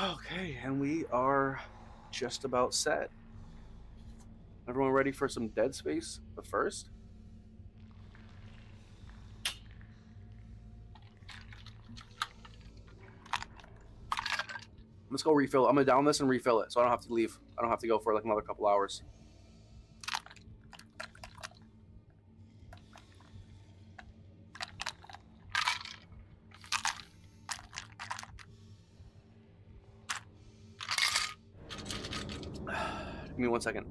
Okay, and we are just about set. Everyone ready for some Dead Space? But first, let's go refill it. I'm gonna down this and refill it, so I don't have to leave. I don't have to go for like another couple hours. Give me 1 second.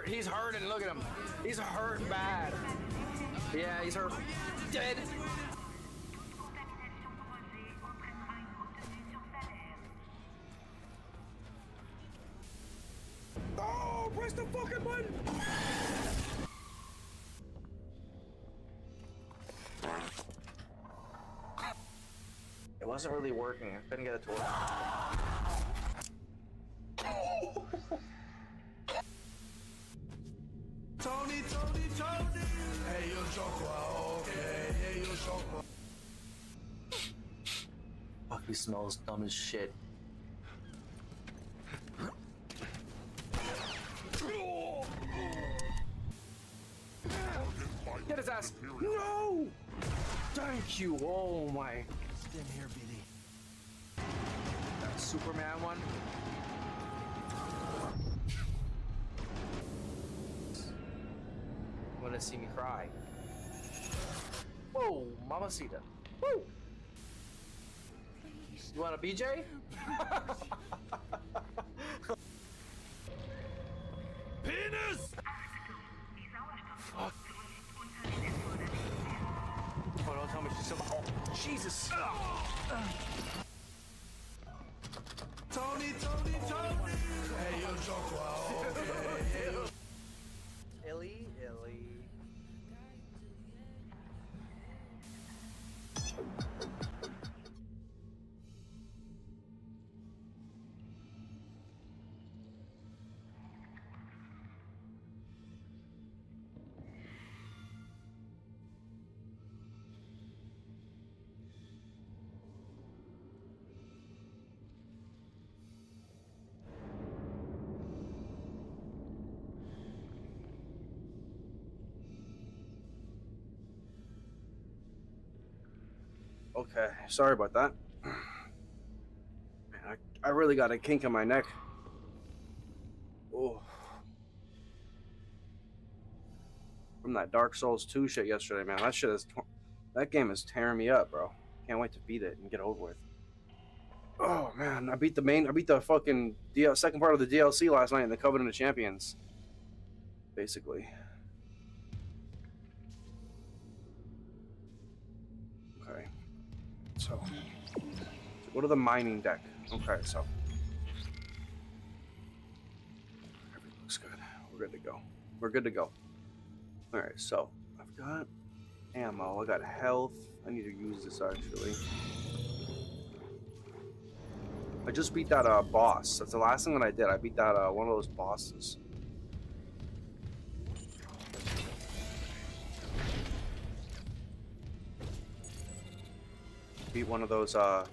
He's hurting. Look at him. He's hurt bad. Yeah, he's hurt. Dead. Oh, press the fucking button. It wasn't really working. I couldn't get it to work. Tony! Hey, yo, Choco, okay. Hey, yo, Choco. Fuck, he smells dumb as shit. Get his ass. No! Thank you. Oh my. Stand here, BD. That Superman one. Want to see me cry? Whoa, Mamacita. Woo! You want a BJ? Penis! Fuck. Oh, don't tell me she's so. Oh, Jesus! Tony! Hey, yo, Choco, okay. Hey, yo. Illy. Okay, sorry about that. Man, I really got a kink in my neck. Oh. From that Dark Souls 2 shit yesterday, man. That game is tearing me up, bro. Can't wait to beat it and get over with. Oh man, I beat the fucking second part of the DLC last night in the Covenant of Champions. Basically. So go to the mining deck. Okay, so everything looks good. We're good to go. We're good to go. All right, so I've got ammo. I got health. I need to use this actually. I just beat that boss. That's the last thing that I did. I beat that one of those bosses. Beat one of those. I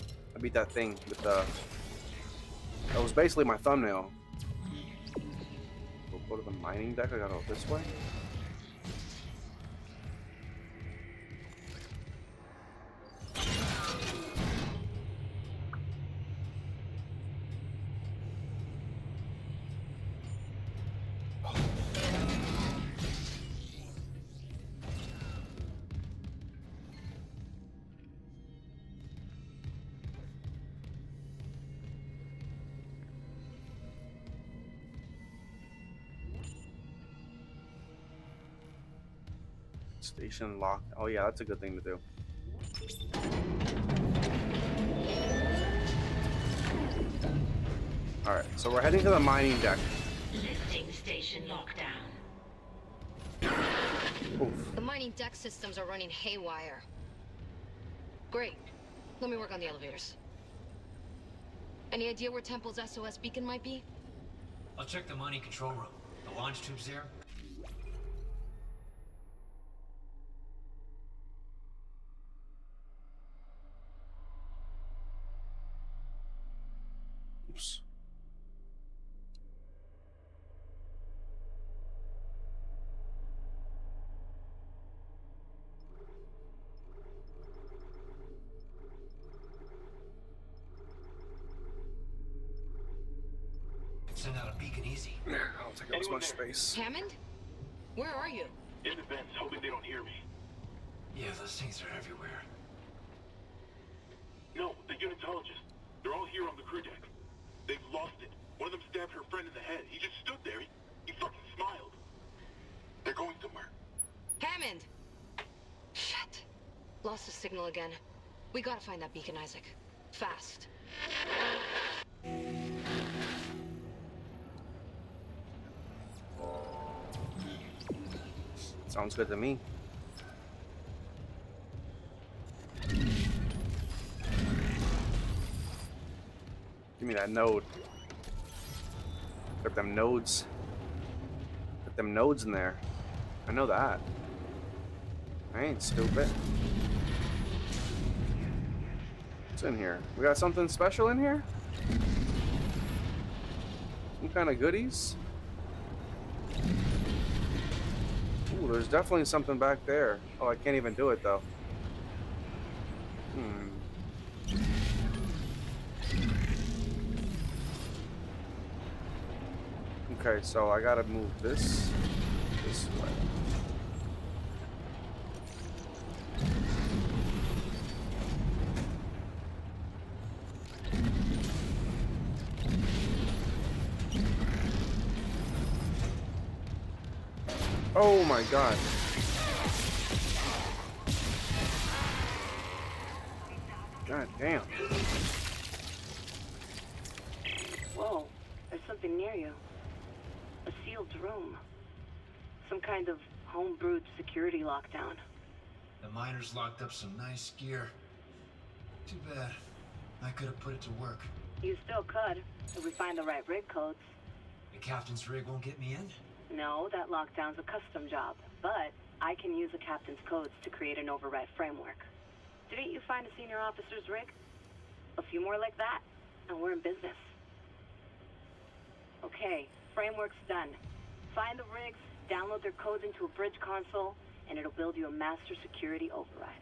beat that thing with the. That was basically my thumbnail. We'll go to the mining deck. I gotta go this way. Station locked. Oh yeah, that's a good thing to do. Alright, so we're heading to the mining deck. Lifting station lockdown. Oof. The mining deck systems are running haywire. Great. Let me work on the elevators. Any idea where Temple's SOS beacon might be? I'll check the mining control room. The launch tube's there. Oops. Send out a beacon easy. I'll take up as much space. Hammond? Where are you? In the vents, hoping they don't hear me. Yeah, those things are everywhere. No, the unitologists. They're all here on the crew deck. They've lost it. One of them stabbed her friend in the head. He just stood there. He fucking smiled. They're going somewhere. Hammond! Shit. Lost the signal again. We gotta find that beacon, Isaac. Fast. Sounds good to me. Give me that node. Got them nodes. Got them nodes in there. I know that. I ain't stupid. What's in here? We got something special in here? Some kind of goodies? Ooh, there's definitely something back there. Oh, I can't even do it though. Okay, so I gotta move this way. Oh my god. God damn. Whoa, there's something near you. A sealed room. Some kind of home-brewed security lockdown. The miners locked up some nice gear. Too bad. I could have put it to work. You still could, if we find the right rig codes. The captain's rig won't get me in? No, that lockdown's a custom job, but I can use the captain's codes to create an override framework. Didn't you find a senior officer's rig? A few more like that, and we're in business. Okay, framework's done. Find the rigs, download their codes into a bridge console, and it'll build you a master security override.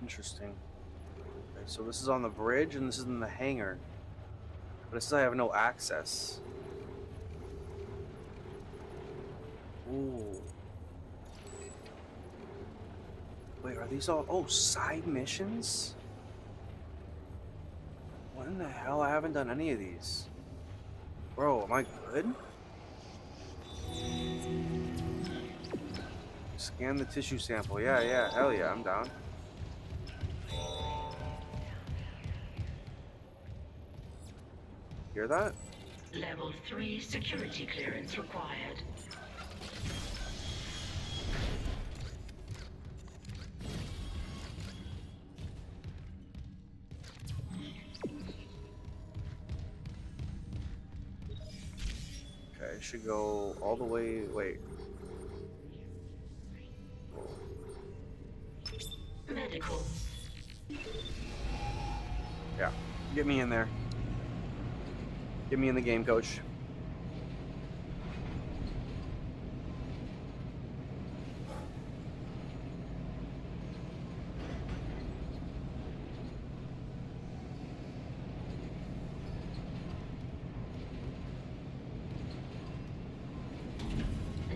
Interesting. Okay, so this is on the bridge and this is in the hangar. But it says I have no access. Ooh. Wait, are these all... Oh, side missions? What in the hell? I haven't done any of these. Bro, am I good? Scan the tissue sample. Yeah, hell yeah, I'm down. Hear that? Level 3 security clearance required. Okay, I should go all the way. Wait. Medical. Yeah, get me in there. Get me in the game, coach.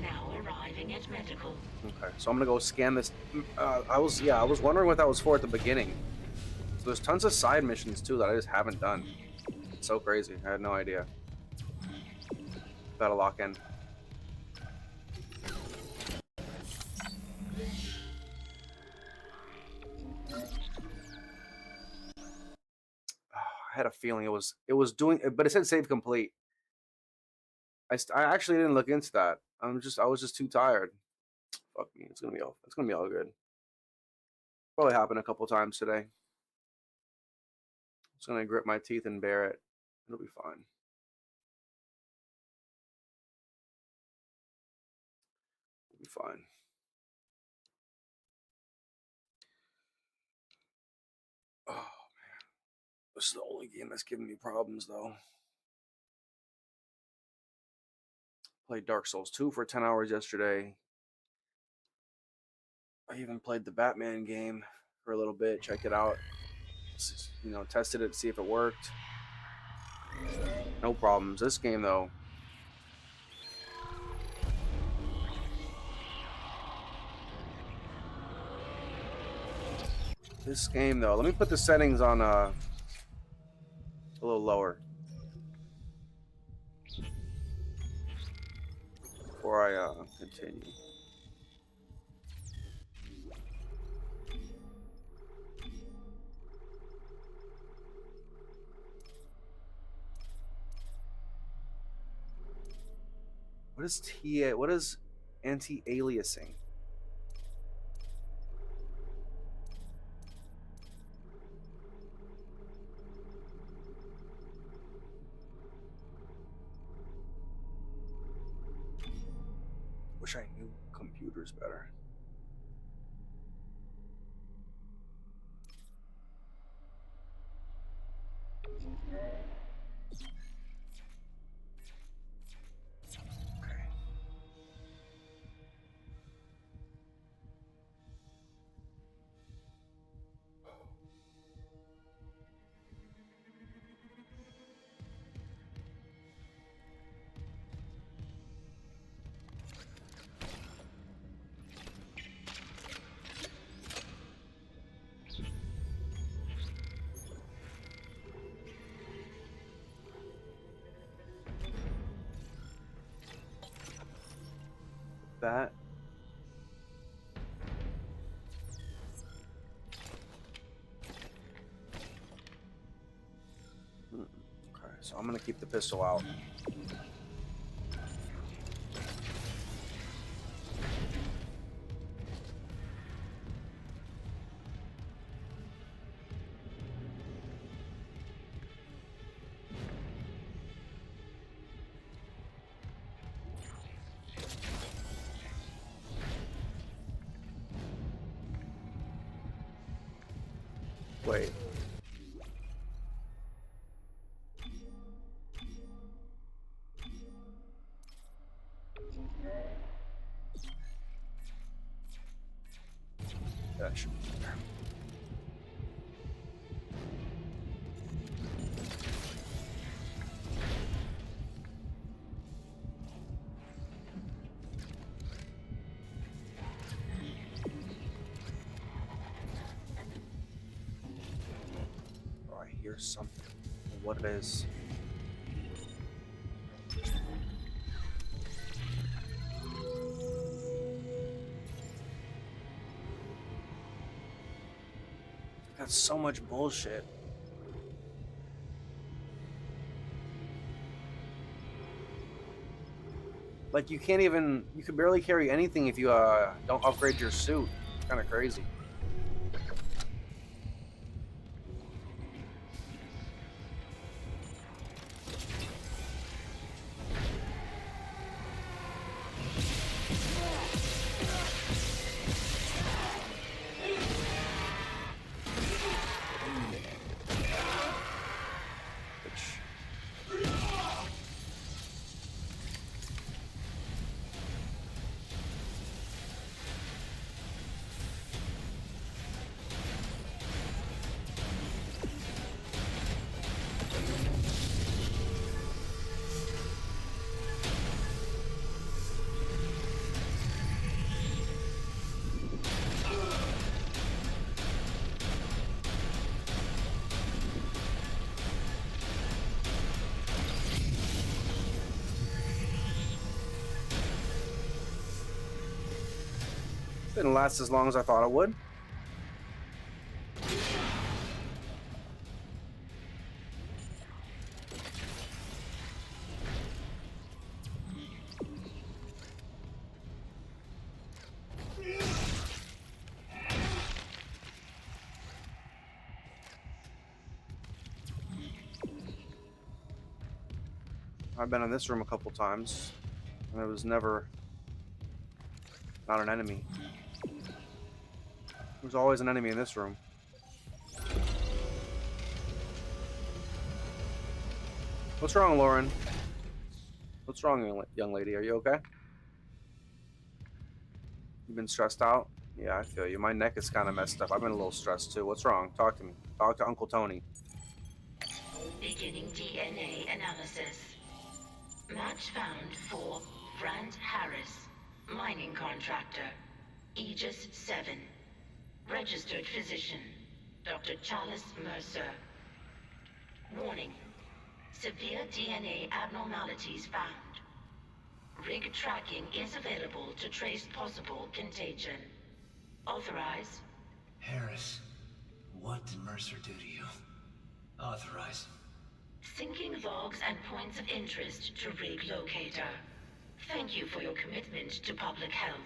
Now arriving at medical. Okay, so I'm gonna go scan this. I was wondering what that was for at the beginning. So there's tons of side missions too that I just haven't done. It's so crazy. I had no idea. Gotta lock in. I had a feeling it was doing, but it said save complete. I actually didn't look into that. I was just too tired. Fuck me. It's gonna be all good. Probably happen a couple times today. Just gonna grit my teeth and bear it. It'll be fine. It'll be fine. Oh man, this is the only game that's giving me problems though. Played Dark Souls 2 for 10 hours yesterday. I even played the Batman game for a little bit. Checked it out. You know, tested it to see if it worked. No problems. This game though. Let me put the settings on a little lower before I continue. What is anti-aliasing? Wish I knew computers better. That. Okay, so I'm gonna keep the pistol out. Wait. That should be there. hear something. I don't know what it is. That's so much bullshit. Like, you can't even, you can barely carry anything if you don't upgrade your suit. It's kind of crazy. Didn't last as long as I thought it would. I've been in this room a couple times, and it was never not an enemy. There's always an enemy in this room. What's wrong, Lauren? What's wrong, young lady? Are you okay? You been stressed out? Yeah, I feel you. My neck is kind of messed up. I've been a little stressed too. What's wrong? Talk to me. Talk to Uncle Tony. Beginning DNA analysis. Match found for Grant Harris, mining contractor, Aegis 7. Registered physician, Dr. Chalice Mercer. Warning. Severe DNA abnormalities found. Rig tracking is available to trace possible contagion. Authorize. Harris, what did Mercer do to you? Authorize. Syncing logs and points of interest to Rig Locator. Thank you for your commitment to public health.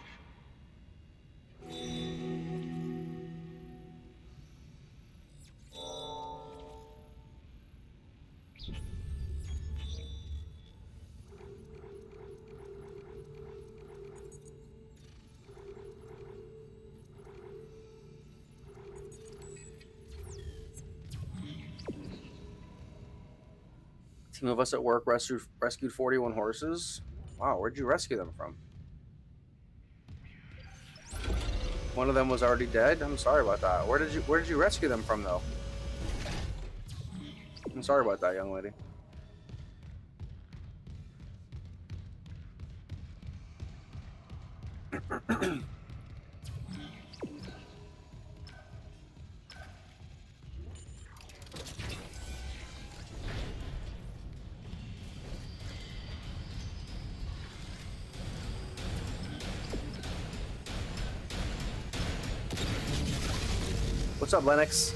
Team of us at work rescued 41 horses. Wow, where'd you rescue them from? One of them was already dead. I'm sorry about that. Where did you rescue them from, though? I'm sorry about that, young lady. What's up, Lennox?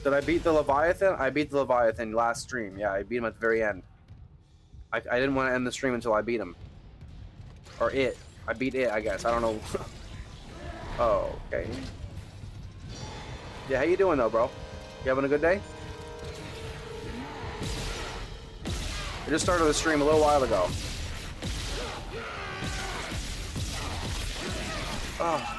Did I beat the Leviathan? I beat the Leviathan last stream. Yeah, I beat him at the very end. I didn't want to end the stream until I beat him. Or it. I beat it, I guess. I don't know. Oh, okay. Yeah, how you doing, though, bro? You having a good day? I just started the stream a little while ago. Oh.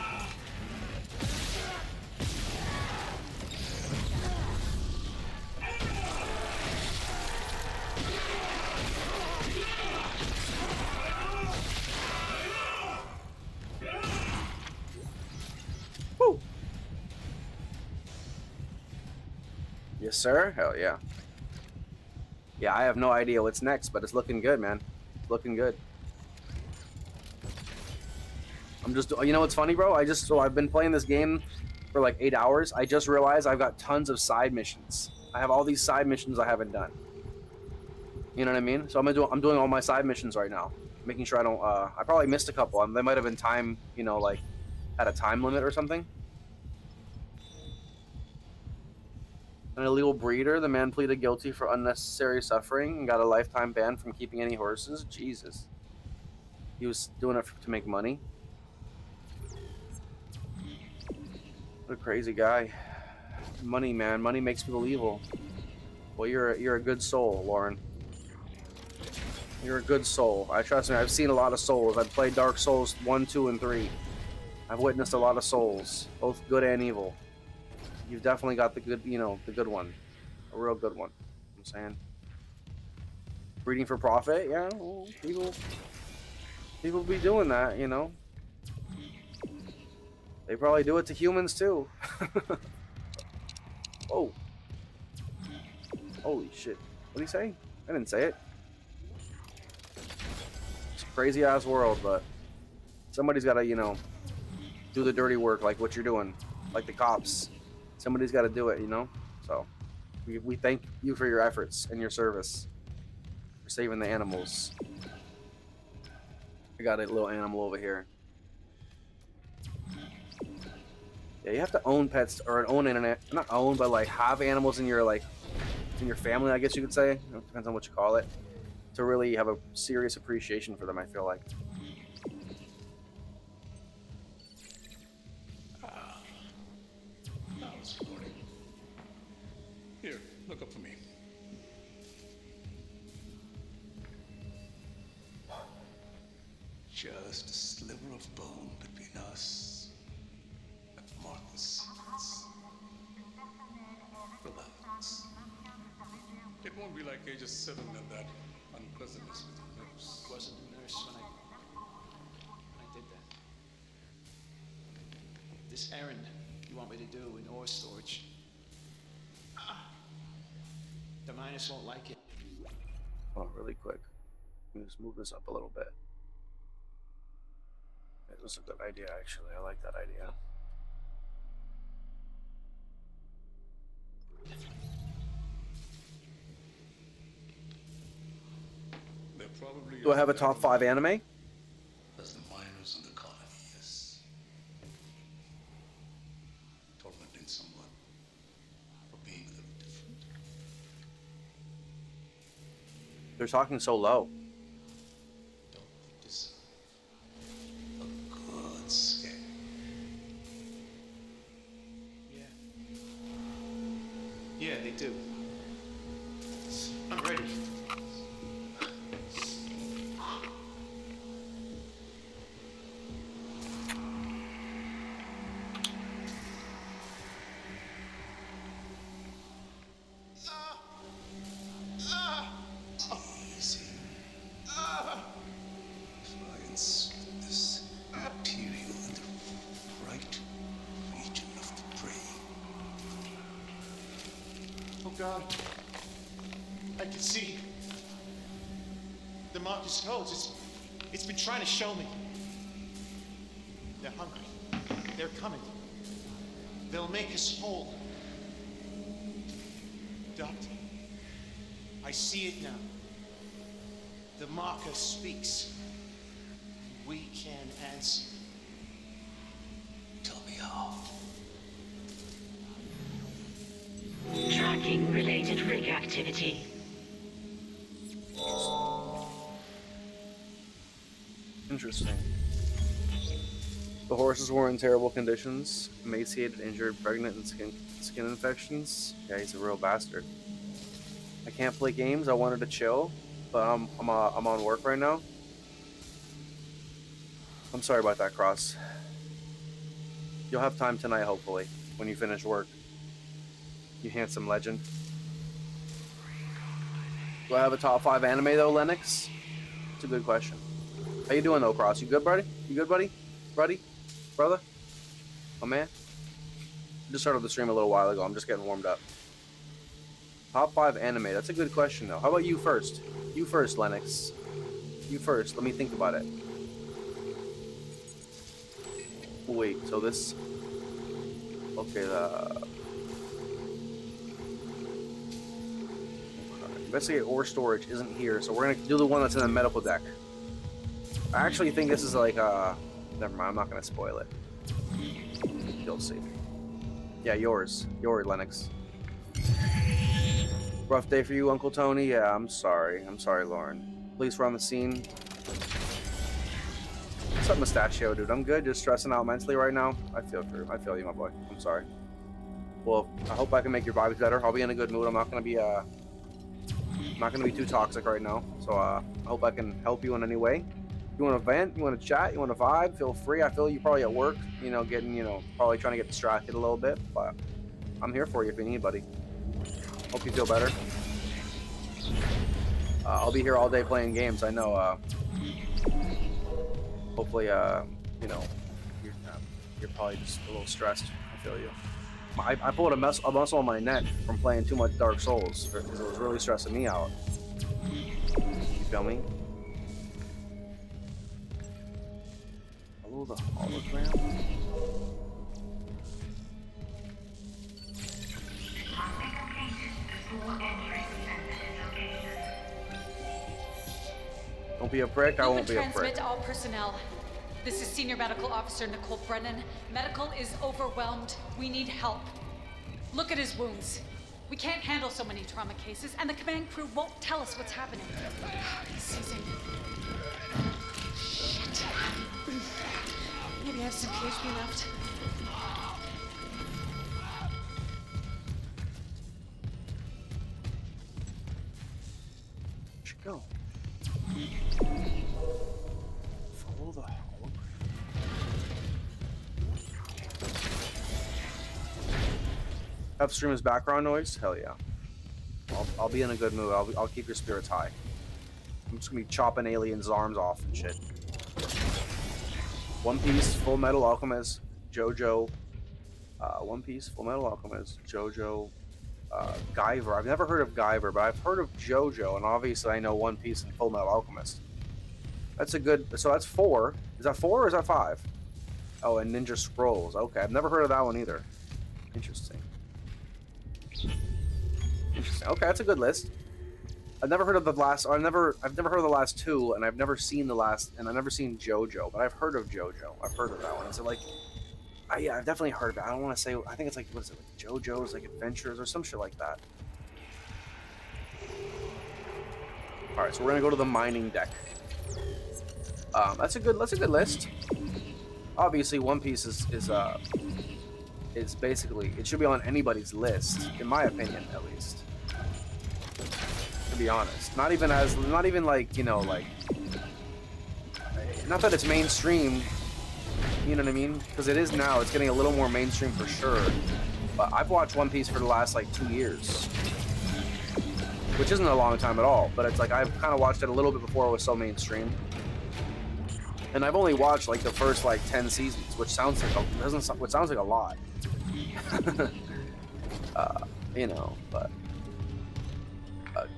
Woo. Yes, sir? Hell yeah. Yeah, I have no idea what's next, but it's looking good, man. It's looking good. I'm just, you know what's funny, bro? I've been playing this game for for like 8 hours, I just realized I've got tons of side missions. I have all these side missions I haven't done. You know what I mean? So I'm doing all my side missions right now, making sure I don't. I probably missed a couple. They might have been time, you know, like at a time limit or something. An illegal breeder. The man pleaded guilty for unnecessary suffering and got a lifetime ban from keeping any horses. Jesus. He was doing it to make money. What a crazy guy. Money, man. Money makes people evil. Well, you're a good soul, Lauren. You're a good soul. I trust me. I've seen a lot of souls. I've played Dark Souls 1, 2, and 3. I've witnessed a lot of souls, both good and evil. You've definitely got the good, you know, the good one, a real good one. I'm saying. Breeding for profit, yeah. Well, people be doing that, you know. They probably do it to humans too. Oh. Holy shit. What did he say? I didn't say it. It's a crazy ass world, but somebody's got to, you know, do the dirty work like what you're doing, like the cops. Somebody's got to do it, you know. So we thank you for your efforts and your service for saving the animals. I got a little animal over here. Yeah, you have to own pets or own internet, not own, but like have animals in your family, I guess you could say. It depends on what you call it, to really have a serious appreciation for them, I feel like. Now it's recording. Here, look up for me. Just a sliver of bone between us and Marcus. Relax. It won't be like Aegis 7 and that unpleasantness with the nurse. Wasn't a nurse when I did that. This errand you want me to do in ore storage. The miners won't like it. Oh, really quick. Let me just move this up a little bit. It was a good idea, actually. I like that idea. They're probably Do I have a top 5 anime? as the miners in the colony, yes. Tormenting someone for being a little different. They're talking so low. Don't you deserve a good scare? Yeah, they do. I'm ready. Easy. Try and sweep this material in the right region of the brain. Oh God. I can see the Marcus codes. It's been trying to show me. They're hungry. They're coming. They'll make us whole. Doctor, I see it now. The marker speaks. We can answer. Tell me how. Tracking related rig activity. Interesting. The horses were in terrible conditions, emaciated, injured, pregnant, and skin infections. Yeah, he's a real bastard. I can't play games. I wanted to chill, but I'm on work right now. I'm sorry about that, Cross. You'll have time tonight, hopefully, when you finish work. You handsome legend. Do I have a top 5 anime though, Lennox? It's a good question. How you doing though, Cross? You good, buddy? You good, buddy? Buddy? Brother? Oh man? I just started the stream a little while ago. I'm just getting warmed up. Top 5 anime. That's a good question though. How about you first? You first, Lennox. You first. Let me think about it. Wait, so this... Okay, investigate ore storage isn't here, so we're gonna do the one that's in the medical deck. I actually think this is like never mind, I'm not gonna spoil it. You'll see. Yeah, yours, Lennox. Rough day for you, Uncle Tony. Yeah, I'm sorry, Lauren. Police were on the scene. What's up, Mustachio, dude? I'm good. Just stressing out mentally right now. I feel you, my boy. I'm sorry. Well, I hope I can make your vibes better. I'll be in a good mood. I'm not gonna be too toxic right now. So I hope I can help you in any way. You want to vent? You want to chat? You want to vibe? Feel free. I feel you probably at work. You know, probably trying to get distracted a little bit. But I'm here for you if you need, buddy. Hope you feel better. I'll be here all day playing games. I know. Hopefully, you know, you're probably just a little stressed. I feel you. I pulled a muscle on my neck from playing too much Dark Souls because it was really stressing me out. You feel me? Hello, the hologram. Don't be a prick. I won't be a prick. Transmit to all personnel. This is Senior Medical Officer Nicole Brennan. Medical is overwhelmed. We need help. Look at his wounds. We can't handle so many trauma cases, and the command crew won't tell us what's happening. He's seizing. Shit. Maybe I have some PHP left. Where'd you go? Follow the hologram. Upstream is background noise? Hell yeah. I'll be in a good mood. I'll keep your spirits high. I'm just gonna be chopping aliens' arms off and shit. One Piece, Full Metal Alchemist, JoJo. One Piece, Full Metal Alchemist, JoJo, Guyver. I've never heard of Guyver, but I've heard of JoJo, and obviously I know One Piece and Full Metal Alchemist. That's a good. So that's 4. Is that 4 or is that 5? Oh, and Ninja Scrolls. Okay, I've never heard of that one either. Interesting. Okay, that's a good list. I've never heard of the last. I've never heard of the last 2, and I've never seen the last, and I've never seen JoJo, but I've heard of JoJo. I've heard of that one. Is it like? Yeah, I've definitely heard of it. I don't want to say. I think it's like, what is it? Like JoJo's like Adventures or some shit like that. All right, so we're gonna go to the mining deck. That's a good list. Obviously, One Piece is basically, it should be on anybody's list, in my opinion, at least. To be honest, not even like, you know, like, not that it's mainstream, you know what I mean? Because it is now. It's getting a little more mainstream for sure. But I've watched One Piece for the last like 2 years, which isn't a long time at all. But it's like I've kind of watched it a little bit before it was so mainstream. And I've only watched like the first like 10 seasons, which sounds like a lot. You know, but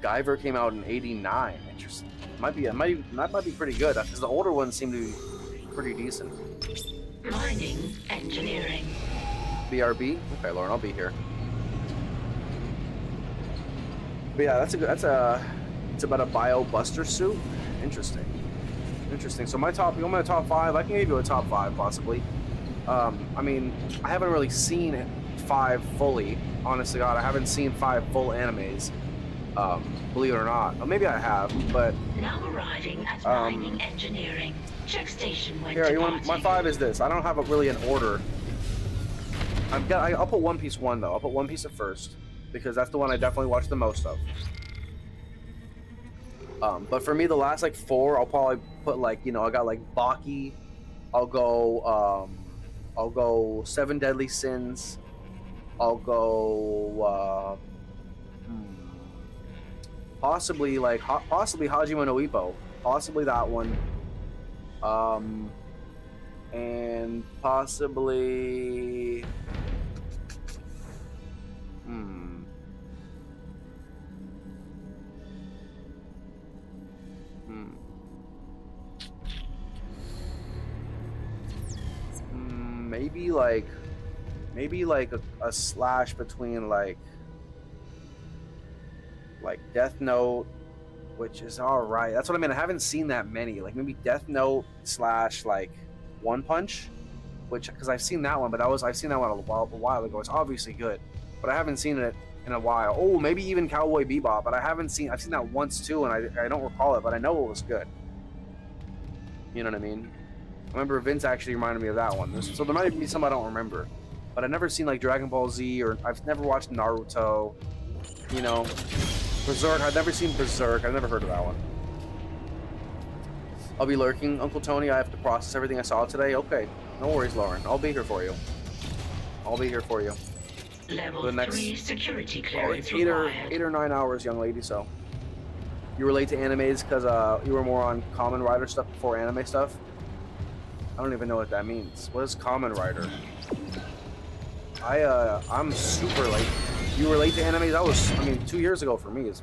Guyver came out in '89. Interesting. That might be pretty good because the older ones seem to be pretty decent. Mining engineering. BRB. Okay, Lauren, I'll be here. But yeah, it's about a bio buster suit. Interesting. So my top 5. I can give you a top 5 possibly. I mean, I haven't really seen 5 fully. Honestly, God, I haven't seen 5 full animes. Believe it or not, or maybe I have, but Now arriving at mining engineering. Check station when here, departing. my 5 is this. I don't have really an order. I'll put One Piece 1 though. I'll put One Piece at first because that's the one I definitely watched the most of. But for me, the last like 4, I'll probably put like, you know, I got like Baki. I'll go 7 Deadly Sins. I'll go possibly Hajime no Ippo, possibly that one. And possibly maybe like maybe like a slash between like Death Note, which is all right. That's what I mean. I haven't seen that many. Like maybe Death Note slash like One Punch, which because I've seen that one, but I've seen that one a while ago. It's obviously good, but I haven't seen it in a while. Oh, maybe even Cowboy Bebop, but I've seen that once too, and I don't recall it, but I know it was good. You know what I mean? I remember Vince actually reminded me of that one. So there might be some I don't remember, but I've never seen like Dragon Ball Z, or I've never watched Naruto. You know, Berserk. I've never seen Berserk. I've never heard of that one. I'll be lurking, Uncle Tony. I have to process everything I saw today. Okay, no worries, Lauren. I'll be here for you. I'll be here for you. Level The next 3 security it's clearance 8 or 9 hours, young lady. So you relate to animes because you were more on Kamen Rider stuff before anime stuff. I don't even know what that means. What is Kamen Rider? I'm super late. You relate to anime? That was, 2 years ago for me. Is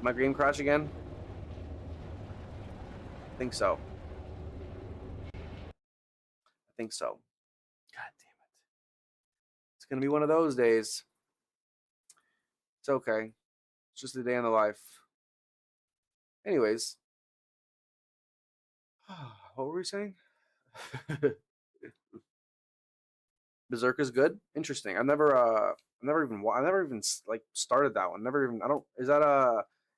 my game crash again? I think so. God damn it. It's gonna be one of those days. It's okay. It's just a day in the life. Anyways. What were we saying? Berserk is good. Interesting. I've never even like started that one.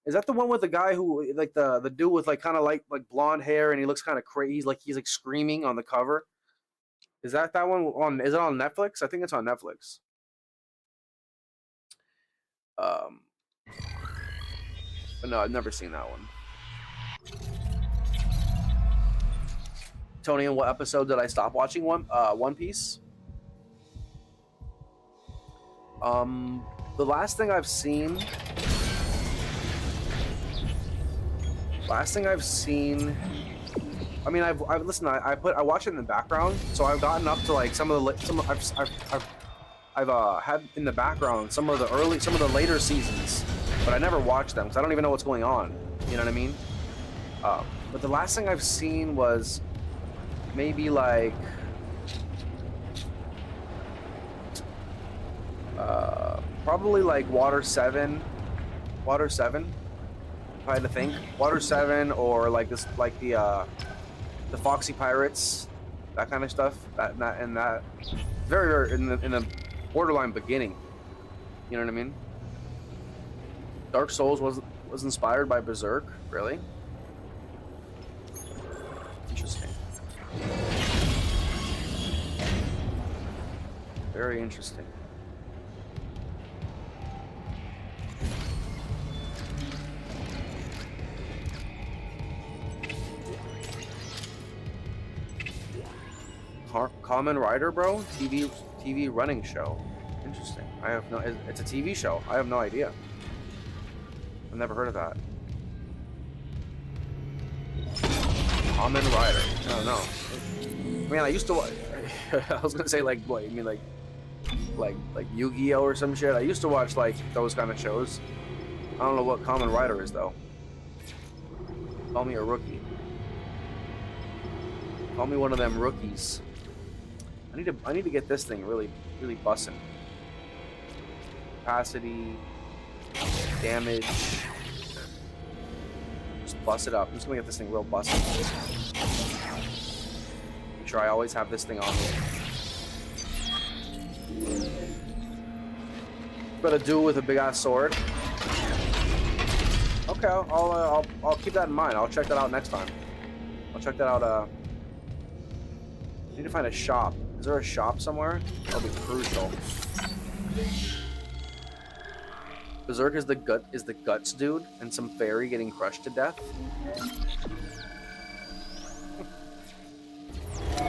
Is that the one with the guy who like the dude with like kind of like blonde hair and he looks kind of crazy, he's like screaming on the cover? Is that one on? Is it on Netflix? I think it's on Netflix. But no, I've never seen that one. Tony, in what episode did I stop watching One Piece? The last thing I've seen. I mean, I've listened. I watch it in the background, so I've gotten up to like I've had in the background some of the later seasons, but I never watched them because I don't even know what's going on. You know what I mean? But the last thing I've seen was maybe like probably like Water 7. If I had to think, Water 7 or like this, like the Foxy Pirates, that kind of stuff. That very in the borderline beginning. You know what I mean? Dark Souls was inspired by Berserk, really? Interesting. Very interesting. Kamen Rider, bro? TV running show. Interesting. It's a TV show. I have no idea. I've never heard of that. Kamen Rider. I don't know. Man, I used to watch. I was gonna say like what? You mean like Yu-Gi-Oh or some shit? I used to watch like those kind of shows. I don't know what Kamen Rider is though. Call me a rookie. Call me one of them rookies. I need to get this thing really bussin'. Capacity, damage. Just bust it up. I'm just gonna get this thing real bussin'. Make sure I always have this thing on me. Got a duel with a big ass sword. Okay, I'll keep that in mind. I'll check that out next time. I'll check that out. I need to find a shop. Is there a shop somewhere? That'll be crucial. Berserk is the guts dude, and some fairy getting crushed to death. I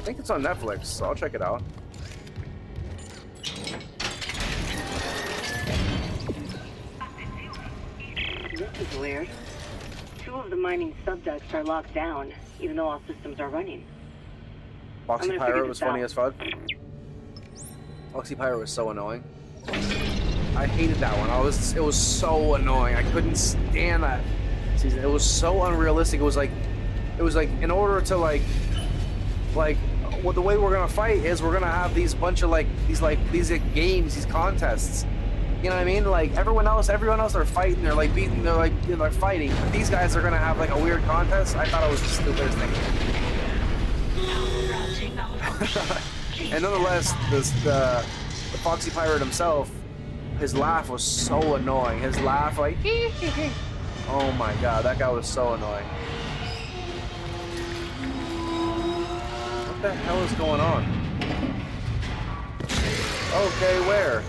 think it's on Netflix, so I'll check it out. This is weird. 2 of the mining subducts are locked down, even though all systems are running. Foxy Pirate was funny as fuck. Foxy Pirate was so annoying. I hated that one. It was so annoying. I couldn't stand that season. It was so unrealistic. It was like in order to like well, the way we're gonna fight is we're gonna have these bunch of these games, these contests. You know what I mean? Like everyone else are fighting. They're like beating. They're fighting. But these guys are gonna have like a weird contest. I thought it was the stupidest thing. And nonetheless, the Foxy Pirate himself, his laugh was so annoying. His laugh, like, oh my god, that guy was so annoying. What the hell is going on? Okay, where?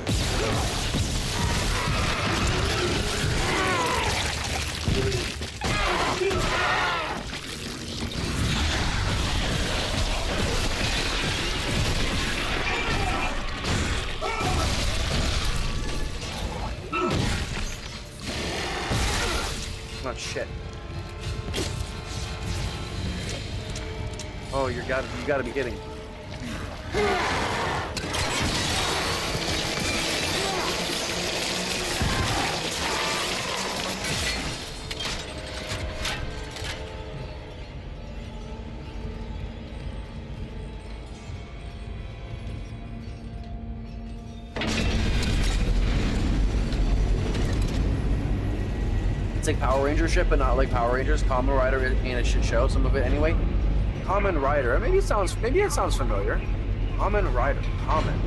Oh shit. Oh, you gotta be kidding. It's like Power Ranger ship, but not like Power Rangers. Kamen Rider ain't a shit show. Some of it anyway. Kamen Rider. Maybe it sounds familiar. Kamen Rider. Kamen.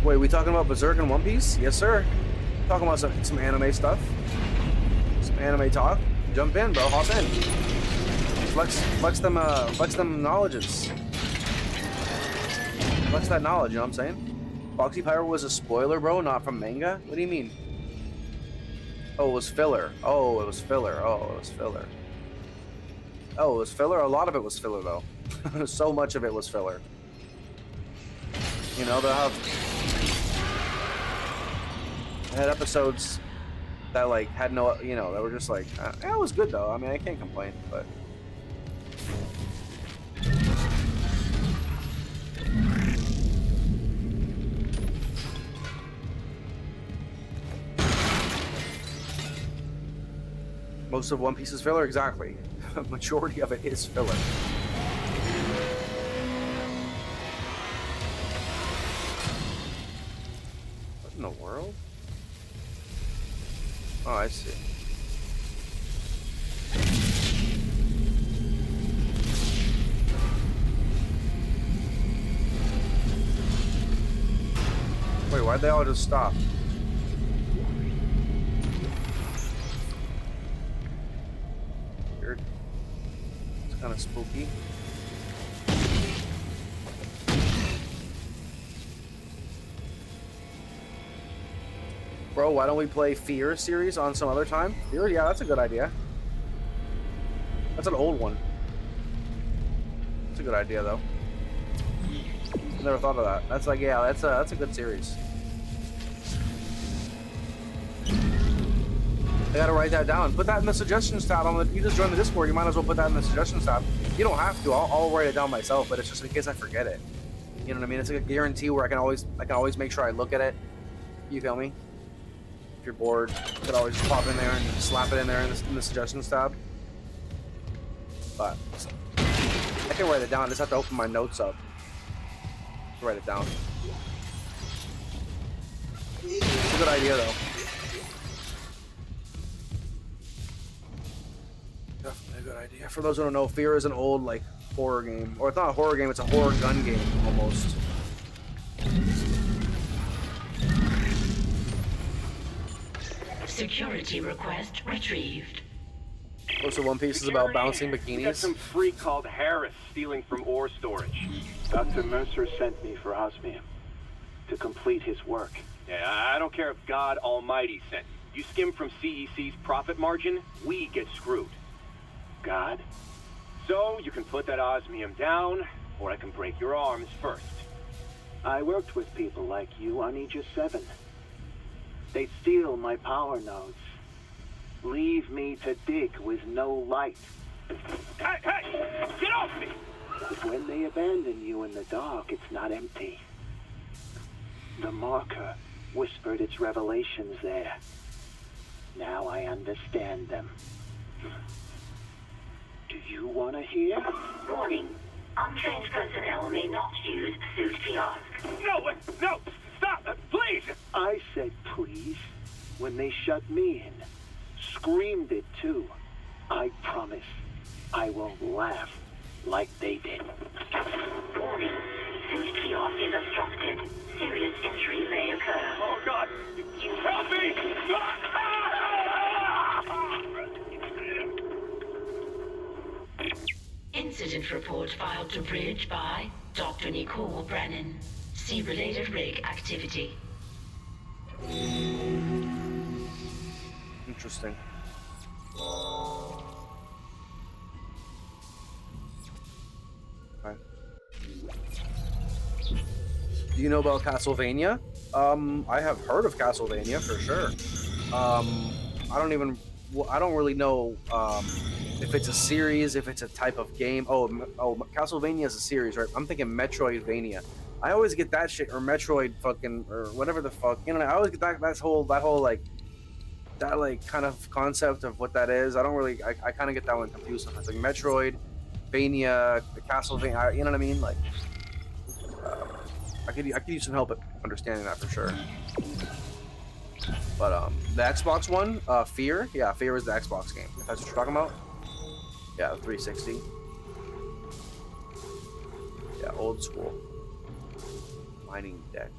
Wait, we talking about Berserk and One Piece? Yes, sir. Talking about some anime stuff. Some anime talk. Jump in, bro. Hop in. Flex them knowledges. Flex that knowledge. You know what I'm saying? Foxy Pirate was a spoiler, bro, not from manga? What do you mean? Oh, it was filler. Oh, it was filler. Oh, it was filler. Oh, it was filler? A lot of it was filler, though. So much of it was filler. You know, they had episodes that, like, had no, you know, that were just like, it was good, though. I mean, I can't complain, but... Most of One Piece is filler? Exactly. A majority of it is filler. What in the world? Oh, I see. Wait, why'd they all just stop? Kind of spooky. Bro, why don't we play Fear series on some other time? Fear? Yeah, that's a good idea. That's an old one. That's a good idea, though. I never thought of that. That's like, yeah, that's a good series. I gotta write that down. Put that in the suggestions tab. You just joined the Discord. You might as well put that in the suggestions tab. You don't have to. I'll write it down myself, but it's just in case I forget it. You know what I mean? It's like a guarantee where I can always make sure I look at it. You feel me? If you're bored, you could always just pop in there and slap it in there in the suggestions tab. But I can write it down. I just have to open my notes up to write it down. It's a good idea, though. Definitely a good idea. For those who don't know, Fear is an old, like, horror game. Or it's not a horror game, it's a horror gun game, almost. Security request retrieved. Oh, so One Piece is about bouncing bikinis? We got some freak called Harris stealing from ore storage. Dr. Mercer sent me for osmium to complete his work. Yeah, I don't care if God Almighty sent you. You skim from CEC's profit margin, we get screwed. God? So, you can put that osmium down, or I can break your arms first. I worked with people like you on Aegis 7. They'd steal my power nodes. Leave me to dig with no light. Hey, get off me! But when they abandon you in the dark, it's not empty. The marker whispered its revelations there. Now I understand them. Do you want to hear? Warning. Untrained personnel may not use suit kiosks. No, stop, please! I said please when they shut me in. Screamed it too. I promise I won't laugh like they did. Warning. Suit kiosk is obstructed. Serious injury may occur. Oh, God! Help me! Incident report filed to Bridge by Dr. Nicole Brennan. See related rig activity. Interesting. Okay. Do you know about Castlevania? I have heard of Castlevania for sure. I don't really know if it's a series, if it's a type of game. Oh, Castlevania is a series, right? I'm thinking Metroidvania. I always get that shit, or Metroid fucking, or whatever the fuck. You know, I always get that whole like kind of concept of what that is. I don't really, I kind of get that one confused sometimes. Like Metroidvania, the Castlevania, you know what I mean? Like, I could use some help at understanding that for sure. But the Xbox one, Fear, yeah, Fear is the Xbox game. If that's what you're talking about. Yeah, 360. Yeah, old school. Mining deck.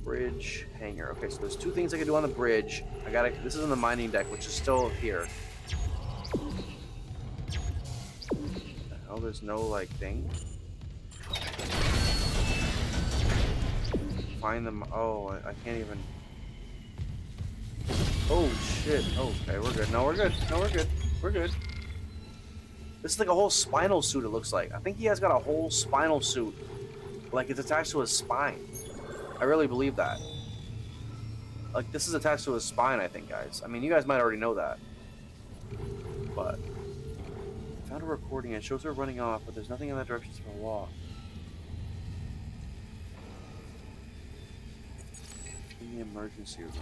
Bridge, hangar. Okay, so there's two things I can do on the bridge. This is on the mining deck, which is still here. Oh, there's no, like, thing. Find them. Oh, I can't even. Oh, shit. Okay, we're good. No, we're good. No, we're good. We're good. This is like a whole spinal suit, it looks like. I think he has got a whole spinal suit. Like, it's attached to his spine. I really believe that. Like, this is attached to his spine, I think, guys. I mean, you guys might already know that. But I found a recording. It shows her running off, but there's nothing in that direction from a wall. In the emergency room.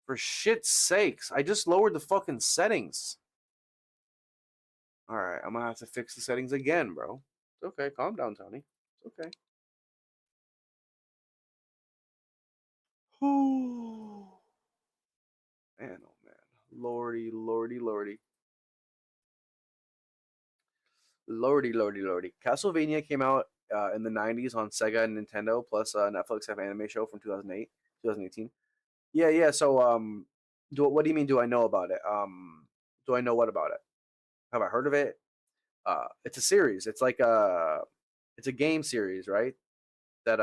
For shit's sakes, I just lowered the fucking settings. Alright, I'm gonna have to fix the settings again, bro. It's okay, calm down, Tony. It's okay. Oh man, oh man. Lordy, lordy, lordy. Lordy, lordy, lordy. Castlevania came out in the 90s on Sega and Nintendo, plus Netflix have an anime show from 2018. Yeah. So, what do you mean? Do I know about it? Do I know what about it? Have I heard of it? It's a series. It's like it's a game series, right? That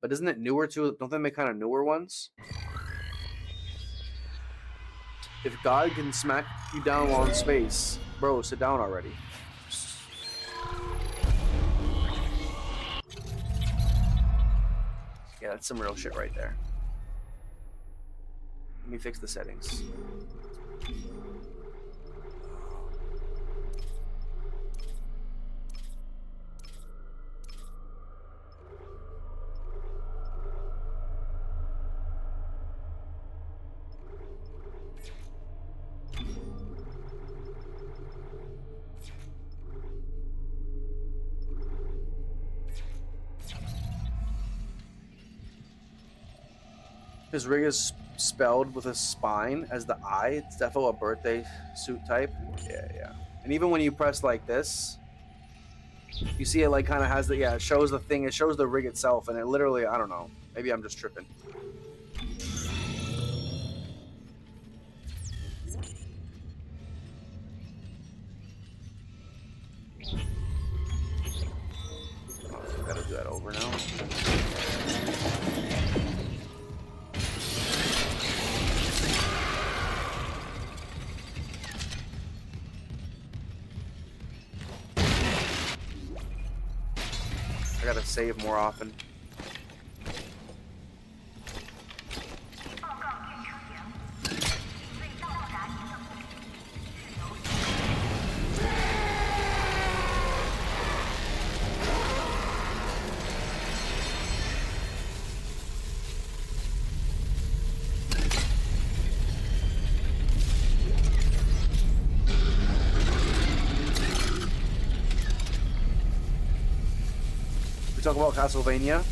but isn't it newer too? Don't they make kind of newer ones? If God can smack you down while in space, bro, sit down already. Yeah, that's some real shit right there. Let me fix the settings. His rig is spelled with a spine as the I. It's definitely a birthday suit type. Yeah. And even when you press like this, you see it like kind of has the, it shows the thing. It shows the rig itself, and it literally, I don't know. Maybe I'm just tripping. Oh, gotta do that over now. I gotta save more often. talk about Castlevania,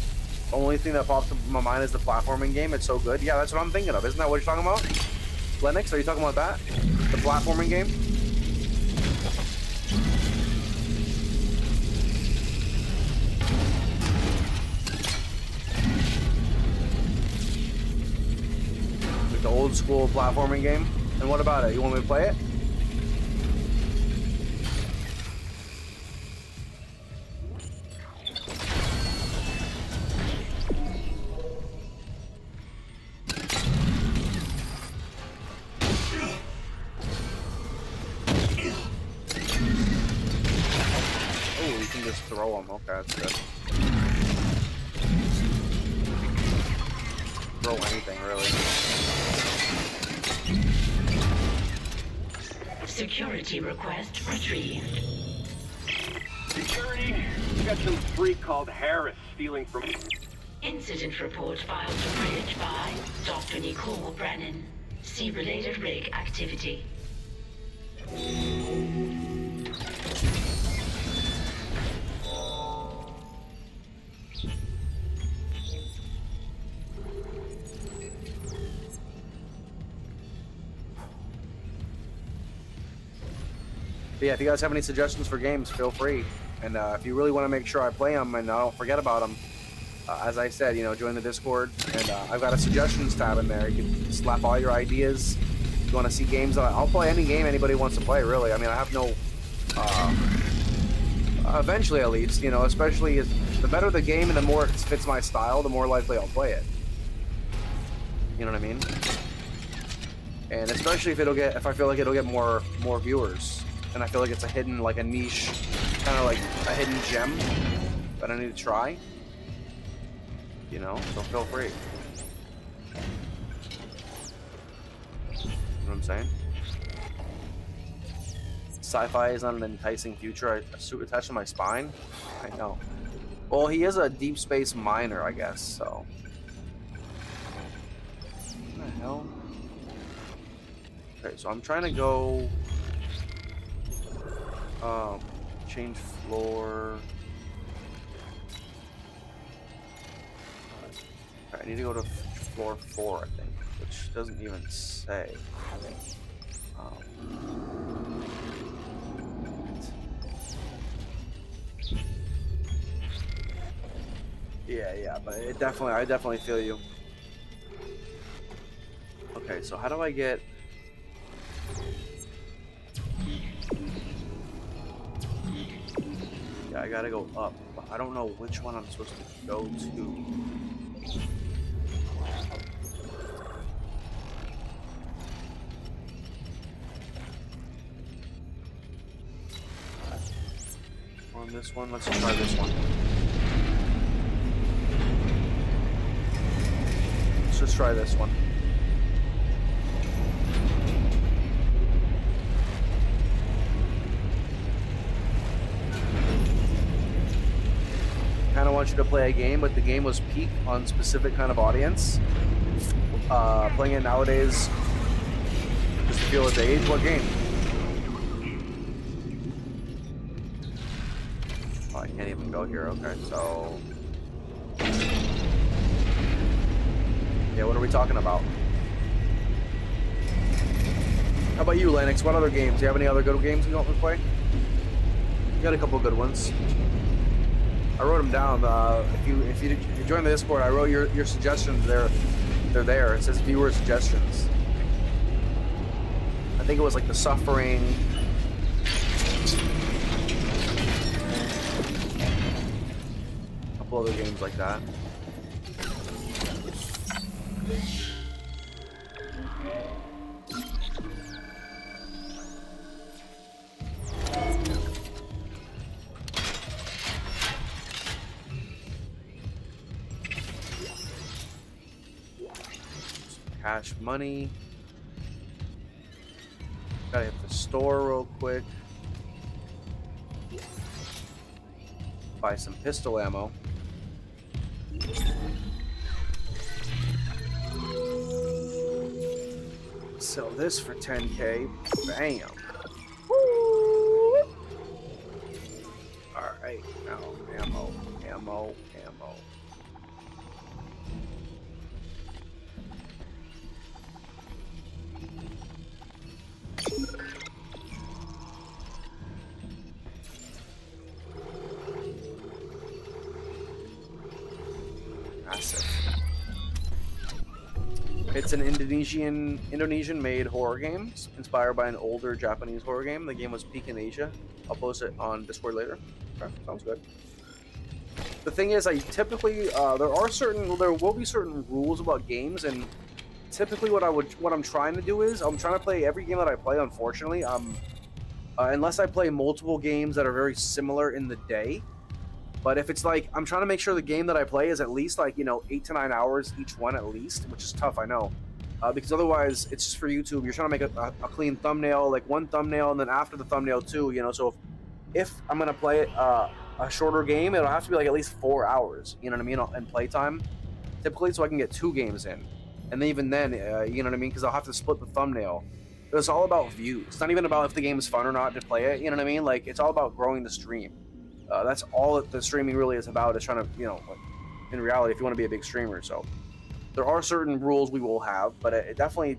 the only thing that pops up in my mind is the platforming game. It's so good. Yeah, that's what I'm thinking of. Isn't that what you're talking about? Lennox, are you talking about that? The platforming game? Like the old school platforming game? And what about it? You want me to play it? Throw them. Okay, that's good. Throw anything, really. Security request retrieved. Security? We got some freak called Harris stealing from... Incident report filed to Bridge by Dr. Nicole Brennan. See related rig activity. But yeah, if you guys have any suggestions for games, feel free. And if you really want to make sure I play them and I don't forget about them, as I said, you know, join the Discord. And I've got a suggestions tab in there. You can slap all your ideas. If you want to see games, that I'll play any game anybody wants to play, really. I mean, I have no... eventually, at least, you know, especially the better the game and the more it fits my style, the more likely I'll play it. You know what I mean? And especially if I feel like it'll get more viewers. And I feel like it's a hidden, like a niche, kind of like a hidden gem that I need to try. You know, so feel free. You know what I'm saying? Sci-fi is not an enticing future. A suit attached to my spine? I know. Well, he is a deep space miner, I guess, so. What the hell? Okay, so I'm trying to go... change floor. Okay, I need to go to floor 4, I think, which doesn't even say. Yeah, but I definitely feel you. Okay, so how do I get... Yeah, I gotta go up, but I don't know which one I'm supposed to go to. On this one, let's try this one. Let's just try this one. Kind of want you to play a game, but the game was peak on specific kind of audience. Playing it nowadays just to feel its age. What game? Oh, I can't even go here. Okay, so yeah, what are we talking about? How about you, Lennox? What other games? Do you have any other good games you want to play? You got a couple good ones. I wrote them down. If you join the Discord, I wrote your suggestions there. They're there. It says viewer suggestions. I think it was like The Suffering. A couple other games like that. Cash money. Gotta hit the store real quick. Buy some pistol ammo. Sell this for 10K. Bam. Woo! Alright, now ammo. It's an Indonesian made horror game inspired by an older Japanese horror game. The game was peak in Asia. I'll post it on Discord later. Okay, sounds good. The thing is, I typically there will be certain rules about games, and typically what I'm trying to do is I'm trying to play every game that I play. Unfortunately, unless I play multiple games that are very similar in the day. But if it's like, I'm trying to make sure the game that I play is at least like, 8 to 9 hours each one at least, which is tough, I know. Because otherwise, it's just for YouTube. You're trying to make a clean thumbnail, like one thumbnail, and then after the thumbnail too, So if I'm going to play a shorter game, it'll have to be like at least 4 hours, you know what I mean, in playtime, typically, so I can get 2 games in. And even then, you know what I mean, because I'll have to split the thumbnail. It's all about views. It's not even about if the game is fun or not to play it, you know what I mean? Like, it's all about growing the stream. That's all that the streaming really is about, is trying to, in reality, if you want to be a big streamer. So there are certain rules we will have, but it definitely,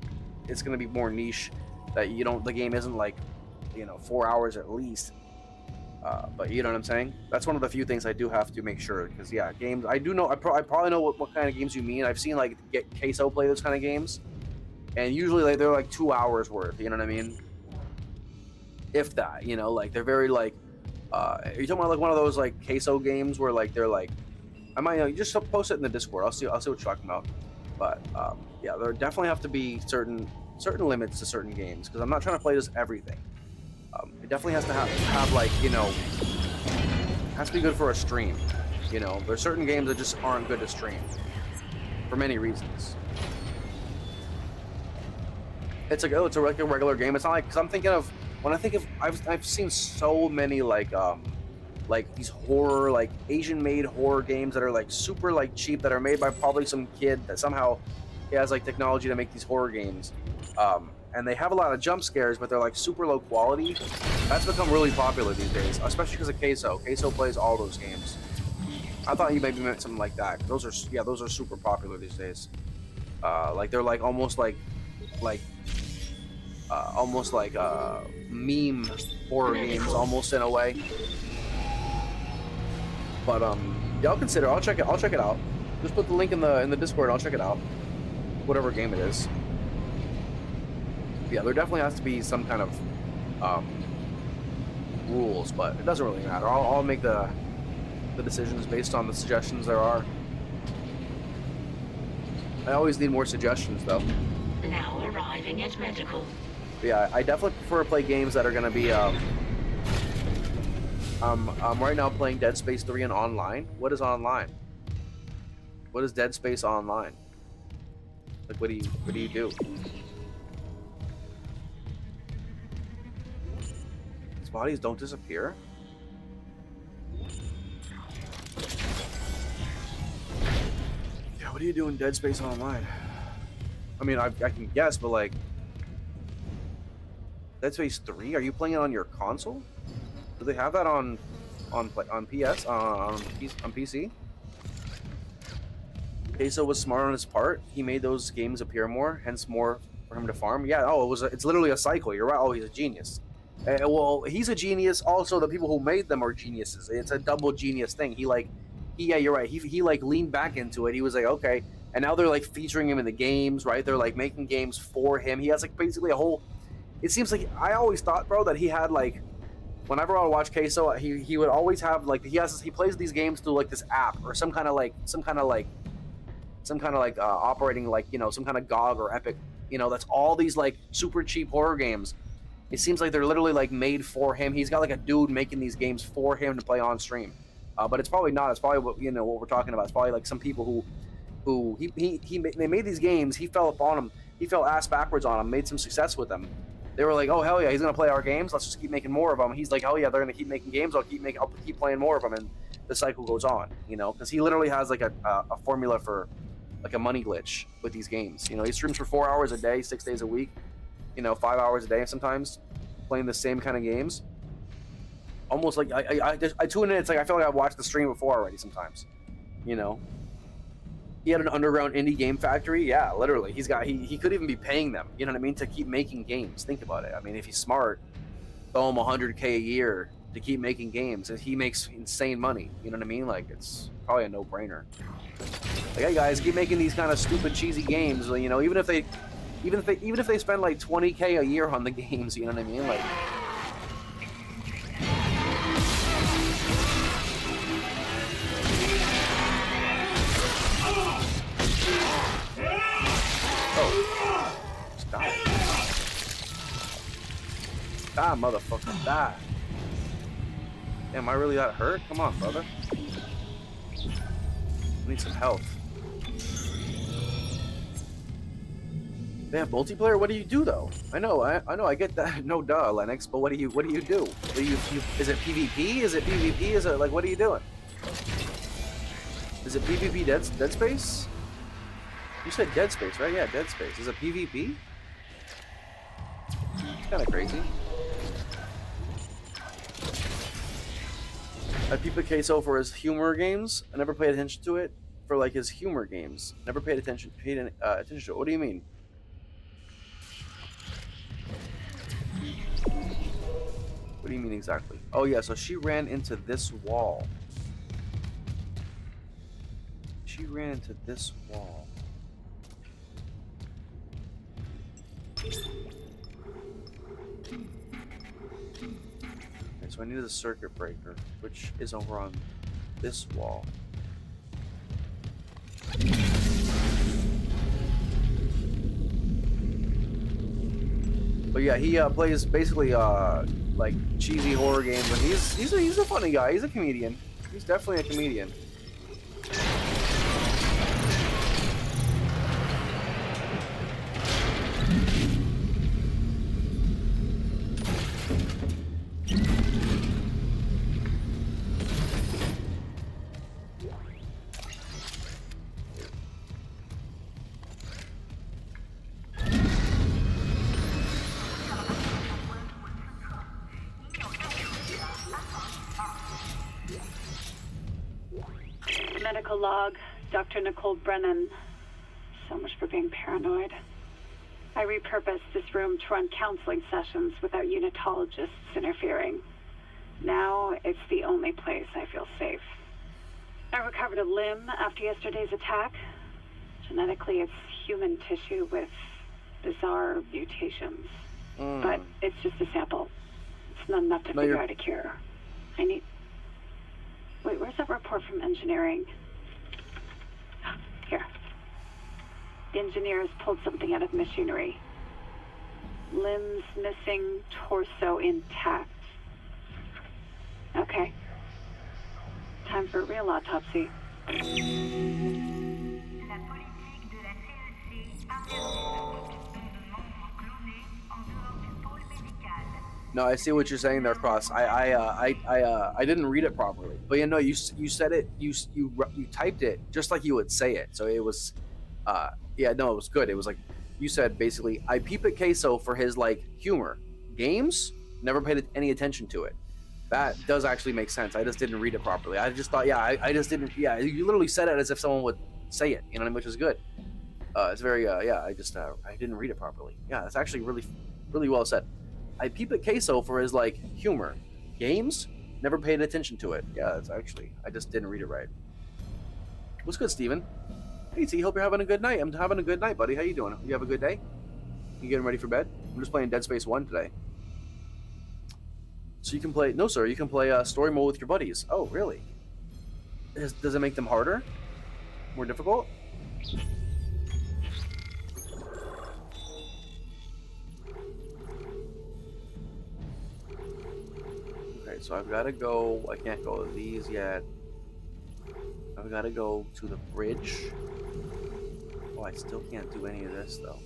it's going to be more niche, that the game isn't like, 4 hours at least. But you know what I'm saying? That's one of the few things I do have to make sure, because yeah, games, I do know, I probably know what kind of games you mean. I've seen like Queso play those kind of games, and usually like they're like 2 hours worth, you know what I mean? If that, like they're very like, are you talking about like one of those like Queso games where like they're like, I might you just post it in the Discord. I'll see what you're talking about. But yeah, there definitely have to be certain limits to certain games, because I'm not trying to play just everything. It definitely has to have like, has to be good for a stream. There's certain games that just aren't good to stream for many reasons. It's like, it's a regular game. It's not like, because I'm thinking of, when I think of, I've seen so many like these horror, like Asian made horror games that are like super like cheap, that are made by probably some kid that somehow he has like technology to make these horror games. And they have a lot of jump scares, but they're like super low quality. That's become really popular these days, especially because of Queso. Queso plays all those games. I thought you maybe meant something like that. Those are super popular these days. Like they're like almost like meme horror games, almost in a way. But yeah, I'll check it out. Just put the link in the Discord. I'll check it out. Whatever game it is. Yeah, there definitely has to be some kind of rules, but it doesn't really matter. I'll make the decisions based on the suggestions there are. I always need more suggestions, though. Now arriving at medical. Yeah, I definitely prefer to play games that are going to be, I'm right now playing Dead Space 3 in online. What is online? What is Dead Space online? Like, what do you do? These bodies don't disappear? Yeah, what do you do in Dead Space Online? I mean, I can guess, but like, Dead Space 3? Are you playing it on your console? Do they have that on PS on PC? Queso was smart on his part. He made those games appear more, hence more for him to farm. Yeah. Oh, it's literally a cycle. You're right. Oh, he's a genius. Well, he's a genius. Also, the people who made them are geniuses. It's a double genius thing. Yeah, you're right. He like leaned back into it. He was like, okay, and now they're like featuring him in the games, right? They're like making games for him. He has like basically a whole. It seems like, I always thought, bro, that he had like, whenever I would watch Queso, he would always have like, he plays these games through like this app or some kind of operating, like, some kind of GOG or Epic, that's all these like super cheap horror games. It seems like they're literally like made for him. He's got like a dude making these games for him to play on stream. But it's probably not. It's probably what we're talking about. It's probably like some people who they made these games. He fell upon them. He fell ass backwards on them. Made some success with them. They were like, oh hell yeah, he's gonna play our games. Let's just keep making more of them. He's like, oh yeah, they're gonna keep making games. I'll keep playing more of them, and the cycle goes on. Because he literally has like a formula for like a money glitch with these games. He streams for 4 hours a day, 6 days a week. 5 hours a day sometimes, playing the same kind of games. Almost like I tune in. It's like I feel like I've watched the stream before already. Sometimes, he had an underground indie game factory. Yeah, literally, he could even be paying them. You know what I mean, to keep making games. Think about it. I mean, if he's smart, throw him $100K a year to keep making games, and he makes insane money. You know what I mean? Like, it's probably a no-brainer. Like, hey guys, keep making these kind of stupid, cheesy games. You know, even if they spend like $20K a year on the games. You know what I mean? Like. Oh. Stop. Die, motherfucker, die. Am I really that hurt? Come on, brother. I need some health. They have multiplayer? What do you do though? I know, I get that. No duh, Lennox, but what do you do? Is it PvP? Is it PvP? Is it like, what are you doing? Is it PvP Dead Space? You said Dead Space, right? Yeah, Dead Space. Is it PvP? It's kind of crazy. I peep at Queso for his humor games. I never paid attention to it for like his humor games. Never paid attention to it. What do you mean? What do you mean exactly? Oh yeah, so she ran into this wall. She ran into this wall. Okay, so I needed a circuit breaker, which is over on this wall. But yeah, he plays basically like cheesy horror games, and he's a funny guy. He's a comedian. He's definitely a comedian. Medical log, Dr. Nicole Brennan. So much for being paranoid. I repurposed this room to run counseling sessions without unitologists interfering. Now it's the only place I feel safe. I recovered a limb after yesterday's attack. Genetically, it's human tissue with bizarre mutations. But it's just a sample. It's not enough to figure out a cure. I need... Wait, where's that report from engineering? Here. The engineers pulled something out of machinery. Limbs missing, torso intact. Okay. Time for a real autopsy. No, I see what you're saying there, Cross. I didn't read it properly, but you know, you said it, you typed it just like you would say it. So it was, yeah, no, it was good. It was like you said basically. I peep at Queso for his like humor. Games, never paid any attention to it. That does actually make sense. I just didn't read it properly. I just thought, yeah, I just didn't. Yeah, you literally said it as if someone would say it. You know, which is good. It's very, yeah. I didn't read it properly. Yeah, it's actually really well said. I peep at Queso for his like humor. Games, never paid attention to it. Yeah, it's actually, I just didn't read it right. What's good, Steven? Hey T, hope you're having a good night. I'm having a good night, buddy. How you doing? You have a good day? You getting ready for bed? I'm just playing Dead Space 1 today. So you can play, no sir, you can play story mode with your buddies. Oh, really? Does it make them harder? More difficult? Okay, so I've got to go, I can't go to these yet. I've got to go to the bridge. Oh, I still can't do any of this though.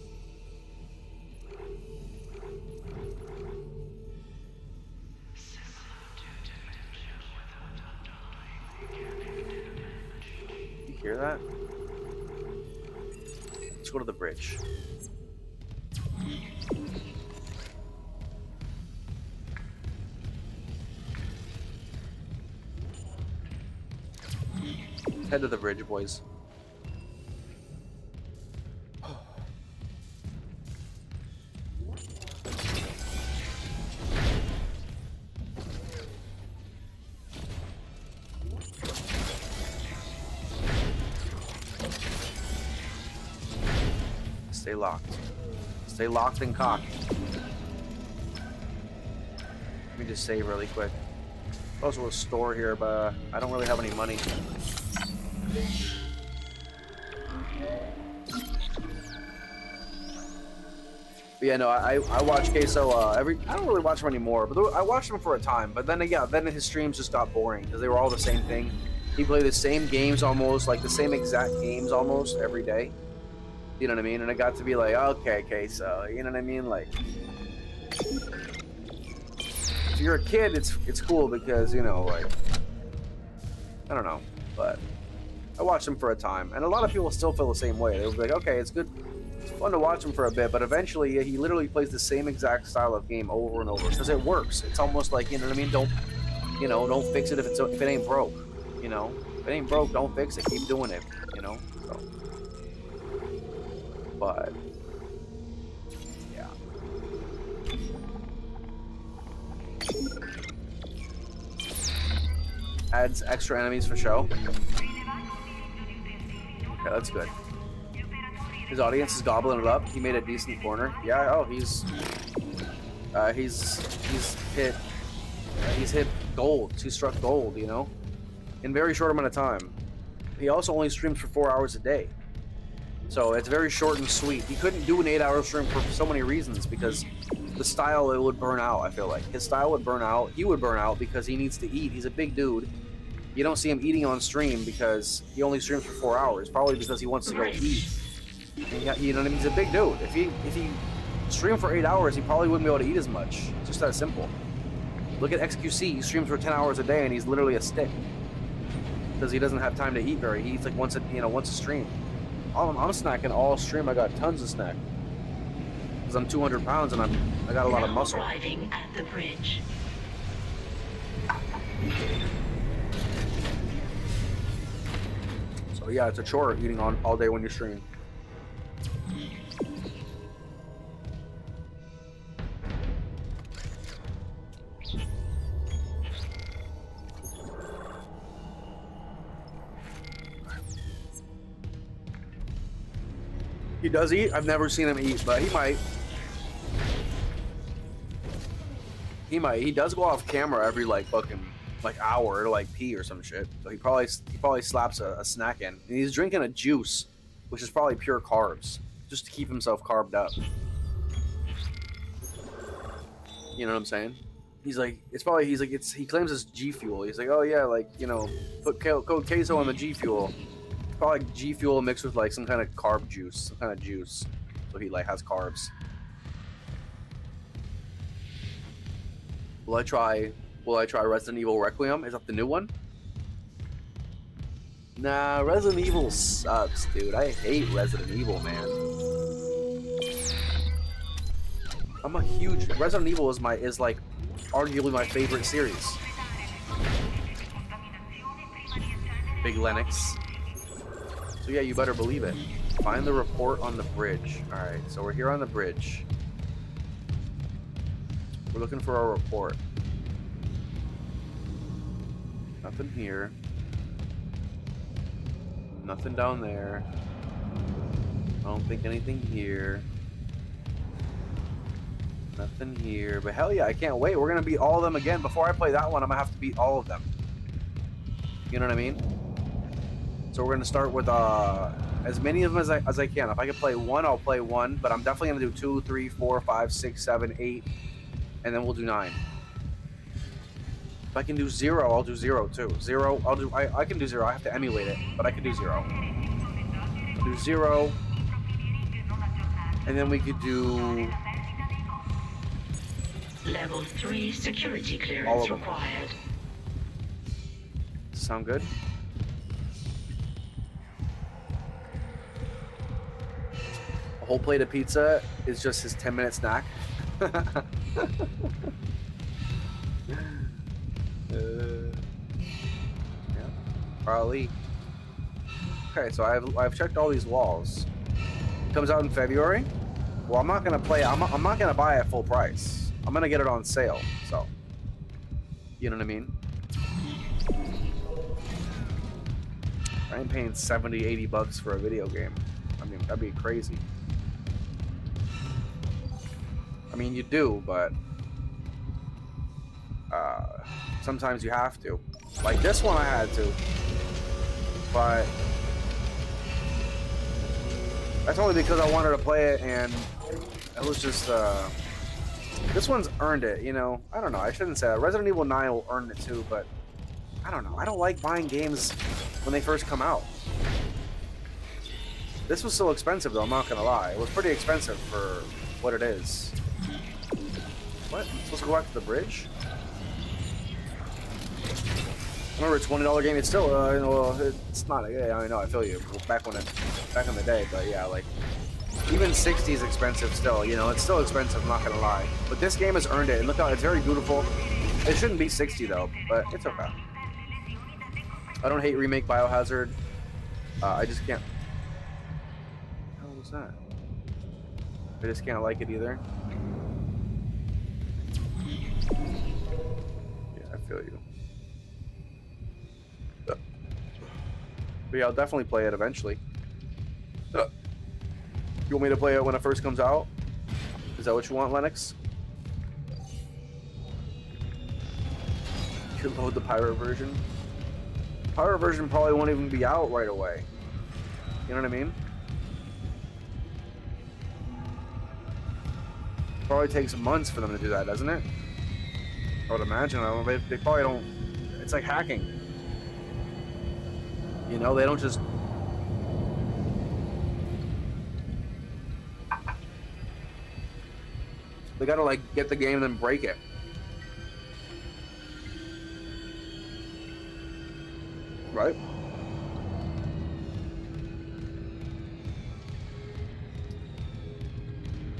You hear that? Let's go to the bridge. Head to the bridge, boys. Stay locked. Stay locked and cocked. Let me just save really quick. Also a store here, but I don't really have any money. But yeah, no, I watch Queso I don't really watch him anymore, but I watched him for a time. But then then his streams just got boring because they were all the same thing. He played the same games almost, like the same exact games almost every day. You know what I mean? And it got to be like, okay, Queso, you know what I mean? Like, if you're a kid, it's cool because, you know, like, I don't know, but I watched him for a time, and a lot of people still feel the same way. They were like, okay, it's good. It's fun to watch him for a bit, but eventually he literally plays the same exact style of game over and over because it works. It's almost like, you know what I mean? Don't fix it if it ain't broke. You know, if it ain't broke, don't fix it. Keep doing it. You know. So, but yeah. Adds extra enemies for show. Okay, that's good. His audience is gobbling it up. He made a decent corner. Yeah. Oh, he's hit gold. He struck gold. You know, in a very short amount of time. He also only streams for 4 hours a day, so it's very short and sweet. He couldn't do an 8-hour stream for so many reasons because the style, it would burn out. I feel like his style would burn out. He would burn out because he needs to eat. He's a big dude. You don't see him eating on stream because he only streams for 4 hours. Probably because he wants to go eat. And you know what I mean? He's a big dude. If he streamed for 8 hours, he probably wouldn't be able to eat as much. It's just that simple. Look at XQC. He streams for 10 hours a day, and he's literally a stick because he doesn't have time to eat very. He eats like once a stream. I'm snacking all stream. I got tons of snack because I'm 200 pounds and I got a lot of muscle. Arriving at the bridge. So yeah, it's a chore eating on all day when you stream. He does eat? I've never seen him eat, but he might. He might. He does go off camera every fucking hour to pee or some shit. So he probably slaps a snack in. And he's drinking a juice, which is probably pure carbs, just to keep himself carbed up. You know what I'm saying? He's like, he claims it's G Fuel. He's like, oh yeah, put code queso on the G Fuel. Probably G Fuel mixed with some kind of carb juice, some kind of juice, so he has carbs. Will I try Resident Evil Requiem? Is that the new one? Nah, Resident Evil sucks, dude. I hate Resident Evil, man. I'm a huge Resident Evil is arguably my favorite series. Big Lennox. So yeah, you better believe it. Find the report on the bridge. Alright, so we're here on the bridge. We're looking for a report. Nothing here. Nothing down there. I don't think anything here. Nothing here. But hell yeah, I can't wait. We're gonna beat all of them again. Before I play that one, I'm gonna have to beat all of them. You know what I mean? So we're gonna start with as many of them as I can. If I can play one, I'll play one. But I'm definitely gonna do 2, 3, 4, 5, 6, 7, 8, and then we'll do 9. If I can do 0, I'll do 0 too. 0, I can do 0. I have to emulate it, but I can do 0. I'll do 0, and then we could do Level 3 security clearance required. Sound good? A whole plate of pizza is just his 10-minute snack. Yeah, probably. Okay, so I've checked all these walls. Comes out in February. Well, I'm not gonna play. I'm not gonna buy it at full price. I'm gonna get it on sale. So, you know what I mean? I ain't paying $70, $80 for a video game. I mean, that'd be crazy. I mean, you do, but sometimes you have to. Like this one, I had to, but that's only because I wanted to play it, and it was just this one's earned it, you know. I don't know. I shouldn't say that. Resident Evil 9 will earn it too, but I don't know. I don't like buying games when they first come out. This was so expensive, though. I'm not gonna lie. It was pretty expensive for what it is. What? I'm supposed to go back to the bridge? I remember a $20 game. It's still, well, it's not. Yeah, I know. I feel you. Back in the day, but yeah, like even 60 is expensive still. You know, it's still expensive. I'm not gonna lie. But this game has earned it. And look how it's very beautiful. It shouldn't be 60 though, but it's okay. I don't hate Remake Biohazard. I just can't. What was that? I just can't like it either. Yeah, I feel you. But yeah, I'll definitely play it eventually. You want me to play it when it first comes out? Is that what you want, Lennox? You load the pirate version. Pirate version probably won't even be out right away. You know what I mean? Probably takes months for them to do that, doesn't it? I would imagine. They probably don't. It's like hacking. You know, they don't just. They gotta like get the game and then break it. Right?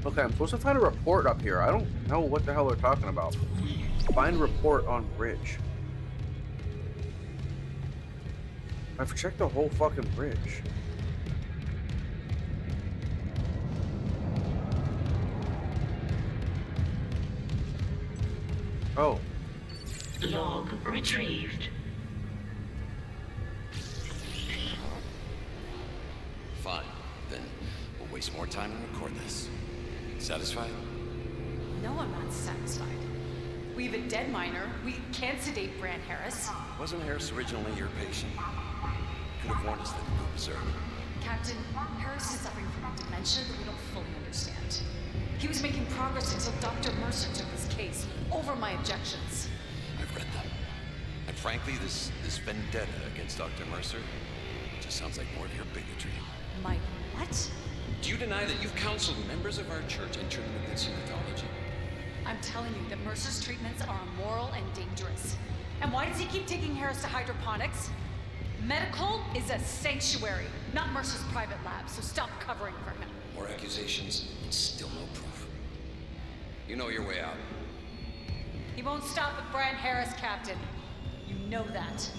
Okay, I'm supposed to find a report up here. I don't know what the hell they're talking about. Find report on bridge. I've checked the whole fucking bridge. Oh. Log retrieved. Fine. Then we'll waste more time and record this. Satisfied? No, I'm not satisfied. We have a dead miner. We can't sedate Bran Harris. Wasn't Harris originally your patient? Could have warned us that he'd go berserk. Captain, Harris is suffering from dementia that we don't fully understand. He was making progress until Dr. Mercer took his case over my objections. I've read them. And frankly, this vendetta against Dr. Mercer just sounds like more of your bigotry. My what? Do you deny that you've counseled members of our church in treatment against Scientology? I'm telling you that Mercer's treatments are immoral and dangerous. And why does he keep taking Harris to hydroponics? Medical is a sanctuary, not Mercer's private lab, so stop covering for him. More accusations, and still no proof. You know your way out. He won't stop with Bran Harris, Captain. You know that.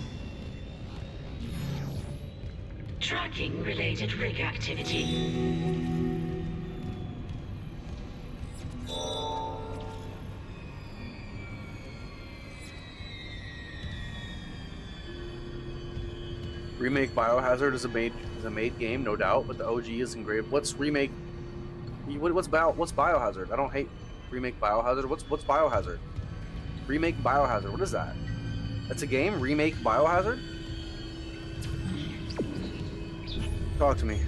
Tracking related rig activity. Remake Biohazard is a made game, no doubt, but the OG is engraved. What's Remake? What's Biohazard? I don't hate Remake Biohazard. What's Biohazard? Remake Biohazard. What is that? That's a game? Remake Biohazard? Talk to me.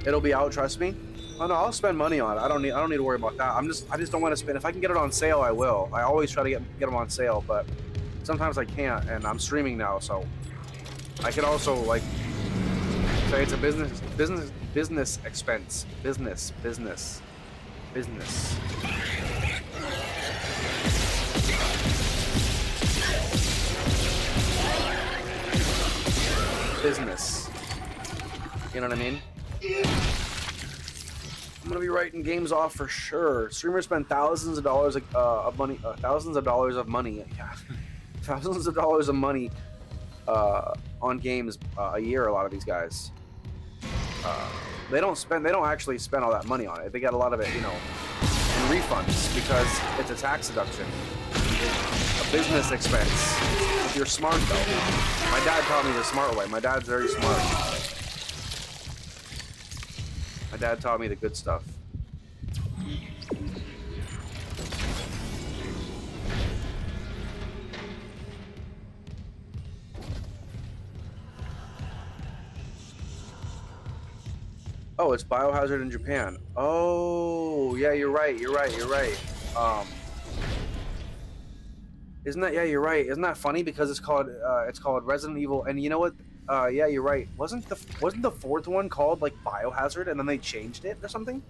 It'll be out, trust me. Oh no, I'll spend money on it. I don't need to worry about that. I just don't want to spend. If I can get it on sale, I will. I always try to get them on sale, but sometimes I can't, and I'm streaming now, so I could also like say it's a business expense. Business. Business. You know what I mean? I'm gonna be writing games off for sure. Streamers spend thousands of dollars of money. Yeah, thousands of dollars of money on games a year. A lot of these guys, they don't actually spend all that money on it. They get a lot of it, you know, in refunds because it's a tax deduction, a business expense. If you're smart though, my dad taught me the smart way. My dad's very smart. My dad taught me the good stuff. Oh, it's Biohazard in Japan. Oh, yeah, you're right. Isn't that, yeah, you're right. Isn't that funny because it's called Resident Evil, and you know what? Yeah, you're right. Wasn't the fourth one called like Biohazard, and then they changed it or something?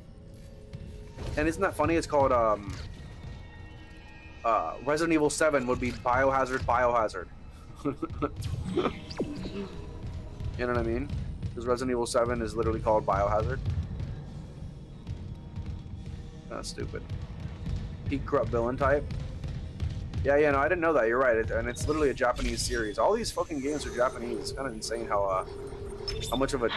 And isn't that funny? It's called Resident Evil 7 would be Biohazard. You know what I mean? Because Resident Evil 7 is literally called Biohazard. That's stupid. Peak corrupt villain type. Yeah, no, I didn't know that. You're right, and it's literally a Japanese series. All these fucking games are Japanese. It's kind of insane how much of a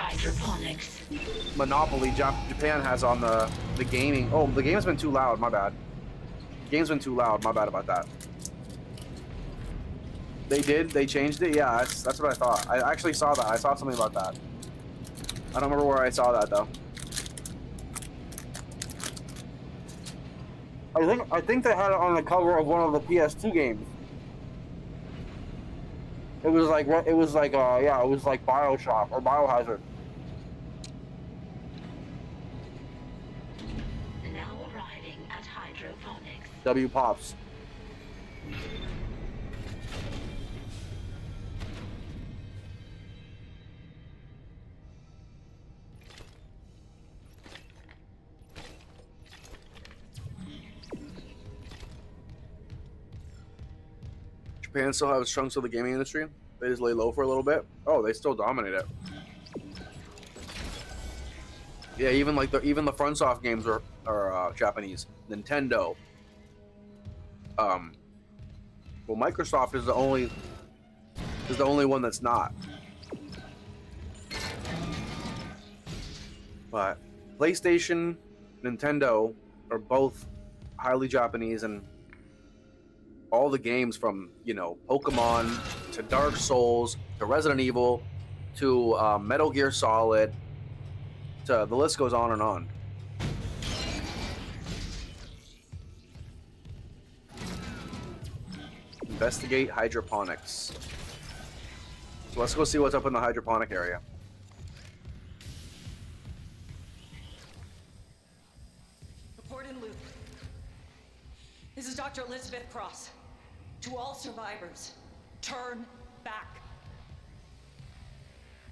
monopoly Japan has on the gaming. Oh, the game's been too loud. My bad. The game's been too loud. My bad about that. They did. They changed it. Yeah, that's what I thought. I actually saw that. I saw something about that. I don't remember where I saw that though. I think they had it on the cover of one of the PS2 games. It was like BioShock or Biohazard. Now arriving at hydroponics. W Pops. Japan still has chunks of the gaming industry. They just lay low for a little bit. Oh, they still dominate it. Yeah, even the FromSoft games are Japanese. Nintendo. Well, Microsoft is the only one that's not. But PlayStation, Nintendo are both highly Japanese, and all the games from, you know, Pokemon to Dark Souls to Resident Evil to Metal Gear Solid to the list goes on and on. Investigate hydroponics. So let's go see what's up in the hydroponic area. Report in loop. This is Dr. Elizabeth Cross. To all survivors, turn back.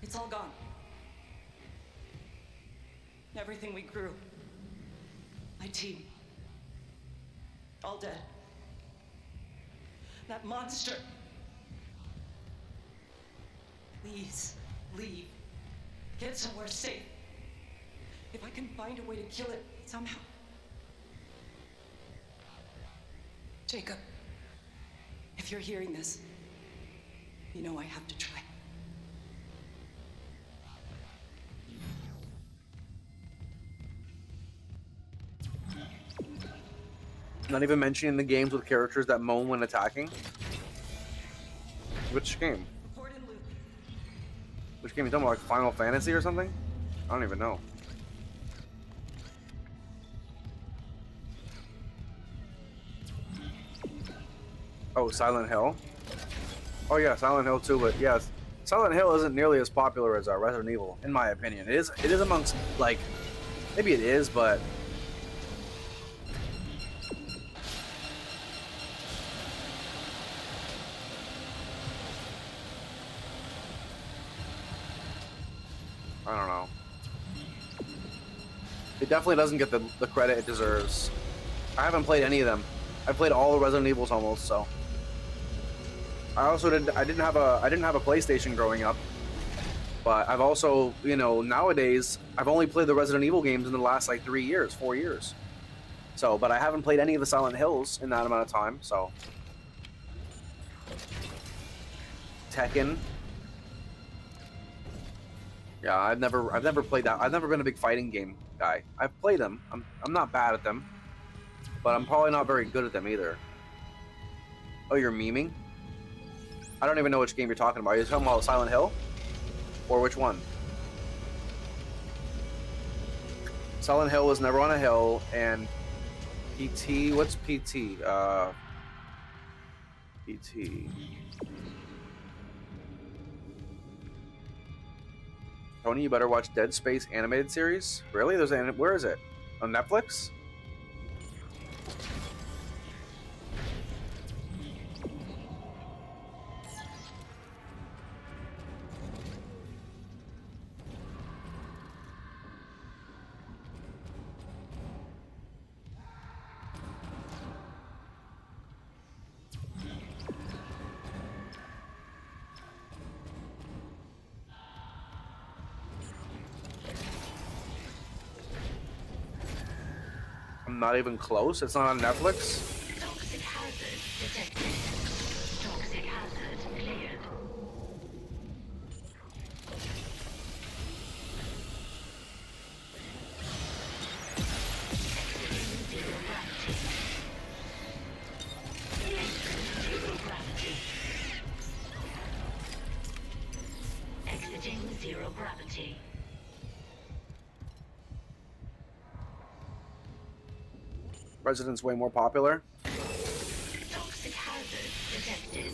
It's all gone. Everything we grew. My team. All dead. That monster. Please, leave. Get somewhere safe. If I can find a way to kill it somehow. Jacob, if you're hearing this, you know I have to try. Not even mentioning the games with characters that moan when attacking. Which game? Report in loop. Which game you talking about? Like Final Fantasy or something? I don't even know. Oh, Silent Hill? Oh yeah, Silent Hill 2, but yes. Silent Hill isn't nearly as popular as Resident Evil, in my opinion. It is amongst, like, maybe it is, but I don't know. It definitely doesn't get the credit it deserves. I haven't played any of them. I've played all the Resident Evils almost, so. I didn't have a PlayStation growing up, but I've also, you know, nowadays I've only played the Resident Evil games in the last like 4 years. So, but I haven't played any of the Silent Hills in that amount of time, so. Tekken. Yeah, I've never played that. I've never been a big fighting game guy. I've played them. I'm not bad at them, but I'm probably not very good at them either. Oh, you're memeing? I don't even know which game you're talking about. Are you talking about Silent Hill? Or which one? Silent Hill was never on a hill, and PT, what's PT? PT. Tony, you better watch Dead Space animated series. Really? Where is it? On Netflix? I'm not even close. It's not on Netflix. Toxic hazard detected. Toxic hazard cleared. Exiting zero gravity. Resident's way more popular. Toxic hazard detected.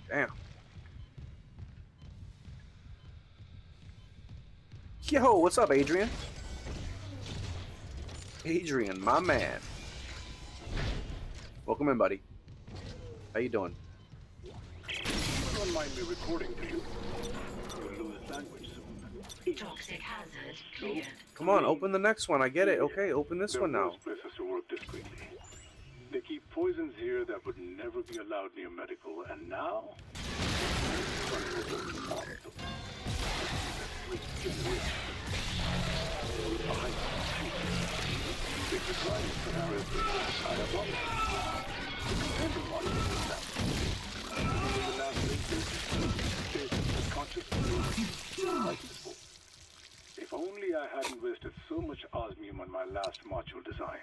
Damn. Yo, what's up, Adrian? Adrian, my man. Welcome in, buddy. How you doing? Don't mind me recording to you. You'll lose language soon. Toxic hazard cleared. Come on, open the next one. I get it. Okay, open this one now. Places to work discreetly. They keep poisons here that would never be allowed near medical, and now if only I hadn't wasted so much osmium on my last module design.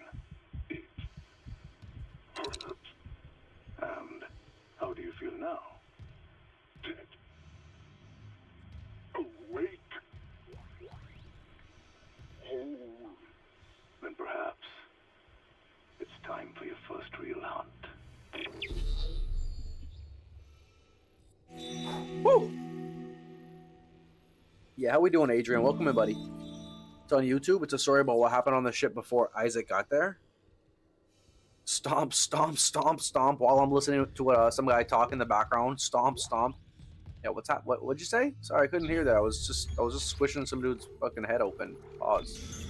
And how do you feel now? Dead. Awake. Whole. Then perhaps it's time for your first real hunt. Woo! Yeah, how we doing, Adrian? Welcome in, buddy. It's on YouTube. It's a story about what happened on the ship before Isaac got there. Stomp, stomp, stomp, stomp while I'm listening to some guy talk in the background. Stomp, stomp. Yeah, what'd you say? Sorry, I couldn't hear that. I was just squishing some dude's fucking head open. Pause.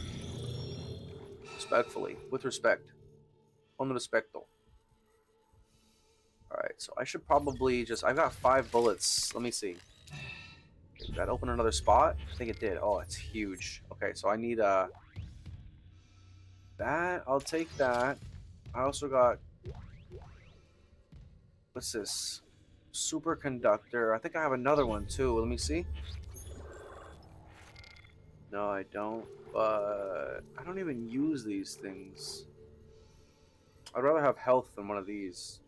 Respectfully. With respect. Con respecto. Alright, so I should probably just... I've got 5 bullets. Let me see. Did that open another spot? I think it did. Oh, it's huge. Okay, so I need that. I'll take that. I also got... What's this? Superconductor. I think I have another one too. Let me see. No, I don't. But I don't even use these things. I'd rather have health than one of these.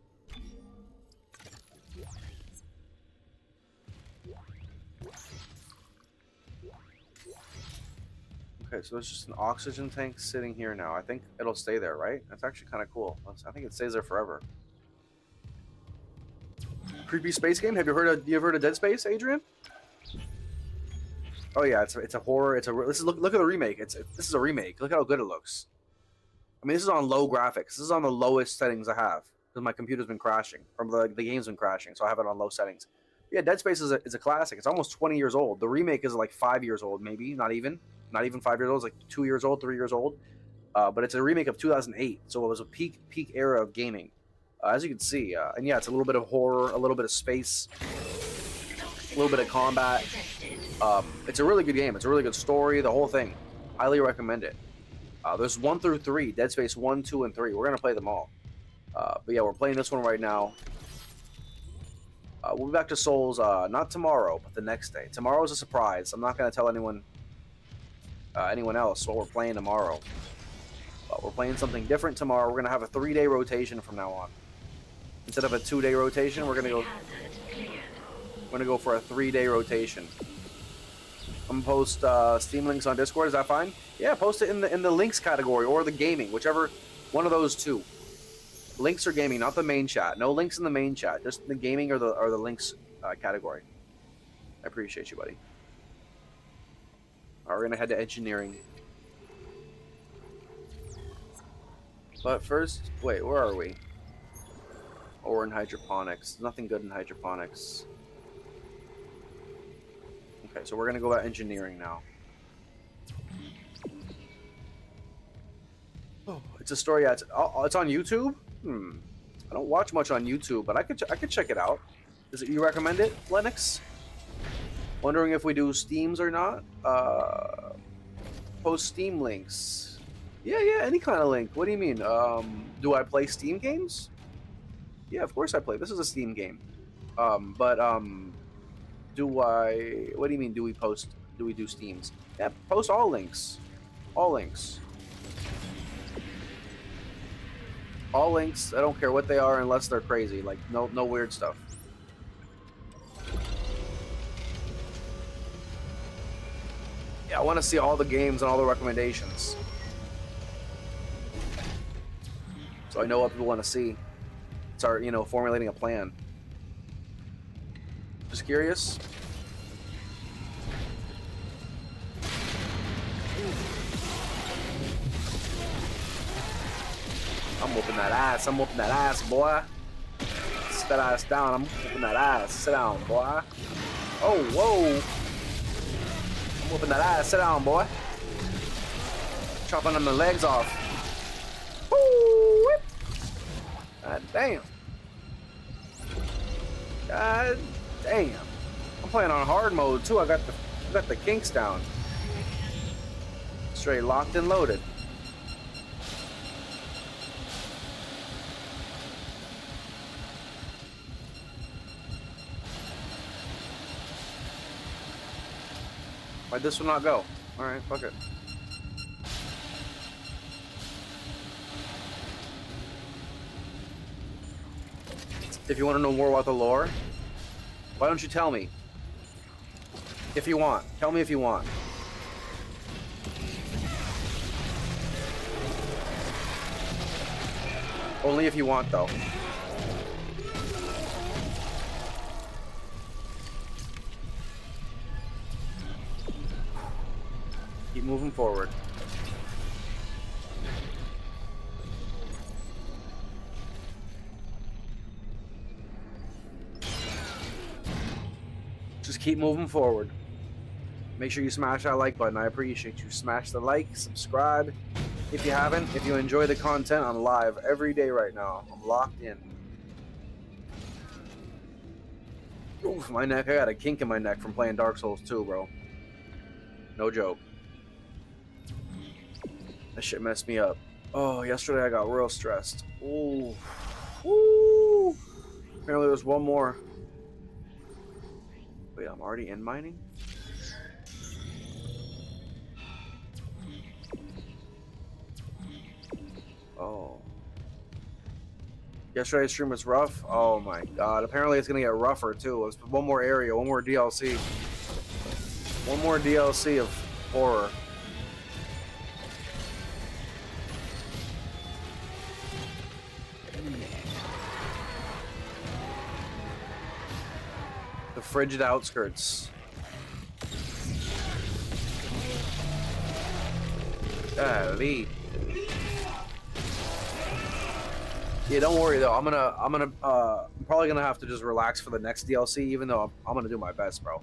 Okay, so there's just an oxygen tank sitting here now. I think it'll stay there, right? That's actually kind of cool. I think it stays there forever. Creepy space game. Have you heard of Dead Space, Adrian? Oh yeah, it's a horror. Look at the remake. This is a remake. Look at how good it looks. I mean, this is on low graphics. This is on the lowest settings I have because my computer's been crashing, or the game's been crashing, so I have it on low settings. Yeah, Dead Space is a classic. It's almost 20 years old. The remake is like 5 years old, maybe not even 5 years old. It's like 2 years old, 3 years old. But it's a remake of 2008, so it was a peak era of gaming. As you can see, and yeah, it's a little bit of horror, a little bit of space, a little bit of combat. It's a really good game. It's a really good story. The whole thing, highly recommend it. There's 1 through 3, Dead Space 1, 2, and 3. We're gonna play them all. But yeah, we're playing this one right now. We'll be back to Souls not tomorrow, but the next day. Tomorrow is a surprise. I'm not gonna tell anyone else what we're playing tomorrow. But we're playing something different tomorrow. We're gonna have a 3-day rotation from now on. Instead of a 2-day rotation, we're gonna go. Hazard cleared. We're gonna go for a 3-day rotation. I'm gonna post Steam links on Discord. Is that fine? Yeah, post it in the links category or the gaming, whichever one of those two. Links or gaming, not the main chat. No links in the main chat, just the gaming or the links category. I appreciate you, buddy. All right, we're gonna head to engineering. But first, wait, where are we? Oh, we're in hydroponics. Nothing good in hydroponics. Okay, so we're gonna go about engineering now. Oh, it's a story. Yeah, it's on YouTube. I don't watch much on YouTube, but I could check it out. Is it you recommend it, Lennox? Wondering if we do Steams or not. Post Steam links. Yeah, any kind of link. What do you mean? Do I play Steam games? Yeah, of course I play. This is a Steam game. Do I? What do you mean? Do we do Steams? Yeah, post all links. All links. All links. I don't care what they are unless they're crazy. Like no weird stuff. Yeah, I want to see all the games and all the recommendations, so I know what people want to see. Start, formulating a plan. Just curious. I'm whooping that ass. I'm whooping that ass, boy. Sit that ass down. I'm whooping that ass. Sit down, boy. Oh, whoa. I'm whooping that ass. Sit down, boy. Chopping them the legs off. Woo, whip. God damn. God damn. I'm playing on hard mode too. I got the kinks down. Straight locked and loaded. Why'd this one not go? Alright, fuck it. If you want to know more about the lore, why don't you tell me? If you want. Tell me if you want. Only if you want, though. Keep moving forward. Just keep moving forward. Make sure you smash that like button. I appreciate you. Smash the like, subscribe if you haven't. If you enjoy the content, I'm live every day right now. I'm locked in. Oof, my neck. I got a kink in my neck from playing Dark Souls 2, bro. No joke. That shit messed me up. Oh, yesterday I got real stressed. Ooh. Woo. Apparently there's one more. Wait, I'm already in mining? Oh. Yesterday's stream was rough? Oh my god. Apparently it's gonna get rougher too. It's one more area, one more DLC. One more DLC of horror. The frigid outskirts. Golly. Yeah, don't worry though. I'm probably gonna have to just relax for the next DLC, even though I'm gonna do my best, bro.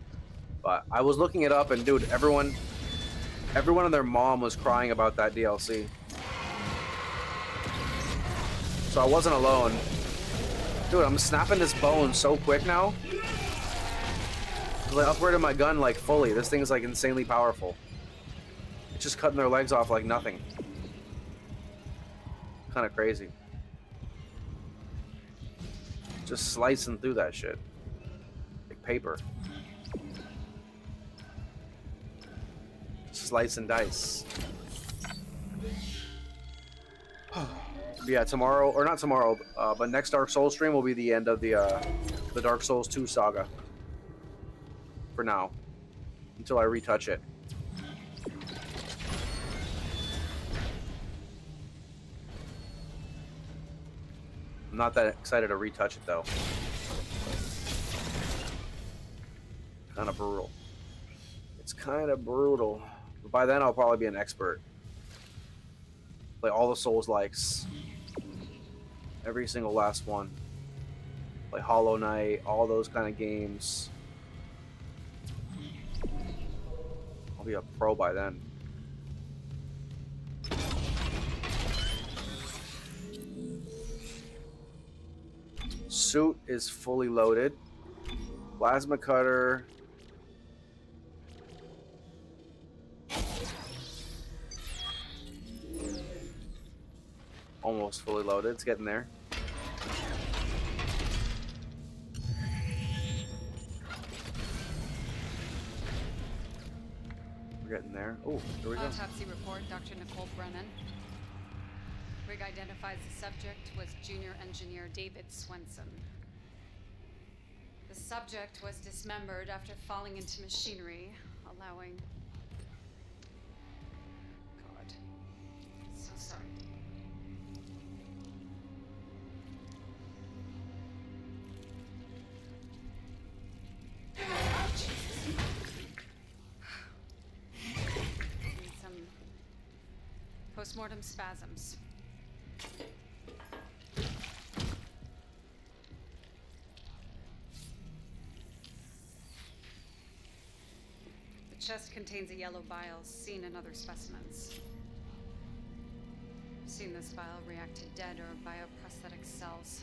But I was looking it up, and dude, everyone and their mom was crying about that DLC. So I wasn't alone. Dude, I'm snapping this bone so quick now. I upgraded my gun like fully. This thing is like insanely powerful. It's just cutting their legs off like nothing. Kind of crazy. Just slicing through that shit. Like paper. Slice and dice. Yeah, tomorrow, or not tomorrow, but next Dark Souls stream will be the end of the Dark Souls 2 saga. For now, until I retouch it. I'm not that excited to retouch it though. Kind of brutal. It's kind of brutal. But by then, I'll probably be an expert. Play all the Souls likes. Every single last one. Play Hollow Knight, all those kind of games. I'll be a pro by then. Suit is fully loaded. Plasma cutter. Almost fully loaded. It's getting there. We're getting there. Oh, here we go. Autopsy report, Dr. Nicole Brennan. Rig identifies the subject was junior engineer David Swenson. The subject was dismembered after falling into machinery, allowing... God. So sorry. Need some postmortem spasms. The chest contains a yellow bile seen in other specimens. I've seen this bile react to dead or bioprosthetic cells.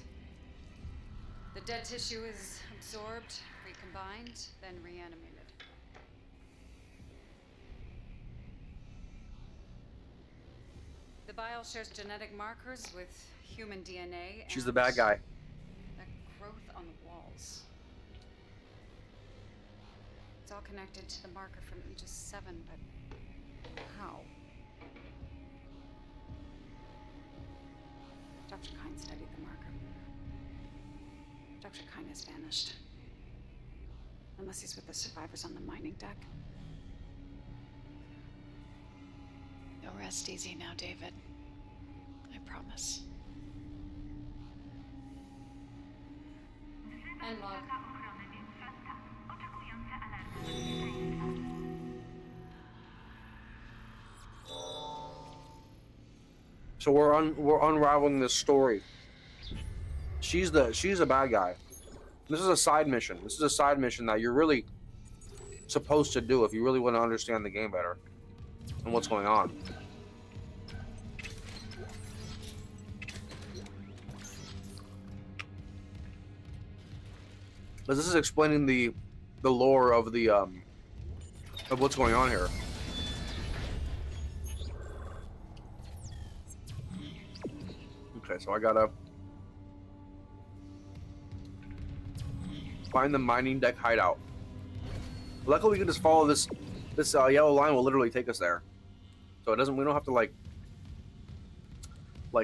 The dead tissue is absorbed, recombined, then reanimated. The bile shares genetic markers with human DNA. She's the bad guy. That growth on the walls. It's all connected to the marker from Aegis 7, but how? Dr. Kine studied the marker. Dr. Kine has vanished. Unless he's with the survivors on the mining deck. You'll rest easy now, David. I promise. And log. So we're unraveling this story. She's a bad guy. This is a side mission. This is a side mission that you're really supposed to do if you really want to understand the game better and what's going on. But this is explaining the lore of the of what's going on here. Okay, so I gotta find the mining deck hideout. Luckily, we can just follow this yellow line. Will literally take us there, so it doesn't. We don't have to like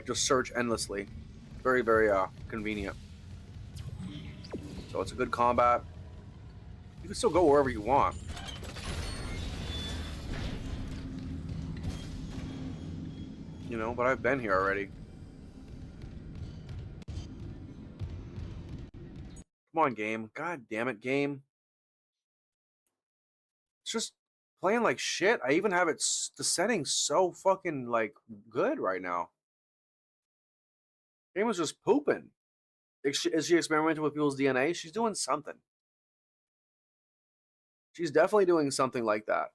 just search endlessly. Very, very convenient. So it's a good combat. You can still go wherever you want. You know, but I've been here already. Come on, game. God damn it, game. It's just playing like shit. I even have the settings so fucking, like, good right now. Game was just pooping. Is she experimenting with people's DNA? She's doing something. She's definitely doing something like that.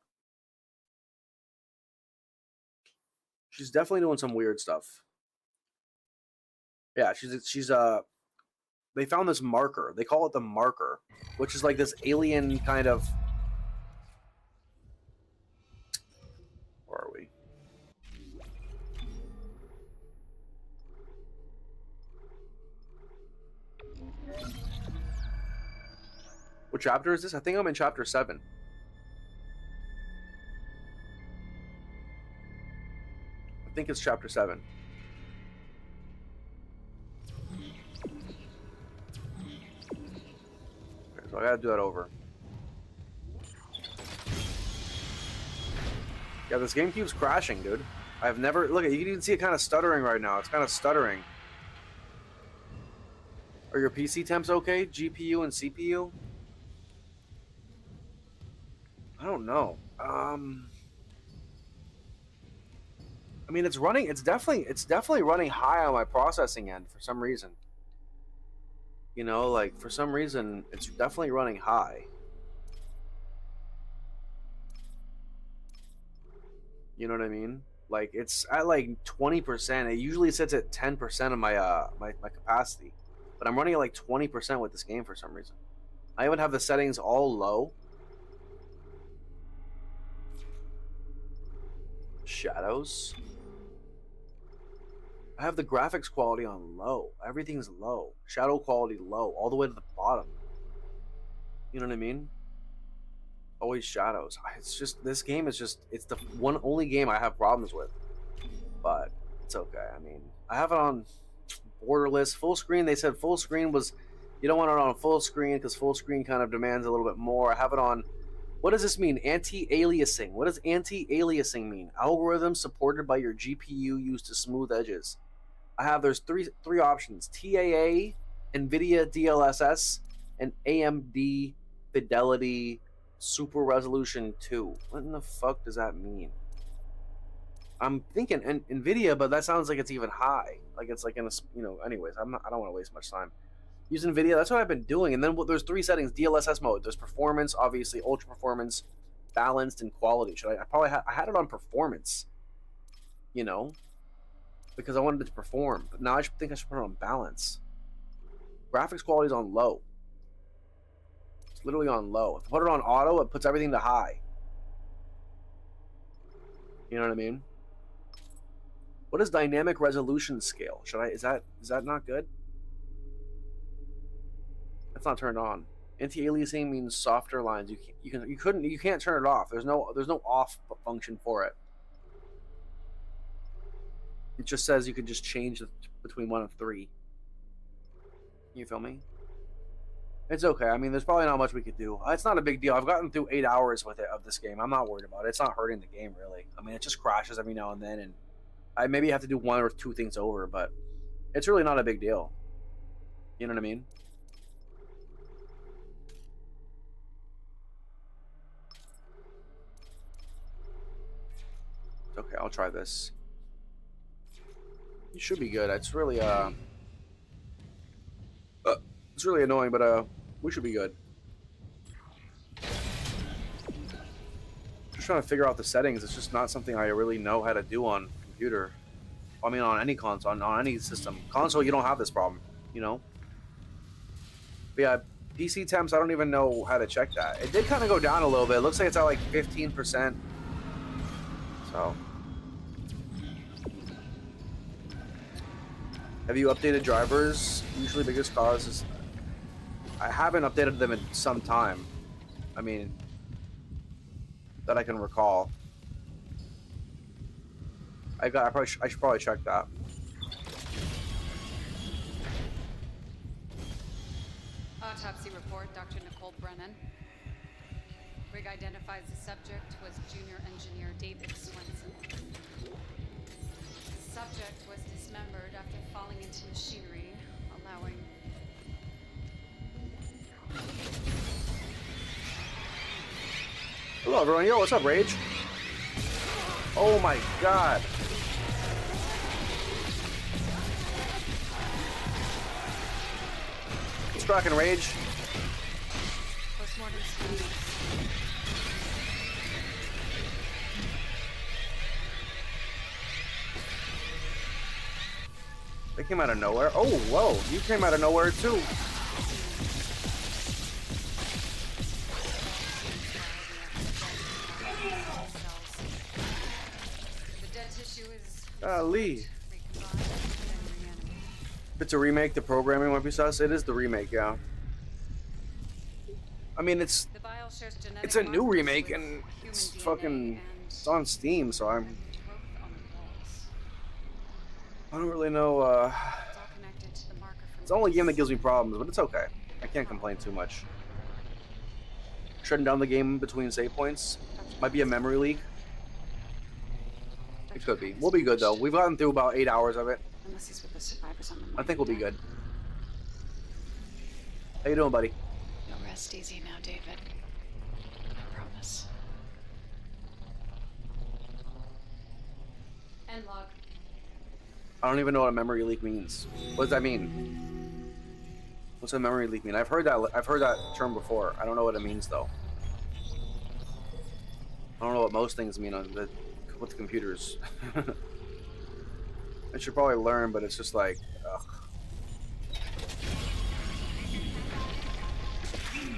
She's definitely doing some weird stuff. Yeah, she's they found this marker. They call it the marker, which is like this alien kind of... Where are we? What chapter is this? I think I'm in chapter 7. I think it's chapter 7. So I gotta do that over. Yeah, this game keeps crashing, dude. I've never... Look, you can even see it kind of stuttering right now. It's kind of stuttering. Are your PC temps okay? GPU and CPU? I don't know. I mean, it's running... It's definitely running high on my processing end for some reason. You know, like, for some reason, it's definitely running high. You know what I mean? Like, it's at like 20%. It usually sits at 10% of my my capacity. But I'm running at like 20% with this game for some reason. I even have the settings all low. Shadows. I have the graphics quality on low. Everything's low. Shadow quality low, all the way to the bottom. You know what I mean? Always shadows. It's just, this game is just, it's the only game I have problems with. But it's okay. I mean, I have it on borderless. Full screen, they said full screen was, you don't want it on full screen because full screen kind of demands a little bit more. I have it on, what does this mean? Anti-aliasing. What does anti-aliasing mean? Algorithms supported by your GPU used to smooth edges. There's three options: TAA, NVIDIA DLSS, and AMD Fidelity Super Resolution 2. What in the fuck does that mean? I'm thinking NVIDIA, but that sounds like it's even high. Like it's like in a, you know, anyways, I don't want to waste much time. Use NVIDIA, that's what I've been doing. And then there's three settings: DLSS mode. There's performance, obviously, ultra performance, balanced, and quality. I had it on performance, you know, because I wanted it to perform. But now I think I should put it on balance. Graphics quality is on low. It's literally on low. If I put it on auto, it puts everything to high. You know what I mean? What is dynamic resolution scale? Is that not good? That's not turned on. Anti-aliasing means softer lines. You can't turn it off. There's no off function for it. It just says you can just change between 1 and 3. You feel me? It's okay. I mean, there's probably not much we could do. It's not a big deal. I've gotten through 8 hours with it of this game. I'm not worried about it. It's not hurting the game really. I mean, it just crashes every now and then, and I maybe have to do 1 or 2 things over, but it's really not a big deal. You know what I mean? Okay, I'll try this. It should be good. It's really it's really annoying, but we should be good. Just trying to figure out the settings. It's just not something I really know how to do on computer. I mean, on any console, on any system. Console, you don't have this problem, you know. But yeah, PC temps, I don't even know how to check that. It did kind of go down a little bit. It looks like it's at like 15%. So, have you updated drivers? Usually biggest cause is, I haven't updated them in some time. I mean, that I can recall. I should probably check that. Autopsy report, Dr. Nicole Brennan. Rig identifies the subject was junior engineer David Swenson. The subject was dismembered after falling into machinery, allowing... Hello everyone, yo, what's up, Rage? Oh my god. What's cracking, Rage? Postmortem studies. They came out of nowhere. Oh, whoa, you came out of nowhere too. Lee. It's a remake. The programming might be sus. It is the remake, yeah. I mean, it's a new remake and it's fucking, it's on Steam, so I don't really know. It's the only game that gives me problems, but it's okay. I can't complain too much. shutting down the game between save points. Might be a memory leak. It could be. We'll be good though. We've gotten through about 8 hours of it. Unless he's with the survivors on the I think we'll be good. How you doing, buddy? You'll rest easy now, David. I promise. End log. I don't even know what a memory leak means. What does that mean? What's a memory leak mean? I've heard that term before. I don't know what it means though. I don't know what most things mean with the computers. I should probably learn, but it's just like, ugh.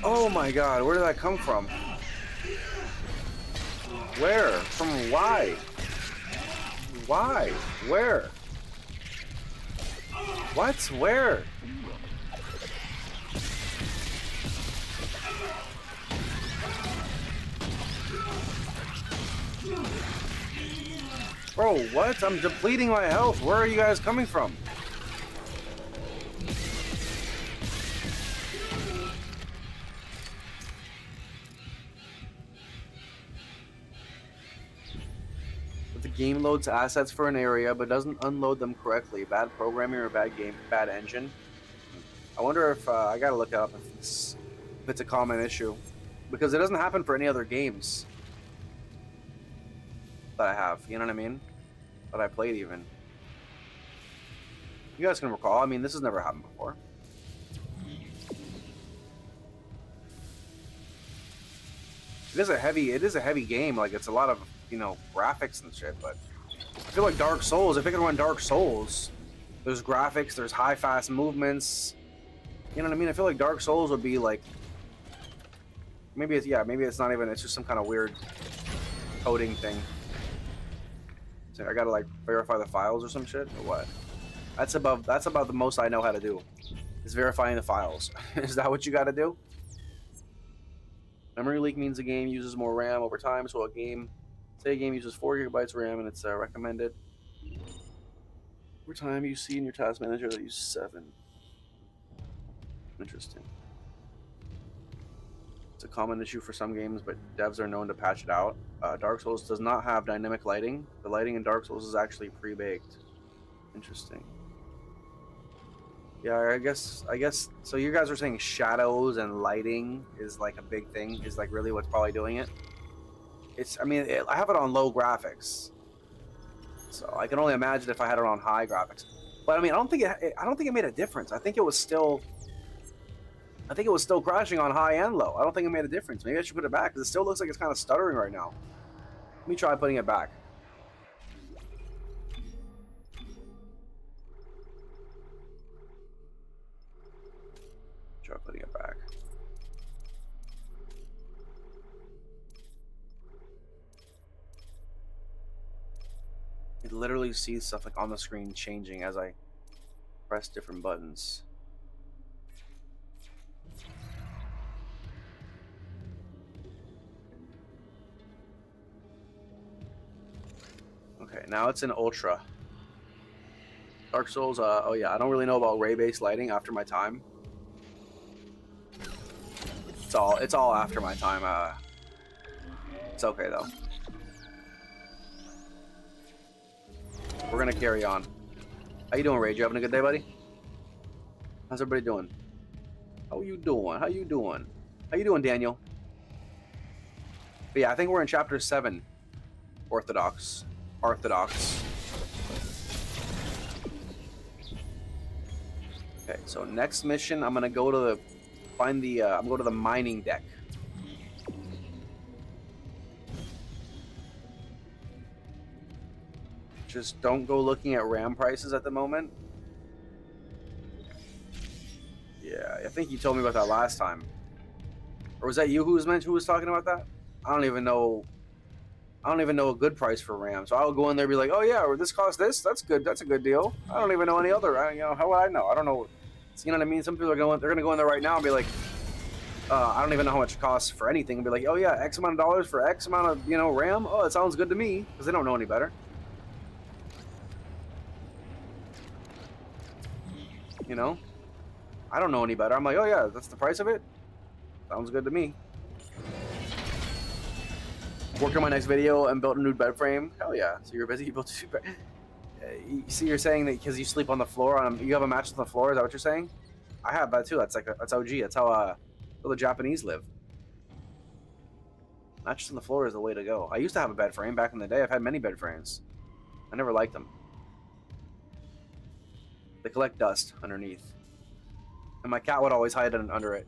Oh my god, where did that come from? Where? From why? Why? Where? What? Where? Bro, what? I'm depleting my health. Where are you guys coming from? If the game loads assets for an area but doesn't unload them correctly, bad programming or bad engine. I wonder if I gotta look up if it's a common issue, because it doesn't happen for any other games that I have, you know what I mean? That I played even. You guys can recall, I mean, this has never happened before. It is a heavy game, like it's a lot of, you know, graphics and shit, but I feel like Dark Souls, if it could run Dark Souls, there's graphics, there's high fast movements, you know what I mean? I feel like Dark Souls would be like, maybe it's not even, it's just some kind of weird coding thing. So I gotta like verify the files or some shit, or what? That's about the most I know how to do, is verifying the files. Is that what you gotta do? Memory leak means a game uses more RAM over time, so say a game uses 4 GB RAM and it's recommended. Over time you see in your task manager that you use 7. Interesting. It's a common issue for some games, but devs are known to patch it out. Dark Souls does not have dynamic lighting. The lighting in Dark Souls is actually pre-baked. Interesting. Yeah, I guess. So you guys are saying shadows and lighting is like a big thing. Is like really what's probably doing it. I mean, I have it on low graphics, so I can only imagine if I had it on high graphics. But I mean, I don't think it made a difference. I think it was still crashing on high and low. I don't think it made a difference. Maybe I should put it back, because it still looks like it's kind of stuttering right now. Let me try putting it back. Try putting it back. It literally sees stuff like on the screen changing as I press different buttons. Okay, now it's in Ultra. Dark Souls, oh yeah, I don't really know about ray-based lighting after my time. It's all after my time. It's okay though. We're gonna carry on. How you doing, Rage? You having a good day, buddy? How's everybody doing? How you doing? How you doing? How you doing, Daniel? But yeah, I think we're in chapter 7. Orthodox. Okay, so next mission, I'm gonna go to the mining deck. Just don't go looking at RAM prices at the moment. Yeah, I think you told me about that last time. Or was that you who was talking about that? I don't even know a good price for RAM. So I'll go in there and be like, oh yeah, or this costs this. That's good. That's a good deal. I don't even know any other. How would I know? I don't know. You know what I mean? Some people they're gonna go in there right now and be like, I don't even know how much it costs for anything. And be like, oh yeah, X amount of dollars for X amount of RAM. Oh, it sounds good to me, because they don't know any better. You know, I don't know any better. I'm like, oh yeah, that's the price of it. Sounds good to me. Worked on my next video and built a new bed frame. Hell yeah. So you're busy, you built two bed. You see, you're saying that because you sleep on the floor, you have a mattress on the floor, is that what you're saying? I have that too. That's like, that's OG. That's how the Japanese live. Mattress on the floor is the way to go. I used to have a bed frame back in the day. I've had many bed frames. I never liked them. They collect dust underneath. And my cat would always hide under it.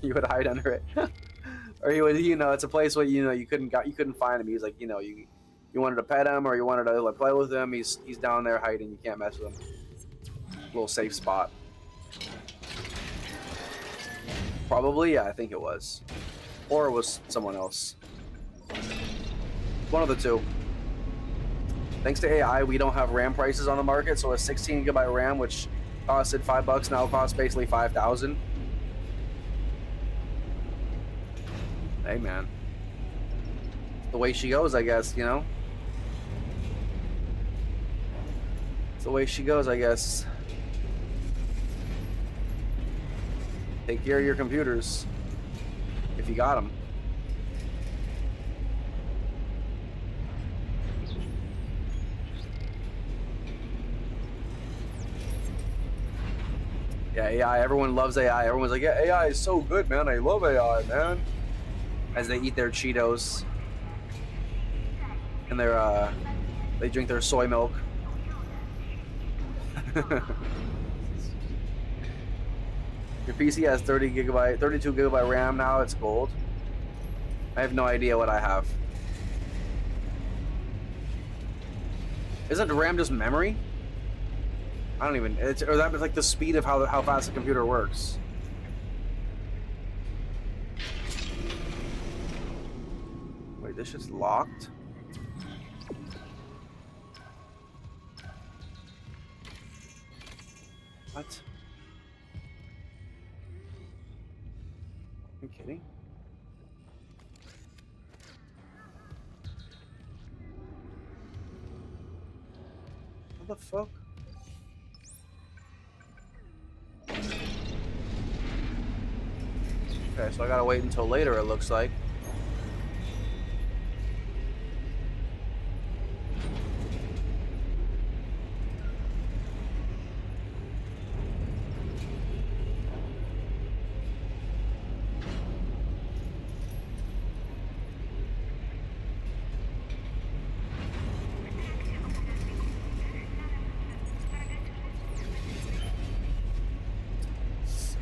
He would hide under it. Or he would, you know, it's a place where, you know, you couldn't find him. He's like, you know, you wanted to pet him or you wanted to like play with him, he's down there hiding. You can't mess with him. Little safe spot. Probably, yeah, I think it was. Or it was someone else. One of the two. Thanks to AI, we don't have RAM prices on the market, so a 16 GB RAM, which costed $5, now costs basically 5,000. Hey, man. The way she goes, I guess, you know? It's the way she goes, I guess. Take care of your computers. If you got them. Yeah, AI. Everyone loves AI. Everyone's like, yeah, AI is so good, man. I love AI, man. As they eat their Cheetos. And their, they drink their soy milk. Your PC has 32 GB RAM now. It's gold. I have no idea what I have. Isn't RAM just memory? I don't even. Or that was like the speed of how fast the computer works. Wait, this shit's locked? What? Are you kidding? What the fuck? Okay, so I gotta wait until later, it looks like.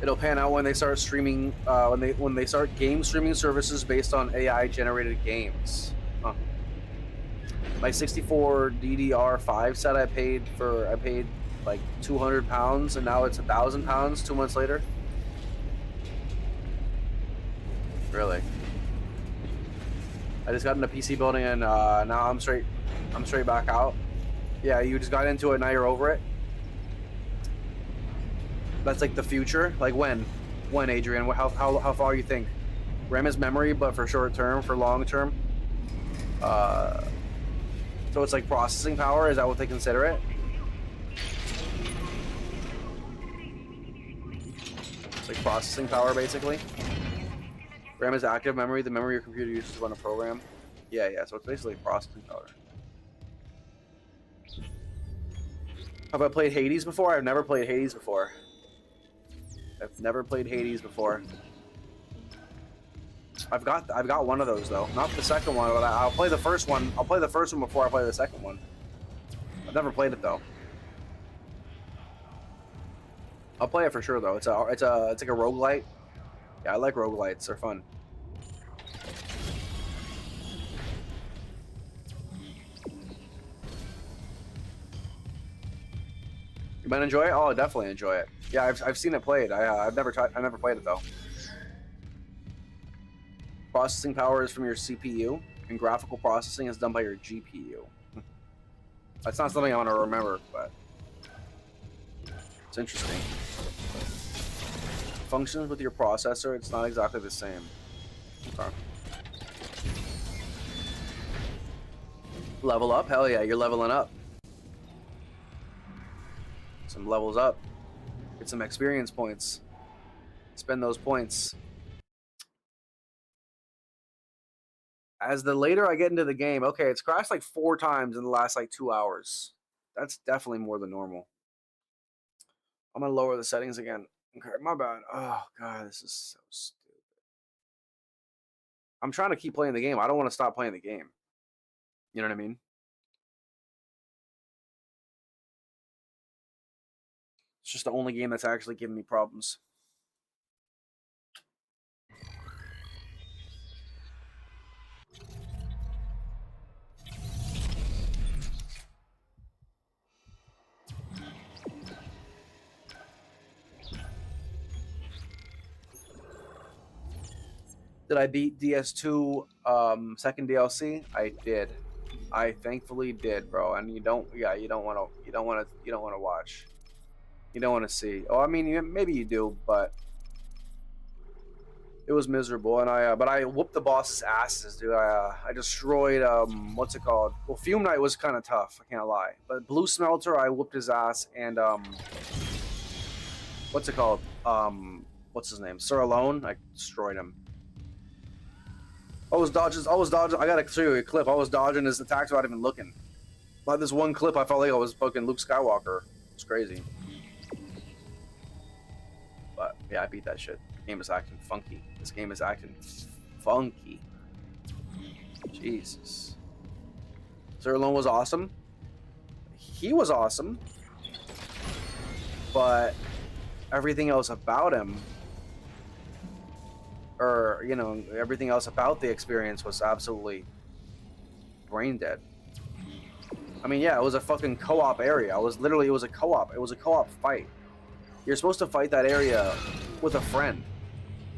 It'll pan out when they start streaming, when they start game streaming services based on AI generated games. Huh. My 64 DDR5 set I paid like £200 and now it's £1,000 2 months later. Really? I just got into PC building and now I'm straight back out. Yeah, you just got into it, now you're over it. That's like the future. Like when, Adrian? How far you think? RAM is memory, but for short term, for long term. So it's like processing power. Is that what they consider it? It's like processing power, basically. RAM is active memory, the memory your computer uses to run a program. Yeah. So it's basically processing power. Have I played Hades before? I've never played Hades before. I've never played Hades before. I've got one of those though. Not the second one, but I'll play the first one. I'll play the first one before I play the second one. I've never played it though. I'll play it for sure though. It's like a roguelite. Yeah, I like roguelites. They're fun. You might enjoy it. Oh, I'll definitely enjoy it. Yeah, I've seen it played. I've never played it though. Processing power is from your CPU, and graphical processing is done by your GPU. That's not something I want to remember, but it's interesting. Functions with your processor, it's not exactly the same. Okay. Level up? Hell yeah, you're leveling up. Some levels up. Get some experience points. Spend those points. As the later I get into the game, okay, it's crashed like 4 times in the last like 2 hours. That's definitely more than normal. I'm gonna lower the settings again. Okay, my bad. Oh god, this is so stupid. I'm trying to keep playing the game. I don't want to stop playing the game. You know what I mean? It's just the only game that's actually giving me problems. Did I beat DS2 second DLC? I did. I thankfully did, bro. And you don't want to watch. You don't want to see. Oh, I mean, maybe you do, but it was miserable. And but I whooped the boss's asses, dude. I destroyed what's it called? Well, Fume Knight was kind of tough. I can't lie. But Blue Smelter, I whooped his ass, and what's it called? What's his name? Sir Alone, I destroyed him. I was dodging. I gotta show you a clip. I was dodging his attacks without even looking. Like this one clip, I felt like I was fucking Luke Skywalker. It's crazy. But yeah, I beat that shit. The game is acting funky. This game is acting funky. Jesus. Sir Alone was awesome. He was awesome. But everything else about him, or you know, everything else about the experience was absolutely brain dead. I mean, yeah, it was a fucking co-op area. It was a co-op. It was a co-op fight. You're supposed to fight that area with a friend.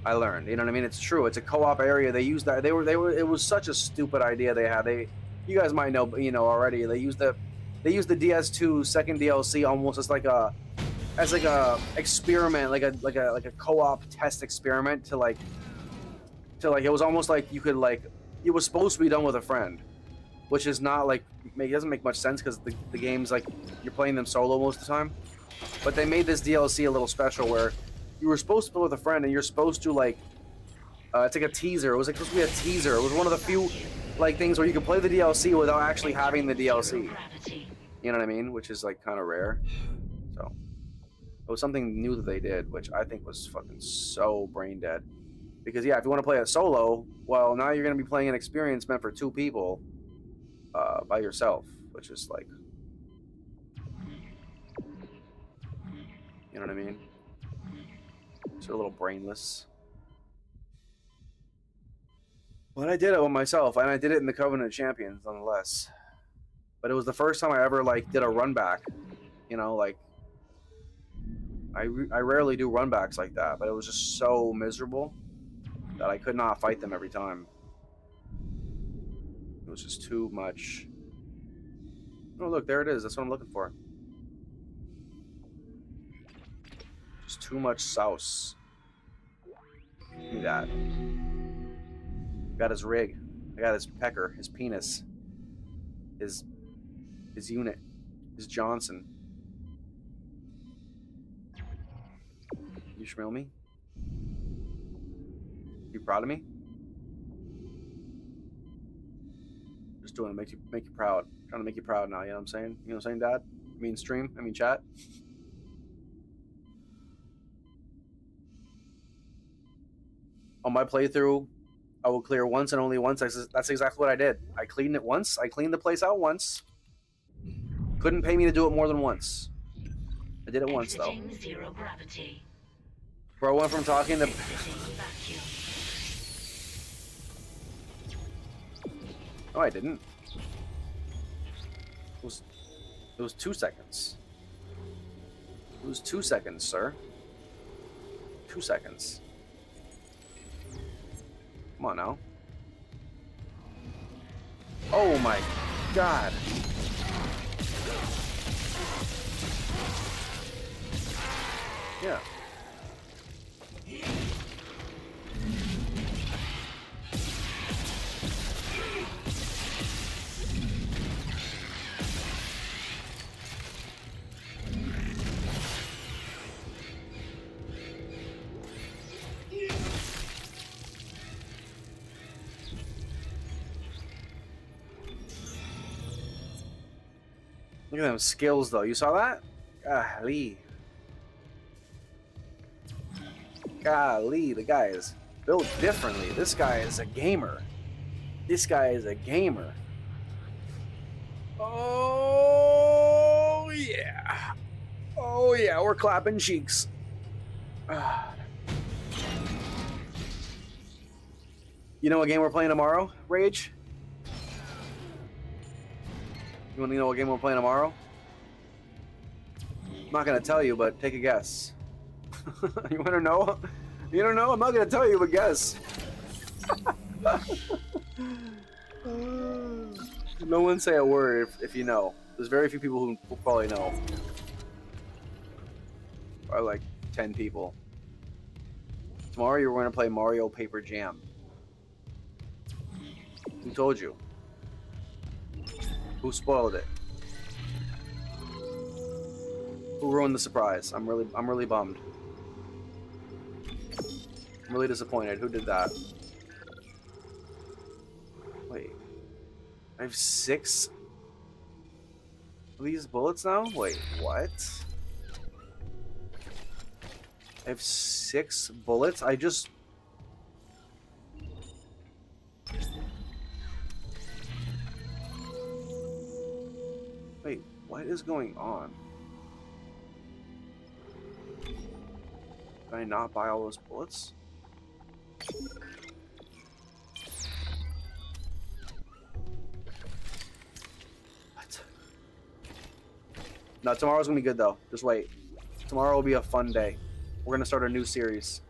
I learned, you know what I mean? It's true. It's a co-op area. They used that. It was such a stupid idea they had. You guys might know, you know already. They used the DS2 second DLC almost as like a experiment, like a co-op test experiment to like it was almost like you could like it was supposed to be done with a friend, which is not like it doesn't make much sense because the game's like you're playing them solo most of the time. But they made this DLC a little special where you were supposed to play with a friend and you're supposed to like it's like a teaser. It was like supposed to be a teaser. It was one of the few like things where you could play the DLC without actually having the DLC. You know what I mean? Which is like kind of rare. So it was something new that they did, which I think was fucking so brain dead. Because yeah, if you want to play it solo, well, now you're going to be playing an experience meant for 2 people by yourself, which is like, you know what I mean? It's a little brainless. But I did it with myself, and I did it in the Covenant of Champions, nonetheless. But it was the first time I ever like did a run back. You know, like I rarely do run backs like that, but it was just so miserable that I could not fight them every time. It was just too much. Oh look, there it is. That's what I'm looking for. Just too much sauce. Give me that. Got his rig. I got his pecker, his penis, his unit, his Johnson. You smell me? You proud of me? Just doing it to make you proud. Trying to make you proud now, you know what I'm saying? You know what I'm saying, Dad? I mean stream, I mean chat. On my playthrough, I will clear once and only once. That's exactly what I did. I cleaned it once. I cleaned the place out once. Couldn't pay me to do it more than once. I did it once though. Zero gravity. Bro went from talking to... No, I didn't. It was 2 seconds. It was 2 seconds, sir. 2 seconds. Come on now. Oh my god. Yeah. Look at them skills, though. You saw that? Golly. Golly, the guy is built differently. This guy is a gamer. This guy is a gamer. Oh, yeah. Oh, yeah, we're clapping cheeks. You know what game we're playing tomorrow, Rage? You want to know what game we're playing tomorrow? I'm not going to tell you, but take a guess. You want to know? You don't know? I'm not going to tell you, but guess. No one say a word if you know. There's very few people who will probably know. Or like 10 people. Tomorrow you're going to play Mario Paper Jam. Who told you? Who spoiled it? Who ruined the surprise? I'm really bummed. I'm really disappointed. Who did that? Wait. I have 6 of these bullets now? Wait, what? I have 6 bullets? I just... Wait, what is going on? Did I not buy all those bullets? What? No, tomorrow's gonna be good though. Just wait. Tomorrow will be a fun day. We're gonna start a new series.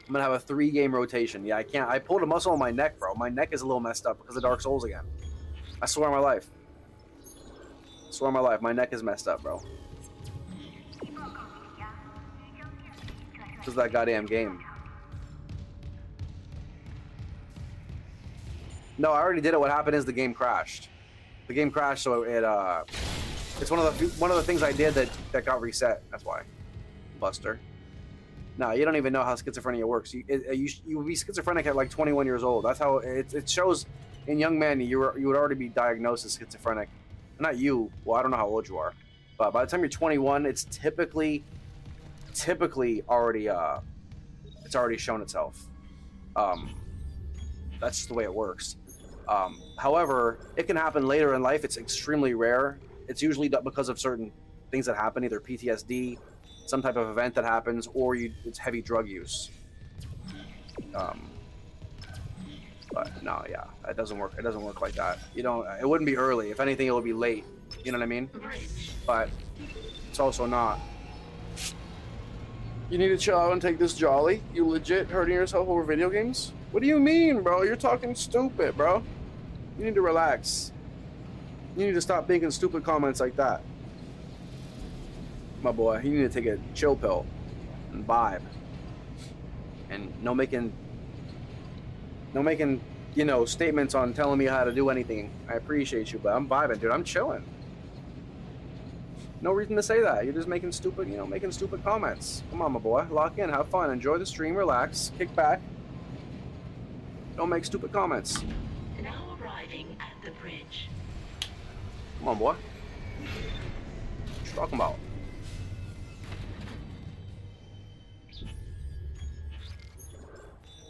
I'm gonna have a 3-game rotation. Yeah, I pulled a muscle on my neck, bro. My neck is a little messed up because of Dark Souls again. I swear on my life. I swear on my life, my neck is messed up, bro. Because of that goddamn game. No, I already did it. What happened is the game crashed. The game crashed, so it's one of the things I did that got reset. That's why. Buster. No, you don't even know how schizophrenia works. You would be schizophrenic at like 21 years old. That's how it shows in young men. You would already be diagnosed as schizophrenic. Not you. Well, I don't know how old you are, but by the time you're 21, it's typically already it's already shown itself. That's just the way it works. However, it can happen later in life. It's extremely rare. It's usually because of certain things that happen, either PTSD, some type of event that happens, or it's heavy drug use. But no, yeah, it doesn't work. It doesn't work like that. You don't. It wouldn't be early. If anything, it would be late. You know what I mean? But it's also not. You need to chill out and take this jolly. You legit hurting yourself over video games? What do you mean, bro? You're talking stupid, bro. You need to relax. You need to stop making stupid comments like that. My boy, you need to take a chill pill and vibe. And no making, you know, statements on telling me how to do anything. I appreciate you, but I'm vibing, dude. I'm chilling. No reason to say that. You're just making stupid, making stupid comments. Come on, my boy. Lock in, have fun, enjoy the stream, relax, kick back. Don't make stupid comments. Now arriving at the bridge. Come on, boy. What you talking about?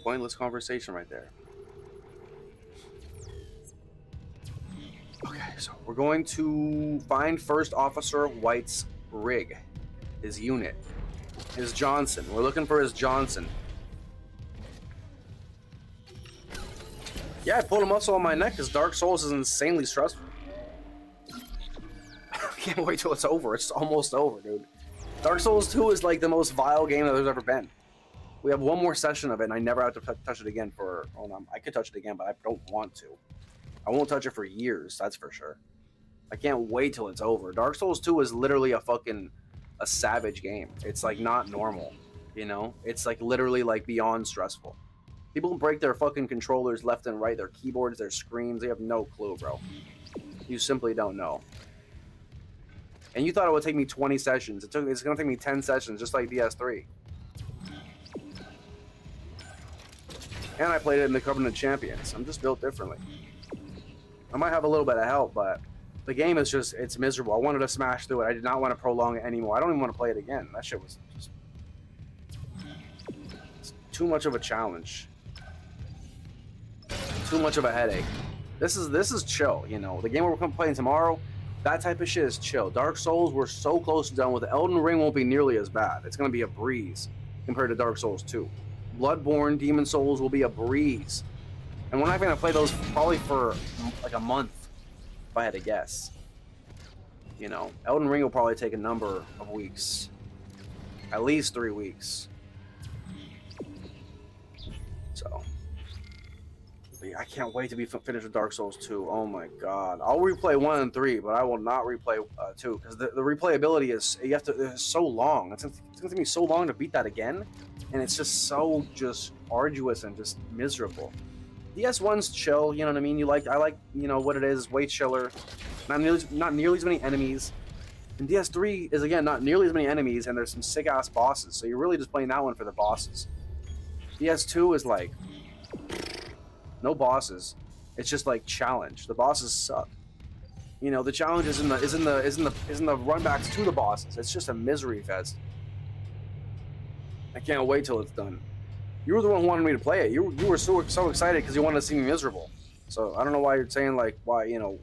Pointless conversation right there. Okay, so we're going to find First Officer White's rig, his unit, his Johnson. We're looking for his Johnson. Yeah, I pulled a muscle on my neck because Dark Souls is insanely stressful. I can't wait till it's over. It's almost over, dude. Dark Souls 2 is like the most vile game that there's ever been. We have one more session of it, and I never have to touch it again for... Hold on, I could touch it again, but I don't want to. I won't touch it for years, that's for sure. I can't wait till it's over. Dark Souls 2 is literally a savage game. It's like not normal, you know? It's like literally like beyond stressful. People break their fucking controllers left and right, their keyboards, their screens. They have no clue, bro. You simply don't know. And you thought it would take me 20 sessions. It's gonna take me 10 sessions, just like DS3. And I played it in the Covenant Champions. I'm just built differently. I might have a little bit of help, but The game is just, it's miserable. I wanted to smash through it. I did not want to prolong it anymore. I don't even want to play it again. That shit was just it's too much of a challenge. Too much of a headache. This is chill, you know. The game we're playing tomorrow, that type of shit is chill. Dark Souls, we're so close to done with it. Elden Ring won't be nearly as bad. It's going to be a breeze compared to Dark Souls 2. Bloodborne, Demon Souls will be a breeze. And we're not going to play those probably for like a month, if I had to guess. You know, Elden Ring will probably take a number of weeks. At least 3 weeks. So, yeah, I can't wait to be finished with Dark Souls 2. Oh my god. I'll replay 1 and 3, but I will not replay 2. Because the replayability is, it's so long. It's going to take me so long to beat that again. And it's just so arduous and just miserable. DS1's chill, you know what I mean? I like, you know, what it is, way chiller. Not nearly as many enemies. And DS3 is, again, not nearly as many enemies, and there's some sick-ass bosses. So you're really just playing that one for the bosses. DS2 is like, no bosses. It's just like challenge. The bosses suck. You know, the challenge is in the runbacks to the bosses. It's just a misery fest. I can't wait till it's done. You were the one who wanted me to play it. You were so excited because you wanted to see me miserable. So I don't know why you're saying like you know,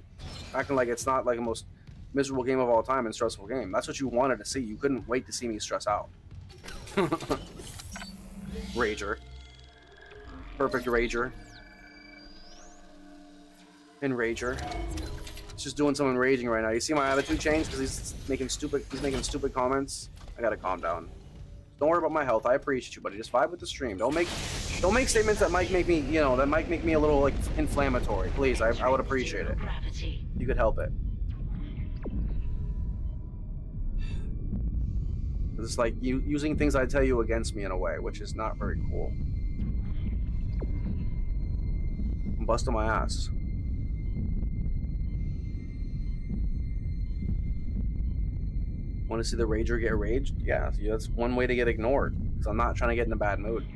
acting like it's not like the most miserable game of all time and stressful game. That's what you wanted to see. You couldn't wait to see me stress out. Rager. Perfect Rager. Enrager. He's just doing some enraging right now. You see my attitude change because he's making stupid comments. I gotta calm down. Don't worry about my health. I appreciate you, buddy. Just vibe with the stream. Don't make statements that might make me, you know, that might make me a little like inflammatory. Please, I would appreciate it. You could help it. It's like you using things I tell you against me in a way, which is not very cool. I'm busting my ass. Want to see the rager get raged? Yeah, that's one way to get ignored. Because I'm not trying to get in a bad mood.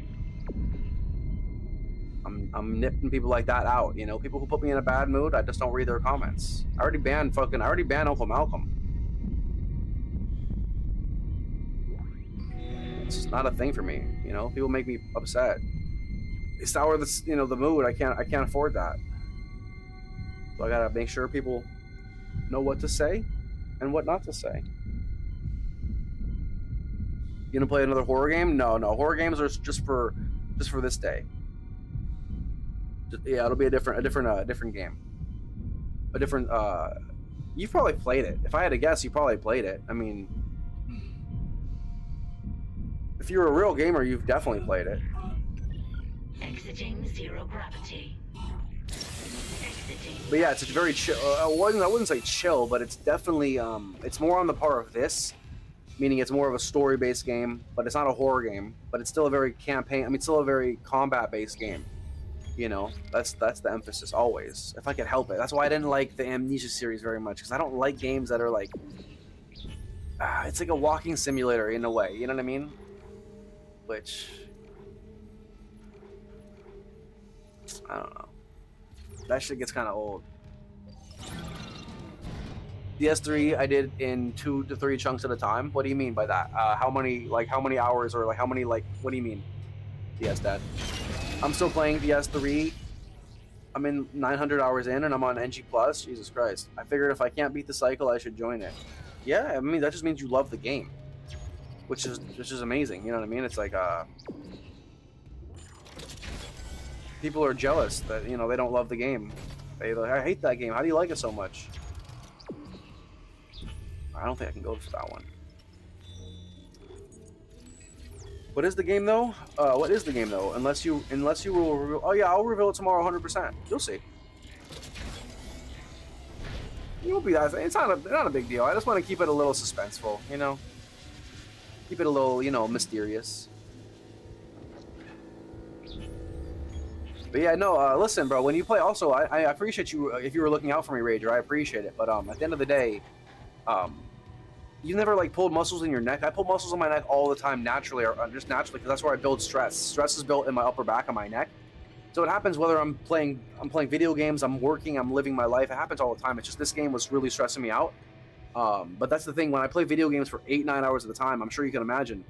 I'm nipping people like that out. You know, people who put me in a bad mood, I just don't read their comments. I already banned Uncle Malcolm. It's just not a thing for me. You know, people make me upset. They sour this, you know, the mood. I can't afford that. So I gotta make sure people know what to say and what not to say. You gonna play another horror game? No. Horror games are just for this day. Yeah, it'll be a different game. A different. You've probably played it. If I had to guess, you probably played it. I mean, if you're a real gamer, you've definitely played it. Exiting zero gravity. Exiting. But yeah, it's very chill. I wouldn't say chill, but it's definitely it's more on the par of this. Meaning it's more of a story-based game, but it's not a horror game. But it's still a very still a very combat-based game. You know, that's the emphasis always. If I could help it. That's why I didn't like the Amnesia series very much, because I don't like games that are like, it's like a walking simulator in a way. You know what I mean? Which, I don't know. That shit gets kind of old. DS3 I did in 2 to 3 chunks at a time. What do you mean by that? How many hours, or like how many, like, what do you mean? DS Dad. I'm still playing DS3. I'm in 900 hours in and I'm on NG+. Jesus Christ. I figured if I can't beat the cycle, I should join it. Yeah, I mean, that just means you love the game. Which is amazing, you know what I mean? It's like, people are jealous that, you know, they don't love the game. I hate that game. How do you like it so much? I don't think I can go for that one. What is the game though? What is the game though? Unless you will reveal. Oh yeah, I'll reveal it tomorrow 100%. You'll see. You'll be that. It's not a big deal. I just want to keep it a little suspenseful, you know. Keep it a little, you know, mysterious. But yeah, no. Listen, bro. When you play, also, I appreciate you if you were looking out for me, Rager. I appreciate it. But at the end of the day, you never like pulled muscles in your neck. I pull muscles in my neck all the time naturally, or just naturally, because that's where I build stress. Stress is built in my upper back and my neck. So it happens whether I'm playing video games, I'm working, I'm living my life. It happens all the time. It's just this game was really stressing me out. But that's the thing, when I play video games for 8-9 hours at a time, I'm sure you can imagine,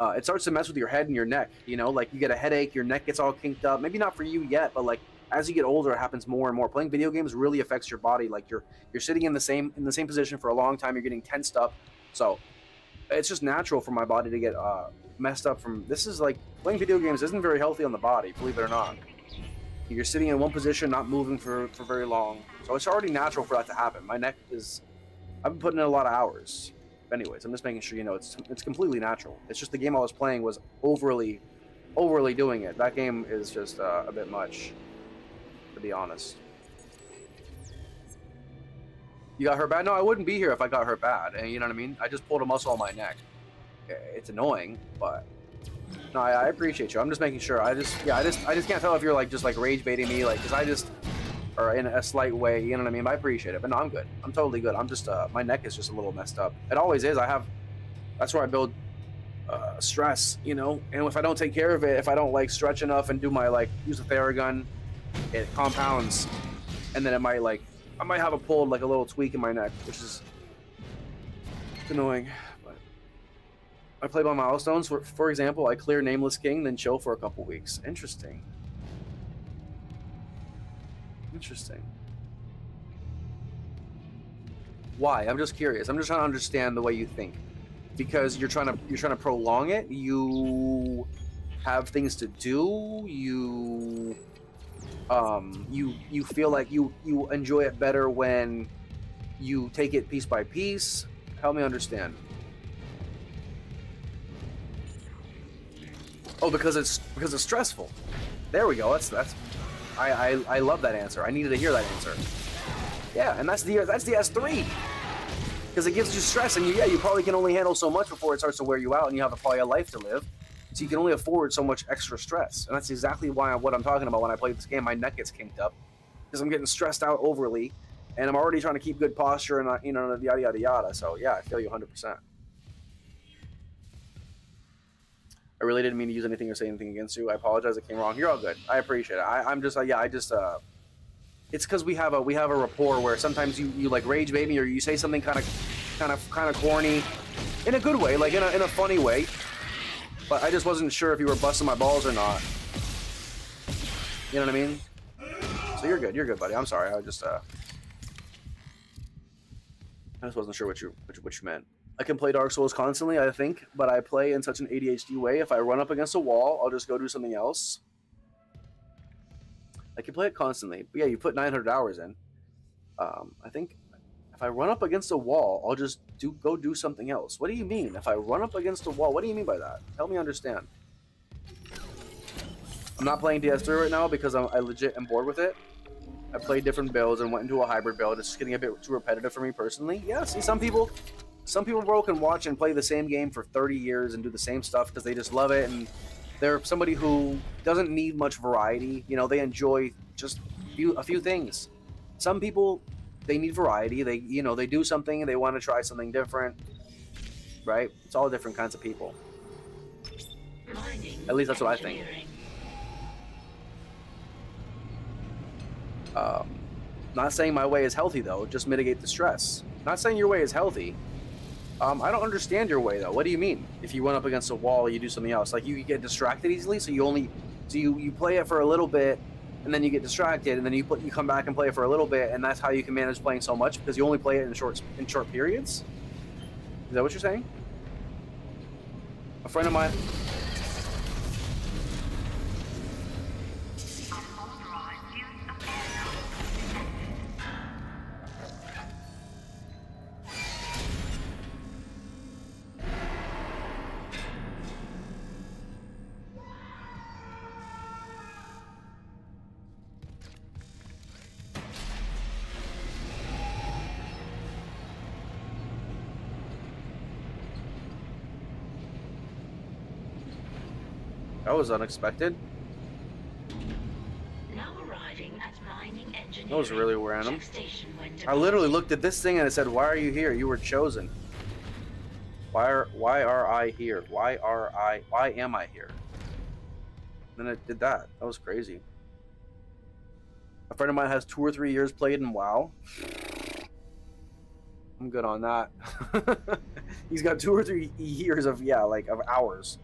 it starts to mess with your head and your neck. You know, like you get a headache, your neck gets all kinked up. Maybe not for you yet, but like as you get older, it happens more and more. Playing video games really affects your body. Like you're sitting in the same position for a long time. You're getting tensed up. So it's just natural for my body to get messed up from this. Is like playing video games isn't very healthy on the body, believe it or not. You're sitting in one position, not moving for very long. So it's already natural for that to happen. My neck is, I've been putting in a lot of hours. Anyways, I'm just making sure you know it's completely natural. It's just the game I was playing was overly doing it. That game is just a bit much, to be honest. You got hurt bad? No, I wouldn't be here if I got hurt bad. And you know what I mean? I just pulled a muscle on my neck. It's annoying, but no, I appreciate you. I'm just making sure. I just can't tell if you're like just like rage baiting me, like, because or in a slight way, you know what I mean? But I appreciate it. But no, I'm good. I'm totally good. I'm just my neck is just a little messed up. It always is. That's where I build stress, you know. And if I don't take care of it, if I don't like stretch enough and do my like use a Theragun, it compounds, and then I might have a pulled like a little tweak in my neck, which is annoying. But I play by milestones. For example, I clear Nameless King, then chill for a couple weeks. Interesting. Why? I'm just curious. I'm just trying to understand the way you think, because you're trying to prolong it. You have things to do. You feel like you enjoy it better when you take it piece by piece. Help me understand. Oh, because it's stressful. There we go. That's I love that answer. I needed to hear that answer. Yeah, and that's the S3, because it gives you stress, and you probably can only handle so much before it starts to wear you out, and you have probably a life to live. So you can only afford so much extra stress, and that's exactly what I'm talking about when I play this game. My neck gets kinked up because I'm getting stressed out overly, and I'm already trying to keep good posture and yada yada yada. So yeah, I feel you 100%. I really didn't mean to use anything or say anything against you. I apologize. It came wrong. You're all good. I appreciate it. I'm just it's because we have a rapport where sometimes you like rage bait me, or you say something kind of corny, in a good way, like in a funny way. But I just wasn't sure if you were busting my balls or not. You know what I mean? So you're good, buddy. I'm sorry. I just wasn't sure what you meant. I can play Dark Souls constantly, I think, but I play in such an ADHD way. If I run up against a wall, I'll just go do something else. I can play it constantly. But yeah, you put 900 hours in. I think if I run up against a wall, I'll just go do something else. What do you mean? If I run up against a wall, what do you mean by that? Help me understand. I'm not playing DS3 right now because I legit am bored with it. I played different builds and went into a hybrid build. It's just getting a bit too repetitive for me personally. Yeah, see, some people, bro, can watch and play the same game for 30 years and do the same stuff because they just love it, and they're somebody who doesn't need much variety. You know, they enjoy just a few things. Some people, they need variety. They do something and they want to try something different, right? It's all different kinds of people. At least that's what I think. Not saying my way is healthy though. Just mitigate the stress. Not saying your way is healthy. I don't understand your way though. What do you mean? If you run up against a wall, you do something else. Like you get distracted easily, so you play it for a little bit, and then you get distracted, and then you come back and play it for a little bit, and that's how you can manage playing so much, because you only play it in short periods. Is that what you're saying? A friend of mine. That was unexpected. Now arriving at mining engineering. That was really random. Station when I literally looked at this thing and it said, "Why are you here? You were chosen." Why are I here? Why am I here? And then it did that. That was crazy. A friend of mine has 2 or 3 years played in WoW. I'm good on that. He's got 2 or 3 years of, yeah, like, of hours.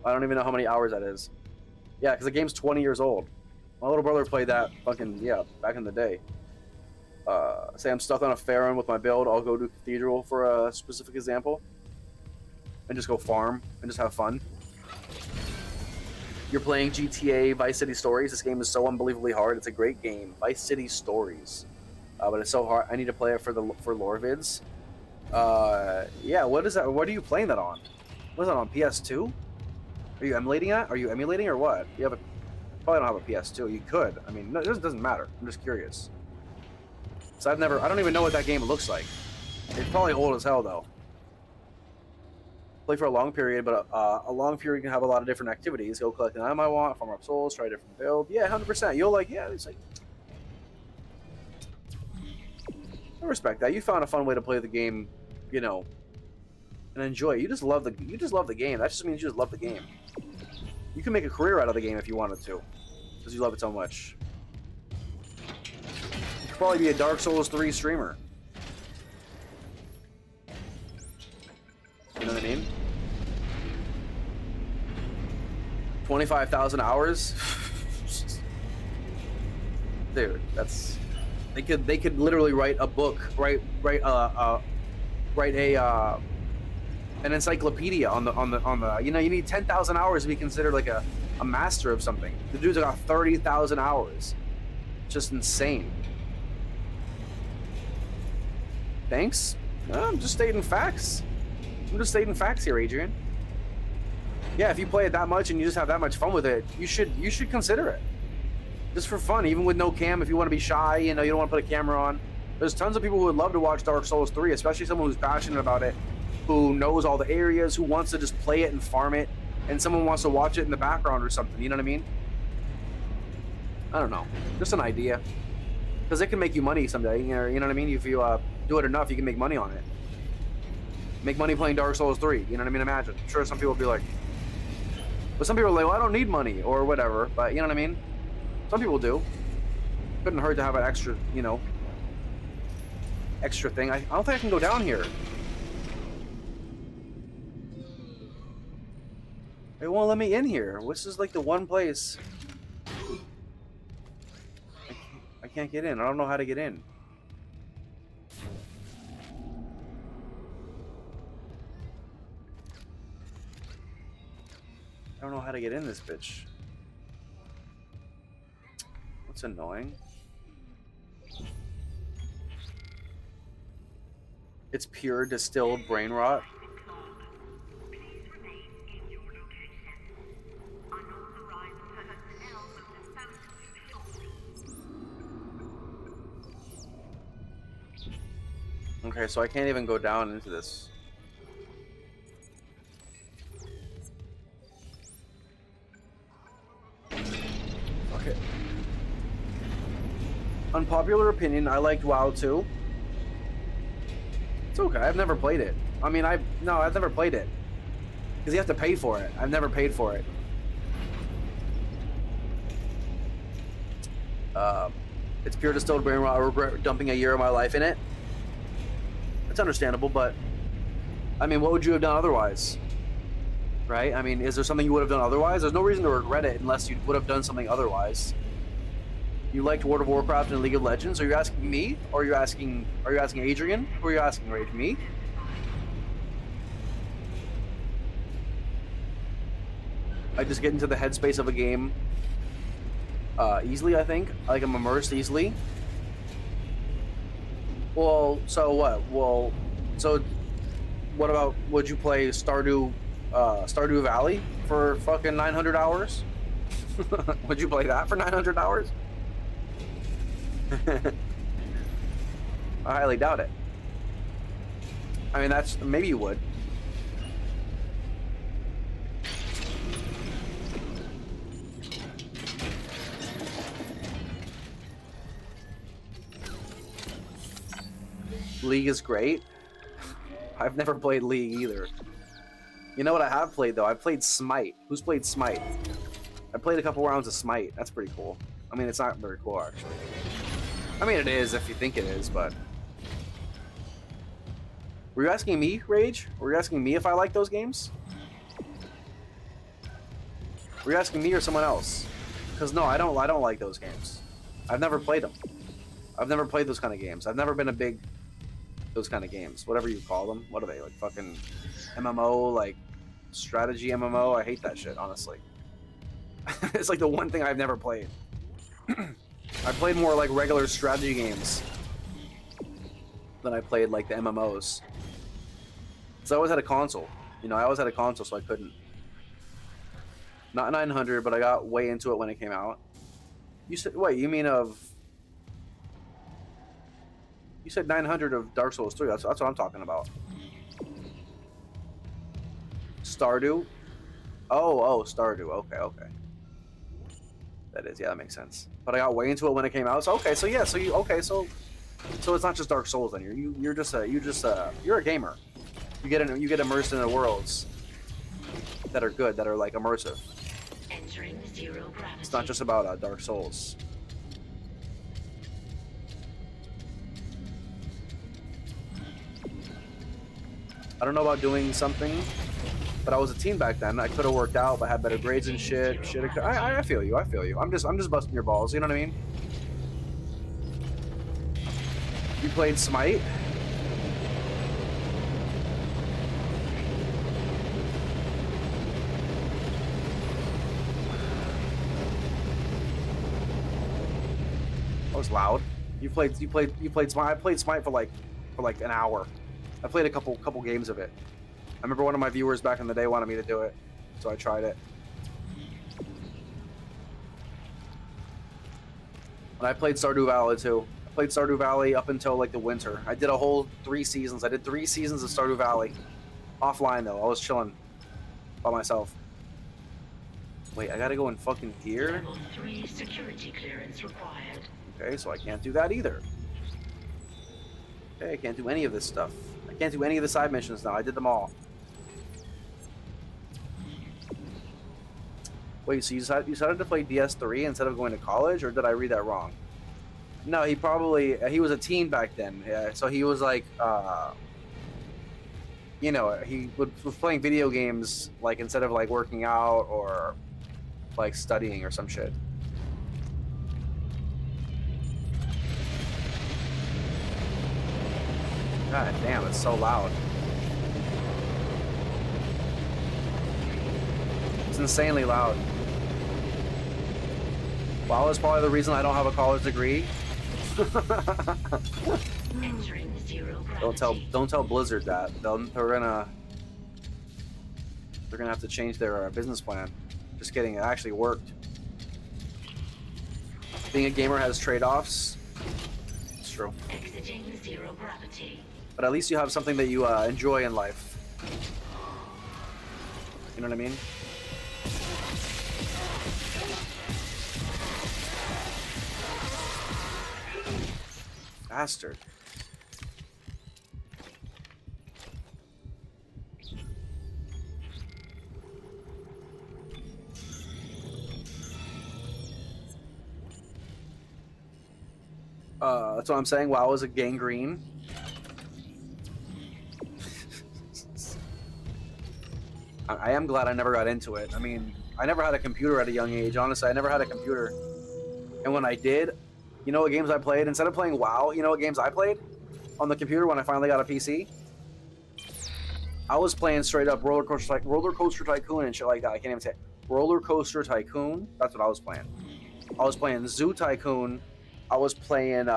I don't even know how many hours that is. Yeah, because the game's 20 years old. My little brother played that fucking, yeah, back in the day. Say I'm stuck on a Farron with my build, I'll go to Cathedral for a specific example. And just go farm and just have fun. You're playing GTA Vice City Stories. This game is so unbelievably hard. It's a great game. Vice City Stories. But it's so hard. I need to play it for lore vids. Yeah, what is that? What are you playing that on? What is that on, PS2? Are you emulating that? Are you emulating or what? You have a probably don't have a PS2. You could. I mean, no, it doesn't matter. I'm just curious. So I don't even know what that game looks like. It's probably old as hell though. Play for a long period, but a long period can have a lot of different activities. Go collect an item I want, farm up souls, try a different build. Yeah, 100%. You'll like, yeah, it's like. I respect that. You found a fun way to play the game, you know, and enjoy it. You just love the game. That just means you just love the game. You can make a career out of the game if you wanted to, because you love it so much. You could probably be a Dark Souls 3 streamer. You know what I mean? 25,000 hours? Dude, that's... They could literally write a book, write an encyclopedia on the you know, you need 10,000 hours to be considered like a master of something. The dude's got 30,000 hours. Just insane. Thanks? No, I'm just stating facts. I'm just stating facts here, Adrian. Yeah, if you play it that much and you just have that much fun with it, you should consider it. Just for fun, even with no cam, if you want to be shy, you know, you don't want to put a camera on. There's tons of people who would love to watch Dark Souls 3, especially someone who's passionate about it, who knows all the areas, who wants to just play it and farm it, and someone wants to watch it in the background or something, you know what I mean? I don't know. Just an idea. Because it can make you money someday, you know what I mean? If you do it enough, you can make money on it. Make money playing Dark Souls 3, you know what I mean? Imagine. I'm sure some people will be like... But some people are like, well, I don't need money, or whatever, but you know what I mean? Some people do. Couldn't hurt to have an extra, you know, extra thing. I don't think I can go down here. They won't let me in here. This is like the one place. I can't get in. I don't know how to get in. I don't know how to get in this bitch. What's annoying? It's pure distilled brain rot. Okay, so I can't even go down into this. Okay. Unpopular opinion, I liked WoW too. It's okay, I've never played it. I mean, I've never played it. Because you have to pay for it. I've never paid for it. It's pure distilled brain rot. I regret dumping a year of my life in it. It's understandable, but... I mean, what would you have done otherwise? Right? I mean, is there something you would have done otherwise? There's no reason to regret it unless you would have done something otherwise. You liked World of Warcraft and League of Legends? Are you asking me? Or are you asking Adrian? Who are you asking, Rage? Me? I just get into the headspace of a game easily, I think. Like, I'm immersed easily. Well, so what? Well, so what about, would you play Stardew Valley for fucking 900 hours? Would you play that for 900 hours? I highly doubt it. I mean, maybe you would. League is great. I've never played League either. You know what I have played though? I've played Smite. Who's played Smite? I played a couple rounds of Smite. That's pretty cool. I mean, it's not very cool, actually. I mean, it is if you think it is, but... Were you asking me, Rage? Were you asking me if I like those games? Were you asking me or someone else? Because no, I don't like those games. I've never played them. I've never played those kind of games. I've never been a big... those kind of games. Whatever you call them. What are they? Like fucking MMO, like strategy MMO? I hate that shit, honestly. It's like the one thing I've never played. I played more like regular strategy games than I played like the MMOs. So I always had a console. You know, I always had a console, so I couldn't. Not 900, but I got way into it when it came out. You said, wait, you mean of... You said 900 of Dark Souls 3. That's what I'm talking about. Stardew? Oh, Stardew. Okay. That is, yeah, that makes sense. But I got way into it when it came out. So okay, so yeah, so it's not just Dark Souls then. You're a gamer. You get immersed in the worlds that are good, that are like immersive. Entering zero gravity. It's not just about Dark Souls. I don't know about doing something, but I was a teen back then. I could have worked out, but I had better grades and shit. I feel you. I'm just busting your balls. You know what I mean? You played Smite? That was loud. You played Smite. I played Smite for like an hour. I played a couple games of it. I remember one of my viewers back in the day wanted me to do it, so I tried it. And I played Stardew Valley too. I played Stardew Valley up until like the winter. I did a whole 3 seasons. I did 3 seasons of Stardew Valley. Offline though, I was chilling by myself. Wait, I gotta go in fucking gear? Level 3 security clearance required. Okay, so I can't do that either. Okay, I can't do any of this stuff. I can't do any of the side missions now. I did them all. Wait, so you decided to play DS3 instead of going to college, or did I read that wrong? No, he was a teen back then. Yeah, so he was like, you know, he was playing video games like instead of like working out or like studying or some shit. God damn, it's so loud. It's insanely loud. Wow, that's probably the reason I don't have a college degree. Entering zero gravity. Don't tell Blizzard that. They're gonna have to change their business plan. Just kidding, it actually worked. Being a gamer has trade-offs. It's true. Exiting zero gravity. But at least you have something that you enjoy in life. You know what I mean? Bastard. That's what I'm saying. WoW is a gangrene. I am glad I never got into it. I mean, I never had a computer at a young age. Honestly, I never had a computer. And when I did, you know what games I played? Instead of playing WoW, you know what games I played? On the computer when I finally got a PC? I was playing straight up Roller Coaster Tycoon and shit like that. I can't even say it. Roller Coaster Tycoon? That's what I was playing. I was playing Zoo Tycoon. I was playing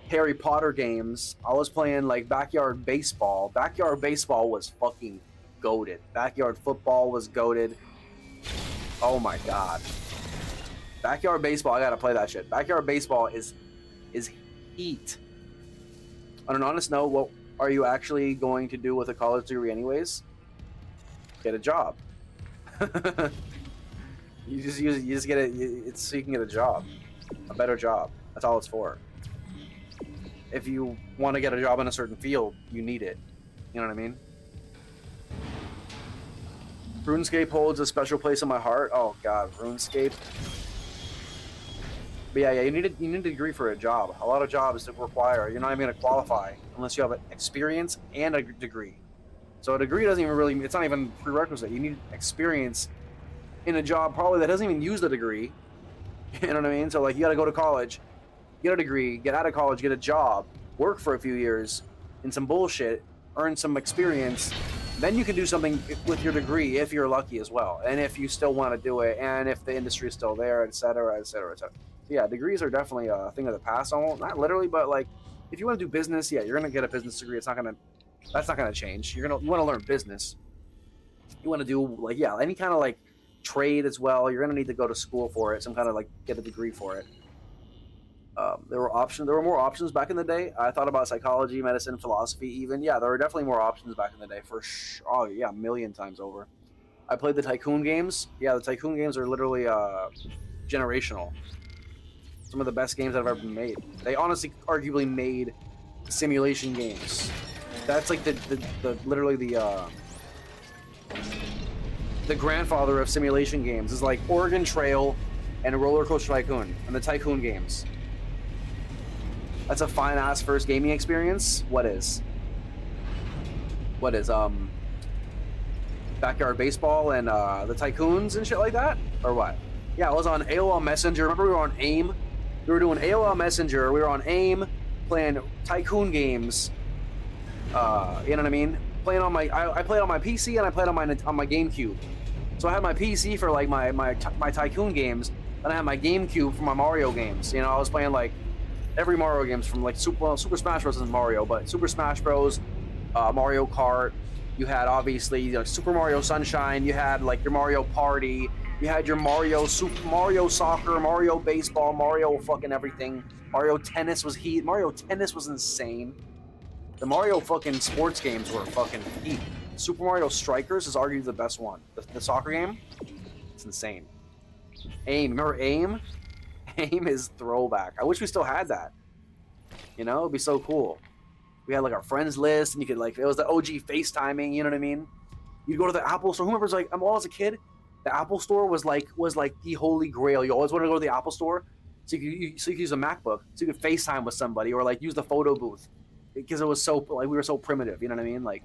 Harry Potter games. I was playing like Backyard Baseball. Backyard Baseball was fucking goated. Backyard Football was goated. Oh my god. Backyard Baseball, I gotta play that shit. Backyard Baseball is heat. On an honest note, what are you actually going to do with a college degree anyways? Get a job. You just get it. It's so you can get a job, a better job. That's all it's for. If you want to get a job in a certain field, you need it. You know what I mean? RuneScape holds a special place in my heart. Oh god, RuneScape. But yeah, you need a degree for a job. A lot of jobs that require you're not even going to qualify unless you have experience and a degree. So a degree doesn't even really, it's not even prerequisite. You need experience in a job probably that doesn't even use the degree. You know what I mean? So like you got to go to college, get a degree, get out of college, get a job, work for a few years in some bullshit, earn some experience. Then you can do something with your degree if you're lucky as well. And if you still want to do it and if the industry is still there, et cetera, et cetera, et cetera. So yeah, degrees are definitely a thing of the past. Not literally, but like if you want to do business, yeah, you're going to get a business degree. That's not going to change. You want to learn business. You want to do like, yeah, any kind of like trade as well. You're going to need to go to school for it. Some kind of like get a degree for it. There were more options back in the day. I thought about psychology, medicine, philosophy even. Yeah, there were definitely more options back in the day for sure. Oh yeah, a million times over. I played the Tycoon games. Yeah, the Tycoon games are literally generational. Some of the best games that have ever been made. They honestly arguably made simulation games. That's like the literally the grandfather of simulation games is like Oregon Trail and Roller Coaster Tycoon and the Tycoon games. That's a fine ass first gaming experience. What is Backyard Baseball and the Tycoons and shit like that, or what? Yeah, I was on AOL Messenger. Remember we were on AIM? We were doing AOL Messenger. We were on AIM playing Tycoon games. You know what I mean? Playing on my I played on my PC and I played on my GameCube. So I had my PC for like my Tycoon games, and I had my GameCube for my Mario games. You know, I was playing like every Mario games from like Super Smash Bros. Isn't Mario, but Super Smash Bros, Mario Kart. You had obviously like Super Mario Sunshine. You had like your Mario Party. You had your Super Mario Soccer, Mario Baseball, Mario fucking everything. Mario Tennis was heat. Mario Tennis was insane. The Mario fucking sports games were fucking heat. Super Mario Strikers is arguably the best one. The soccer game, it's insane. AIM, remember AIM? AIM is throwback. I wish we still had that. You know, it'd be so cool. We had like our friends list, and you could like, it was the OG FaceTiming. You know what I mean? You'd go to the Apple store. Who remembers like, when I was a kid, the Apple store was like the holy grail. You always wanted to go to the Apple store, so you could use a MacBook, so you could FaceTime with somebody, or like use the photo booth, because it was so like we were so primitive. You know what I mean? Like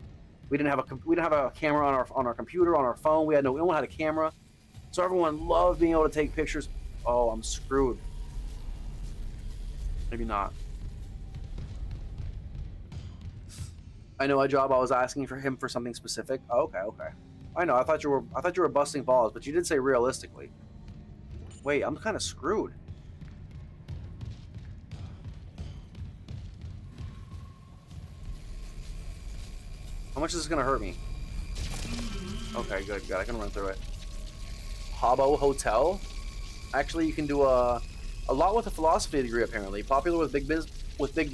we didn't have a camera on our computer, on our phone. No one had a camera, so everyone loved being able to take pictures. Oh, I'm screwed. Maybe not. I know a job I was asking for him for something specific. Oh, okay. I know. I thought you were busting balls, but you did say realistically. Wait, I'm kind of screwed. How much is this gonna hurt me? Okay, good. I can run through it. Habbo Hotel. Actually, you can do a lot with a philosophy degree. Apparently, popular with big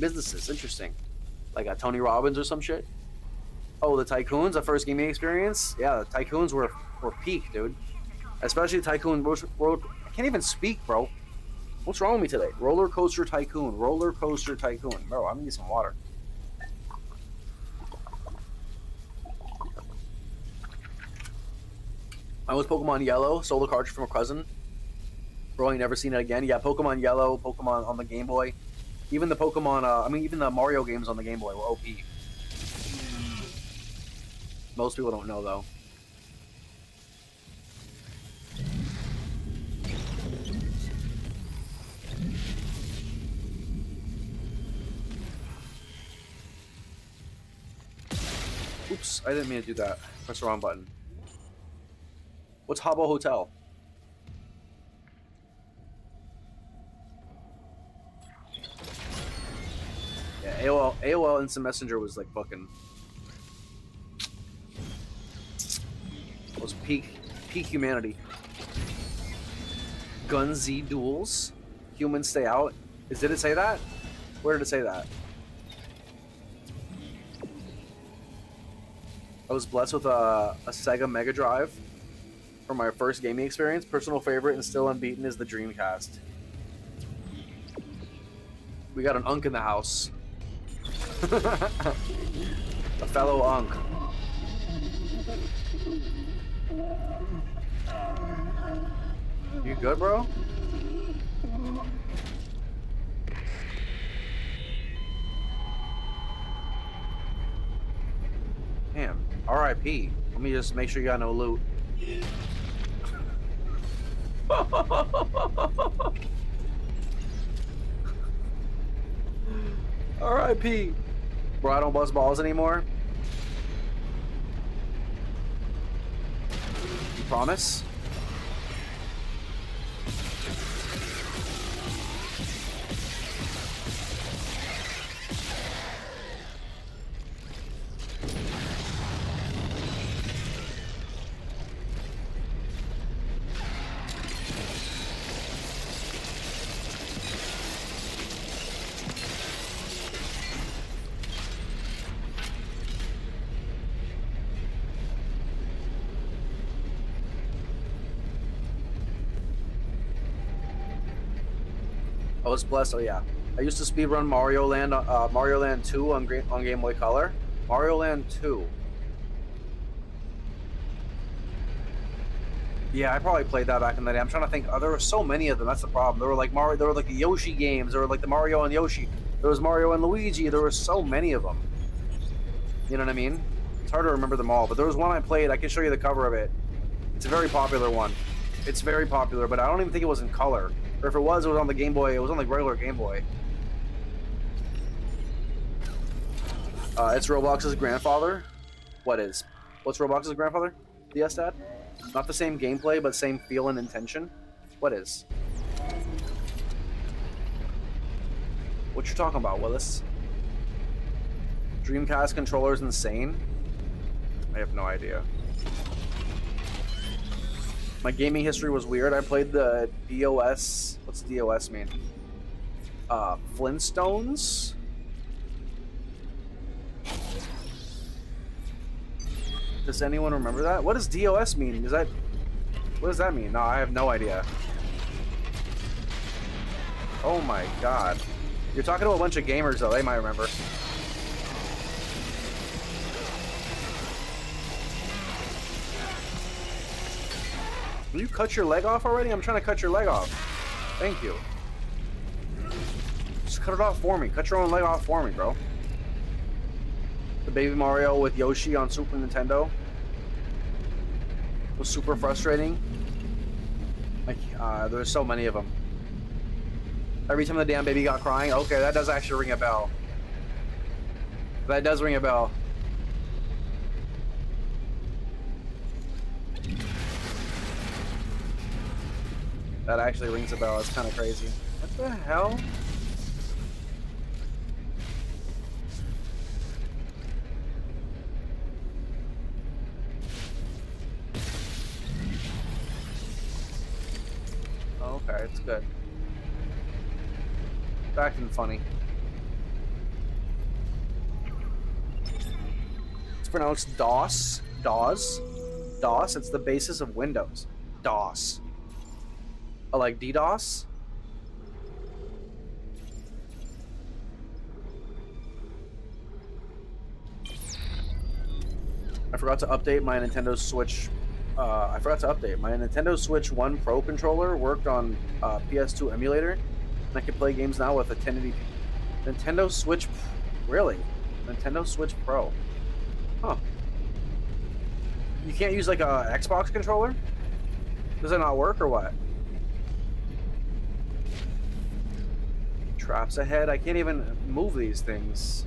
businesses. Interesting. Like a Tony Robbins or some shit. Oh, the Tycoons, the first gaming experience. Yeah, the Tycoons were peak, dude. Especially the Tycoon Road. I can't even speak, bro. What's wrong with me today? Roller Coaster Tycoon. Roller Coaster Tycoon. Bro, I'm gonna need some water. I was Pokemon Yellow, stole the cartridge from a cousin. Bro, I ain't never seen it again. Yeah, Pokemon Yellow, Pokemon on the Game Boy. Even the Pokemon, even the Mario games on the Game Boy were OP. Most people don't know, though. Oops, I didn't mean to do that. Press the wrong button. What's Habbo Hotel? Yeah, AOL Instant Messenger was like fucking... It was peak humanity. Gun Z duels. Humans stay out. Did it say that? Where did it say that? I was blessed with a Sega Mega Drive for my first gaming experience. Personal favorite and still unbeaten is the Dreamcast. We got an Unk in the house. A fellow Unk. You good, bro? R.I.P. Let me just make sure you got no loot. R.I.P. Bro, I don't bust balls anymore. You promise? I was blessed. Oh yeah, I used to speedrun Mario Land 2 on Game Boy Color. Mario Land 2. Yeah, I probably played that back in the day. I'm trying to think. There were so many of them. That's the problem. There were like Mario. There were like the Yoshi games. There were like the Mario and Yoshi. There was Mario and Luigi. There were so many of them. You know what I mean? It's hard to remember them all. But there was one I played. I can show you the cover of it. It's a very popular one. It's very popular, but I don't even think it was in color. Or if it was on the Game Boy. It was on the regular Game Boy. It's Roblox's grandfather. What is? What's Roblox's grandfather? DS Dad? Not the same gameplay, but same feel and intention. What is? What you talking about, Willis? Dreamcast controller's insane? I have no idea. My gaming history was weird. I played the DOS. What's DOS mean? Flintstones? Does anyone remember that? What does DOS mean? What does that mean? No, I have no idea. Oh my god. You're talking to a bunch of gamers though, they might remember. Will you cut your leg off already? I'm trying to cut your leg off. Thank you. Just cut it off for me. Cut your own leg off for me, bro. The Baby Mario with Yoshi on Super Nintendo was super frustrating. Like, there's so many of them. Every time the damn baby got crying. Okay, that does actually ring a bell. That does ring a bell. That actually rings a bell. It's kind of crazy. What the hell? Okay, it's good. It's acting funny. It's pronounced DOS. DOS. DOS. It's the basis of Windows. DOS. Oh, like DDoS? I forgot to update my Nintendo Switch. I forgot to update. My Nintendo Switch 1 Pro controller worked on PS2 emulator, and I can play games now with a 1080p. Nintendo Switch... Really? Nintendo Switch Pro. Huh. You can't use like a Xbox controller? Does it not work or what? Traps ahead. I can't even move these things.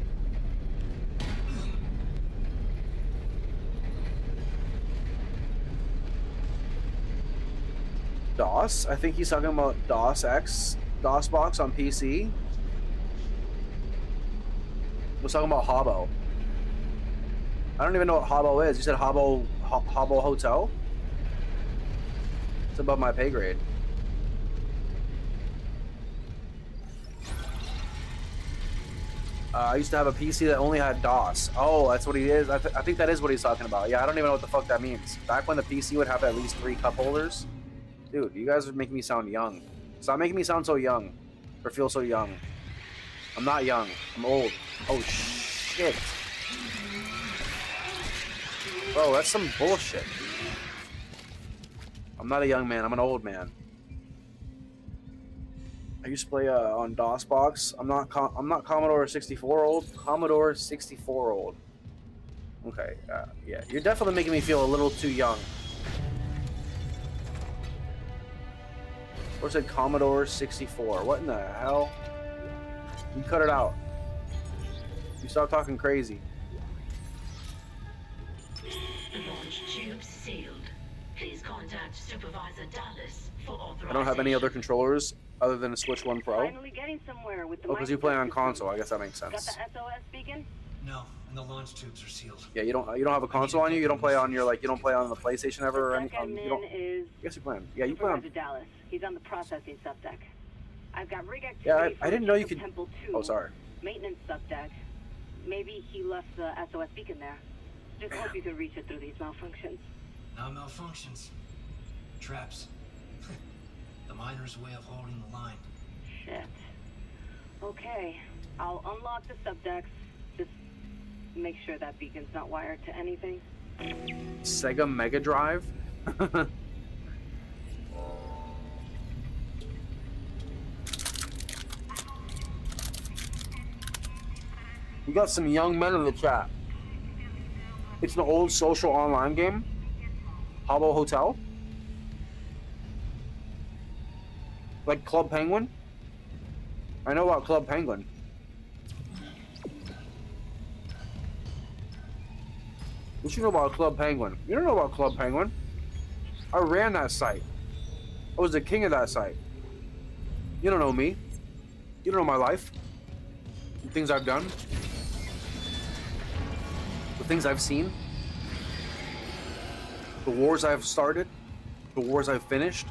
DOS? I think he's talking about DOS X, DOS box on PC. I was talking about Habbo. I don't even know what Habbo is. You said Habbo Hotel? It's above my pay grade. I used to have a PC that only had DOS. Oh, that's what he is. I think that is what he's talking about. Yeah, I don't even know what the fuck that means. Back when the PC would have at least 3 cup holders. Dude, you guys are making me sound young. Stop making me sound so young. Or feel so young. I'm not young. I'm old. Oh, shit. Bro, that's some bullshit. I'm not a young man. I'm an old man. I used to play on DOS box. I'm not Commodore 64 old. Commodore 64 old. Okay, yeah, you're definitely making me feel a little too young. Where's it? Commodore 64. What in the hell? You cut it out. You stop talking crazy. Launch tubes sealed. Please contact Supervisor Dallas for authorization. I don't have any other controllers other than a Switch 1 Pro. Finally getting somewhere with the Oh, because you play on console. I guess that makes sense. Got the SOS beacon? No, and the launch tubes are sealed. Yeah, you don't have a console on you. You don't play on your you don't play on the PlayStation ever or anything. You don't. Is Yes, you plan. Yeah, you plan. Supervisor Dallas. He's on the processing subdeck. I've got rig activity. Yeah, I for didn't know you could. Temple 2, Oh, sorry. Maintenance subdeck. Maybe he left the SOS beacon there. Just hope you can reach it through these malfunctions. Not malfunctions. Traps. The miner's way of holding the line. Shit. Okay, I'll unlock the subdecks. Just make sure that beacon's not wired to anything. Sega Mega Drive. We got some young men in the chat. It's an old social online game. Habbo Hotel. Like Club Penguin. I know about Club Penguin. What you know about Club Penguin? You don't know about Club Penguin. I ran that site. I was the king of that site. You don't know me. You don't know my life. The things I've done. The things I've seen. The wars I've started. The wars I've finished.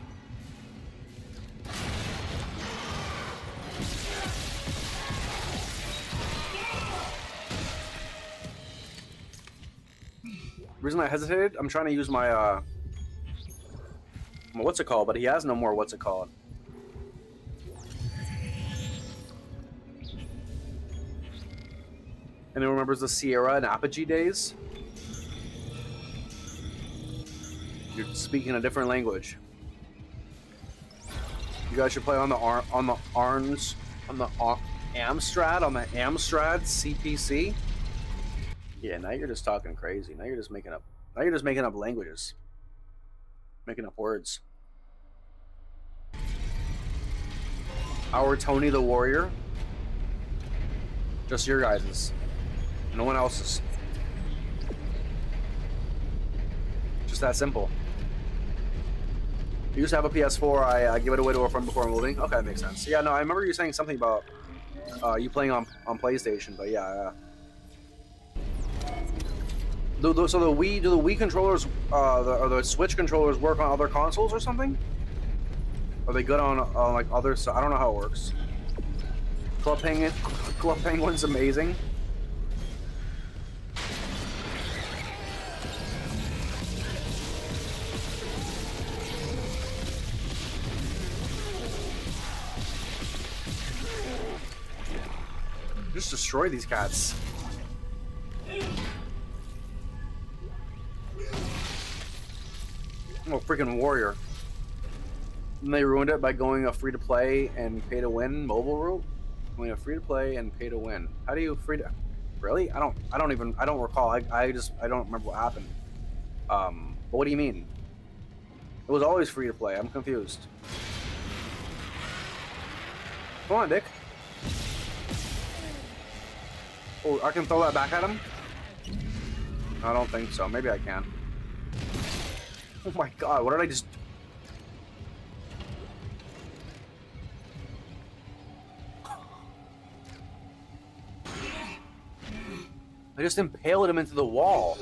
The reason I hesitated, I'm trying to use my what's it called, but he has no more what's it called. Anyone remembers the Sierra and Apogee days? You're speaking a different language. You guys should play on the Amstrad CPC. Yeah, now you're just talking crazy. Now you're just making up languages. Making up words. Our Tony the Warrior. Just your guys's. No one else's. Just that simple. You used to have a PS4, I give it away to a friend before moving. Okay, that makes sense. Yeah, no, I remember you saying something about you playing on PlayStation, but yeah. So do the Wii controllers, or the Switch controllers work on other consoles or something? Are they good on like others? I don't know how it works. Club Penguin's amazing. Just destroy these cats. Oh, freaking warrior. And they ruined it by going a free-to-play and pay-to-win mobile route. Going a free-to-play and pay-to-win. How do you really? I don't recall. I don't remember what happened. But what do you mean? It was always free-to-play. I'm confused. Come on, Dick. Oh, I can throw that back at him? I don't think so. Maybe I can. Oh my god, what did I just... I just impaled him into the wall.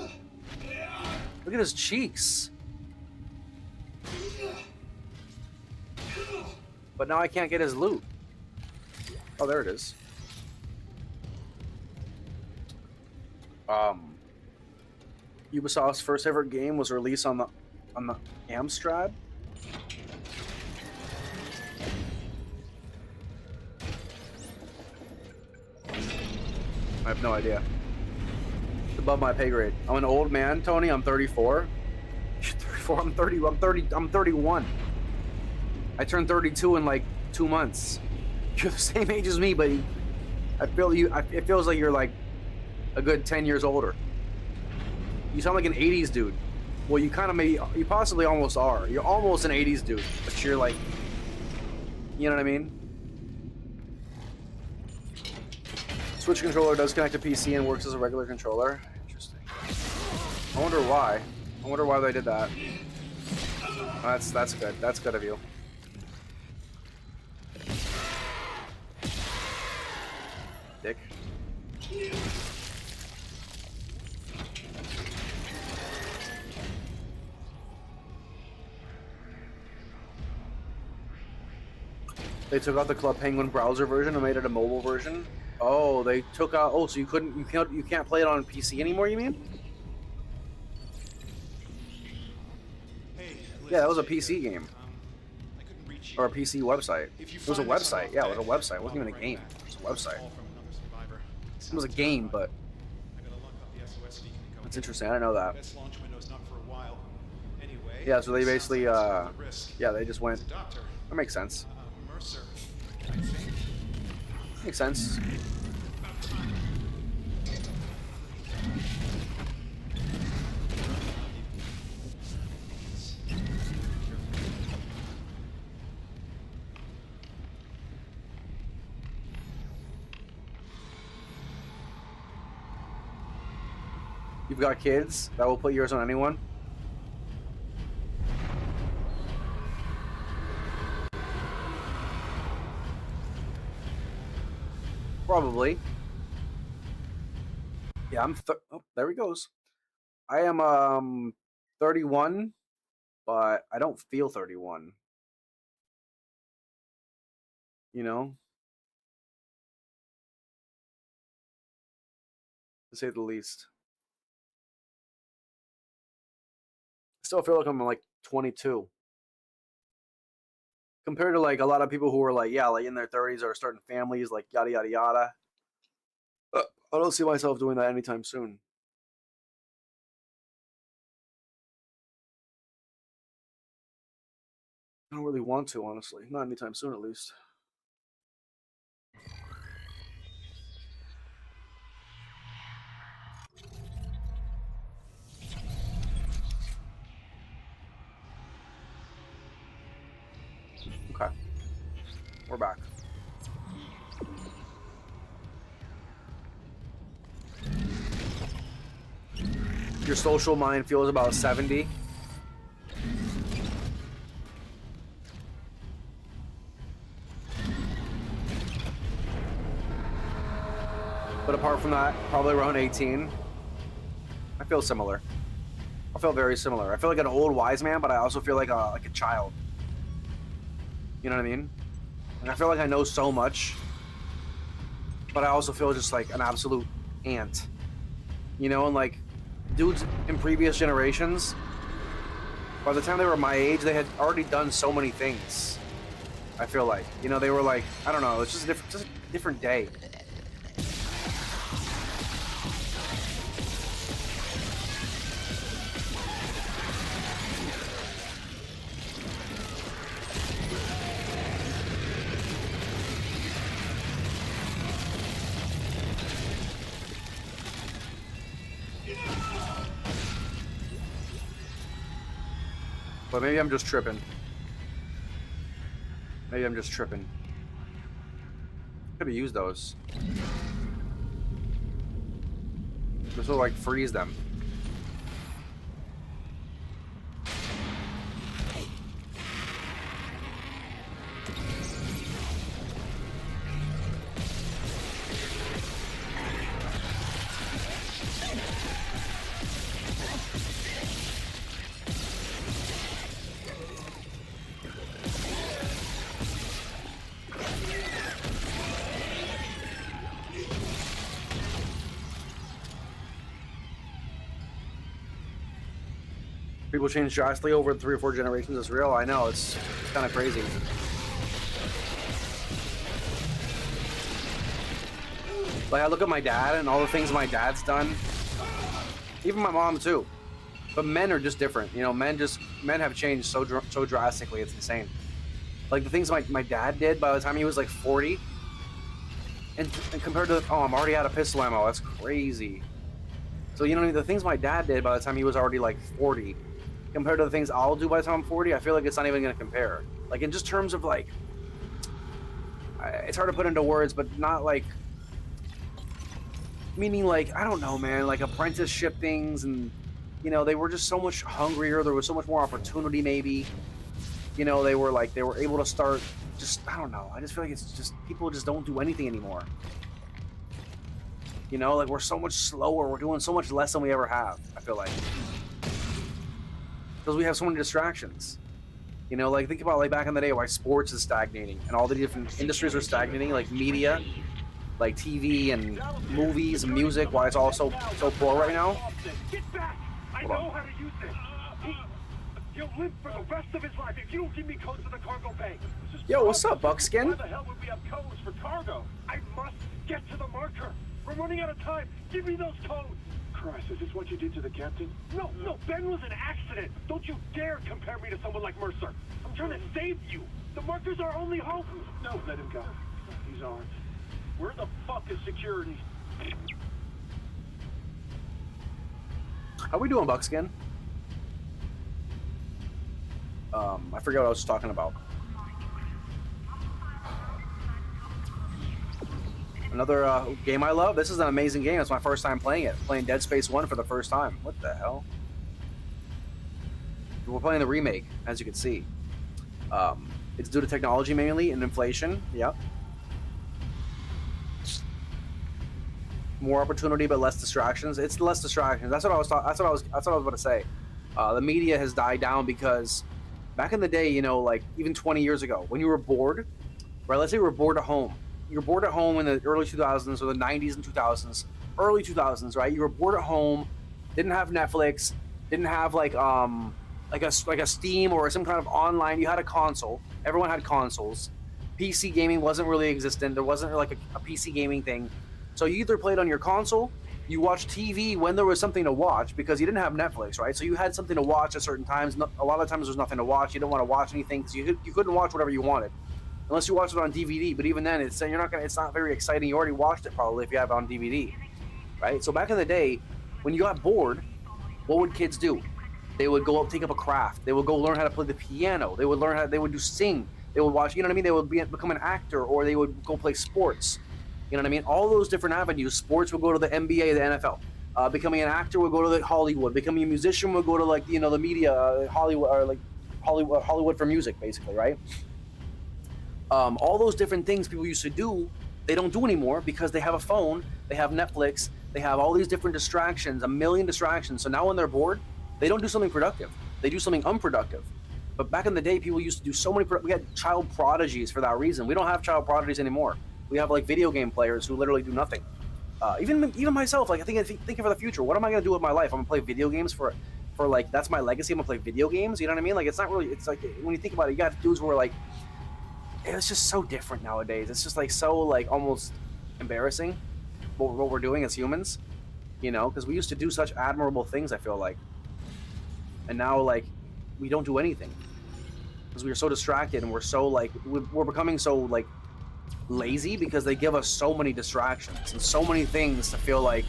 Look at his cheeks. But now I can't get his loot. Oh, there it is. Ubisoft's first ever game was released on the Amstrad. I have no idea. It's above my pay grade. I'm an old man, Tony. I'm 34. You're 34. I'm 30. I'm 31. I turned 32 in like 2 months. You're the same age as me, buddy. I feel you. It feels like you're like a good 10 years older. You sound like an 80s dude. Well, you kind of maybe, you possibly almost are. You're almost an 80s dude, but you're like, you know what I mean? Switch controller does connect to PC and works as a regular controller. Interesting. I wonder why. I wonder why they did that. That's good. That's good of you. Dick. They took out the Club Penguin browser version and made it a mobile version. Oh, they took out. Oh, so you can't play it on PC anymore. You mean? Hey, Yeah, that was a PC game. Or a PC website. It was a website. Yeah, it was a website. It wasn't even a game. It was a website. It was a game, but that's interesting. I didn't know that. Yeah, so they basically, yeah, they just went. That makes sense. Makes sense. You've got kids that will put yours on anyone? Probably. Yeah, oh, there he goes. I am 31, but I don't feel 31. You know? To say the least. I still feel like I'm like 22. Compared to like a lot of people who are like, yeah, like in their 30s or starting families, like yada yada yada. I don't see myself doing that anytime soon. I don't really want to, honestly. Not anytime soon, at least. Okay. We're back. Your social mind feels about 70. But apart from that, probably around 18. I feel similar. I feel very similar. I feel like an old wise man, but I also feel like a child. You know what I mean? And I feel like I know so much, but I also feel just like an absolute ant. You know, and like dudes in previous generations, by the time they were my age, they had already done so many things. I feel like, you know, they were like, I don't know, it's just a different day. But maybe I'm just tripping. Maybe I'm just tripping. Could have used those. This will like freeze them. People change drastically over 3 or 4 generations. It's real. I know. It's kind of crazy. Like, I look at my dad and all the things my dad's done. Even my mom, too. But men are just different. You know, men have changed so drastically. It's insane. Like, the things my dad did by the time he was, like, 40. And compared to, oh, I'm already out of pistol ammo. That's crazy. So, you know, the things my dad did by the time he was already like 40, compared to the things I'll do by the time I'm 40, I feel like it's not even going to compare. Like, in just terms of like, it's hard to put into words, but not like, meaning like, I don't know, man, like apprenticeship things, and, you know, they were just so much hungrier. There was so much more opportunity, maybe. You know, they were able to start just, I don't know. I just feel like it's just, people just don't do anything anymore. You know, like, we're so much slower. We're doing so much less than we ever have, I feel like. Because we have so many distractions. You know, like, think about, like, back in the day, why sports is stagnating and all the different industries are stagnating, like media, like TV and movies and music, why it's all so poor right now. Get back! I know how to use this. He'll live for the rest of his life if you don't give me codes for the cargo bay. Yo, what's up, Buckskin? Why the hell would we have codes for cargo? I must get to the marker. We're running out of time. Give me those codes. Christ, is this what you did to the captain? No, Ben was an accident. Don't you dare compare me to someone like Mercer. I'm trying to save you. The marker's our only hope. No, let him go. He's ours. Where the fuck is security? How we doing, Buckskin? I forget what I was talking about. Another game I love. This is an amazing game. It's my first time playing it. Playing Dead Space 1 for the first time. What the hell? We're playing the remake, as you can see. It's due to technology mainly and inflation. Yep. More opportunity, but less distractions. It's less distractions. That's what I was about to say. The media has died down because back in the day, you know, like even 20 years ago, when you were bored, right? Let's say you were bored at home. You're bored at home in the early 2000s or the 90s and 2000s, early 2000s, right? You were bored at home, didn't have Netflix, didn't have like a Steam or some kind of online. You had a console. Everyone had consoles. PC gaming wasn't really existent. There wasn't like a PC gaming thing. So you either played on your console, you watched TV when there was something to watch because you didn't have Netflix, right? So you had something to watch at certain times. A lot of times there's nothing to watch. You didn't want to watch anything because you couldn't watch whatever you wanted. Unless you watch it on DVD, but even then, it's not very exciting. You already watched it probably if you have it on DVD, right? So back in the day, when you got bored, what would kids do? They would go take up a craft. They would go learn how to play the piano. They would do sing. They would watch. You know what I mean? They would become an actor, or they would go play sports. You know what I mean? All those different avenues. Sports would go to the NBA, the NFL. Becoming an actor would go to the Hollywood. Becoming a musician would go to like the media, Hollywood, or like Hollywood for music, basically, right? All those different things people used to do, they don't do anymore because they have a phone, they have Netflix, they have all these different distractions, a million distractions. So now when they're bored, they don't do something productive. They do something unproductive. But back in the day, people used to do so many. We had child prodigies for that reason. We don't have child prodigies anymore. We have like video game players who literally do nothing. Even myself, like thinking for the future, what am I gonna do with my life? I'm gonna play video games for like that's my legacy. I'm gonna play video games. You know what I mean? Like it's not really. It's like when you think about it, you got dudes who are like. It's just so different nowadays. It's just like so like almost embarrassing what we're doing as humans, you know, because we used to do such admirable things, I feel like, and now like we don't do anything because we are so distracted and we're so like we're becoming so like lazy because they give us so many distractions and so many things to feel like,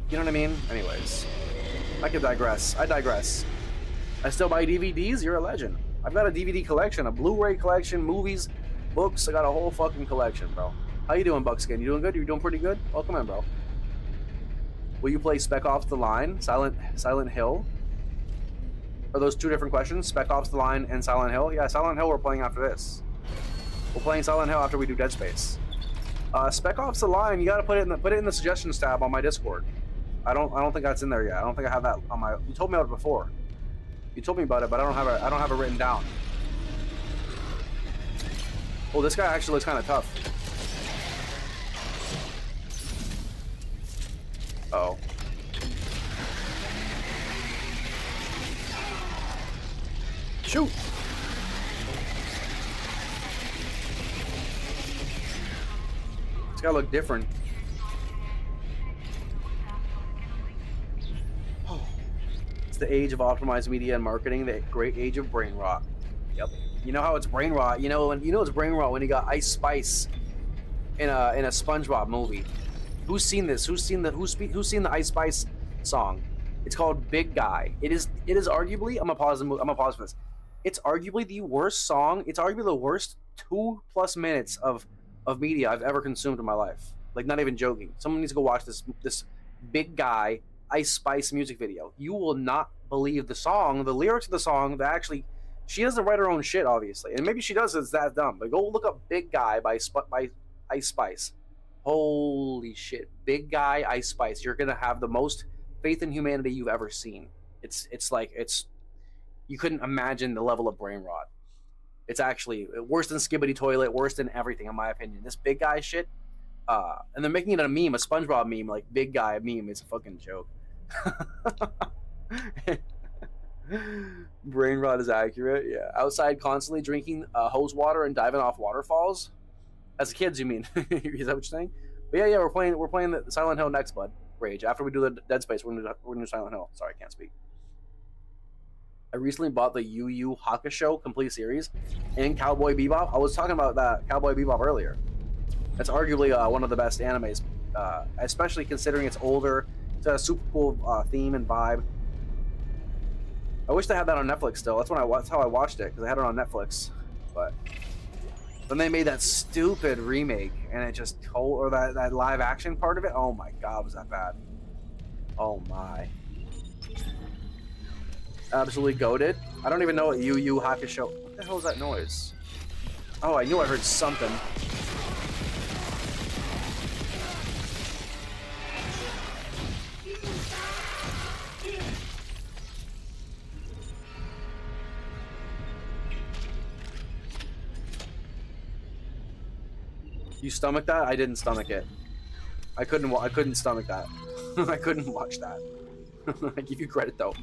you know what I mean? Anyways, I digress. I still buy DVDs. You're a legend. I've got a DVD collection, a Blu-ray collection, movies, books. I got a whole fucking collection, bro. How you doing, Buckskin? You doing good? You doing pretty good? Welcome in, bro. Will you play Spec Ops: The Line, Silent Hill? Are those two different questions? Spec Ops: The Line and Silent Hill? Yeah, Silent Hill we're playing after this. We're playing Silent Hill after we do Dead Space. Spec Ops: The Line, you gotta put it in the suggestions tab on my Discord. I don't think that's in there yet. I don't think I have that on my. You told me about it before. You told me about it, but I don't have it written down. Oh, this guy actually looks kind of tough. Uh-oh. Shoot! It's gotta look different. The age of optimized media and marketing, the great age of brain rot. Yep. You know how it's brain rot. You know it's brain rot when you got Ice Spice in a SpongeBob movie. Who's seen this? Who's seen the Ice Spice song? It's called Big Guy. It is arguably, I'm gonna pause for this. It's arguably the worst song. It's arguably the worst 2+ minutes of media I've ever consumed in my life. Like, not even joking. Someone needs to go watch this Big Guy Ice Spice music video. You will not believe the song, the lyrics of the song. That actually, she doesn't write her own shit, obviously, and maybe she does. It's that dumb. But go look up Big Guy by Ice Spice. Holy shit, Big Guy Ice Spice. You're gonna have the most faith in humanity you've ever seen. It's you couldn't imagine the level of brain rot. It's actually worse than Skibbity Toilet, worse than everything, in my opinion. This Big Guy shit, and they're making it a meme, a SpongeBob meme, like Big Guy meme. It's a fucking joke. Brain rot is accurate. Yeah, outside constantly drinking hose water and diving off waterfalls. As kids, you mean? Is that what you're saying? But yeah, we're playing the Silent Hill next, bud. Rage. After we do the Dead Space, we're gonna do Silent Hill. Sorry, I can't speak. I recently bought the Yu Yu Hakusho complete series and Cowboy Bebop. I was talking about that Cowboy Bebop earlier. That's arguably one of the best animes, especially considering it's older. It's a super cool theme and vibe. I wish they had that on Netflix still. That's how I watched it, because I had it on Netflix. But then they made that stupid remake, and it just or that live action part of it. Oh my god, was that bad? Oh my. Absolutely goated. I don't even know what Yu Yu Hakusho. What the hell is that noise? Oh, I knew I heard something. You stomach that? I didn't stomach it. I couldn't stomach that. I couldn't watch that. I give you credit though.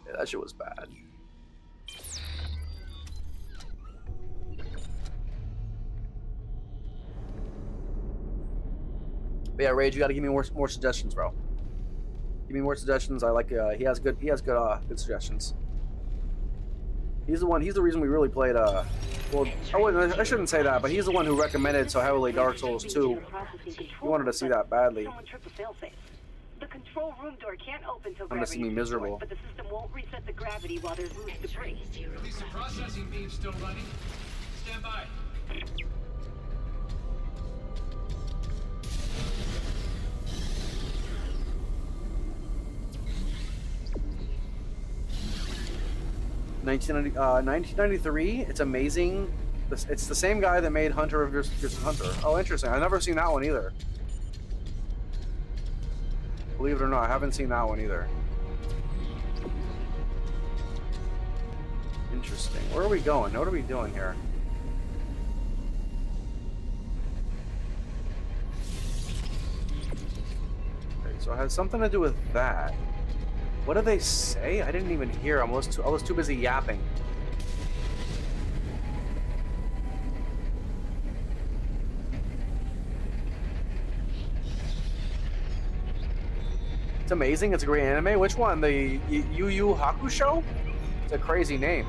Yeah, that shit was bad. But yeah, Rage, you gotta give me more suggestions, bro. Give me more suggestions. I like. He has good suggestions. He's the reason we really played. Well, I shouldn't say that, but he's the one who recommended so heavily Dark Souls 2. He wanted to see that badly. The control room door can't open till I'm gonna see me miserable. But the system won't reset the gravity while there's loose debris. At least the processing beam's still running. Stand by. Uh, 1993. It's amazing. It's the same guy that made Hunter vs. Hunter. Oh, interesting. I've never seen that one either. Believe it or not, I haven't seen that one either. Interesting. Where are we going? What are we doing here? Okay, so it has something to do with that. What do they say? I didn't even hear. I was too busy yapping. It's amazing. It's a great anime. Which one? The Yu Yu Hakusho? It's a crazy name.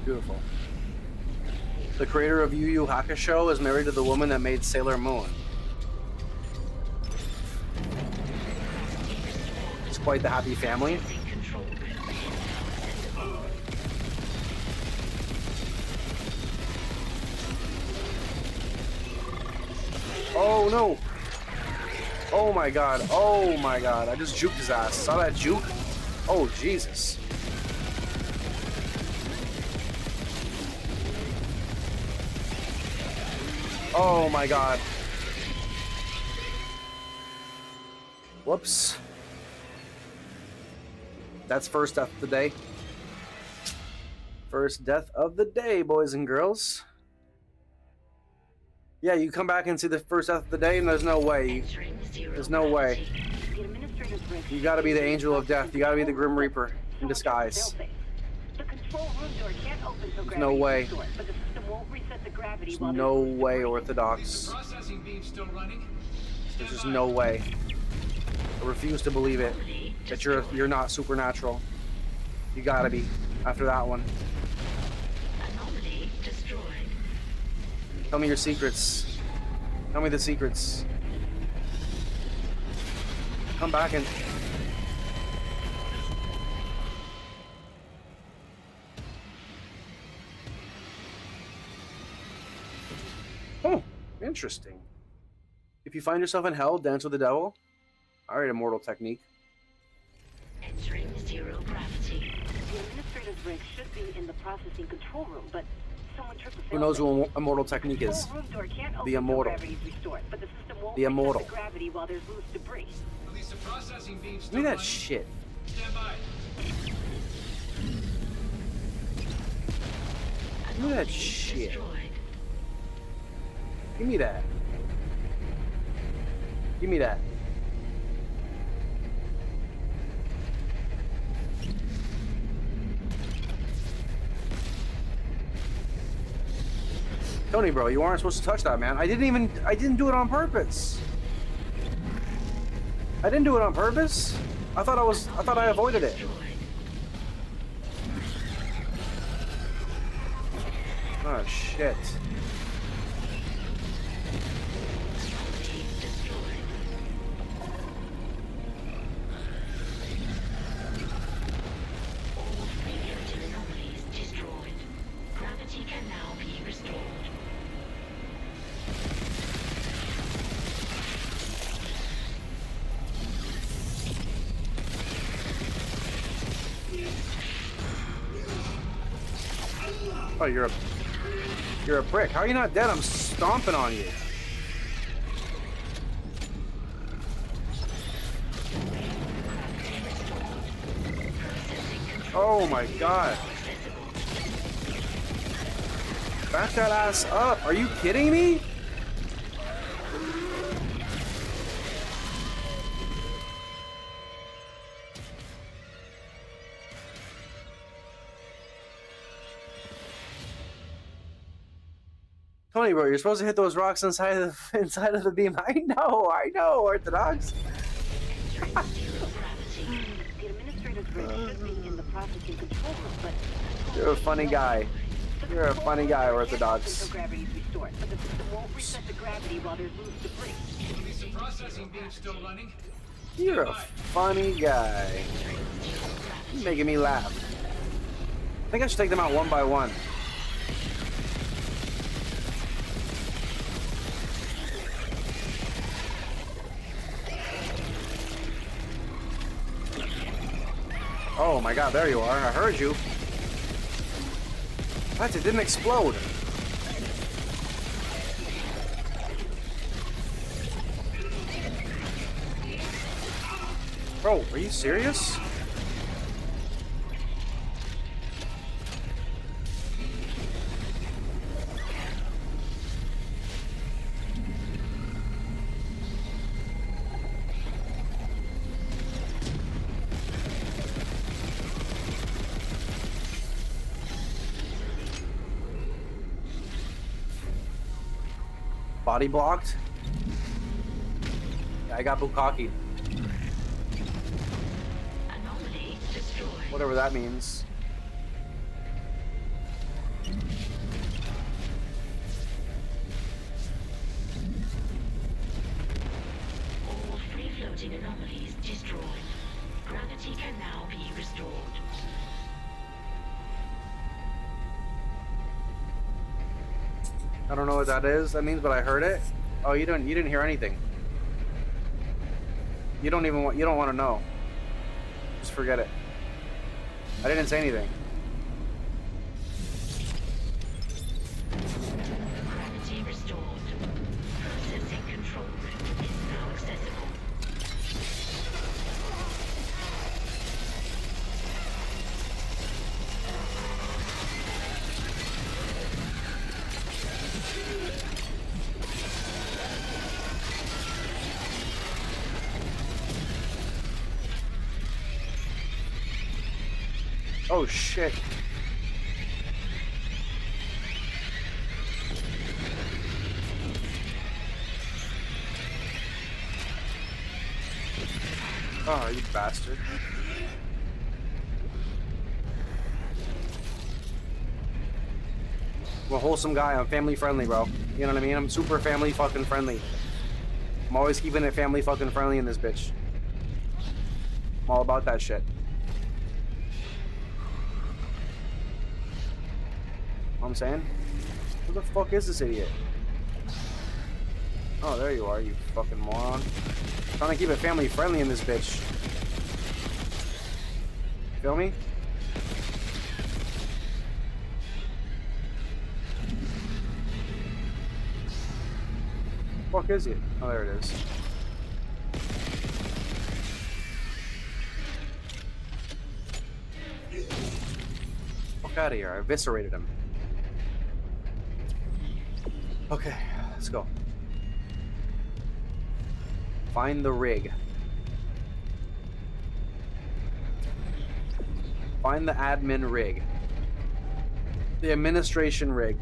Beautiful. The creator of Yu Yu Hakusho is married to the woman that made Sailor Moon. quite the happy family. Control room is now accessible. Oh no! Oh my god, oh my god, I just juked his ass. Saw that juke? Oh Jesus. Oh my god. Whoops. That's first death of the day. First death of the day, boys and girls. Yeah, you come back and see the first death of the day, and there's no way. There's no way. You gotta be the angel of death. You gotta be the Grim Reaper in disguise. The control room door can't open till There's no way. restored, but the system won't reset the gravity There's while no there's loose way, debris. Orthodox. Processing beam still running. There's just no way. I refuse to believe it. That you're not supernatural. You gotta be. After that one. Anomaly destroyed. Tell me your secrets. Tell me the secrets. Come back and... Oh, interesting. If you find yourself in hell, dance with the devil. Alright, immortal technique. Entering zero gravity. The administrative rig should be in the processing control room, but someone tripped the Who knows who immortal technique is? control room door can't open The till immortal. gravity is restored, but the system won't The reset immortal. the gravity while there's loose debris. Release the processing beam Give still me that running. shit. Stand by. Give me that shit. Give me that. Give me that. Tony, bro, you aren't supposed to touch that, man. I didn't do it on purpose. I didn't do it on purpose. I thought I avoided it. Oh shit. Anomalies destroyed. Gravity can now be restored. Oh, you're a prick. How are you not dead? I'm stomping on you. Oh my god. Back that ass up. Are you kidding me? Tony, bro, you're supposed to hit those rocks inside of the beam. I know, Orthodox. The administrative rig should be in the processing control room, but You're a funny guy. You're a funny guy, Orthodox. until gravity is restored, but the system won't reset the gravity while there's loose debris. Release the processing beam still running. You're a funny guy. You're making me laugh. I think I should take them out one by one. Oh my god, there you are. I heard you. What? It didn't explode. Bro, are you serious? Body blocked? Yeah, I got bukkake. Anomaly destroyed. Whatever that means. All free-floating anomalies destroyed. Gravity can now be restored. I don't know what that is. That means, but I heard it. Oh, you didn't hear anything. You don't want to know. Just forget it. I didn't say anything. Gravity restored. Processing control room is now accessible. Oh shit. Oh, you bastard. I'm a wholesome guy. I'm family friendly, bro. You know what I mean? I'm super family fucking friendly. I'm always keeping it family fucking friendly in this bitch. I'm all about that shit. Know what I'm saying? Who the fuck is this idiot? Oh, there you are, you fucking moron. Trying to keep it family friendly in this bitch. Feel me? Fuck is it? Oh, there it is. Fuck out of here! I eviscerated him. Okay, let's go. Find the rig. Find the admin rig. The administration rig.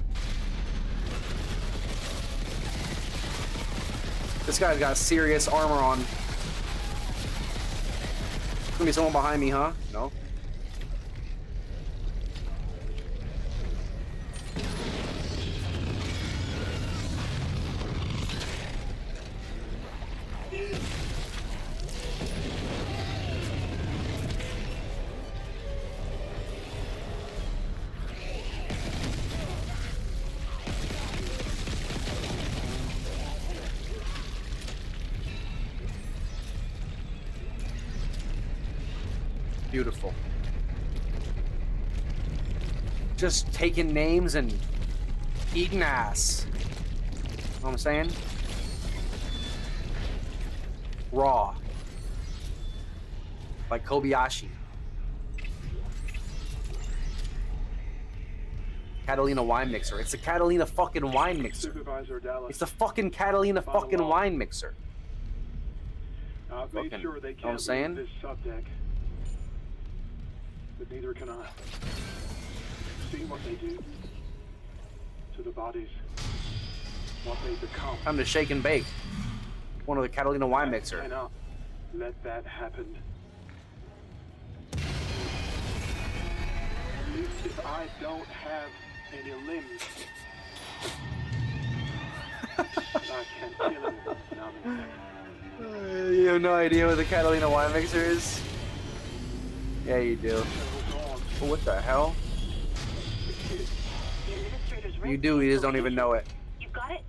This guy's got serious armor on. Gonna be someone behind me, huh? No. Beautiful. Just taking names and eating ass. You know what I'm saying? Raw. Like Kobayashi. Catalina wine mixer. It's the Catalina fucking wine mixer. Supervisor Dallas. It's the fucking Catalina fucking wine mixer. I've made sure they know what I'm can't saying? leave this subdeck. But neither can I. Seeing what they do to the bodies, what they become. Time to shake and bake. One of the Catalina wine mixer. Cannot let that happen. At least if I don't have any limbs, I can kill him now in second. You have no idea what the Catalina wine mixer is? Yeah, you do. Oh, what the hell? You do, you just don't even know it. You got it?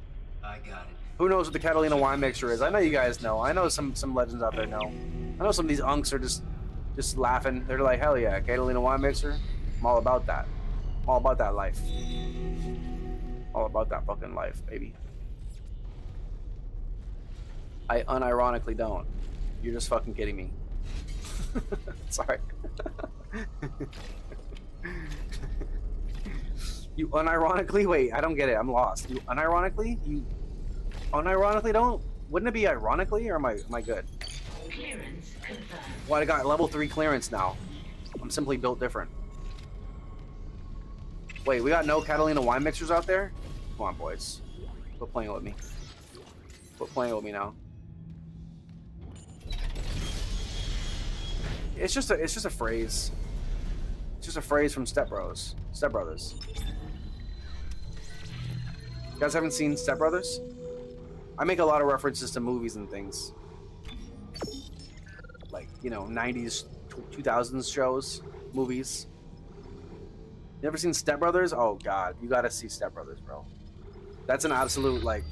I got it. Who knows what the Catalina wine mixer is? I know you guys know. I know some legends out there know. I know some of these unks are just laughing. They're like, hell yeah, Catalina wine mixer. I'm all about that. I'm all about that life. All about that fucking life, baby. I unironically don't. You're just fucking kidding me. Sorry. You unironically? Wait, I don't get it. I'm lost. You unironically? You unironically don't? Wouldn't it be ironically, or am I good? Clearance confirmed. Well, I got level 3 clearance now. I'm simply built different. Wait, we got no Catalina wine mixers out there? Come on, boys. Quit playing with me. Quit playing with me now. It's just a phrase. It's just a phrase from Step Brothers. You guys haven't seen Step Brothers? I make a lot of references to movies and things. Like, you know, 90s 2000s shows, movies. You ever seen Step Brothers? Oh god, you gotta see Step Brothers, bro. That's an absolute, like,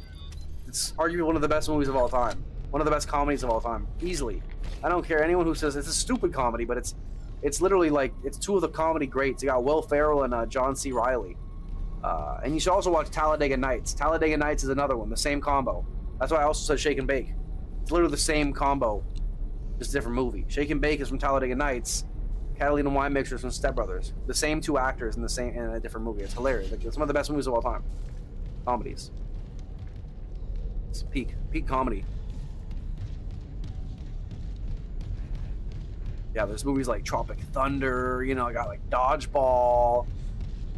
it's arguably one of the best movies of all time. One of the best comedies of all time, easily. I don't care anyone who says it's a stupid comedy, but it's literally like, it's two of the comedy greats. You got Will Ferrell and John C. Reilly. And you should also watch Talladega Nights. Talladega Nights is another one, the same combo. That's why I also said Shake and Bake. It's literally the same combo, just a different movie. Shake and Bake is from Talladega Nights. Catalina Wine Mixer is from Step Brothers. The same two actors in a different movie. It's hilarious. Like, it's one of the best movies of all time. Comedies. It's peak comedy. Yeah, there's movies like Tropic Thunder. You know, I got like Dodgeball.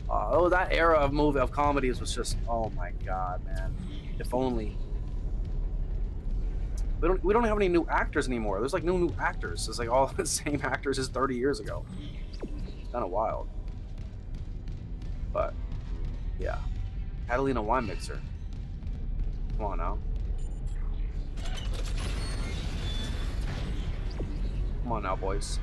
That era of comedies was just, oh my god, man. If only. We don't have any new actors anymore. There's like no new actors. It's like all the same actors as 30 years ago. It's kind of wild. But yeah, Catalina Wine Mixer. Come on now. Come on now, boys.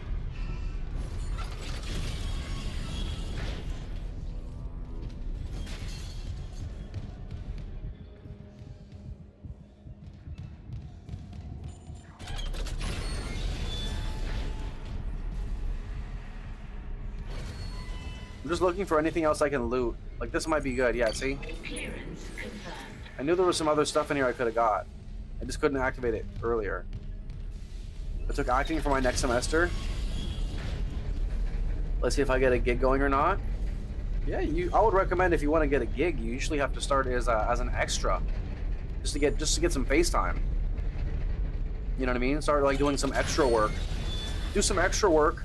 I'm just looking for anything else I can loot. Like, this might be good. Yeah, see? I knew there was some other stuff in here I could have got. I just couldn't activate it earlier. I took acting for my next semester. Let's see if I get a gig going or not. Yeah, I would recommend if you want to get a gig, you usually have to start as an extra. Just to get some face time. You know what I mean? Start like doing some extra work. Do some extra work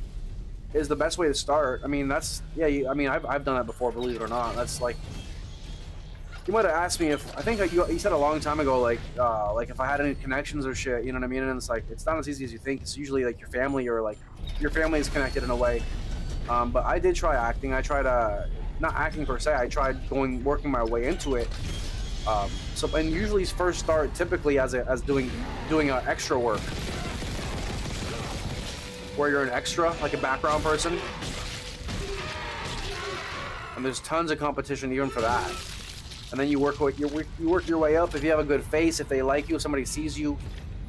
is the best way to start. I mean, that's, yeah, I mean, I've done that before, believe it or not. That's like, you might have asked me if, I think you said a long time ago, like if I had any connections or shit, you know what I mean? And it's like, it's not as easy as you think. It's usually like your family, or like, your family is connected in a way. But I did try acting. I tried, not acting per se, I tried working my way into it. And usually first start typically as doing extra work. Where you're an extra, like a background person. And there's tons of competition even for that. And then you work your way up. If you have a good face, if they like you, if somebody sees you,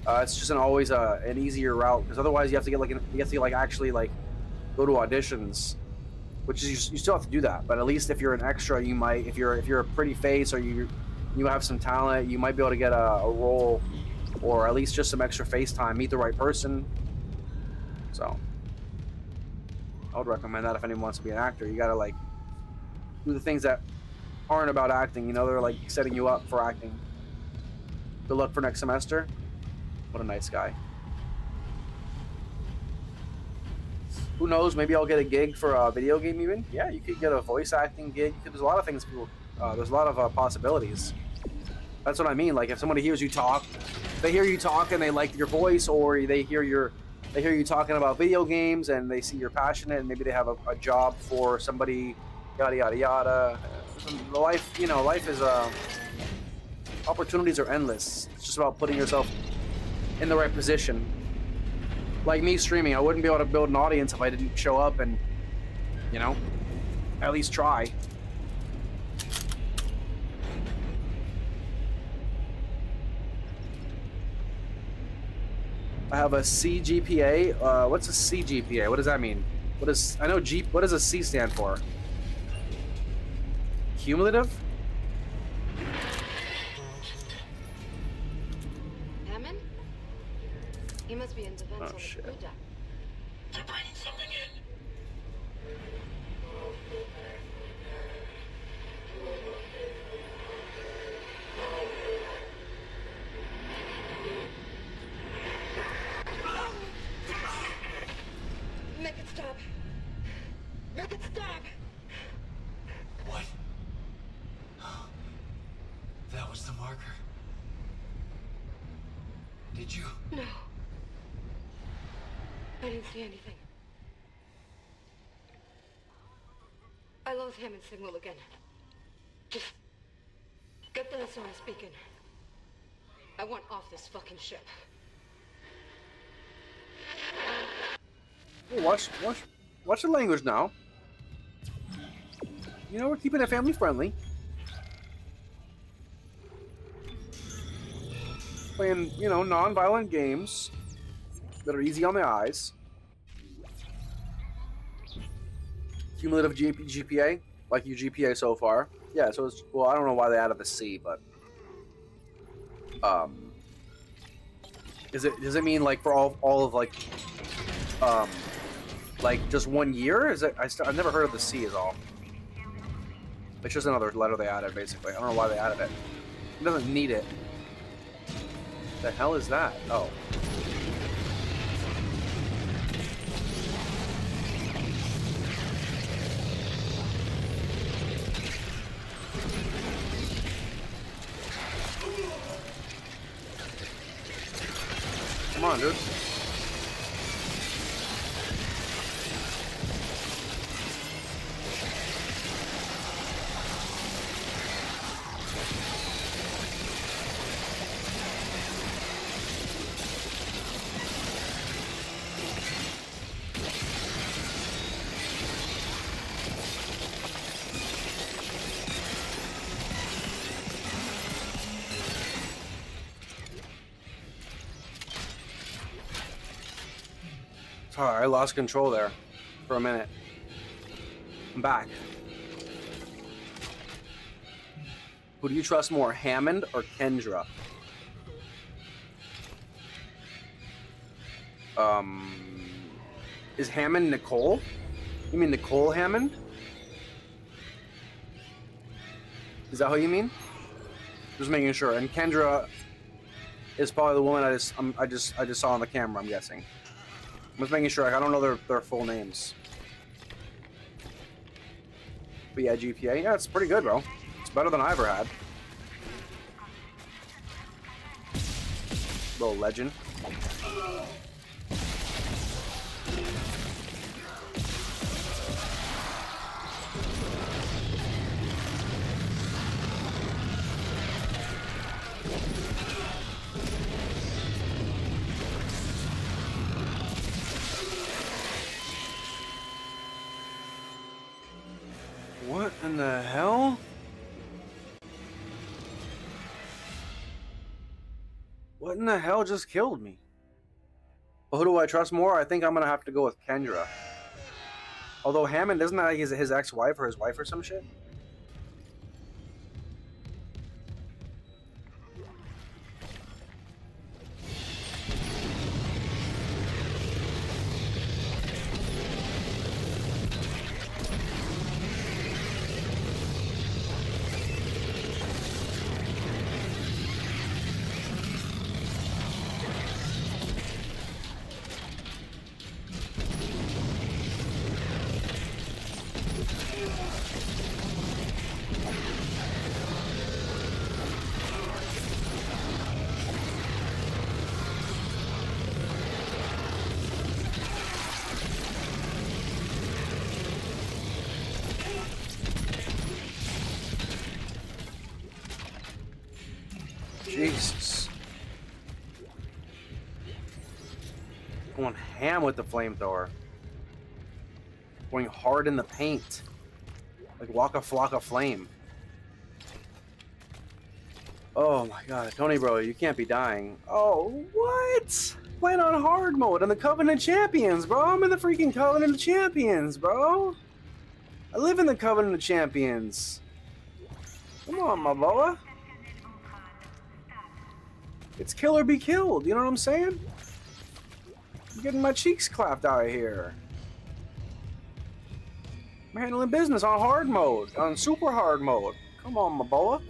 it's just always an easier route. Because otherwise you have to get actually go to auditions, which is you still have to do that. But at least if you're an extra, you might, if you're a pretty face or you have some talent, you might be able to get a role, or at least just some extra face time, meet the right person. So I would recommend that if anyone wants to be an actor. You gotta like do the things that aren't about acting, you know, they're like setting you up for acting. Good luck for next semester. What a nice guy. Who knows, maybe I'll get a gig for a video game even. Yeah, you could get a voice acting gig. There's a lot of things there's a lot of possibilities. That's what I mean. Like if somebody hears you talk, they hear you talk and they like your voice, or they hear you talking about video games and they see you're passionate, and maybe they have a job for somebody, yada yada yada. Life is opportunities are endless. It's just about putting yourself in the right position. Like me streaming, I wouldn't be able to build an audience if I didn't show up and, you know, at least try. I have a C GPA. What's a C GPA? What does that mean? What does a C stand for? Cumulative? Hammond? He must be in defense on the shit. crew deck. They're bringing something in. Make it stop. Make it stop. What? That was the marker. Did you? No. I didn't see anything. I lost Hammond's signal again. Just get the SOS beacon. I want off this fucking ship. Hey, watch the language now. You know, we're keeping it family friendly. Playing, you know, non-violent games that are easy on the eyes. Cumulative GPA, like your GPA so far. Yeah, so it's, well, I don't know why they added the C, but does it mean like for all of like just 1 year? Is it? I've never heard of the C is all. It's just another letter they added, basically. I don't know why they added it. It doesn't need it. The hell is that? Oh. Come on, dude. Sorry, I lost control there for a minute. I'm back. Who do you trust more, Hammond or Kendra? Is Hammond Nicole? You mean Nicole Hammond? Is that what you mean? Just making sure. And Kendra is probably the woman I just saw on the camera, I'm guessing. I'm just making sure. I don't know their full names. But yeah, GPA. Yeah, it's pretty good, bro. It's better than I ever had. Little legend. What in the hell? What in the hell just killed me? Well, who do I trust more? I think I'm gonna have to go with Kendra. Although Hammond, isn't that his ex-wife or his wife or some shit? Jesus. Going ham with the flamethrower. Going hard in the paint. Like Waka Flocka Flame. Oh my god, Tony bro, you can't be dying. Oh, what? Playing on hard mode on the Covenant Champions, bro. I'm in the freaking Covenant Champions, bro. I live in the Covenant Champions. Come on, my boa. It's kill or be killed, you know what I'm saying? I'm getting my cheeks clapped out of here. I'm handling business on hard mode, on super hard mode. Come on, my boa.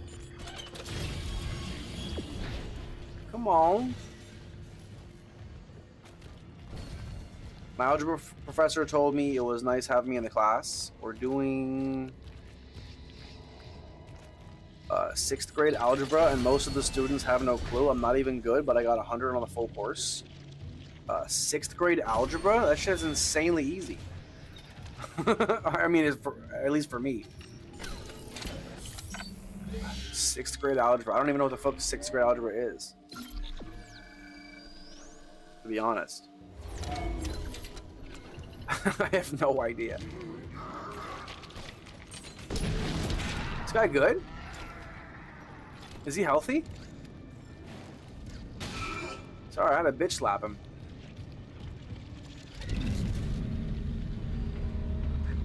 Come on. My algebra professor told me it was nice having me in the class. We're doing 6th grade algebra, and most of the students have no clue. I'm not even good, but I got 100 on the full course. 6th grade algebra? That shit is insanely easy. I mean, at least for me. 6th grade algebra. I don't even know what the fuck 6th grade algebra is, to be honest. I have no idea. This guy good? Is he healthy? Sorry, I had to bitch slap him.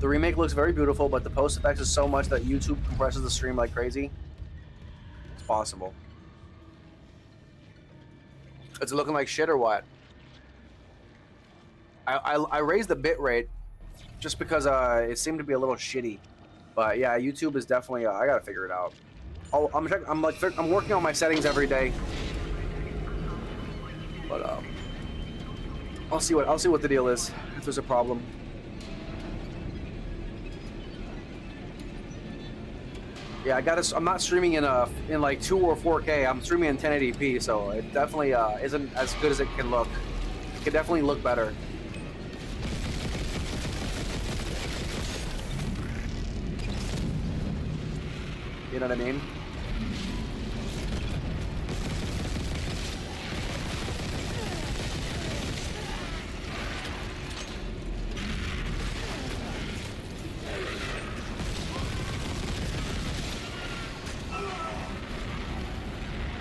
The remake looks very beautiful, but the post effects is so much that YouTube compresses the stream like crazy. It's possible. Is it looking like shit or what? I raised the bit rate just because it seemed to be a little shitty. But yeah, YouTube is definitely I gotta figure it out. I'm working on my settings every day. But I'll see what the deal is if there's a problem. Yeah, I'm not streaming in like 2 or 4K. I'm streaming in 1080p, so it definitely isn't as good as it can look. It could definitely look better. You know what I mean?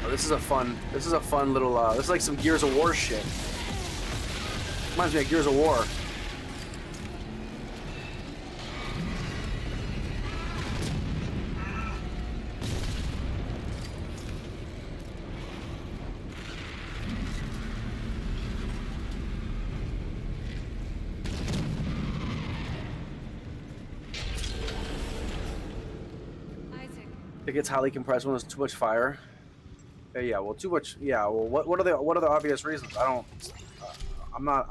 Oh, this is a fun little this is like some Gears of War shit. Reminds me of Gears of War. It gets highly compressed when there's too much fire. Yeah, well, too much. Yeah, well, what are the obvious reasons? I'm not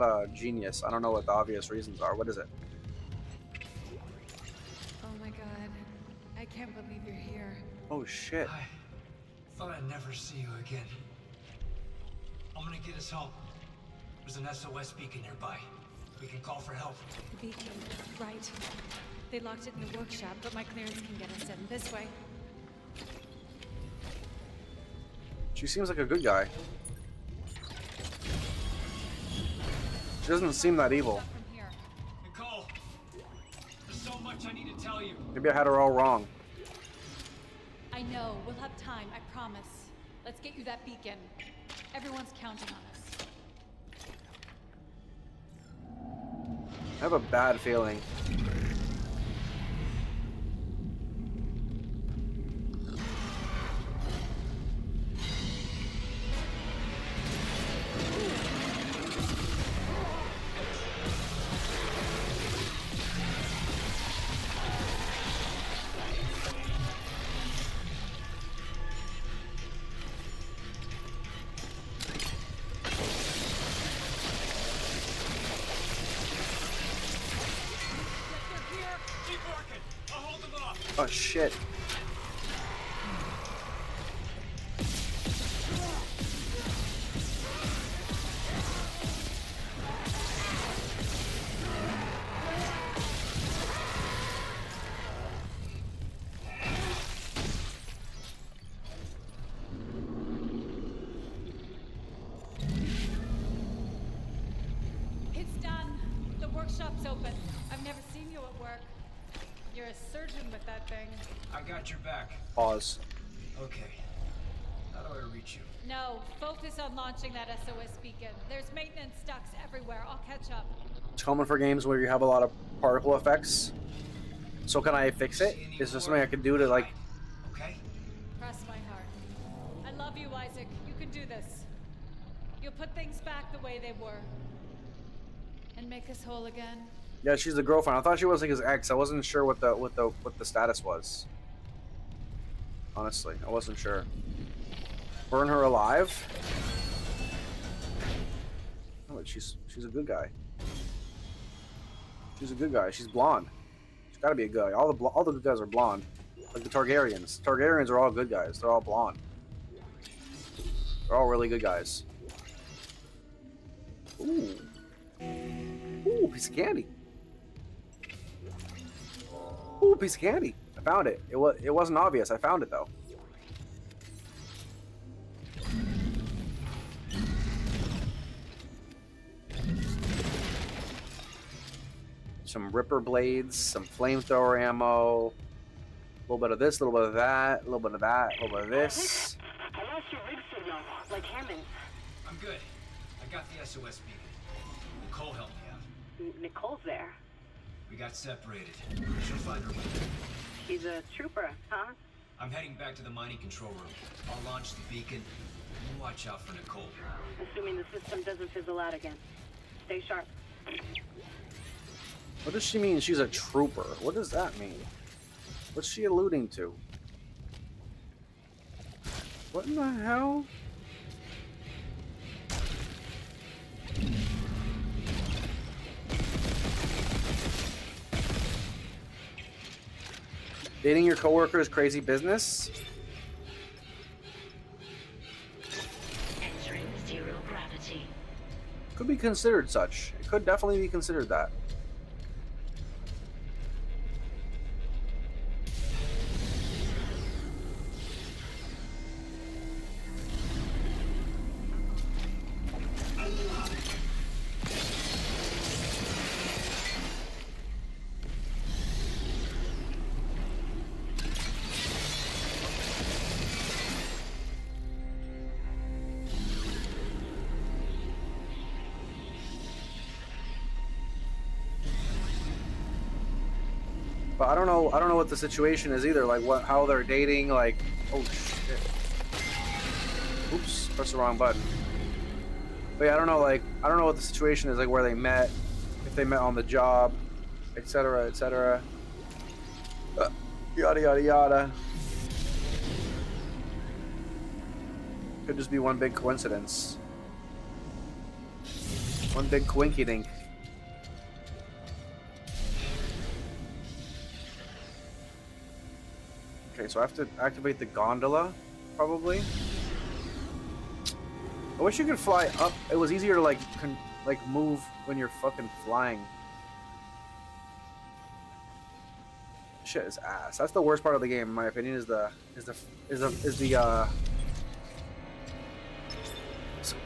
a genius. I don't know what the obvious reasons are. What is it? Oh my god. I can't believe you're here. Oh shit. I thought I'd never see you again. I'm gonna get us home. There's an SOS beacon nearby. We can call for help. The beacon, right. They locked it in the workshop, but my clearance can get us in this way. She seems like a good guy. She doesn't seem that evil. Nicole, there's so much I need to tell you. Maybe I had her all wrong. I know. We'll have time, I promise. Let's get you that beacon. Everyone's counting on us. I have a bad feeling. Oh shit. It's done. The workshop's open. I've never seen you at work. You're a surgeon with that thing. I got your back. Pause. Okay. How do I reach you? No, focus on launching that SOS beacon. There's maintenance ducts everywhere. I'll catch up. It's common for games where you have a lot of particle effects. So can I fix it? Is there something I can do to like... Okay. Cross my heart. I love you, Isaac. You can do this. You'll put things back the way they were. And make us whole again. Yeah, she's the girlfriend. I thought she was like his ex. I wasn't sure what the status was. Honestly, I wasn't sure. Burn her alive? Oh, she's a good guy. She's a good guy. She's blonde. She's got to be a good guy. All the good guys are blonde. Like the Targaryens. Targaryens are all good guys. They're all blonde. They're all really good guys. Ooh. Ooh, piece of candy. Ooh, piece of candy. I found it. It wasn't obvious. I found it though. some Ripper blades, some flamethrower ammo, a little bit of this, a little bit of that, a little bit of that, a little bit of this. I lost your rig signal, like Hammond. I'm good. I got the SOS beacon. Nicole helped me out. Nicole's there. We got separated. She'll find her way. She's a trooper, huh? I'm heading back to the mining control room. I'll launch the beacon. You watch out for Nicole. Assuming the system doesn't fizzle out again. Stay sharp. What does she mean she's a trooper? What does that mean? What's she alluding to? What in the hell? Dating your coworker is crazy business? Entering zero gravity. Could be considered such. It could definitely be considered that. But I don't know what the situation is either, like how they're dating, like, oh shit. Oops, pressed the wrong button. But yeah, I don't know what the situation is, like where they met, if they met on the job, etc., etc. Yada yada yada. Could just be one big coincidence. One big quinky dink. Okay, so I have to activate the gondola, probably. I wish you could fly up. It was easier to like move when you're fucking flying. Shit is ass. That's the worst part of the game, in my opinion. Is the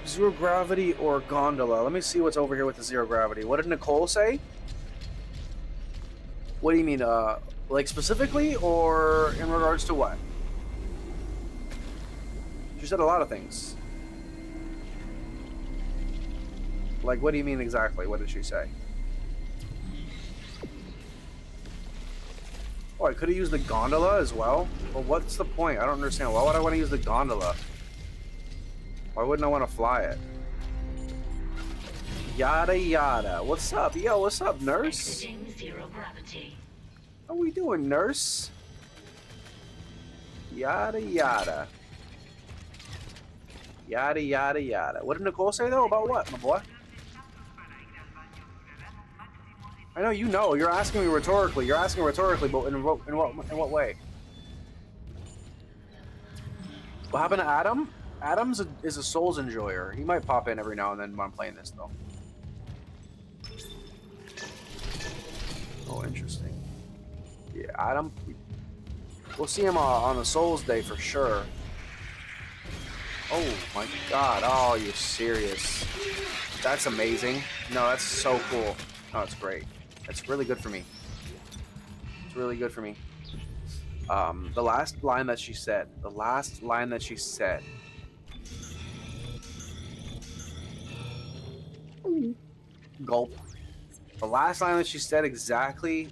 zero gravity or gondola. Let me see what's over here with the zero gravity. What did Nicole say? What do you mean? Like specifically, or in regards to what? She said a lot of things. Like, what do you mean exactly? What did she say? Oh, I could have used the gondola as well? Well, what's the point? I don't understand. Why would I want to use the gondola? Why wouldn't I want to fly it? Yada yada. What's up? Yo, what's up, nurse? Exiting zero gravity. How we doing, nurse? Yada yada. Yada yada yada. What did Nicole say though? About what, my boy? I know you know. You're asking me rhetorically. You're asking rhetorically, but in what way? What happened to Adam? Adam's is a Souls enjoyer. He might pop in every now and then when I'm playing this though. Oh, interesting. Yeah, Adam. We'll see him on the Souls Day for sure. Oh my God! Oh, you're serious? That's amazing. No, that's so cool. No, it's great. It's really good for me. It's really good for me. The last line that she said. The last line that she said. Gulp. The last line that she said exactly.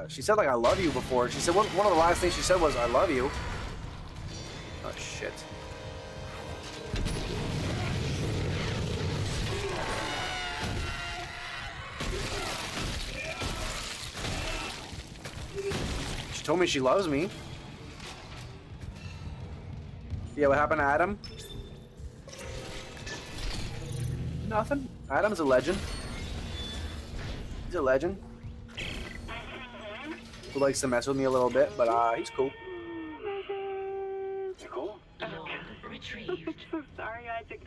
She said like "I love you" before. She said one of the last things she said was "I love you." Oh shit. She told me she loves me. Yeah, what happened to Adam? Nothing. Adam's a legend. He's a legend. Who likes to mess with me a little bit, but he's cool. Nicole? Retrieved. I'm sorry, Isaac.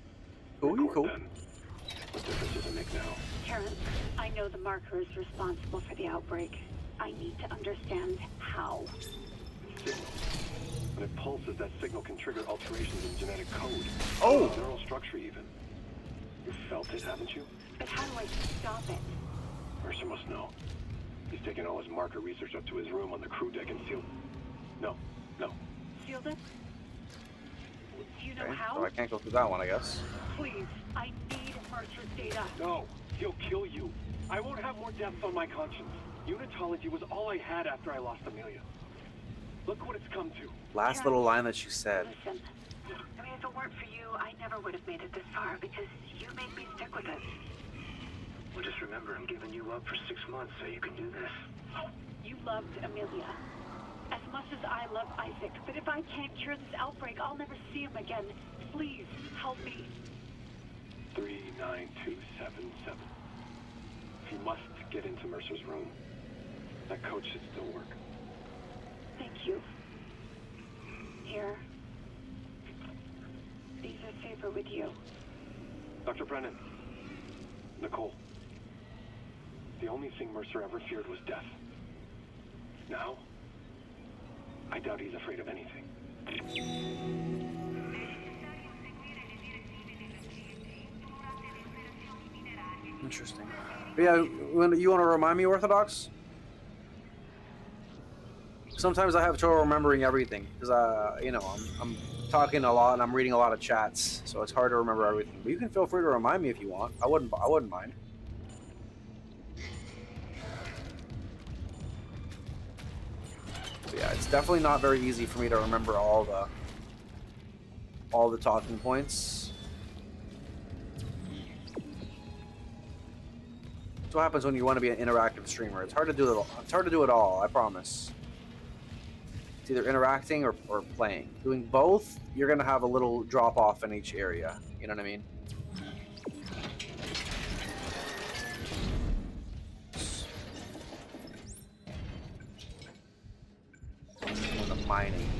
Cool, cool. What difference does it make now? Terrence, I know the marker is responsible for the outbreak. I need to understand how. Signal. When it pulses, that signal can trigger alterations in genetic code. Oh! Neural structure, even. You've felt it, haven't you? But how do I stop it? Mercer must know. He's taken all his marker research up to his room on the crew deck and sealed... No. Sealed it? Do you know Okay, how? so I can't go through that one, I guess. Please, I need Mercer's data. No, he'll kill you. I won't have more deaths on my conscience. Unitology was all I had after I lost Amelia. Look what it's come to. Last little line that she said. Listen, I mean, if it weren't for you, I never would have made it this far because you made me stick with it. Well, just remember, I'm giving you up for 6 months so you can do this. You loved Amelia as much as I love Isaac, but if I can't cure this outbreak, I'll never see him again. Please, help me. 39277. He must get into Mercer's room. That code should still work. Thank you. Here. These are safer with you. Dr. Brennan. Nicole. The only thing Mercer ever feared was death. Now, I doubt he's afraid of anything. Interesting. But yeah, you want to remind me, Orthodox? Sometimes I have trouble remembering everything because you know, I'm talking a lot and I'm reading a lot of chats, so it's hard to remember everything. But you can feel free to remind me if you want. I wouldn't mind. But yeah, it's definitely not very easy for me to remember all the talking points. That's what happens when you want to be an interactive streamer. It's hard to do it all. It's hard to do it all, I promise. It's either interacting or playing. Doing both, you're gonna have a little drop off in each area. You know what I mean? With the mining.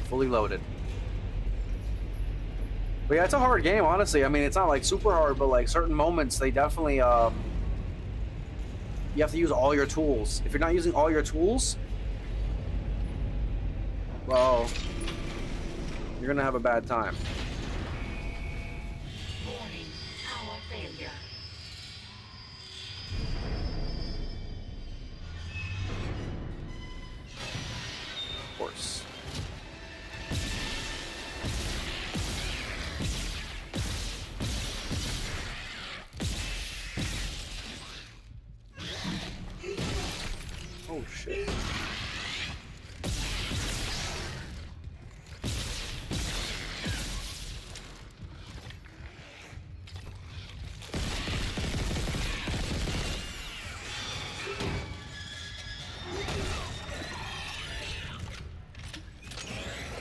Fully loaded. But yeah, it's a hard game, honestly. I mean, it's not like super hard, but like certain moments, they definitely, you have to use all your tools. If you're not using all your tools, well, you're gonna have a bad time. Warning, power failure. Of course. Oh shit.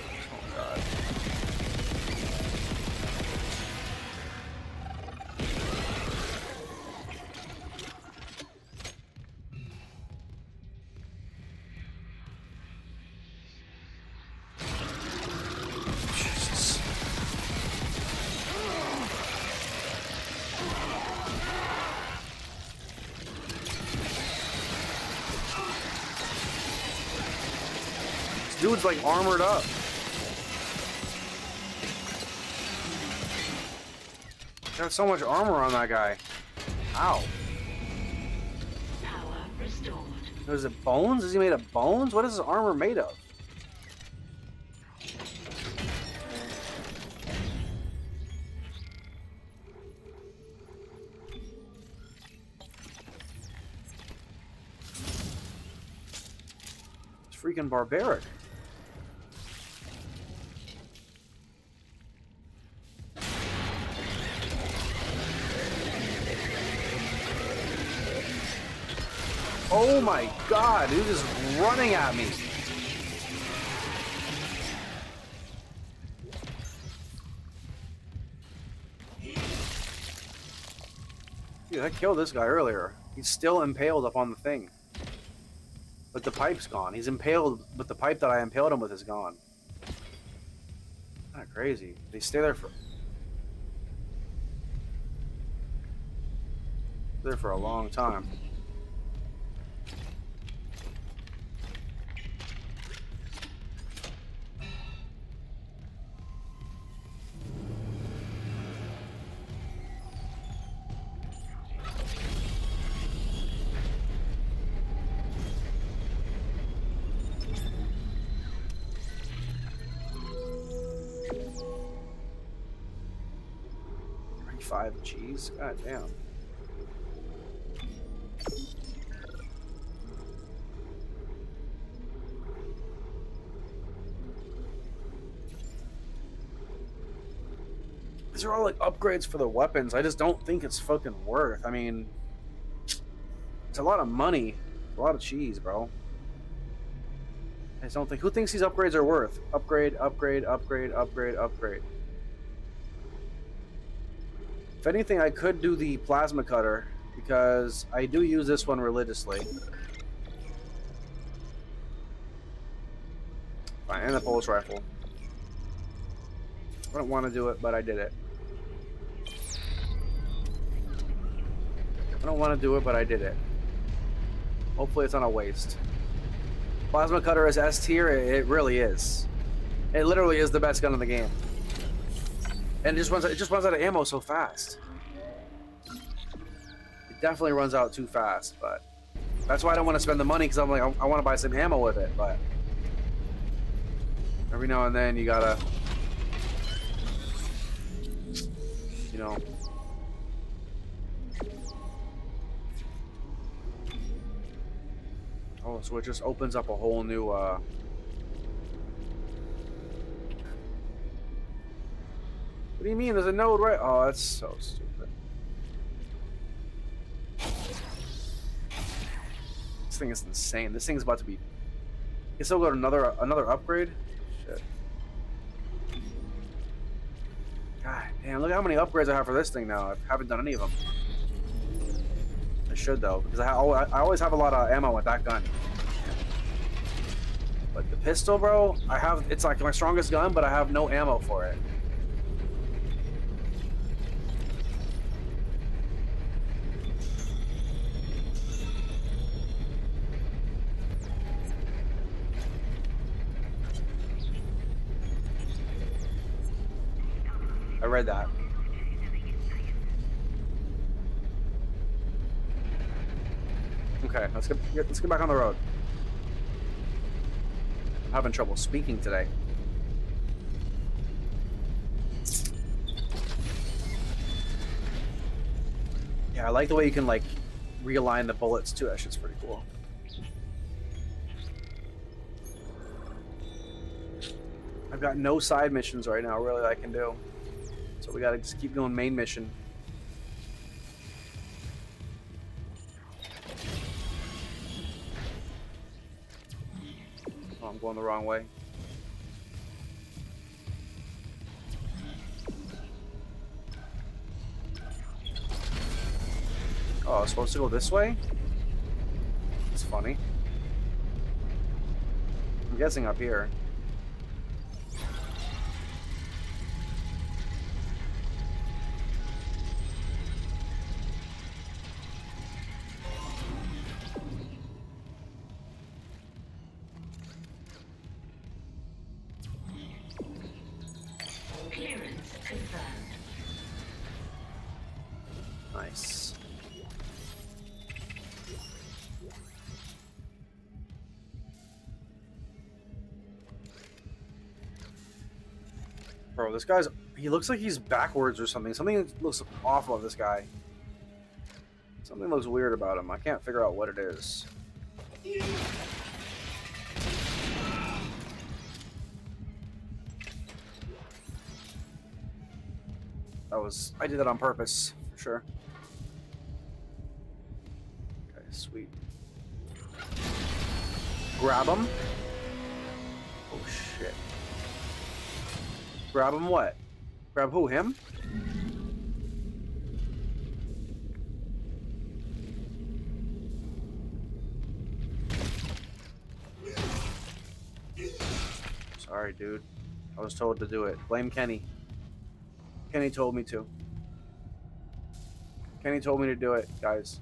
Oh god. Jesus. This dude's like armored up. Got so much armor on that guy. Ow. Power restored. Is it bones? Is he made of bones? What is his armor made of? It's freaking barbaric. Oh my god, dude is running at me. Dude, I killed this guy earlier. He's still impaled up on the thing. But the pipe's gone. He's impaled, but the pipe that I impaled him with is gone. Kinda crazy. They stay there for a long time. 5 G's? God damn. These are all like upgrades for the weapons. I just don't think it's fucking worth. I mean, it's a lot of money. A lot of cheese, bro. I just don't think. Who thinks these upgrades are worth? Upgrade, upgrade, upgrade, upgrade, upgrade. If anything, I could do the plasma cutter because I do use this one religiously. Fine, and the pulse rifle. I don't want to do it, but I did it. I don't want to do it, but I did it. Hopefully it's not a waste. Plasma cutter is S tier. It really is. It literally is the best gun in the game. And it just runs out of ammo so fast. It definitely runs out too fast, but that's why I don't want to spend the money, because I'm like, I want to buy some ammo with it, but every now and then you gotta, you know. Oh, so it just opens up a whole new, What do you mean? There's a node right? Oh, that's so stupid. This thing is insane. This thing's about to be... You still got another upgrade? Shit. God damn, look at how many upgrades I have for this thing now. I haven't done any of them. I should, though, because I always have a lot of ammo with that gun. But the pistol, bro, it's like my strongest gun, but I have no ammo for it. I read that. Okay, let's get back on the road. I'm having trouble speaking today. Yeah, I like the way you can like realign the bullets too. That shit's pretty cool. I've got no side missions right now, really, that I can do. So we gotta just keep going main mission. Oh, I'm going the wrong way. Oh, I was supposed to go this way? It's funny. I'm guessing up here. Clearance confirmed. Nice. Bro, this guy's... He looks like he's backwards or something. Something looks off of this guy. Something looks weird about him. I can't figure out what it is. I did that on purpose, for sure. Okay, sweet. Grab him. Oh shit. Grab him what? Grab who? Him? Sorry, dude. I was told to do it. Blame Kenny. Kenny told me to. Kenny told me to do it, guys.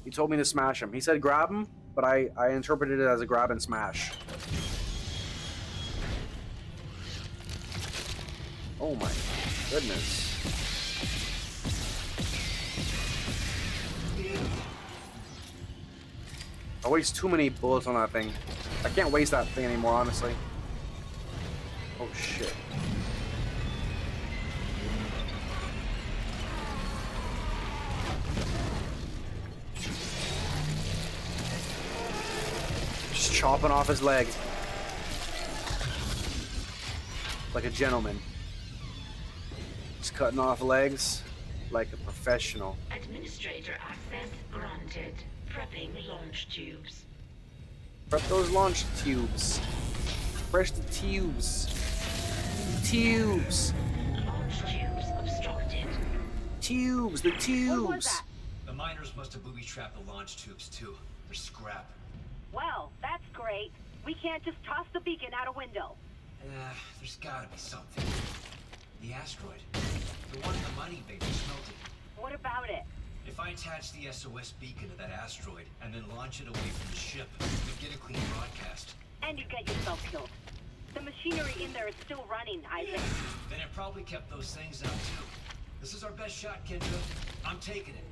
He told me to smash him. He said grab him, but I interpreted it as a grab and smash. Oh my goodness. I waste too many bullets on that thing. I can't waste that thing anymore, honestly. Oh shit. Just chopping off his leg. Like a gentleman. Just cutting off legs like a professional. Administrator access granted. Prepping launch tubes. Prep those launch tubes. Fresh the tubes. Tubes. Launch tubes obstructed. Tubes, the tubes. What was that? The miners must have booby-trapped the launch tubes too. They're scrap. Well, that's great. We can't just toss the beacon out a window. There's gotta be something. The asteroid. The one in the mining bay just melted. What about it? If I attach the SOS beacon to that asteroid and then launch it away from the ship, we'd get a clean broadcast. And you get yourself killed. The machinery in there is still running, Isaac. Then it probably kept those things out too. This is our best shot, Kendra. I'm taking it.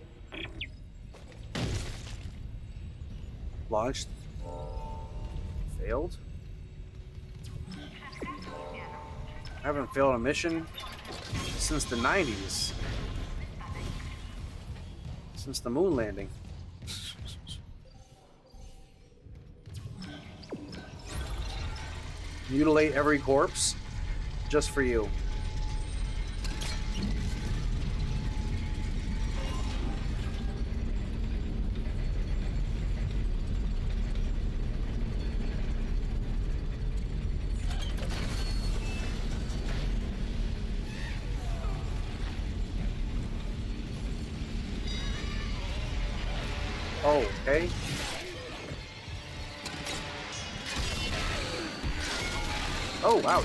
Launched. Failed? I haven't failed a mission since the 90s. Since the moon landing. Mutilate every corpse just for you. Oh, okay. Oh, ouch.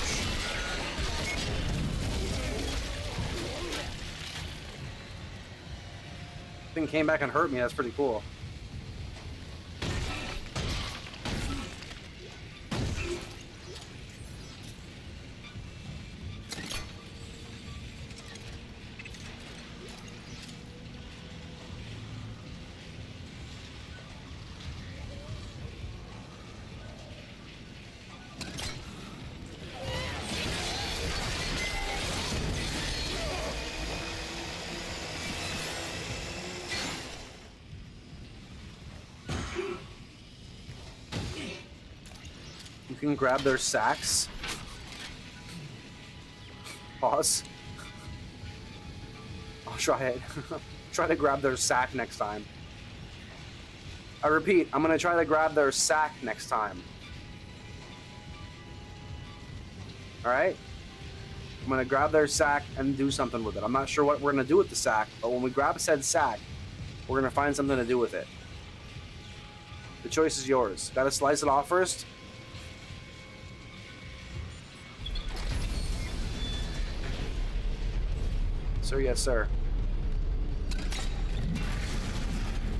Thing came back and hurt me. That's pretty cool. You can grab their sacks. Pause. I'll try it. Try to grab their sack next time. I repeat, I'm gonna try to grab their sack next time. Alright? I'm gonna grab their sack and do something with it. I'm not sure what we're gonna do with the sack, but when we grab said sack, we're gonna find something to do with it. The choice is yours. Gotta slice it off first. Sir, yes, sir.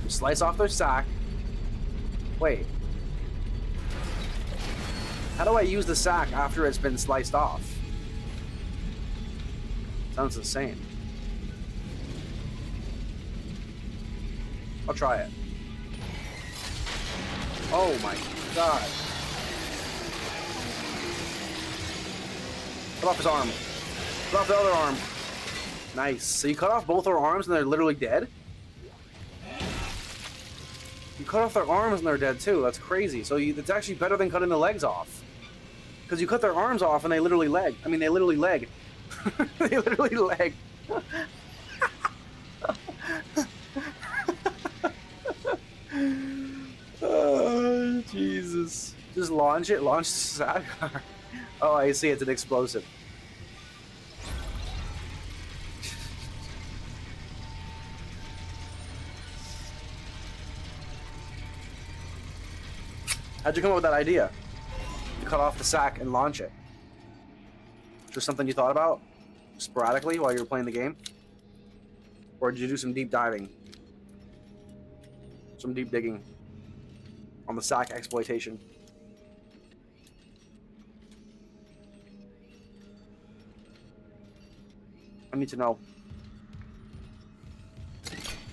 You slice off their sack. Wait. How do I use the sack after it's been sliced off? Sounds insane. I'll try it. Oh my god. Cut off his arm. Cut off the other arm. Nice. So you cut off both their arms and they're literally dead? You cut off their arms and they're dead too. That's crazy. So it's actually better than cutting the legs off. Because you cut their arms off and they literally leg. I mean, they literally leg. They literally leg. Oh, Jesus. Just launch it. Launch the sack. Oh, I see. It's an explosive. How'd you come up with that idea? To cut off the sack and launch it? Just something you thought about sporadically while you were playing the game? Or did you do some deep diving? Some deep digging on the sack exploitation? I need to know.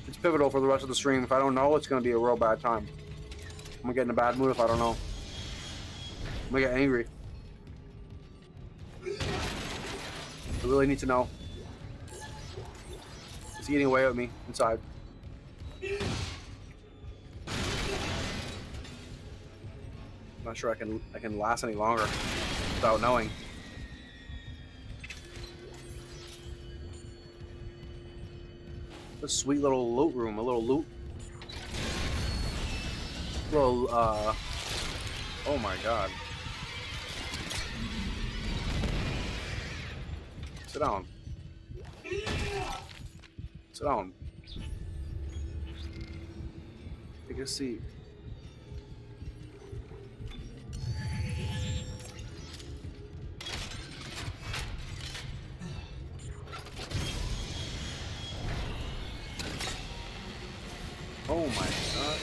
It's pivotal for the rest of the stream. If I don't know, it's going to be a real bad time. I'm gonna get in a bad mood if I don't know. I'm gonna get angry. I really need to know. It's eating away at me inside. I'm not sure I can last any longer without knowing. A sweet little loot room, a little loot. Little, oh my god. Sit down. Sit down. Take a seat. Oh my god.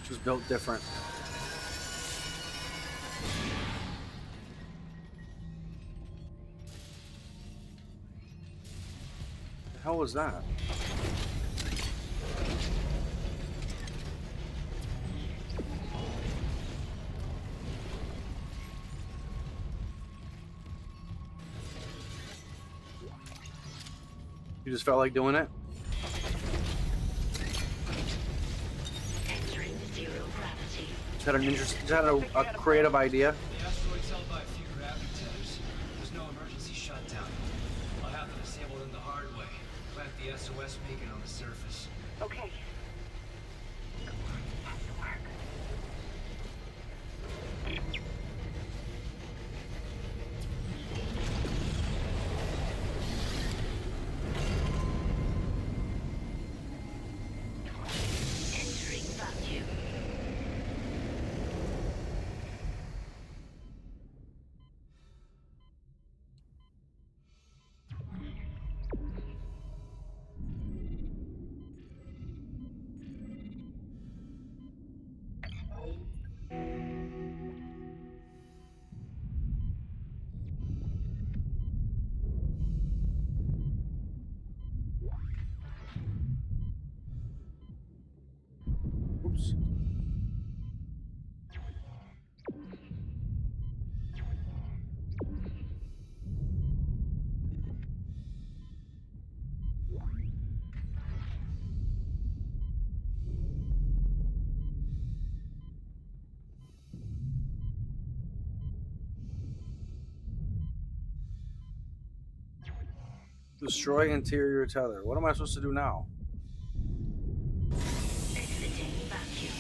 Just built different. The hell was that? You just felt like doing it? Entering zero gravity. Just had a creative idea. The asteroid's held by a few gravity tethers. There's no emergency shutdown. I'll have to disable them the hard way. Plant the SOS beacon on the surface. Okay. Entering vacuum. Oops. Destroy interior tether. What am I supposed to do now? Exiting vacuum.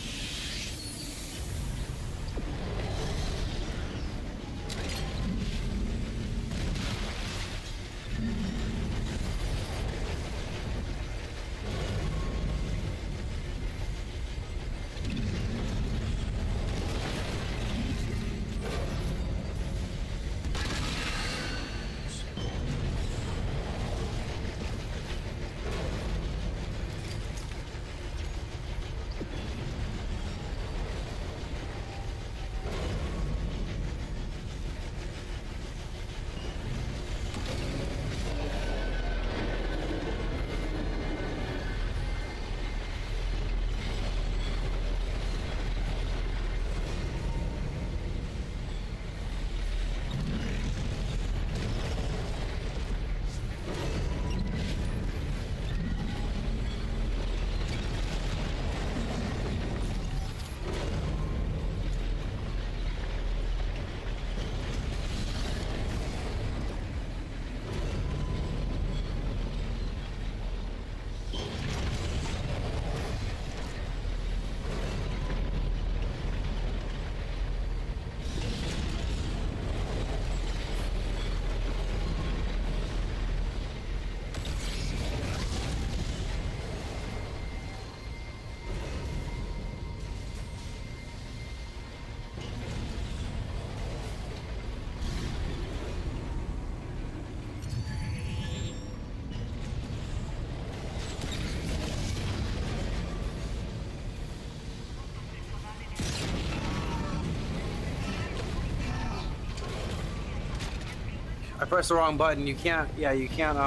I pressed the wrong button. You can't, yeah, you can't,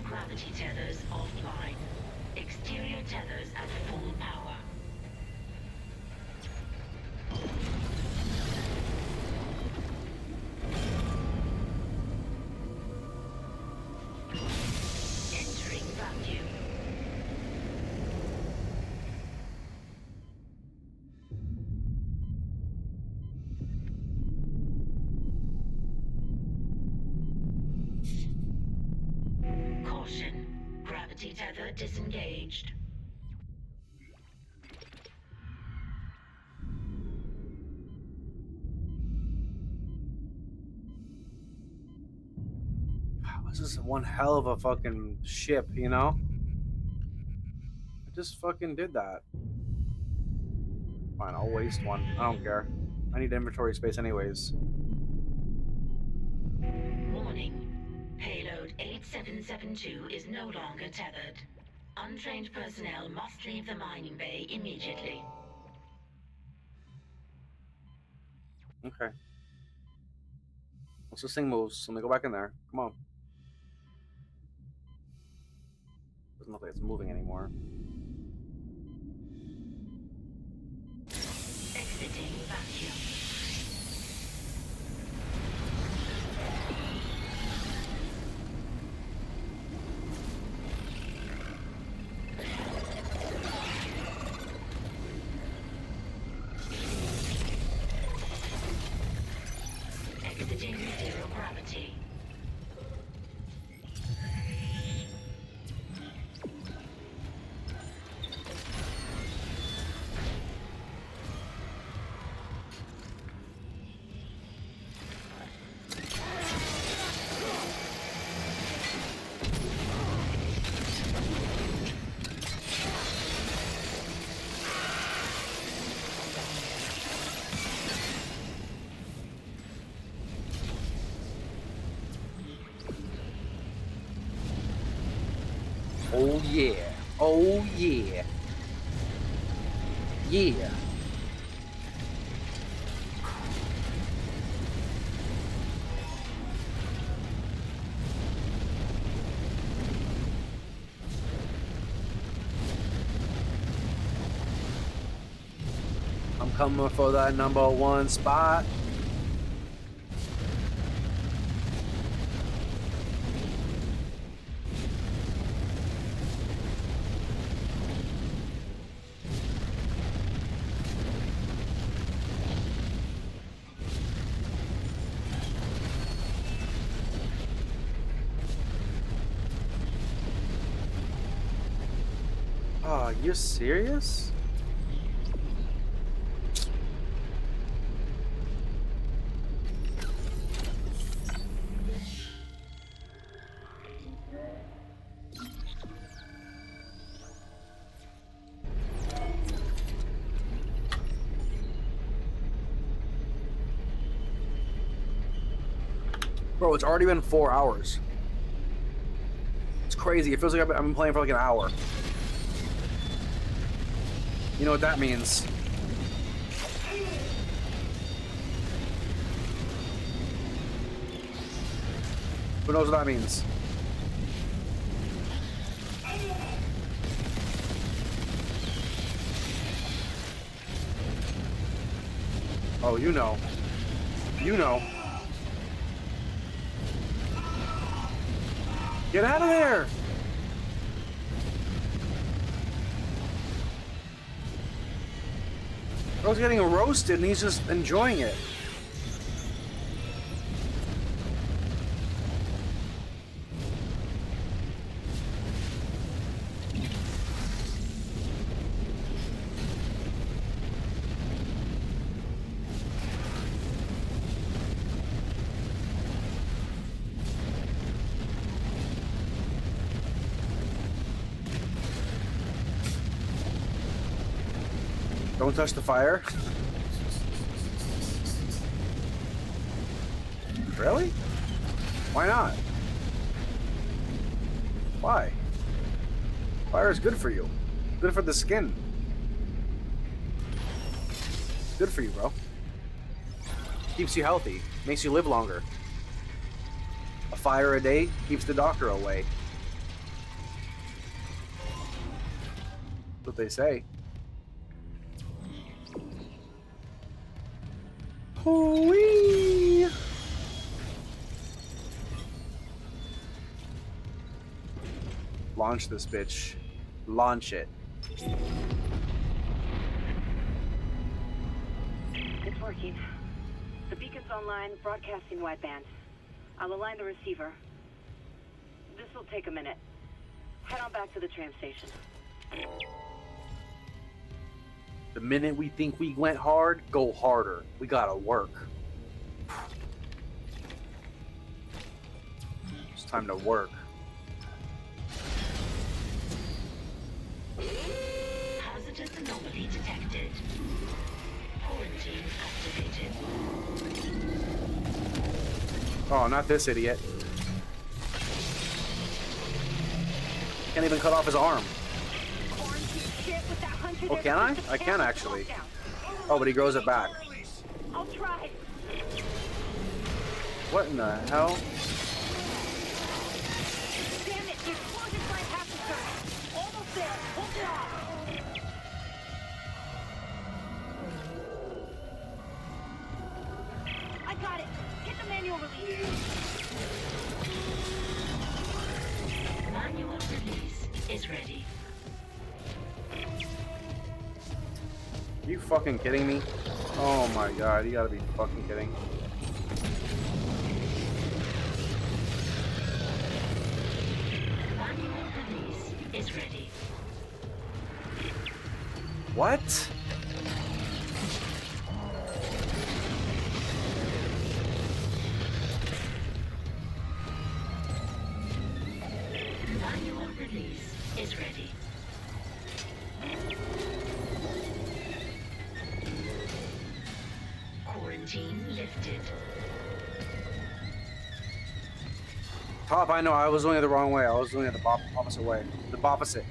gravity tethers offline. Exterior tethers at full power. Entering vacuum. Caution. Gravity tether disengaged. This is one hell of a fucking ship, you know? I just fucking did that. Fine, I'll waste one. I don't care. I need inventory space anyways. Warning. Payload 8772 is no longer tethered. Untrained personnel must leave the mining bay immediately. Okay. Once this thing moves, let me go back in there. Come on. Doesn't look like it's moving anymore. Exiting vacuum. Exiting zero gravity. Oh yeah. Oh yeah. Yeah. I'm coming for that #1 spot. Oh, you're serious? Bro, it's already been 4 hours. It's crazy. It feels like I've been playing for like an hour. You know what that means? Who knows what that means? Oh, you know. You know. Get out of there! Bro's getting roasted and he's just enjoying it. Don't touch the fire. Really? Why not? Why? Fire is good for you. Good for the skin. Good for you, bro. Keeps you healthy. Makes you live longer. A fire a day keeps the doctor away. what they say. Holy! Launch this bitch. Launch it. It's working. The beacon's online, broadcasting wideband. I'll align the receiver. This will take a minute. Head on back to the tram station. The minute we think we went hard, go harder. We gotta work. It's time to work. Hazardous anomaly detected. Quarantine activated. Oh, not this idiot. Can't even cut off his arm. Oh, can I? I can actually. Oh, but he grows it back. I'll try. What in the hell? Damn it, the explosion's right half the circuit. Almost there. Hold it off. I got it. Hit the manual release. Manual release is ready. Are you fucking kidding me? Oh my god, you gotta be fucking kidding. Manual release is ready. What? Manual release is ready. Quarantine lifted. Top, I know, I was doing it the wrong way. I was doing it the opposite way. The opposite.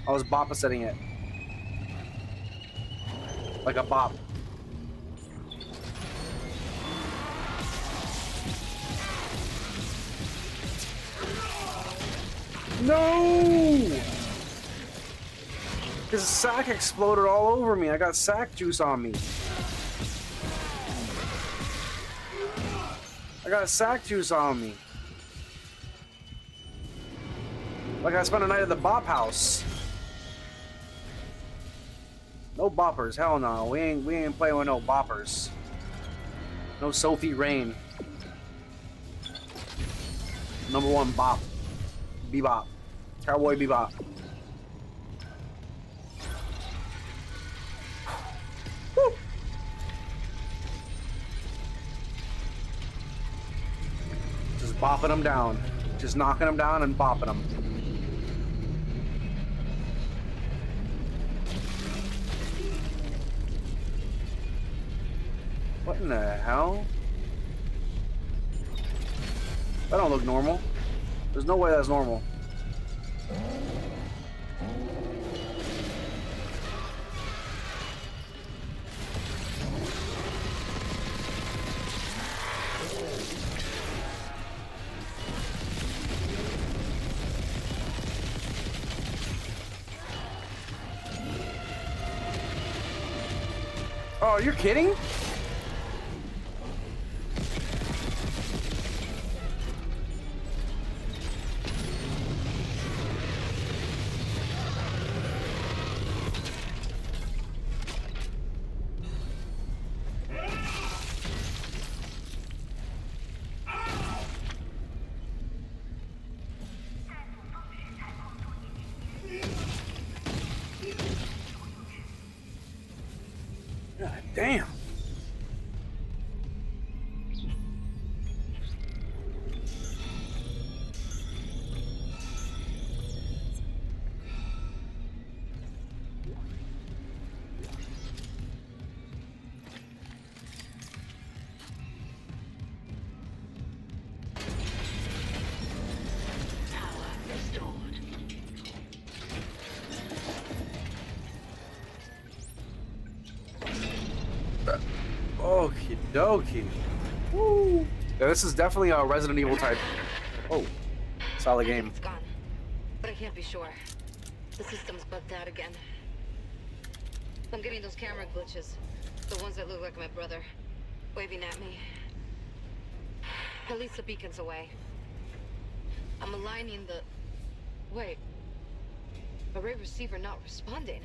I was boppositting it. Like a bop. No! His sack exploded all over me. I got sack juice on me. I got sack juice on me. Like I spent a night at the bop house. No boppers, hell no. We ain't playing with no boppers. No Sophie Rain. #1 bop. Bebop. Cowboy Bebop. Woo! Just bopping them down. Just knocking them down and bopping them. What in the hell? That don't look normal. There's no way that's normal. Oh, you're kidding? God damn. Okie dokie. Woo. Yeah, this is definitely a Resident Evil type. Oh, solid game. It's gone, but I can't be sure. The system's bugged out again. I'm getting those camera glitches. The ones that look like my brother. Waving at me. At least the beacon's away. I'm aligning the... Wait. Array receiver not responding.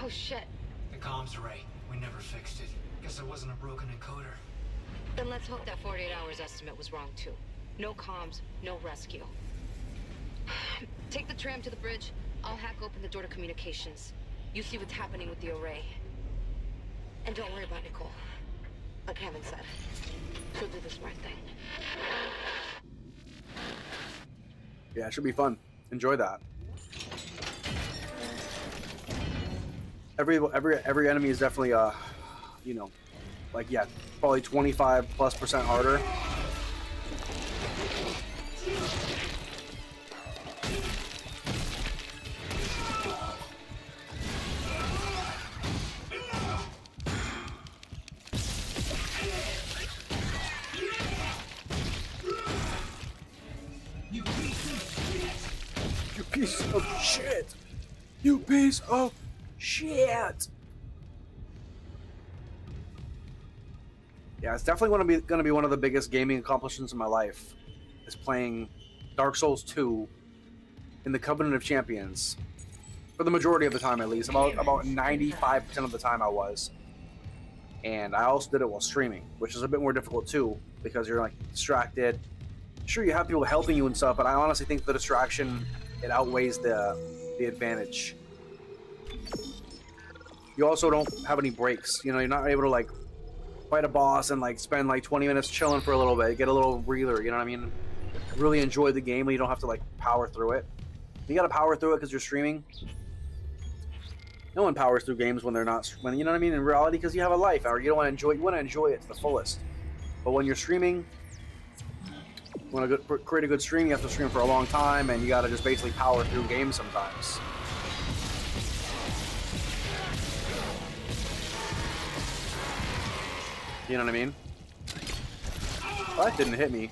Oh shit. The comms array. We never fixed it. Guess it wasn't a broken encoder. Then let's hope that 48 hours estimate was wrong too. No comms, no rescue. Take the tram to the bridge. I'll hack open the door to communications. You see what's happening with the array. And don't worry about Nicole. Like Hammond said, she'll do the smart thing. Yeah, it should be fun. Enjoy that. Every enemy is definitely you know, like yeah, probably 25+% harder. Piece of shit! You piece of shit! Yeah, it's definitely going to be one of the biggest gaming accomplishments of my life. Is playing Dark Souls 2 in the Covenant of Champions. For the majority of the time, at least. About 95% of the time I was. And I also did it while streaming, which is a bit more difficult too, because you're like distracted. Sure, you have people helping you and stuff, but I honestly think the distraction, it outweighs the advantage. You also don't have any breaks. You know, you're not able to like fight a boss and like spend like 20 minutes chilling for a little bit, get a little breather. You know what I mean? Really enjoy the game, and you don't have to like power through it. You gotta power through it because you're streaming. No one powers through games when they're not, when, you know what I mean, in reality, because you have a life, or you don't want to enjoy. You want to enjoy it to the fullest. But when you're streaming, you want to create a good stream, you have to stream for a long time, and you got to just basically power through games sometimes. You know what I mean? Well, that didn't hit me.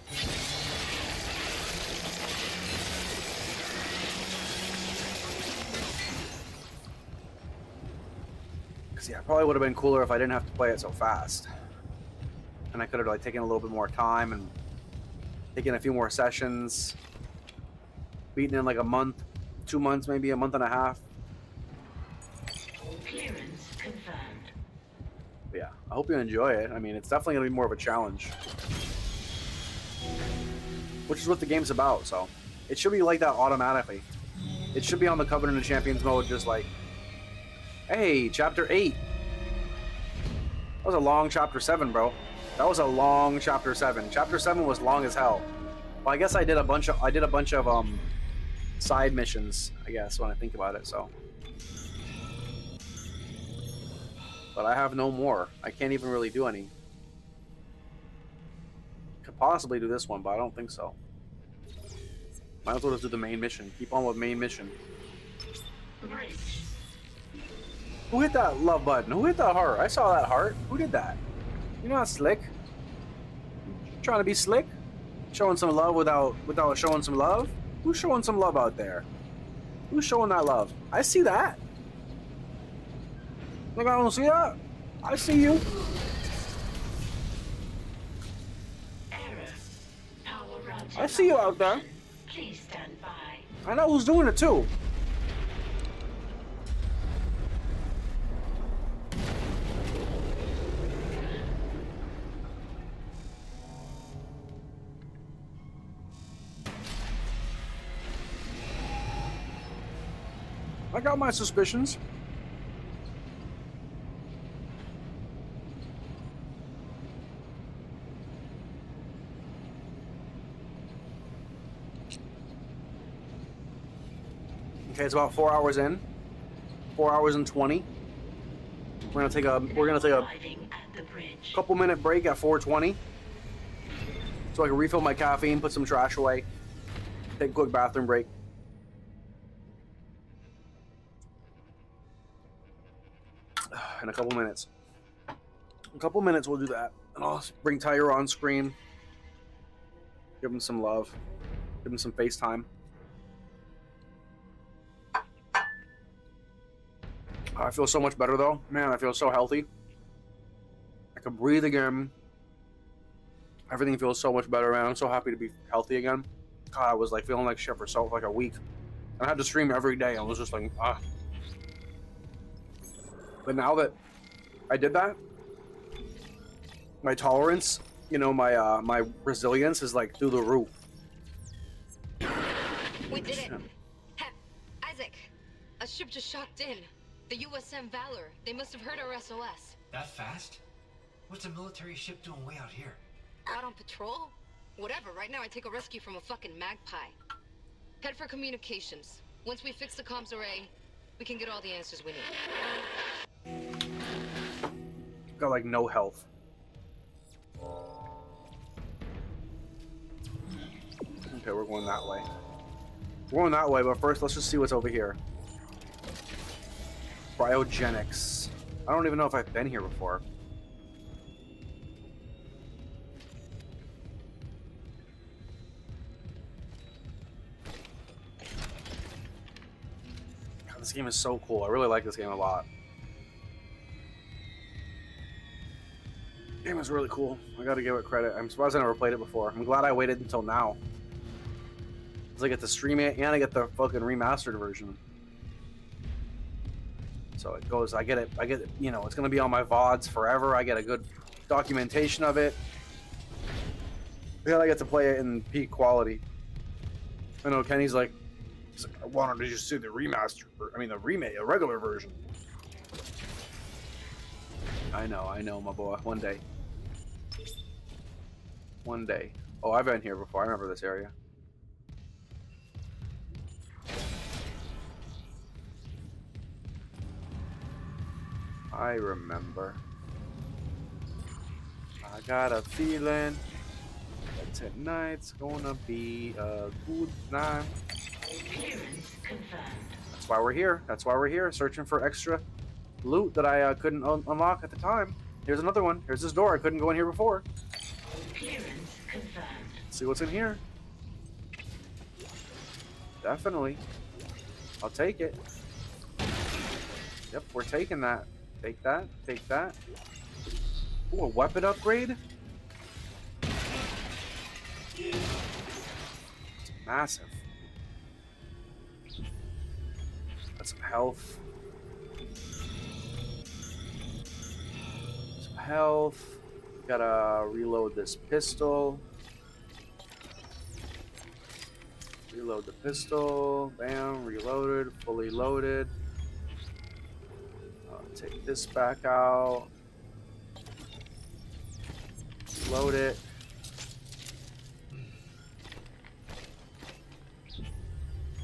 Yeah, probably would have been cooler if I didn't have to play it so fast, and I could have like taken a little bit more time and taken a few more sessions, beaten in like a month, 2 months, maybe a month and a half. Clearance confirmed. But yeah, I hope you enjoy it. I mean, it's definitely gonna be more of a challenge, which is what the game's about. So it should be like that automatically. It should be on the Covenant of Champions mode, just like, hey, chapter 8. That was a long chapter 7, bro. That was a long chapter 7. Chapter 7 was long as hell. Well, I guess I did a bunch of side missions, I guess, when I think about it, so. But I have no more. I can't even really do any. Could possibly do this one, but I don't think so. Might as well just do the main mission. Keep on with main mission. Who hit that love button? Who hit that heart? I saw that heart. Who did that? You're not slick. You're trying to be slick? Showing some love without showing some love? Who's showing some love out there? Who's showing that love? I see that. Like I don't see that? I see you. I see you out there. Please stand by. I know who's doing it too. I got my suspicions. Okay, it's about 4 hours in. 4 hours and 20. We're gonna take a couple minute break at 4:20, so I can refill my caffeine, put some trash away, take a quick bathroom break. In a couple minutes. A couple minutes we'll do that. And I'll bring Tyre on screen. Give him some love. Give him some FaceTime. I feel so much better though. Man, I feel so healthy. I can breathe again. Everything feels so much better, man. I'm so happy to be healthy again. God, I was like feeling like shit for like a week. I had to stream every day. I was just like, ah. But now that I did that, my tolerance, you know, my resilience is like through the roof. We did it. Isaac, a ship just shocked in. The USM Valor. They must have heard our SOS. That fast? What's a military ship doing way out here? Out on patrol? Whatever. Right now I take a rescue from a fucking magpie. Head for communications. Once we fix the comms array, we can get all the answers we need. Got like no health. Okay, we're going that way. We're going that way, but first let's just see what's over here. THΔNKS. I don't even know if I've been here before. God, this game is so cool. I really like this game a lot. Game is really cool. I gotta give it credit. I'm surprised I never played it before. I'm glad I waited until now. Because I get to stream it and I get the fucking remastered version. So it goes, I get it, you know, it's gonna be on my VODs forever. I get a good documentation of it. And I get to play it in peak quality. I know Kenny's like, I wanted to just see the remaster, the remake, a regular version. I know, my boy. One day. One day. Oh, I've been here before. I remember this area. I remember. I got a feeling that tonight's gonna be a good night. That's why we're here. That's why we're here, searching for extra loot that I couldn't unlock at the time. Here's another one. Here's this door. I couldn't go in here before. Let's see what's in here. Definitely. I'll take it. Yep, we're taking that. Take that. Take that. Ooh, a weapon upgrade? It's massive. Got some health. Some health. Gotta reload this pistol. Reload the pistol. Bam. Reloaded. Fully loaded. Take this back out. Load it.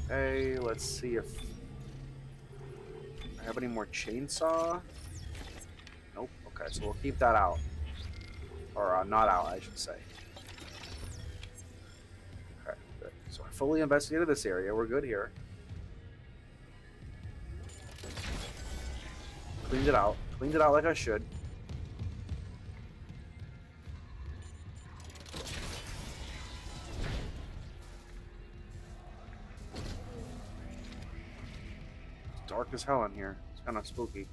Okay, let's see if I have any more chainsaw. Nope. Okay, so we'll keep that out. Or not out, I should say. Okay, good. So I fully investigated this area. We're good here. Cleaned it out. Cleaned it out like I should. It's dark as hell in here. It's kind of spooky.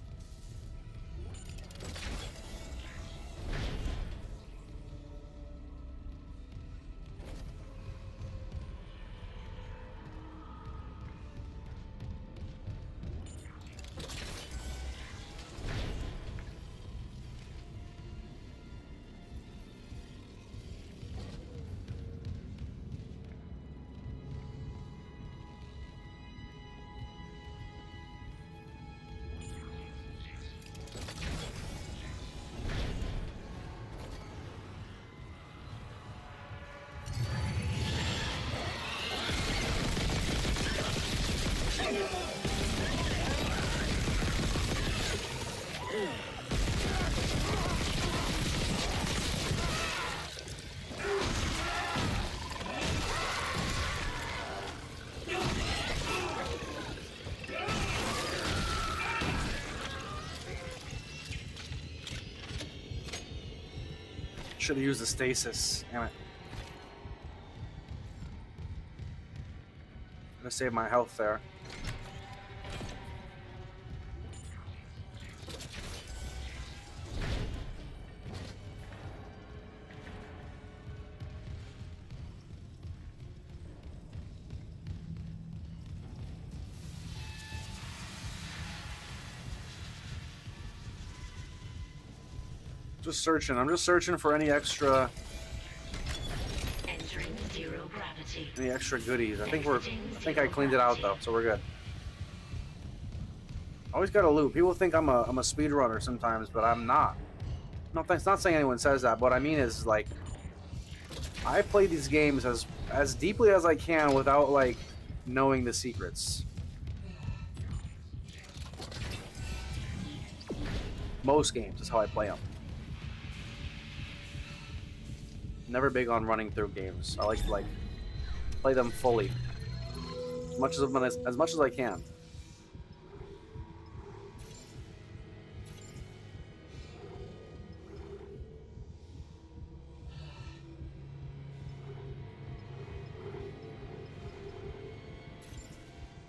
Should have used the stasis. Damn it. I'm gonna save my health there. Just searching. I'm just searching for any extra Entering zero gravity. any extra goodies. I think I cleaned it out though, so we're good. Always got to loot. People think I'm a speedrunner sometimes, but I'm not. No, thanks. Not saying anyone says that. What I mean is like I play these games as deeply as I can without like knowing the secrets. Most games is how I play them. Never big on running through games. I like to play them fully, as much as I can.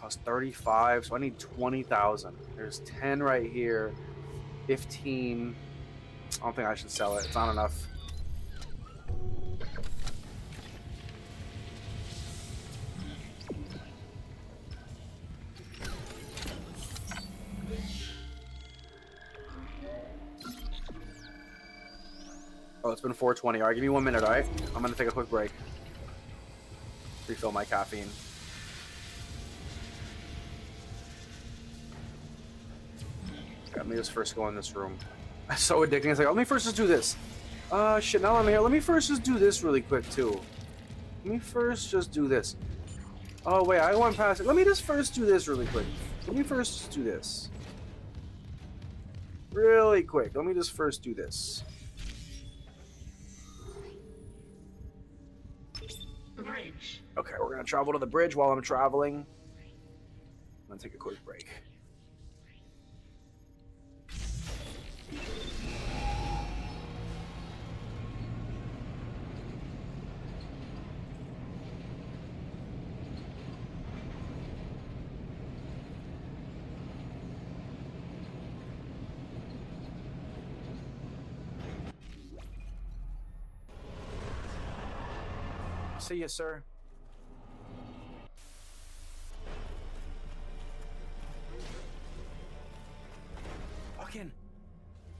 I was 35, so I need 20,000. There's 10 right here. 15. I don't think I should sell it. It's not enough. Oh, it's been 4:20. All right, give me 1 minute, all right? I'm going to take a quick break. Refill my caffeine. Okay, let me just first go in this room. It's so addicting. It's like, let me first just do this. Shit, now I'm here. Let me first just do this really quick, too. Let me first just do this. Oh, wait, I went past it. Let me just first do this really quick. Let me first just do this. Really quick. Let me just first do this. Bridge. Okay, we're gonna travel to the bridge while I'm traveling. I'm gonna take a quick break. See you, sir. Walk in.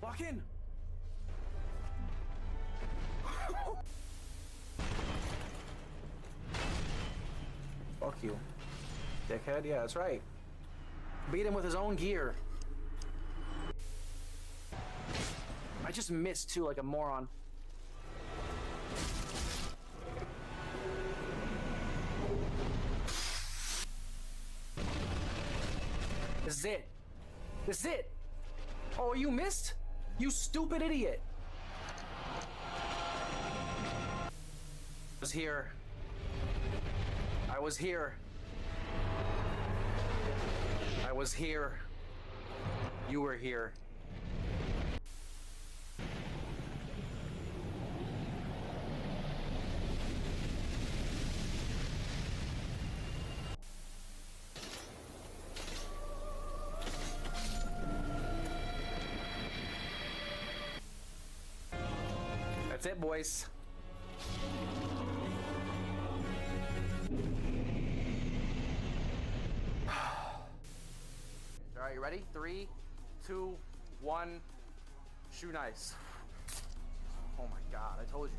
Walk in. Fuck you. Dickhead, yeah, that's right. Beat him with his own gear. I just missed too, like a moron. This is it. This is it. Oh, you missed? You stupid idiot. I was here. I was here. I was here. You were here. That's it, boys. All right, you ready? 3, 2, 1. Shoe nice. Oh my God, I told you.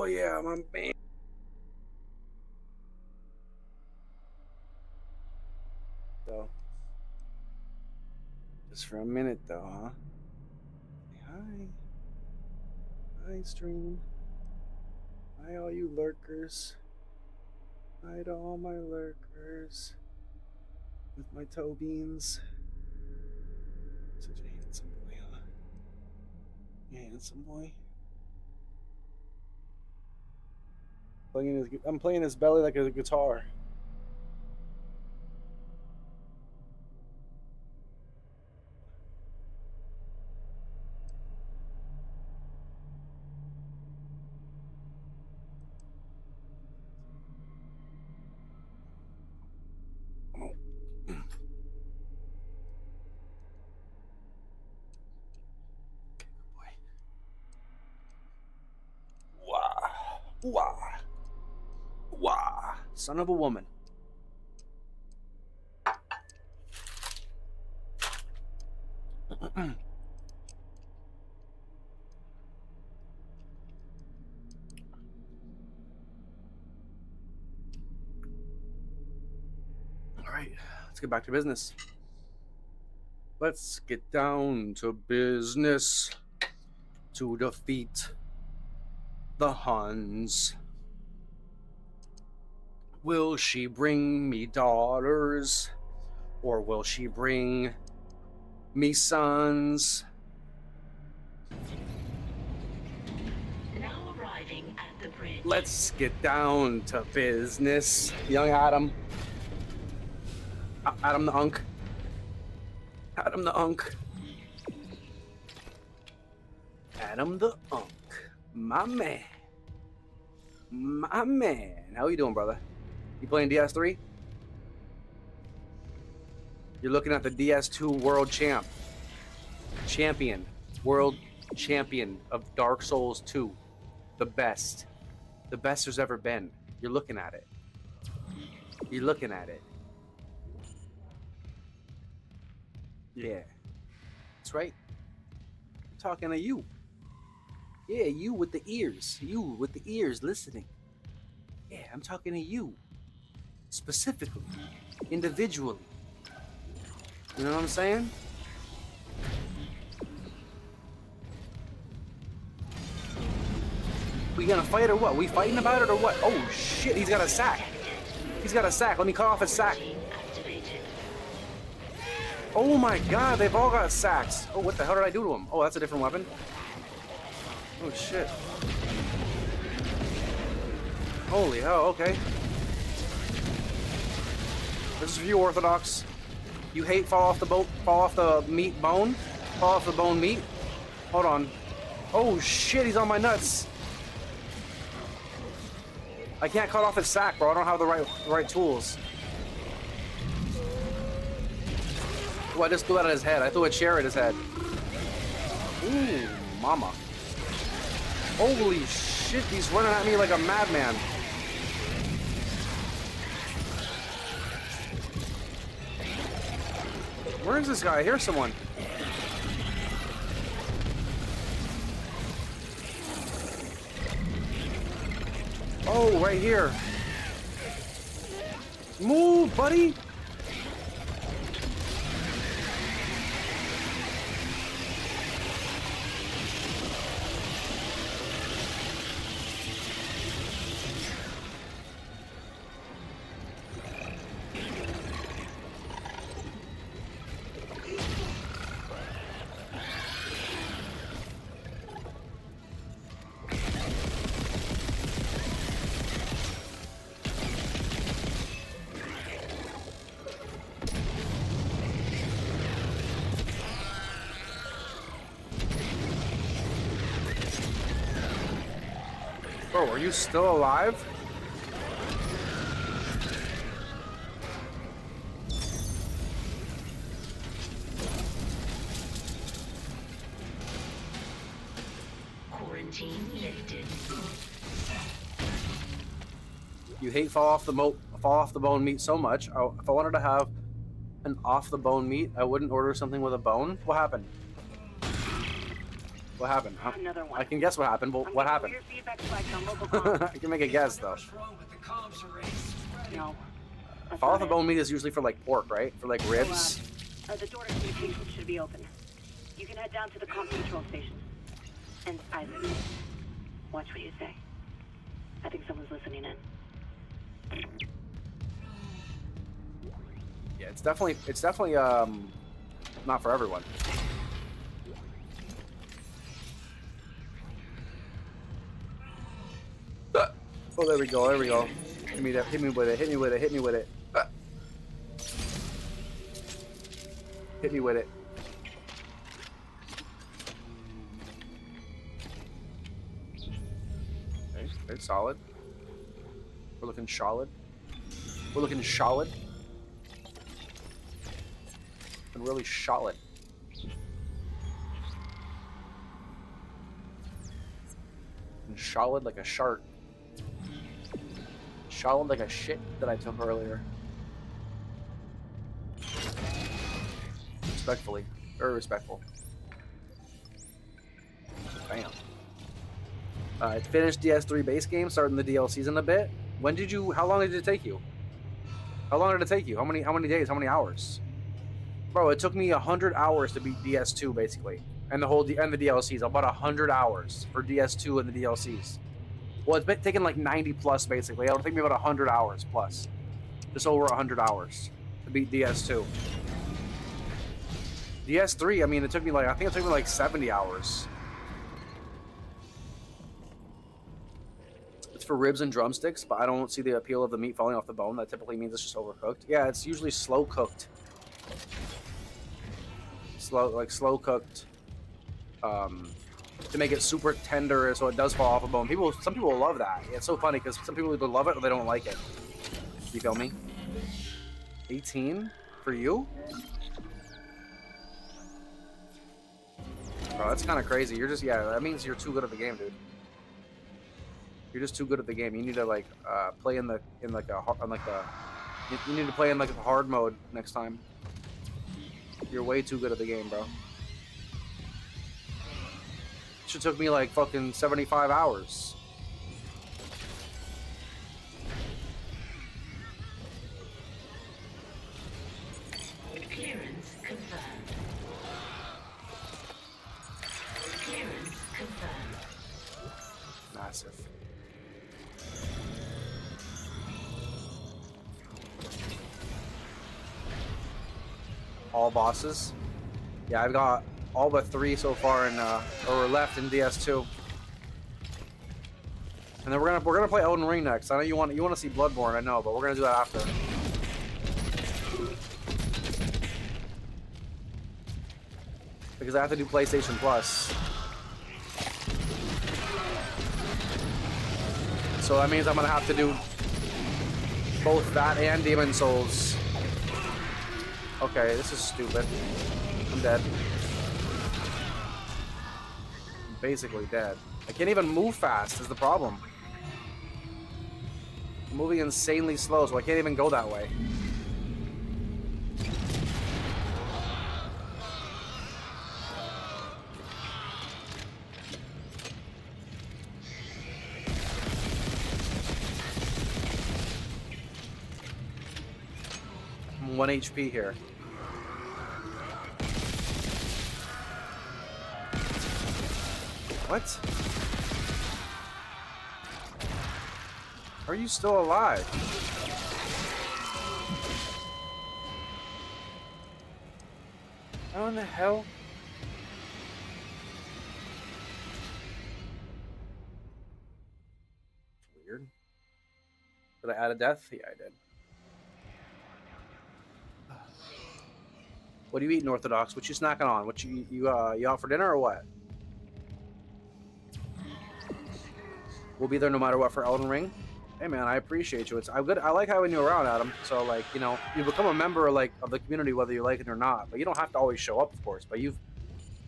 yeah, my man. So, just for a minute though, huh? Hi. Hi, stream. Hi, all you lurkers. Hi to all my lurkers. With my toe beans. Such a handsome boy, huh? Yeah, handsome boy. I'm playing his belly like a guitar. Wah. Wah. Wah. Son of a woman. Alright, let's get back to business. Let's get down to business to defeat the Huns. Will she bring me daughters? Or will she bring me sons? Now arriving at the bridge. Let's get down to business. Young Adam. Adam the Unk. Adam the Unk. Adam the Unk. My man. My man. How you doing, brother? You playing DS3? You're looking at the DS2 World Champion. World Champion of Dark Souls 2. The best. The best there's ever been. You're looking at it. You're looking at it. Yeah. That's right. I'm talking to you. Yeah, you with the ears. You with the ears listening. Yeah, I'm talking to you. Specifically. Individually. You know what I'm saying? We gonna fight or what? We fighting about it or what? Oh shit, he's got a sack. He's got a sack. Let me cut off his sack. Oh my god, they've all got sacks. Oh, what the hell did I do to him? Oh, that's a different weapon. Oh shit. Holy hell, okay. This is for you, Orthodox. You hate fall off the meat bone? Fall off the bone meat? Hold on. Oh shit, he's on my nuts. I can't cut off his sack, bro. I don't have the right tools. Oh, I just threw that at his head. I threw a chair at his head. Ooh, mama. Holy shit, he's running at me like a madman. Where is this guy? I hear someone. Oh, right here. Move, buddy. Bro, are you still alive? Quarantine lifted. You hate fall off the bone meat so much. If I wanted to have an off the bone meat, I wouldn't order something with a bone. What happened? What happened? Another one. I can guess what happened, but I'm what getting happened? weird feedback spikes on local comms. I can make a guess though. What's wrong with the comms array spreading? No. That's Follow not the it. bone meat is usually for like pork, right? For like ribs. The door to communications should be open. You can head down to the comm control station. And Isaac, watch what you say. I think someone's listening in. Yeah, it's definitely not for everyone. Oh, there we go, there we go. Hit me with it, hit me with it, hit me with it. Hit me with it. Okay, it's solid. We're looking solid. We're looking solid. And really solid. And solid like a shark. Solid like a shit that I took earlier. Respectfully. Very respectful. Bam. I finished DS3 base game, starting the DLCs in a bit. When did you, how long did it take you? How long did it take you? How many days? How many hours? Bro, it took me 100 hours to beat DS2 basically. And the DLCs, about 100 hours for DS2 and the DLCs. Well, it's been taking like 90 plus basically. It'll take me about 100 hours plus. Just over 100 hours to beat DS2. DS3, I mean, it took me like, I think it took me like 70 hours. It's for ribs and drumsticks, but I don't see the appeal of the meat falling off the bone. That typically means it's just overcooked. Yeah, it's usually slow cooked. Slow cooked. To make it super tender so it does fall off a bone. Some people love that. It's so funny because some people either love it or they don't like it. You feel me? 18 for you? Bro, that's kind of crazy. You're just, yeah, that means you're too good at the game, dude. You're just too good at the game. You need to like play you need to play in like the hard mode next time. You're way too good at the game, bro. It took me like fucking 75 hours. Clearance confirmed. Clearance confirmed. Massive. All bosses. Yeah, I've got all but 3 so far in or left in DS2. And then we're gonna play Elden Ring next. I know you want to see Bloodborne, I know, but we're gonna do that after. Because I have to do PlayStation Plus. So that means I'm gonna have to do both that and Demon Souls. Okay, this is stupid. I'm dead. I'm basically dead. I can't even move fast is the problem. I'm moving insanely slow, so I can't even go that way. I'm 1 HP here. What? Are you still alive? How in the hell? Weird. Did I add a death? Yeah, I did. What are you eating, Orthodox? What you snacking on? What you out for dinner or what? We'll be there no matter what for Elden Ring. Hey man, I appreciate you. I'm good. I like having you around, Adam. So like, you know, you become a member like of the community whether you like it or not. But you don't have to always show up, of course. But you've,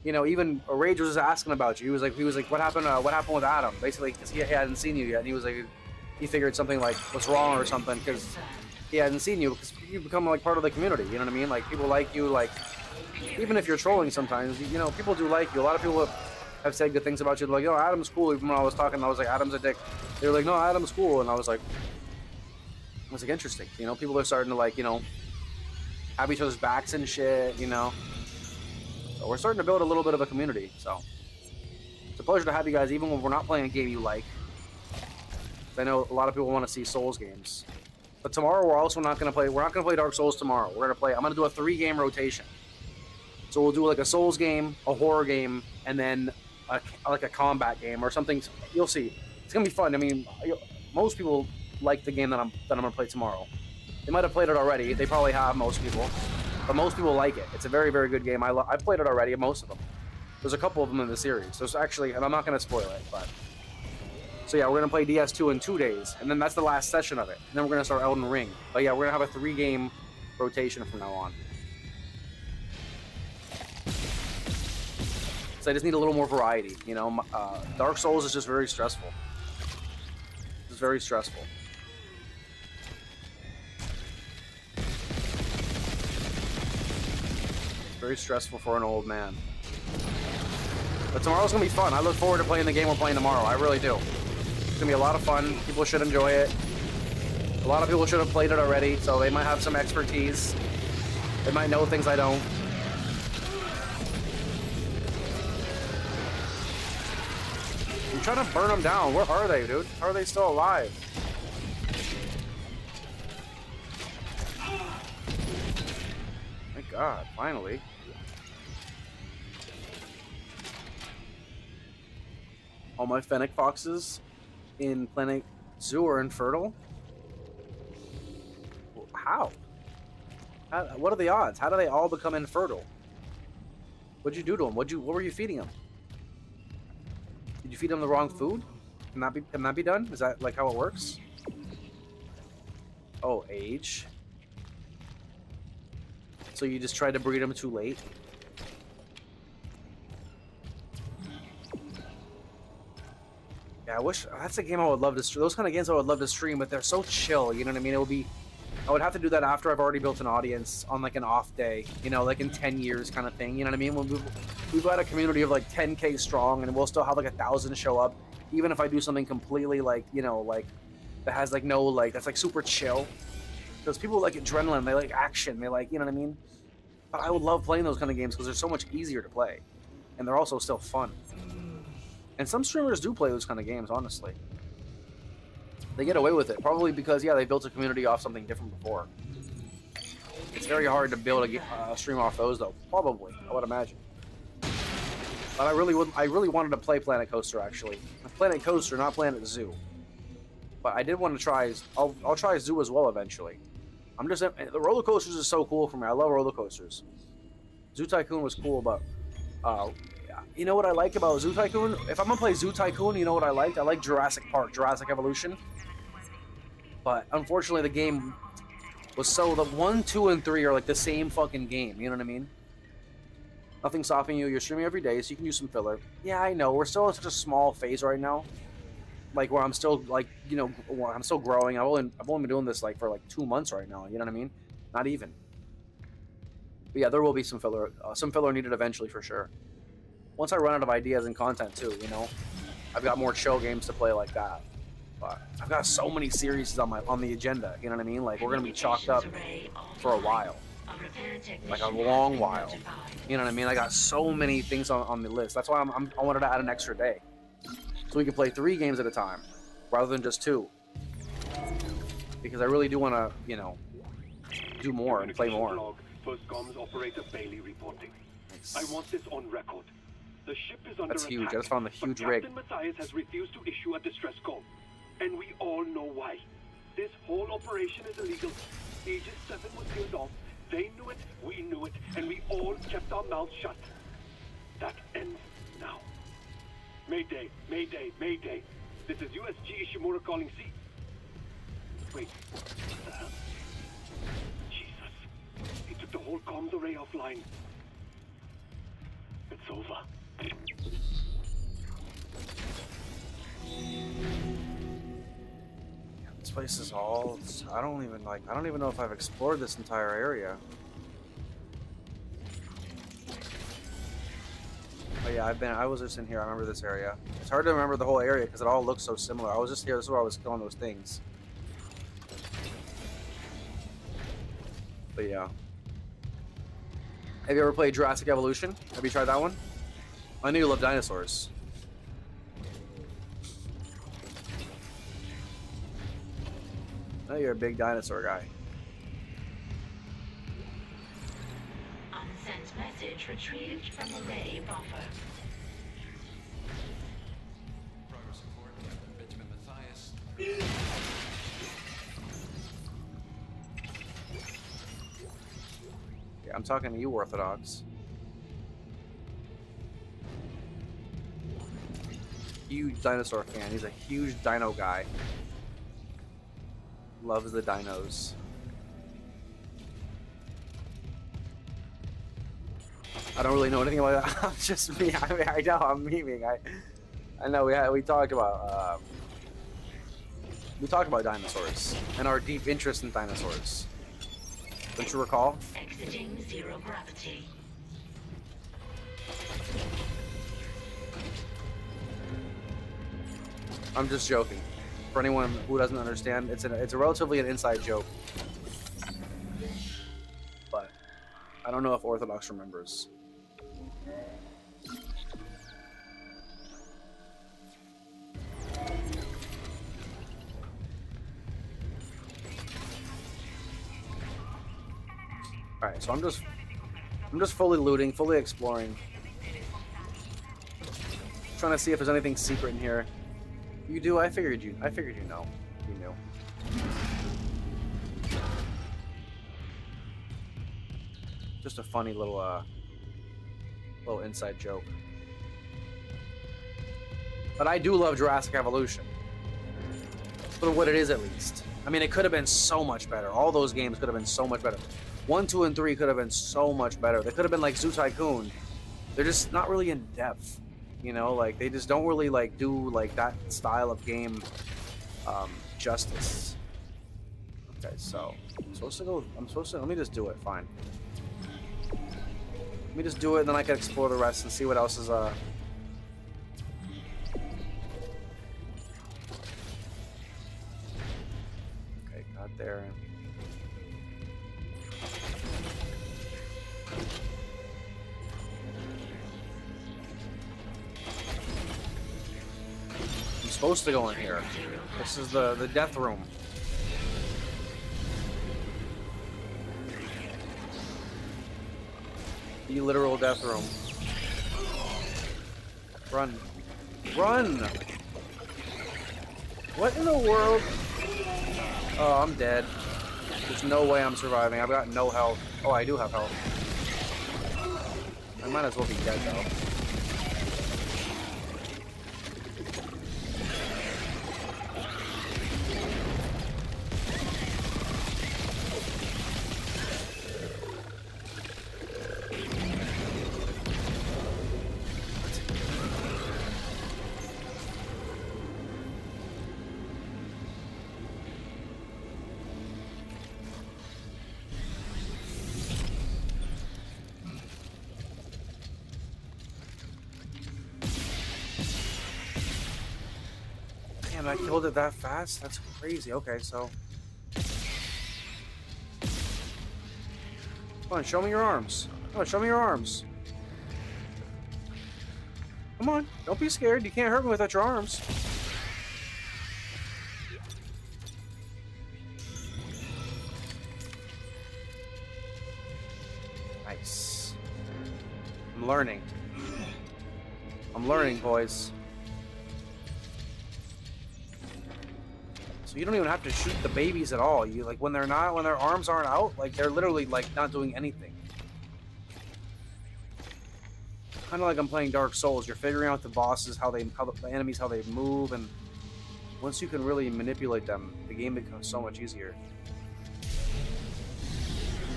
you know, even Rage was just asking about you. He was like, what happened with Adam? Basically, because he hadn't seen you yet, and he was like, he figured something like was wrong or something because he hadn't seen you because you become like part of the community. You know what I mean? Like people like you. Like even if you're trolling sometimes, you know, people do like you. A lot of people have said good things about you. They're like, yo, Adam's cool. Even when I was talking, I was like, Adam's a dick. They were like, no, Adam's cool. And I was like, interesting. You know, people are starting to like, you know, have each other's backs and shit, you know. So we're starting to build a little bit of a community. So it's a pleasure to have you guys, even when we're not playing a game you like. I know a lot of people want to see Souls games. But tomorrow we're also not going to play, we're not going to play Dark Souls tomorrow. We're going to play, I'm going to do a 3-game rotation. So we'll do like a Souls game, a horror game, and then like a combat game or something. You'll see. It's going to be fun. I mean, most people like the game that I'm going to play tomorrow. They might have played it already. They probably have, most people. But most people like it. It's a very, very good game. I've played it already, most of them. There's a couple of them in the series. There's actually, and I'm not going to spoil it, but... So yeah, we're going to play DS2 in 2 days, and then that's the last session of it. And then we're going to start Elden Ring. But yeah, we're going to have a 3-game rotation from now on. So I just need a little more variety, you know. Dark Souls is just very stressful. It's very stressful. Very stressful for an old man. But tomorrow's going to be fun. I look forward to playing the game we're playing tomorrow. I really do. It's going to be a lot of fun. People should enjoy it. A lot of people should have played it already, so they might have some expertise. They might know things I don't. I'm trying to burn them down. Where are they, dude? How are they still alive? Thank God, finally. All my fennec foxes in Planet Zoo are infertile? How? What are the odds? How do they all become infertile? What'd you do to them? What were you feeding them? Did you feed them the wrong food? Can that be done? Is that like how it works? Oh, age. So you just tried to breed them too late? Yeah, I wish that's a game I would love to stream. Those kind of games I would love to stream, but they're so chill. You know what I mean? It would be. I would have to do that after I've already built an audience on like an off day. You know, like in 10 years kind of thing. You know what I mean? When we've got a community of like 10K strong, and we'll still have like 1,000 show up, even if I do something completely like, you know, like that has like no like that's like super chill. Because people like adrenaline, they like action, they like, you know what I mean? But I would love playing those kind of games because they're so much easier to play, and they're also still fun. And some streamers do play those kind of games, honestly. They get away with it, probably because, yeah, they built a community off something different before. It's very hard to build a stream off those, though. Probably, I would imagine. But I really wanted to play Planet Coaster, actually. Planet Coaster, not Planet Zoo. But I did want to try. I'll try Zoo as well eventually. The roller coasters is so cool for me. I love roller coasters. Zoo Tycoon was cool, but you know what I like about Zoo Tycoon? If I'm gonna play Zoo Tycoon, you know what I liked? I like Jurassic Park, Jurassic Evolution. But unfortunately, the game was so the 1, 2, and 3 are like the same fucking game. You know what I mean? Nothing stopping you. You're streaming every day, so you can use some filler. Yeah, I know. We're still in such a small phase right now. Like where I'm still like, you know, I'm still growing. I've only been doing this like for like 2 months right now. You know what I mean? Not even. But yeah, there will be some filler. Some filler needed eventually for sure. Once I run out of ideas and content too, you know, I've got more chill games to play like that. But I've got so many series on the agenda. You know what I mean? Like we're gonna be chalked up for a while, like a long while. You know what I mean? I got so many things on the list. That's why I wanted to add an extra day, so we can play 3 games at a time rather than just 2. Because I really do want to, you know, do more and play more. Log, First Comms Operator Bailey reporting. I want this on record. The ship is under That's attack. huge. I just found the huge rig. Captain Matthias has refused to issue a distress call, and we all know why. This whole operation is illegal. Aegis 7 was killed off. They knew it, we knew it, and we all kept our mouths shut. That ends now. Mayday, Mayday, Mayday. This is USG Ishimura calling C. Wait, what the hell? Jesus. He took the whole comms array offline. It's over. This place is all. I don't even know if I've explored this entire area. But Yeah, I was just in here. I remember this area. It's hard to remember the whole area because it all looks so similar. I was just here. This is where I was killing those things. But yeah. Have you ever played Jurassic Evolution? Have you tried that one? I knew you love dinosaurs. I know you're a big dinosaur guy. Unsent message retrieved from array buffer. Progress report, Benjamin Mathias. Yeah, I'm talking to you, Orthodox. Huge dinosaur fan. He's a huge dino guy. Loves the dinos. I don't really know anything about that. I'm just me. I mean, I know I'm memeing. I know we talked about dinosaurs and our deep interest in dinosaurs. Don't you recall? Exiting zero gravity. I'm just joking. For anyone who doesn't understand, it's a relatively an inside joke. But I don't know if Orthodox remembers. Alright, so I'm just fully looting, fully exploring. Trying to see if there's anything secret in here. You do? I figured you know. You knew. Just a funny little inside joke. But I do love Jurassic Evolution. For what it is, at least. I mean, it could have been so much better. All those games could have been so much better. 1, 2, and 3 could have been so much better. They could have been like Zoo Tycoon. They're just not really in depth. You know, like they just don't really like do like that style of game justice. Okay, so I'm supposed to let me just do it, fine. Let me just do it and then I can explore the rest and see what else is okay, got there. Supposed to go in here. This is the death room. The literal death room. Run. Run! What in the world? Oh, I'm dead. There's no way I'm surviving. I've got no health. Oh, I do have health. I might as well be dead though. Damn, I killed it that fast? That's crazy. Okay, so... Come on, show me your arms. Come on, show me your arms. Come on, don't be scared. You can't hurt me without your arms. Nice. I'm learning. I'm learning, boys. So you don't even have to shoot the babies at all. You like when their arms aren't out, like they're literally like not doing anything. Kind of like I'm playing Dark Souls. You're figuring out the bosses, how the enemies, how they move, and once you can really manipulate them, the game becomes so much easier.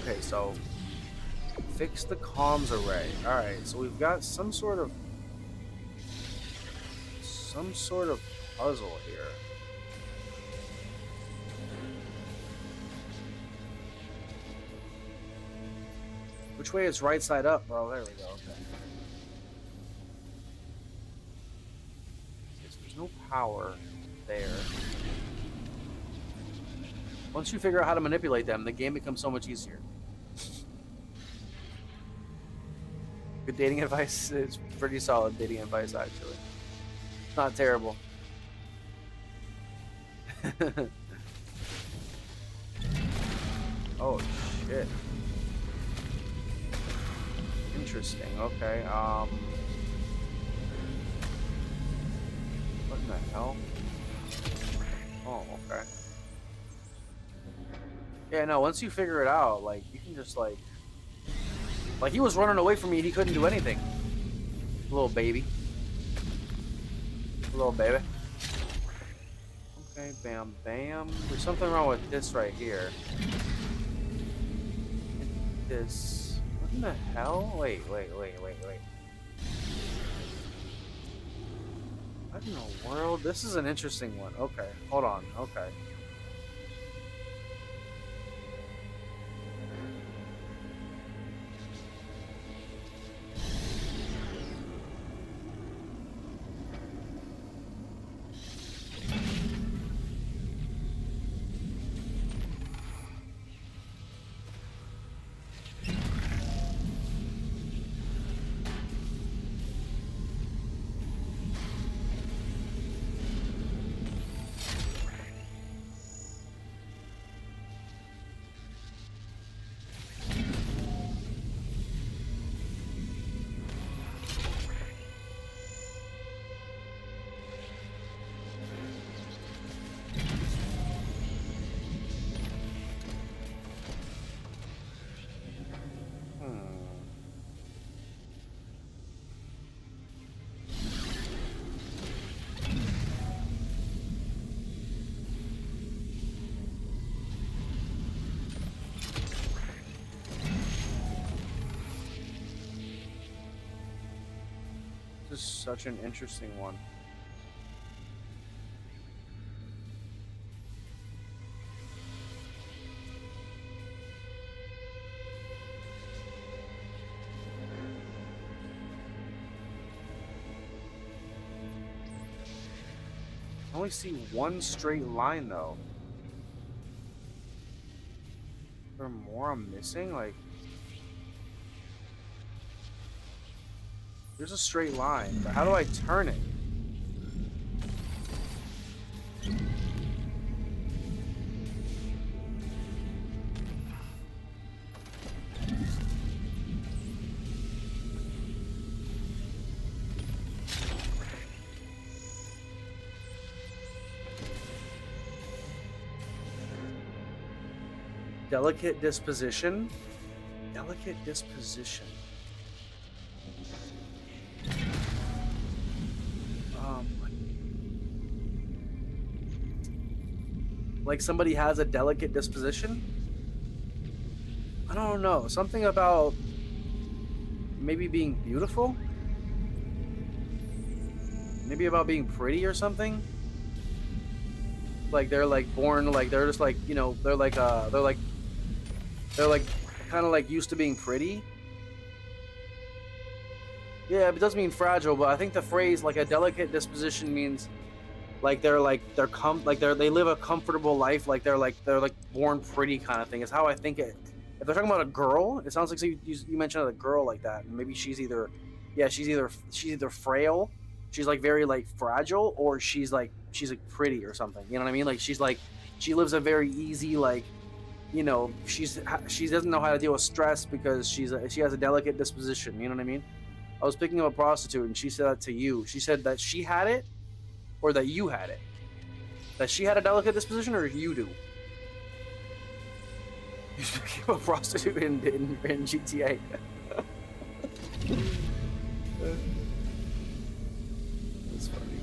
Okay, so fix the comms array. All right, so we've got some sort of puzzle here. Which way is right side up, bro? There we go. Okay. There's no power there. Once you figure out how to manipulate them, the game becomes so much easier. Good dating advice? It's pretty solid dating advice, actually. Not terrible. Oh, shit. Interesting, okay, what in the hell? Oh, okay. Yeah, no, once you figure it out, like, you can just, like, he was running away from me and he couldn't do anything. Little baby. Little baby. Okay, bam, bam. There's something wrong with this right here. This. What in the hell? Wait. What in the world? This is an interesting one. Okay, hold on. Okay. This is such an interesting one. I only see one straight line though. Is there more I'm missing? Like, there's a straight line, but how do I turn it? Delicate disposition? Delicate disposition. Like somebody has a delicate disposition? I don't know. Something about maybe being beautiful? Maybe about being pretty or something? Like they're like born, like they're just like, you know, they're like kind of like used to being pretty. Yeah, it does mean fragile, but I think the phrase like a delicate disposition means like they live a comfortable life, like they're born pretty kind of thing. Is how I think it. If they're talking about a girl, it sounds like you mentioned a girl like that, and maybe she's either frail, she's like very like fragile, or she's like pretty or something. You know what I mean? Like she lives a very easy, like, you know, she doesn't know how to deal with stress because she has a delicate disposition. You know what I mean? I was picking up a prostitute and she said that to you. She said that she had it, or that you had it. That she had a delicate disposition, or you do. You're picking up a prostitute in GTA. That's funny.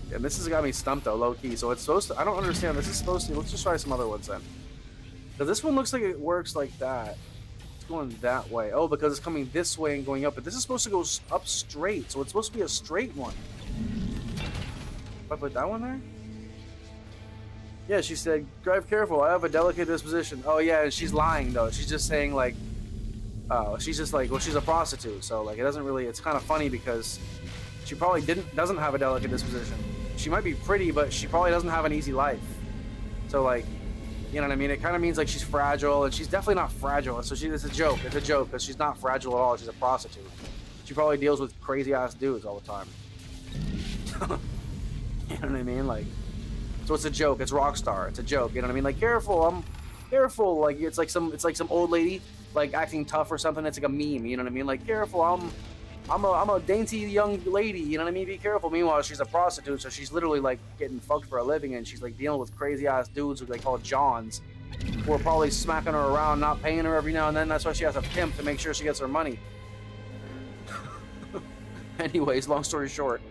Yeah, this has got me stumped though, low key. So it's supposed to. I don't understand. This is supposed to. Let's just try some other ones then. Because this one looks like it works like that. It's going that way. Oh, because it's coming this way and going up. But this is supposed to go up straight. So it's supposed to be a straight one. If I put that one there? Yeah, she said, drive careful. I have a delicate disposition. Oh, yeah, and she's lying, though. She's just saying, like, she's just like, well, she's a prostitute. So, like, it doesn't really, it's kind of funny because she probably doesn't have a delicate disposition. she might be pretty, but she probably doesn't have an easy life. So like, you know what I mean? It kind of means like she's fragile, and she's definitely not fragile. So it's a joke. It's a joke because she's not fragile at all. She's a prostitute. She probably deals with crazy ass dudes all the time. You know what I mean? Like, so it's a joke. It's Rockstar. It's a joke. You know what I mean? Like, careful. I'm careful. Like it's like some old lady like acting tough or something. It's like a meme. You know what I mean? Like, careful. I'm a dainty young lady. You know what I mean? Be careful. Meanwhile, she's a prostitute, so she's literally like getting fucked for a living, and she's like dealing with crazy ass dudes who they call Johns, who are probably smacking her around, not paying her every now and then. That's why she has a pimp to make sure she gets her money. Anyways, long story short.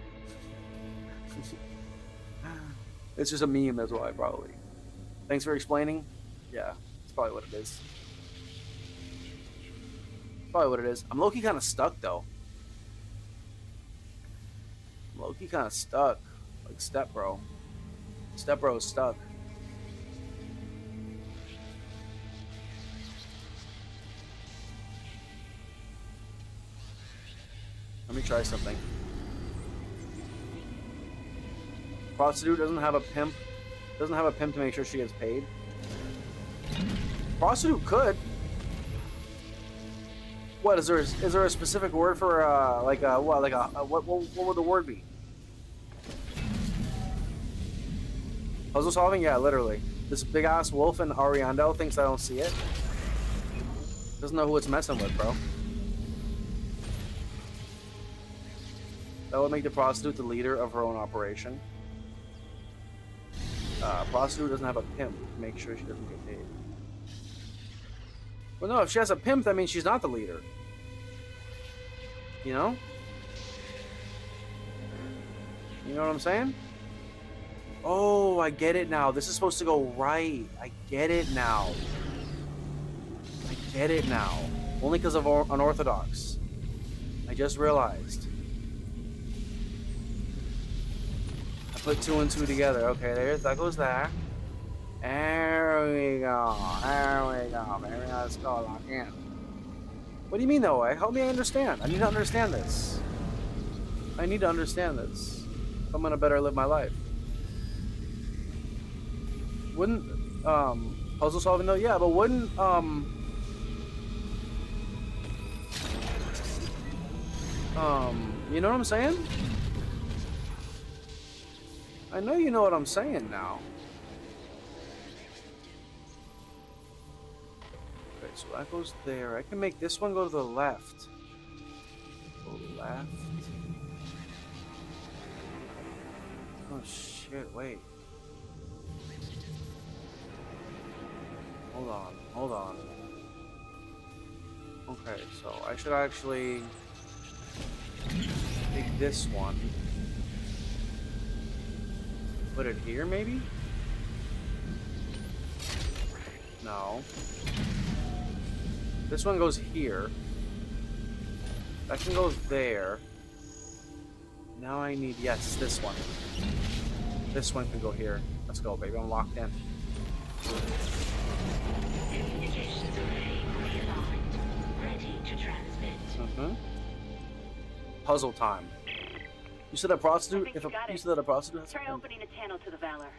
It's just a meme, that's why, probably. Thanks for explaining. Yeah, that's probably what it is. Probably what it is. I'm low-key kind of stuck, though. I'm low-key kind of stuck. Like Step Bro. Step Bro is stuck. Let me try something. Prostitute doesn't have a pimp. Doesn't have a pimp to make sure she gets paid. Prostitute could. What is there? Is there a specific word for what would the word be? Puzzle solving? Yeah, literally. This big ass wolf in Ariandel thinks I don't see it. Doesn't know who it's messing with, bro. That would make the prostitute the leader of her own operation. Prostitute doesn't have a pimp to make sure she doesn't get paid. Well, no, if she has a pimp, that means she's not the leader. You know? You know what I'm saying? Oh, I get it now. This is supposed to go right. I get it now. I get it now. Only because of unorthodox. I just realized. Put 2 and 2 together. Okay, that goes there. There we go. There we go. Maybe let's go lock in. What do you mean, though? Help me understand. I need to understand this. I need to understand this. If I'm gonna better live my life. Wouldn't puzzle solving though? Yeah, but wouldn't you know what I'm saying? I know you know what I'm saying now. Okay, so that goes there. I can make this one go to the left. Go left. Oh shit, wait. Hold on, hold on. Okay, so I should actually take this one. Put it here, maybe? No. This one goes here. That can go there. Now I need, yes, this one. This one can go here. Let's go, baby. I'm locked in. Communications array realigned. Ready to transmit. Puzzle time. You said a prostitute? If you said that a prostitute has Try opening a channel to the Valor.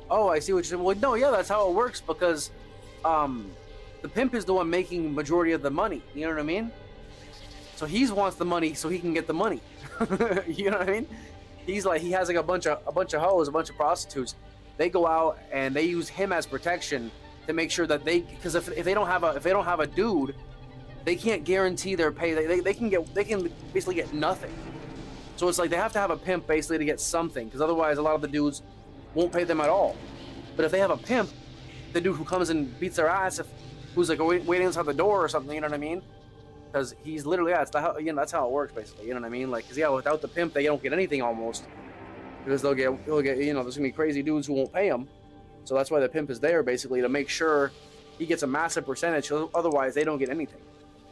Oh, I see what you're saying. Well, no, yeah, that's how it works because the pimp is the one making majority of the money. You know what I mean? So he wants the money so he can get the money. You know what I mean? He's like, he has like a bunch of hoes, a bunch of prostitutes. They go out and they use him as protection to make sure that because if they don't have a dude, they can't guarantee their pay. They can basically get nothing. So it's like they have to have a pimp basically to get something, because otherwise a lot of the dudes won't pay them at all. But if they have a pimp, the dude who comes and beats their ass, who's like waiting outside the door or something, you know what I mean? Because he's literally, that's how it works basically. You know what I mean? Like, because yeah, without the pimp, they don't get anything almost, because they'll get you know, there's gonna be crazy dudes who won't pay them. So that's why the pimp is there basically to make sure he gets a massive percentage. Otherwise, they don't get anything.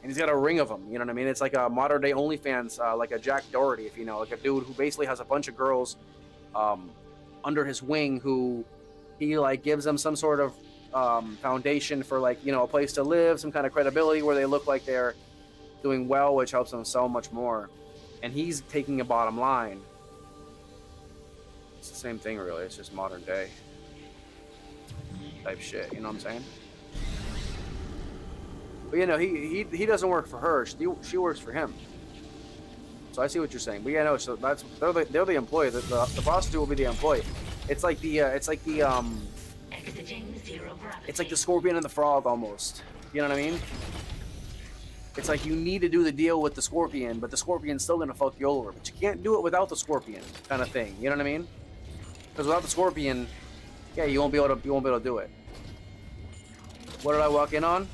And he's got a ring of them, you know what I mean? It's like a modern day OnlyFans, like a Jack Doherty, if you know, like a dude who basically has a bunch of girls under his wing who he like gives them some sort of foundation for, like, you know, a place to live, some kind of credibility where they look like they're doing well, which helps them sell much more, and he's taking a bottom line. It's the same thing, really. It's just modern day type shit. You know what I'm saying? But you know, he doesn't work for her. She works for him. So I see what you're saying. But yeah, no. So that's they're the employee. The prostitute will be the employee. It's like the it's like the Scorpion and the Frog almost. You know what I mean? It's like you need to do the deal with the Scorpion, but the Scorpion's still gonna fuck you over. But you can't do it without the Scorpion, kind of thing. You know what I mean? Because without the Scorpion, yeah, you won't be able to do it. What did I walk in on?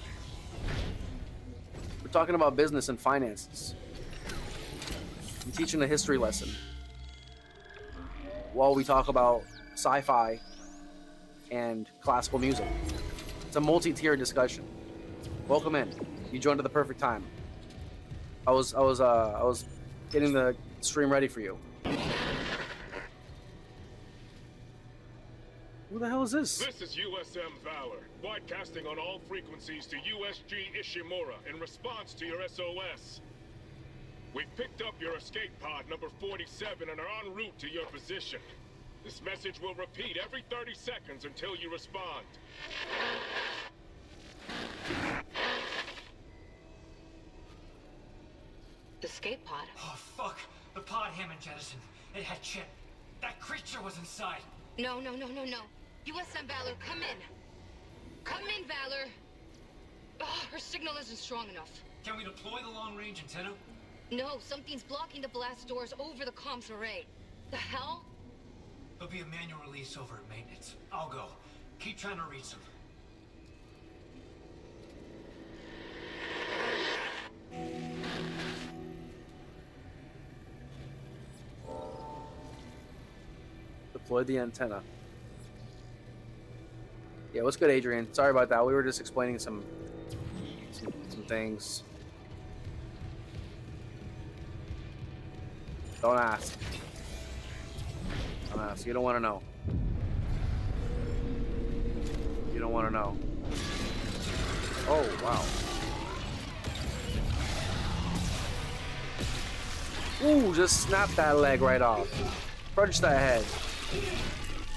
We're talking about business and finances. I'm teaching a history lesson while we talk about sci-fi and classical music. It's a multi-tiered discussion. Welcome in. You joined at the perfect time. I was getting the stream ready for you. Who the hell is this? This is USM Valor, broadcasting on all frequencies to USG Ishimura in response to your SOS. We've picked up your escape pod number 47 and are en route to your position. This message will repeat every 30 seconds until you respond. The escape pod? Oh, fuck. The pod Hammond jettisoned. It had Chip. That creature was inside. No. USM Valor, come in. Come in, Valor. Oh, her signal isn't strong enough. Can we deploy the long-range antenna? No, something's blocking the blast doors over the comms array. The hell? There'll be a manual release over at maintenance. I'll go. Keep trying to reach them. Deploy the antenna. Yeah, what's good, Adrian? Sorry about that. We were just explaining some things. Don't ask. Don't ask. You don't want to know. You don't want to know. Oh, wow. Ooh, just snap that leg right off. Crunch that head.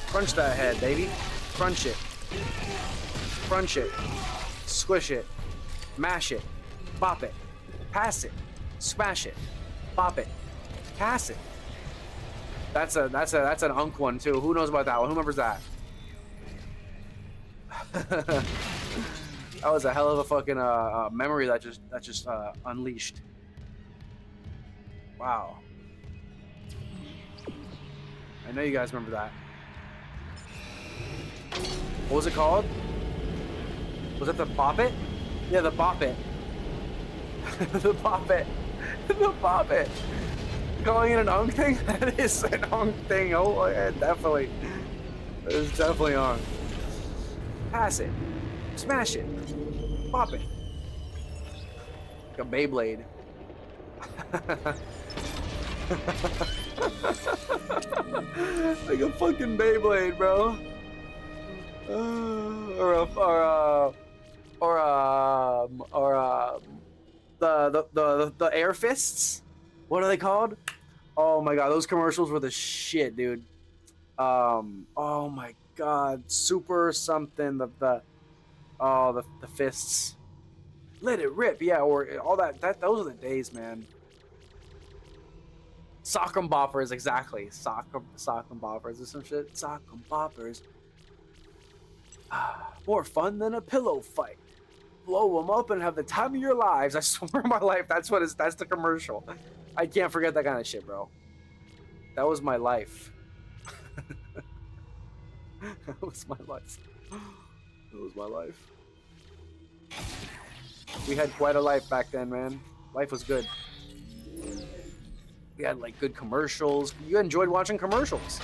Crunch that head, baby. Crunch it. Crunch it. Squish it. Mash it. Bop it. Pass it. Smash it. Bop it. Pass it. That's an unk one too. Who knows about that one? Who remembers that? That was a hell of a fucking memory that just unleashed. Wow. I know you guys remember that. What was it called? Was it the Bop It? Yeah, the Bop It. The Bop It. The Bop It. Calling it an unk thing? That is an unk thing. Oh, yeah, definitely. It is definitely unk. Pass it. Smash it. Pop it. Like a Beyblade. Like a fucking Beyblade, bro. The air fists. What are they called? Oh my god, those commercials were the shit, dude. Oh my god, super something. The fists. Let it rip, yeah, or all that. Those are the days, man. Sock'em boppers, exactly. Sock'em boppers or some shit. Sock'em boppers. More fun than a pillow fight. Blow them up and have the time of your lives. I swear on my life, that's the commercial. I can't forget that kind of shit, bro. That was my life. That was my life. That was my life. We had quite a life back then, man. Life was good. We had like good commercials. You enjoyed watching commercials.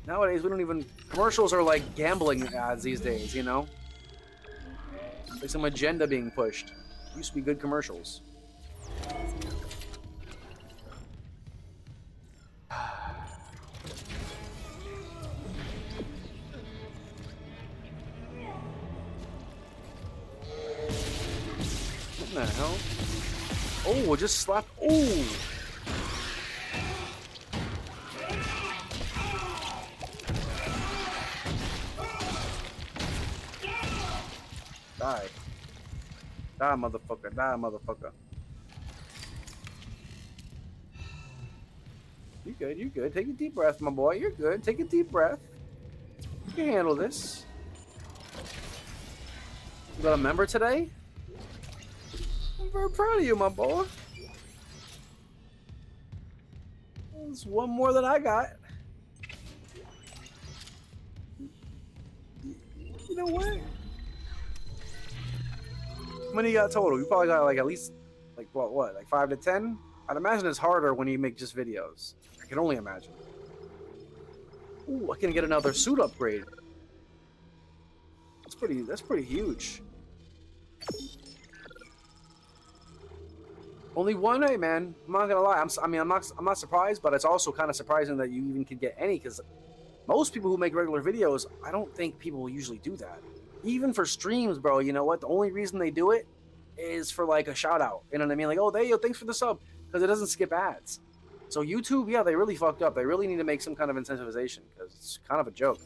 Nowadays, we don't even... Commercials are like gambling ads these days, you know? Like some agenda being pushed. Used to be good commercials. the hell? Oh, just slap. Oh. Die. Die, motherfucker. Die, motherfucker. You good, you good. Take a deep breath, my boy. You're good. Take a deep breath. You can handle this. You got a member today? I'm very proud of you, my boy. There's one more than I got. You know what? How many you got total? You probably got like at least like what? Like 5 to 10? I'd imagine it's harder when you make just videos. I can only imagine. Ooh, I can get another suit upgrade. That's pretty huge. Only one, hey man. I'm not gonna lie. I'm not surprised, but it's also kind of surprising that you even could get any, because most people who make regular videos, I don't think people will usually do that. Even for streams, bro. You know what? The only reason they do it is for like a shout out. You know what I mean? Like, oh, yo, thanks for the sub, because it doesn't skip ads. So YouTube, yeah, they really fucked up. They really need to make some kind of incentivization, because it's kind of a joke.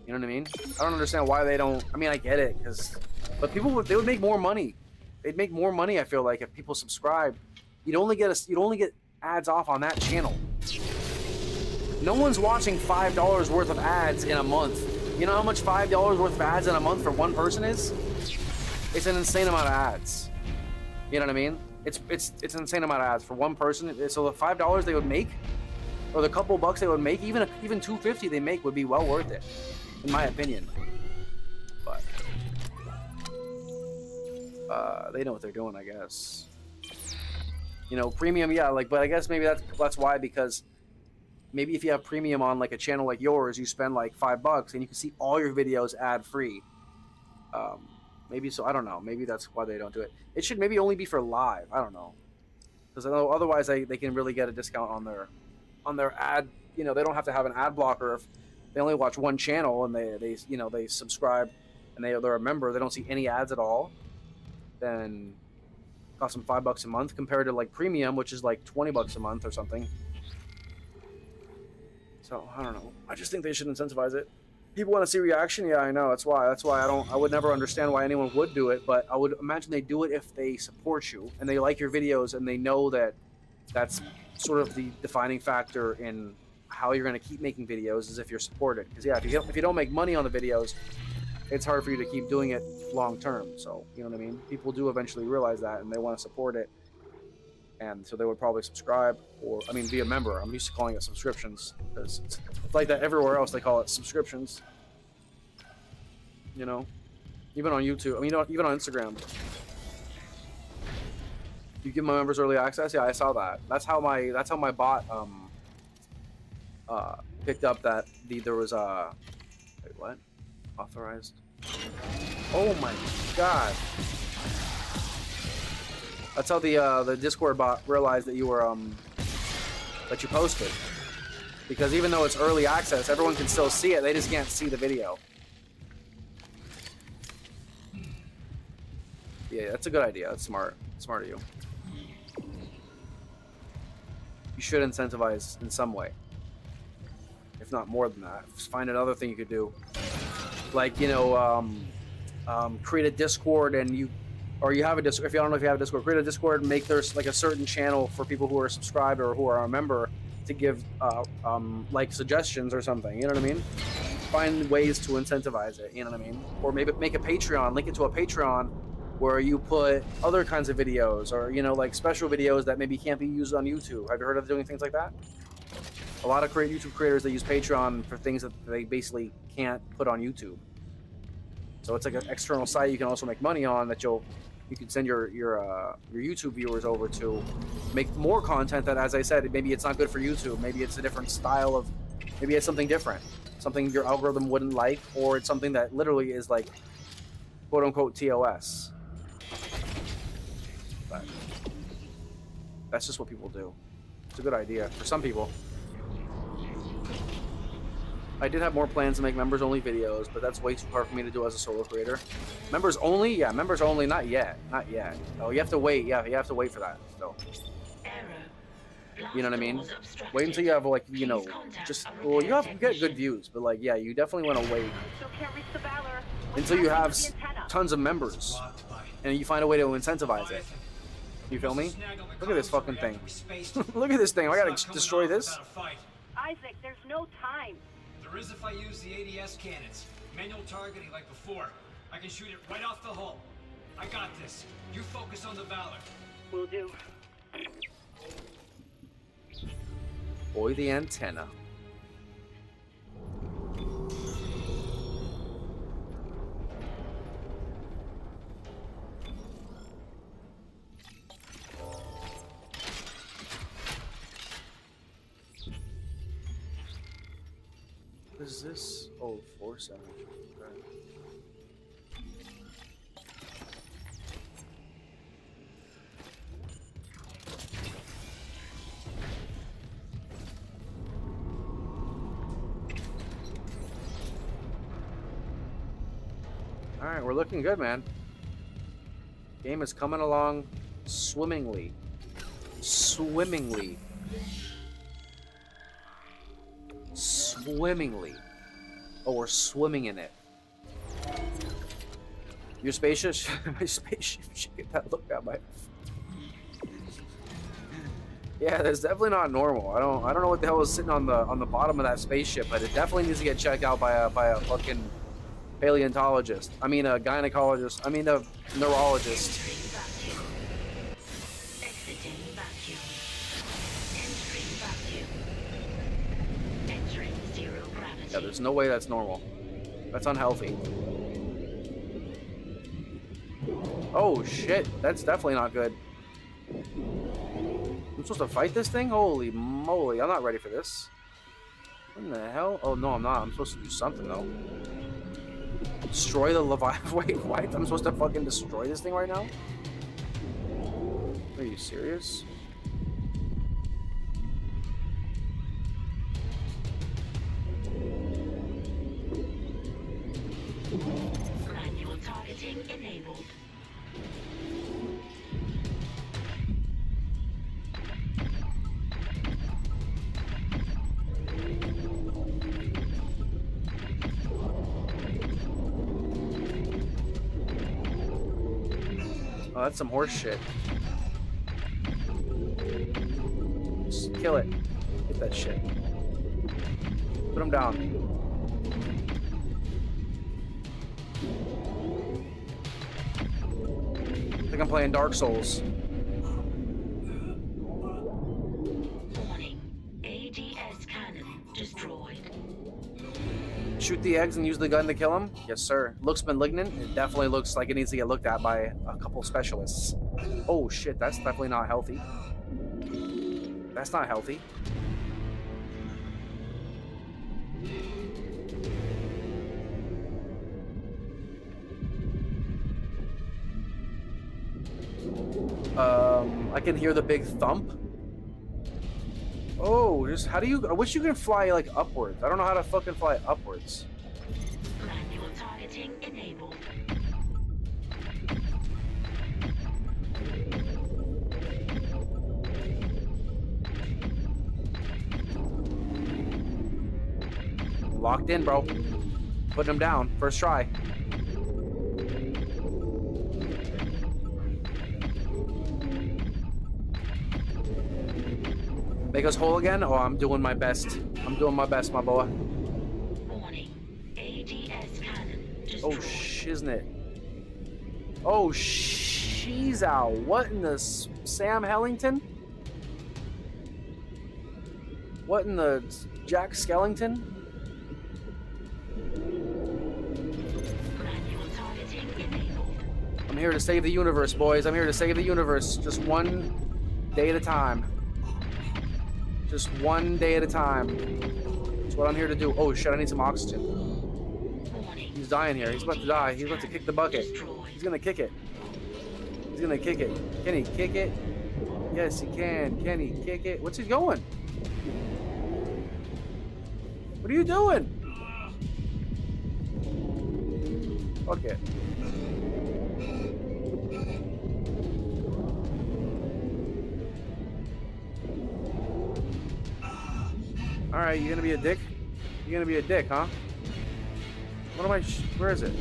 You know what I mean? I don't understand why they don't. I mean, I get it, but people they would make more money. They'd make more money. I feel like if people subscribe, you'd only get ads off on that channel. No one's watching $5 worth of ads in a month. You know how much $5 worth of ads in a month for one person is? It's an insane amount of ads. You know what I mean? It's an insane amount of ads for one person. So the $5 they would make, or the couple bucks they would make, even $2.50 they make would be well worth it, in my opinion. But they know what they're doing, I guess. You know, premium, yeah, like, but I guess maybe that's why, because maybe if you have premium on like a channel like yours, you spend like $5 and you can see all your videos ad free. Maybe so. I don't know. Maybe that's why they don't do it. It should maybe only be for live. I don't know, because I know otherwise they can really get a discount on their ad. You know, they don't have to have an ad blocker if they only watch one channel and they subscribe and they're a member. They don't see any ads at all. Then it costs them $5 a month compared to like premium, which is like $20 a month or something. So I don't know. I just think they should incentivize it. People want to see reaction. Yeah, I know. That's why I would never understand why anyone would do it, but I would imagine they do it if they support you and they like your videos and they know that that's sort of the defining factor in how you're going to keep making videos, is if you're supported. Because yeah, if you don't make money on the videos, it's hard for you to keep doing it long term. So you know what I mean? People do eventually realize that and they want to support it. And so they would probably subscribe, or I mean, be a member. I'm used to calling it subscriptions because it's like that everywhere else. They call it subscriptions. You know, even on YouTube. I mean, even on Instagram. You give my members early access. Yeah, I saw that. That's how my bot picked up that there was a wait, what? Authorized. Oh my god. That's how the Discord bot realized that you were that you posted, because even though it's early access, everyone can still see it. They just can't see the video. Yeah, that's a good idea. That's smart. Smart of you. You should incentivize in some way, if not more than that. Just find another thing you could do, like create a Discord and you have a Discord. If you don't know if you have a Discord, create a Discord and make there's like a certain channel for people who are subscribed or who are a member to give like suggestions or something. You know what I mean? Find ways to incentivize it. You know what I mean? Or maybe make a Patreon, link it to a Patreon where you put other kinds of videos, or like special videos that maybe can't be used on YouTube. Have you heard of doing things like that? A lot of YouTube creators, they use Patreon for things that they basically can't put on YouTube. So it's like an external site you can also make money on, that you can send your YouTube viewers over to make more content that, as I said, maybe it's not good for YouTube. Maybe it's a different style of, maybe it's something different, something your algorithm wouldn't like, or it's something that literally is like quote unquote TOS. But that's just what people do. It's a good idea for some people. I did have more plans to make members-only videos, but that's way too hard for me to do as a solo creator. Members only? Yeah, members only. Not yet. Not yet. Oh, you have to wait. Yeah, you have to wait for that, though. You know what I mean? Wait until you have, like, you know, just... Well, you get good views, but, like, yeah, you definitely want to wait until you have tons of members, and you find a way to incentivize it. You feel me? Look at this fucking thing. Look at this thing. I gotta destroy this. Isaac, there's no time. There is if I use the ADS cannons. Manual targeting like before. I can shoot it right off the hull. I got this. You focus on the Valor. Will do. Boy, the antenna. What is this? Oh, 4-7. Okay. Alright, we're looking good, man. Game is coming along swimmingly. Swimmingly. Swimmingly. Oh, we're swimming in it. Your spaceship? My spaceship should get that looked at by. Yeah, that's definitely not normal. I don't know what the hell is sitting on the bottom of that spaceship, but it definitely needs to get checked out by a fucking paleontologist. I mean a gynecologist. I mean a neurologist. Yeah, there's no way that's normal. That's unhealthy. Oh shit, that's definitely not good. I'm supposed to fight this thing? Holy moly, I'm not ready for this. What in the hell? Oh no, I'm not. I'm supposed to do something though. Destroy the Leviathan? Wait, what? I'm supposed to fucking destroy this thing right now? Are you serious? Manual targeting enabled. Oh, that's some horse shit. Just kill it. Get that shit. Put him down. I think I'm playing Dark Souls. Warning. ADS cannon destroyed. Shoot the eggs and use the gun to kill him? Yes, sir. Looks malignant. It definitely looks like it needs to get looked at by a couple specialists. Oh shit, that's definitely not healthy. That's not healthy. I can hear the big thump. Oh, just how do you? I wish you could fly like upwards. I don't know how to fucking fly upwards. Manual targeting enabled. Locked in, bro. Putting him down. First try. Make us whole again? Oh, I'm doing my best. I'm doing my best, my boy. Warning. ADS cannon destroyed. Oh, shiznit. Oh, she's out. What in the Sam Hellington? What in the Jack Skellington? Manual targeting enabled. I'm here to save the universe, boys. I'm here to save the universe. Just one day at a time. Just one day at a time. That's what I'm here to do. Oh shit, I need some oxygen. He's dying here. He's about to die. He's about to kick the bucket. He's gonna kick it. He's gonna kick it. Can he kick it? Yes, he can. Can he kick it? What's he going? What are you doing? Fuck it. Alright, you gonna be a dick? You gonna be a dick, huh? What am I? Where is it?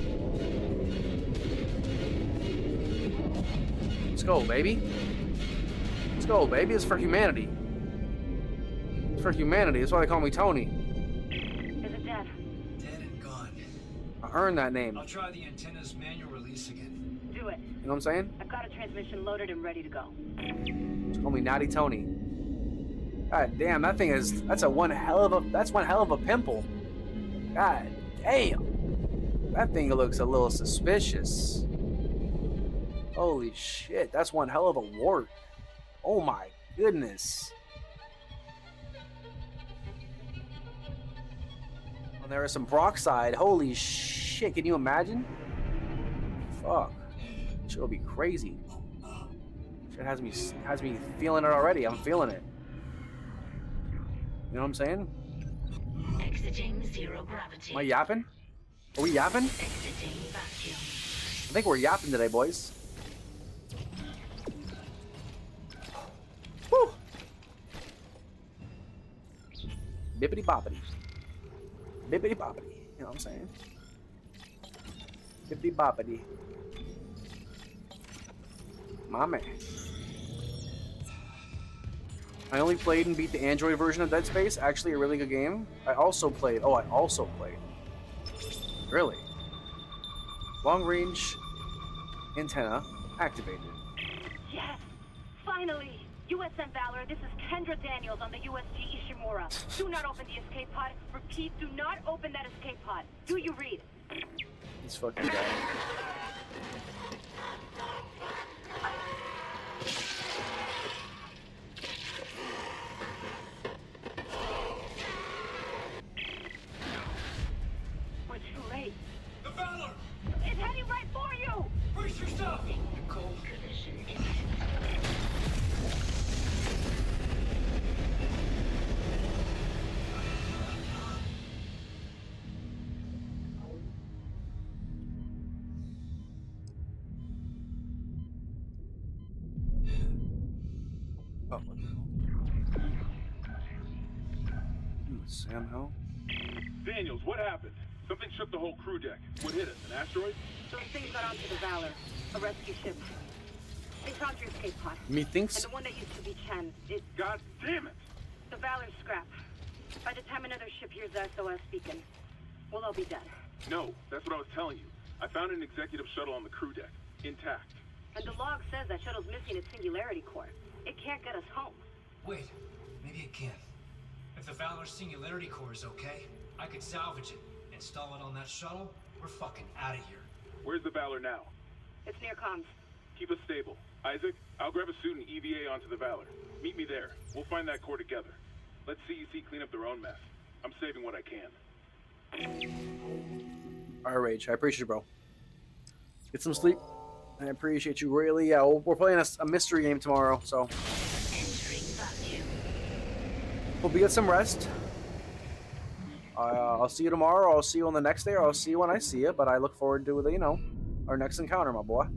Let's go, baby. Let's go, baby. It's for humanity. It's for humanity. That's why they call me Tony. Is it dead? Dead and gone. I earned that name. I'll try the antenna's manual release again. Do it. You know what I'm saying? I've got a transmission loaded and ready to go. Just call me Naughty Tony. God damn, that thing is. That's one hell of a pimple. God damn. That thing looks a little suspicious. Holy shit, that's one hell of a wart. Oh my goodness. And there is some peroxide. Holy shit, can you imagine? Fuck. Shit'll be crazy. Shit has me feeling it already. I'm feeling it. You know what I'm saying? Exiting zero gravity. Am I yapping? Are we yapping? Exiting vacuum. I think we're yapping today, boys. Woo! Bippity boppity. Bippity boppity. You know what I'm saying? Bippity boppity. My man. I only played and beat the Android version of Dead Space. Actually, a really good game. I also played. Really? Long range antenna activated. Yes! Finally! USN Valor, this is Kendra Daniels on the USG Ishimura. Do not open the escape pod. Repeat, do not open that escape pod. Do you read? This fucking guy. We're too late. The Valor! It's heading right for you! Brace yourself! Nicole. Oh, Sam, how? Daniels, what happened? Something shook the whole crew deck. What hit it? An asteroid? Those things got onto the Valor, a rescue ship. They found your escape pod. Methinks. And the one that used to be Chen, it... God damn it! The Valor's scrap. By the time another ship hears the SOS beacon, we'll all be dead. No, that's what I was telling you. I found an executive shuttle on the crew deck, intact. And the log says that shuttle's missing its singularity core. It can't get us home. Wait, maybe it can. If the Valor's singularity core is okay, I could salvage it, install it on that shuttle. We're fucking out of here. Where's the Valor now? It's near comms. Keep us stable. Isaac, I'll grab a suit and EVA onto the Valor. Meet me there. We'll find that core together. Let CEC clean up their own mess. I'm saving what I can. Alright, Rage. I appreciate you, bro. Get some sleep. I appreciate you really. Yeah, we're playing a mystery game tomorrow, so. Hope you get some rest. I'll see you tomorrow. I'll see you on the next day, or I'll see you when I see you. But I look forward to the, our next encounter, my boy.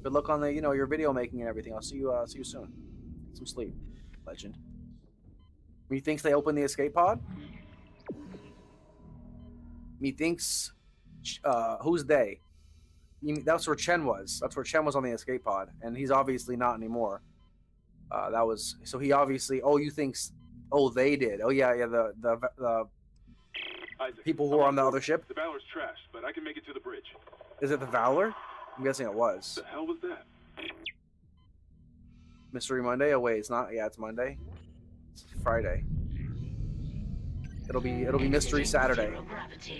Good luck on the, your video making and everything. I'll see you soon. Get some sleep, legend. Methinks they opened the escape pod. Methinks, who's they? That's where Chen was. That's where Chen was on the escape pod, and he's obviously not anymore. That was so he obviously. Oh, you think? Oh, they did. Oh yeah, the Isaac, people who are on the other ship. The Valor's trashed, but I can make it to the bridge. Is it the Valor? I'm guessing it was. The hell was that? Mystery Monday. Oh wait, it's not. Yeah, it's Monday. It's Friday. It'll be Mystery Saturday.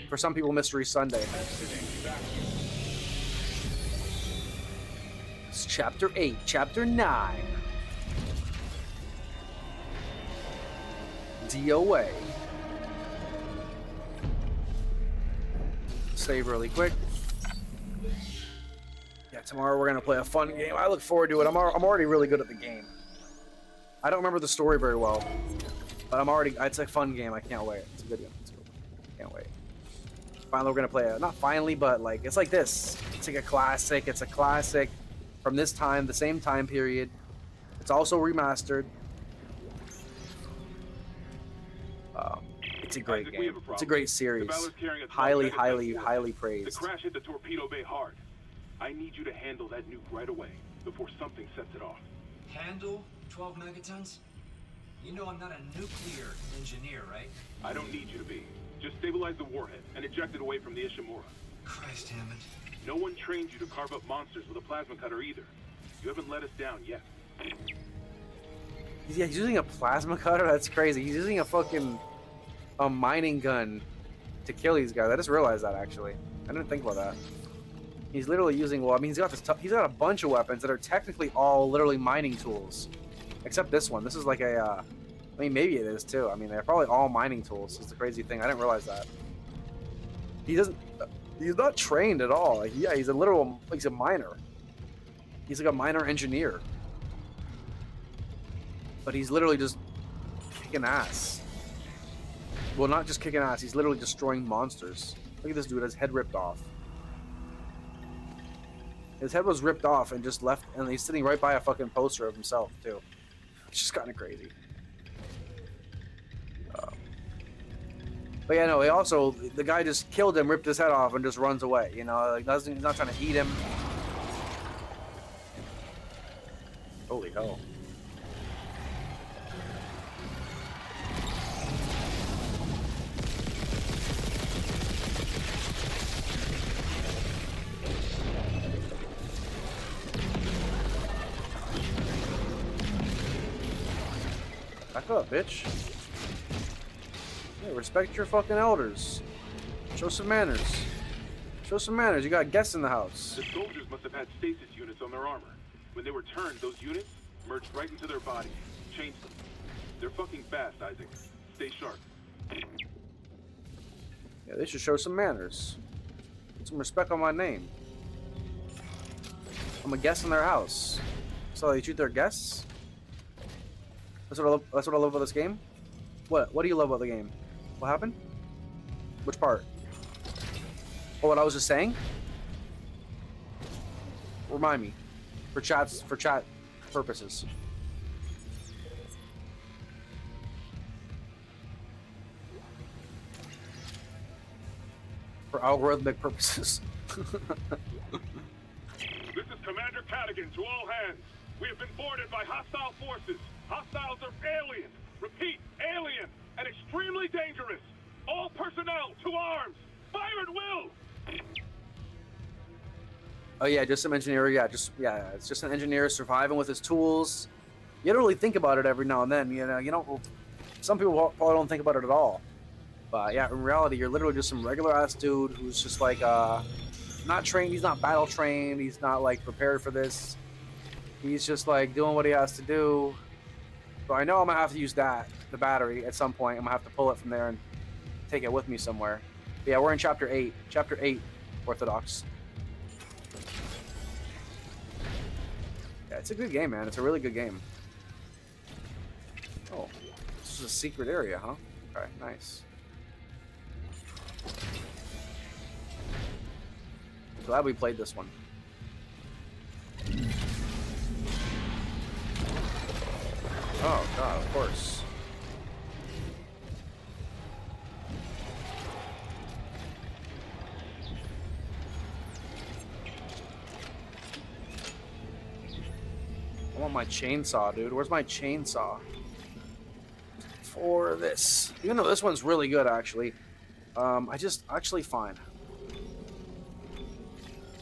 For some people, Mystery Sunday. It's Chapter 8, Chapter 9. DOA. Save really quick. Yeah, tomorrow we're gonna play a fun game. I look forward to it. I'm already really good at the game. I don't remember the story very well, but it's a fun game. I can't wait. It's a good game. Can't wait. finally we're gonna play it. Not finally, but like it's like this. It's like a classic. It's a classic from this time, the same time period. It's also remastered. It's a great game. It's a great series. Highly, highly praised. The crash hit the torpedo bay hard. I need you to handle that nuke right away before something sets it off. Handle 12 megatons? You know I'm not a nuclear engineer, right? I don't need you to be. Just stabilize the warhead and eject it away from the Ishimura. Christ, Hammond. No one trained you to carve up monsters with a plasma cutter either. You haven't let us down yet. Yeah, he's using a plasma cutter? That's crazy. He's using a fucking mining gun to kill these guys. I just realized that, actually. I didn't think about that. He's literally using, well, I mean, he's got a bunch of weapons that are technically all literally mining tools. Except this one. This is like a, I mean, maybe it is too. I mean, they're probably all mining tools. Is the crazy thing. I didn't realize that. He's not trained at all. Like, yeah, he's a miner. He's like a miner engineer. But he's literally just kicking ass. Well, not just kicking ass. He's literally destroying monsters. Look at this dude. His head ripped off. His head was ripped off and just left, and he's sitting right by a fucking poster of himself too. It's just kind of crazy. But yeah, no. He also, the guy just killed him, ripped his head off, and just runs away. You know, like he's not trying to eat him. Holy hell. Back up, bitch. Yeah, respect your fucking elders. Show some manners. Show some manners. You got guests in the house. The soldiers must have had stasis units on their armor. When they were turned, those units merged right into their bodies. Changed them. They're fucking fast, Isaac. Stay sharp. Yeah, they should show some manners. Put some respect on my name. I'm a guest in their house. So they treat their guests? That's what I love about this game. What do you love about the game? What happened? Which part? Oh, what I was just saying? Remind me. For chat purposes. For algorithmic purposes. This is Commander Cadigan to all hands. We have been boarded by hostile forces. Hostiles are alien. Repeat, alien and extremely dangerous. All personnel to arms. Fire at will. Oh yeah, just some engineer. Yeah, it's just an engineer surviving with his tools. You don't really think about it every now and then. You know, some people probably don't think about it at all. But yeah, in reality, you're literally just some regular ass dude who's just like not trained. He's not battle trained. He's not like prepared for this. He's just like doing what he has to do. So I know I'm gonna have to use the battery at some point. I'm gonna have to pull it from there and take it with me somewhere. But yeah, we're in chapter 8. Chapter 8, Orthodox. Yeah, it's a good game, man. It's a really good game. Oh, this is a secret area, huh? Okay, nice. Glad we played this one. Oh god, of course. I want my chainsaw, dude. Where's my chainsaw? For this. Even though this one's really good, actually. Actually fine.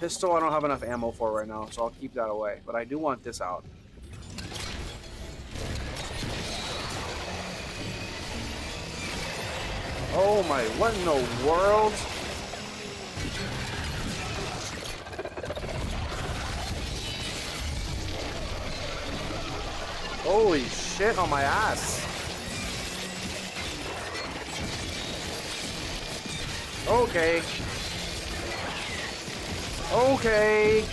Pistol I don't have enough ammo for right now, so I'll keep that away. But I do want this out. Oh my, what in the world? Holy shit on my ass. Okay. Okay.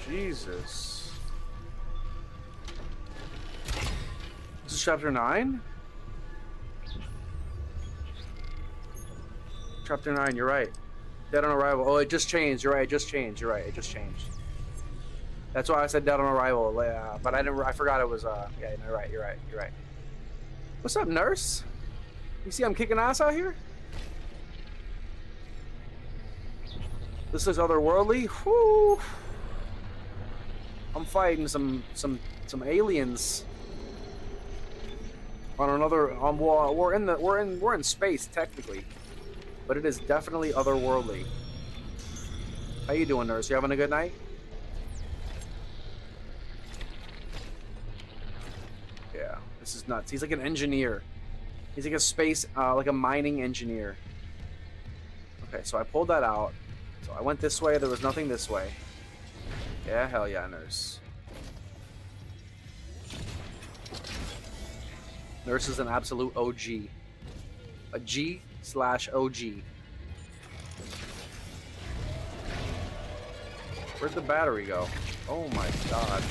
Jesus. chapter 9? Chapter 9, you're right. Dead on Arrival. Oh, it just changed. You're right, it just changed. You're right, it just changed. That's why I said Dead on Arrival. But I forgot it was, yeah, you're right. What's up, nurse? You see I'm kicking ass out here? This is otherworldly. Whoo! I'm fighting some aliens on another. We're in space technically, but it is definitely otherworldly. How you doing, nurse? You having a good night? Yeah, this is nuts. He's like an engineer. He's like a space, like a mining engineer. Okay, so I pulled that out. So I went this way. There was nothing this way. Yeah, hell yeah, nurse. Nurse is an absolute OG. A G/OG. Where'd the battery go? Oh my god.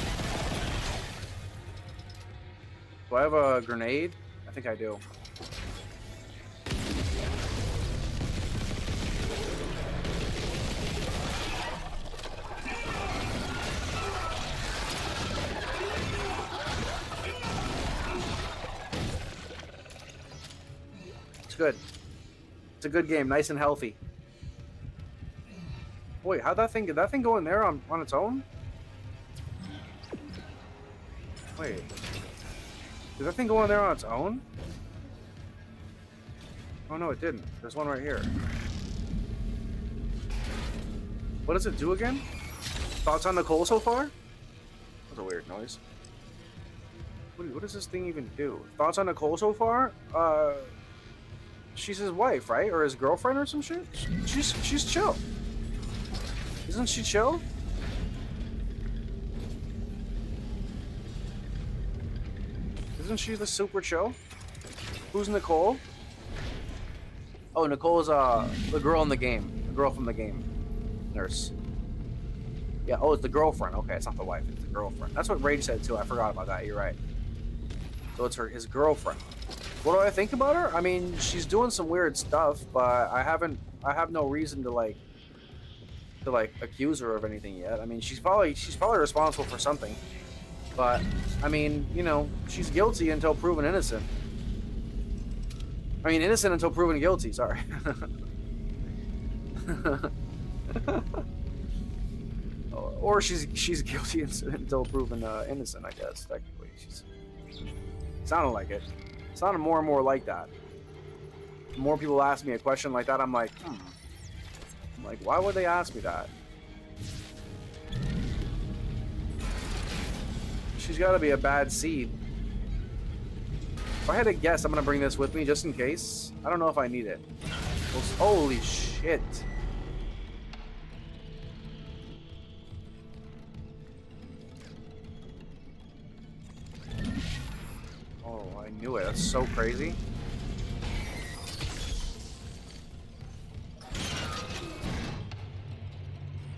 Do I have a grenade? I think I do. It's good. It's a good game, nice and healthy. Wait, how'd that thing go in there on its own? Wait. Did that thing go in there on its own? Oh no, it didn't. There's one right here. What does it do again? Thoughts on Nicole so far? That's a weird noise. What does this thing even do? Thoughts on Nicole so far? She's his wife, right? Or his girlfriend or some shit? She's chill. Isn't she chill? Isn't she the super chill? Who's Nicole? Oh, Nicole is the girl in the game. The girl from the game. Nurse. Yeah, oh, it's the girlfriend. Okay, it's not the wife, it's the girlfriend. That's what Rage said too. I forgot about that. You're right. So it's his girlfriend. What do I think about her? I mean, she's doing some weird stuff, but I have no reason to accuse her of anything yet. I mean, she's probably responsible for something. But I mean, you know, she's guilty until proven innocent. I mean, innocent until proven guilty, sorry. Or she's guilty until proven innocent, I guess, technically. Sounded like it. Sounded more and more like that. The more people ask me a question like that, I'm like, I'm like, why would they ask me that? She's got to be a bad seed. If I had to guess, I'm going to bring this with me just in case. I don't know if I need it. Holy shit. Oh, I knew it. That's so crazy.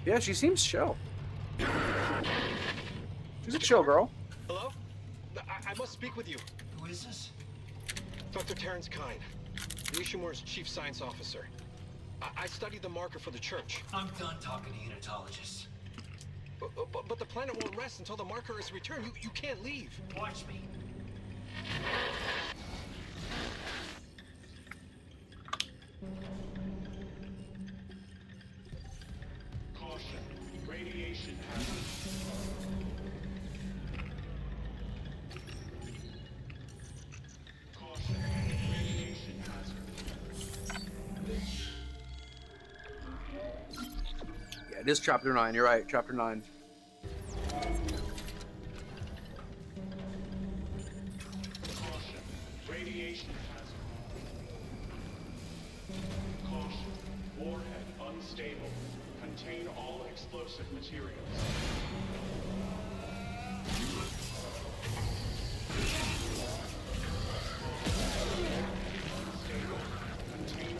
Yeah, she seems chill. She's a chill girl. Hello? I must speak with you. Who is this? Dr. THΔNKS, Ishimura's chief science officer. I studied the marker for the church. I'm done talking to unitologists. But the planet won't rest until the marker is returned. You can't leave. Watch me. Caution. Radiation hazard. Caution. Radiation hazard. Yeah, it is chapter 9. You're right, chapter 9. Caution. Radiation hazard. Caution. Warhead unstable. Contain all explosive materials.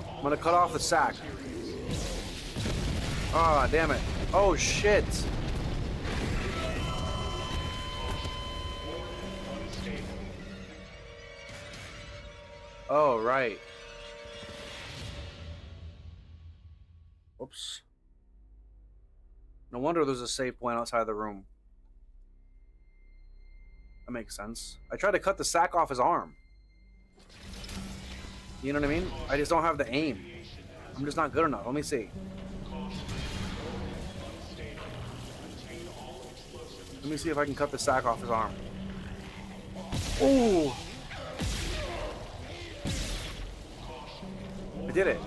I'm gonna cut off the sack. Ah, damn it. Oh, shit. Oh, right. Whoops. No wonder there's a save point outside the room. That makes sense. I tried to cut the sack off his arm. You know what I mean? I just don't have the aim. I'm just not good enough. Let me see. Let me see if I can cut the sack off his arm. Ooh! I did it.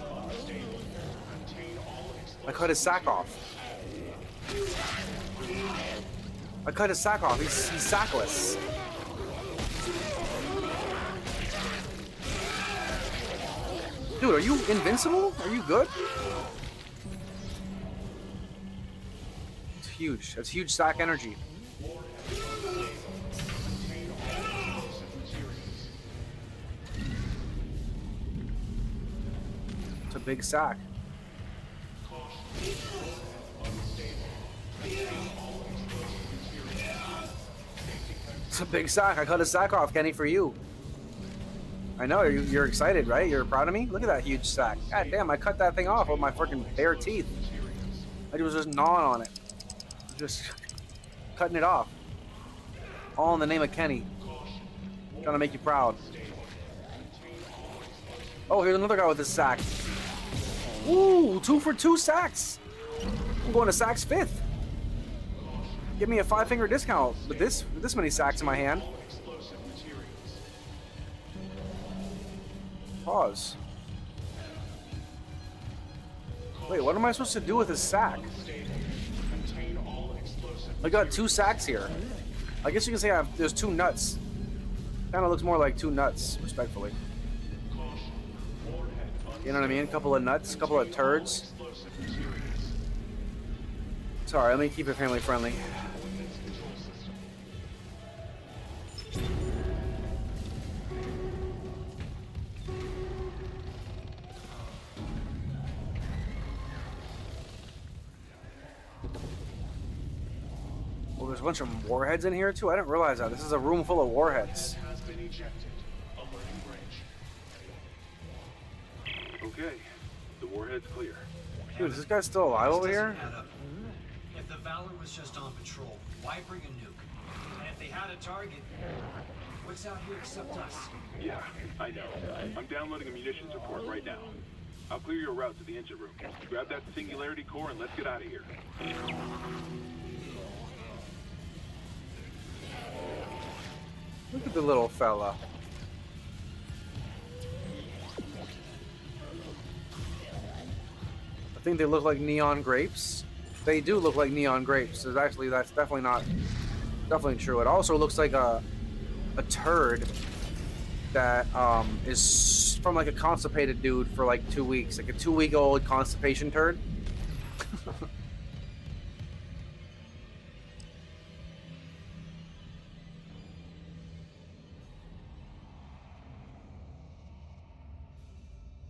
I cut his sack off. I cut his sack off. He's sackless. Dude, are you invincible? Are you good? It's huge. That's huge sack energy. It's a big sack. It's a big sack. I cut a sack off, Kenny, for you. I know, you're excited, right? You're proud of me? Look at that huge sack. God damn, I cut that thing off with my freaking bare teeth. I was just gnawing on it. Just cutting it off. All in the name of Kenny. Trying to make you proud. Oh, here's another guy with a sack. Ooh, 2 for 2 sacks. I'm going to sacks 5th. Give me a 5-finger discount with this many sacks in my hand. Pause. Wait, what am I supposed to do with this sack? I got 2 sacks here. I guess you can say there's 2 nuts. Kind of looks more like 2 nuts, respectfully. You know what I mean? A couple of nuts, a couple of turds. Sorry, let me keep it family friendly. Well, there's a bunch of warheads in here too. I didn't realize that. This is a room full of warheads. Okay, the warhead's clear. Dude, is this guy still alive over here? If the Valor was just on patrol, why bring a nuke? And if they had a target, what's out here except us? Yeah, I know. I'm downloading a munitions report right now. I'll clear your route to the engine room. Grab that singularity core and let's get out of here. Look at the little fella. I think they look like neon grapes. They do look like neon grapes. That's definitely true. It also looks like a turd that is from like a constipated dude for like 2 weeks, like a 2-week-old constipation turd.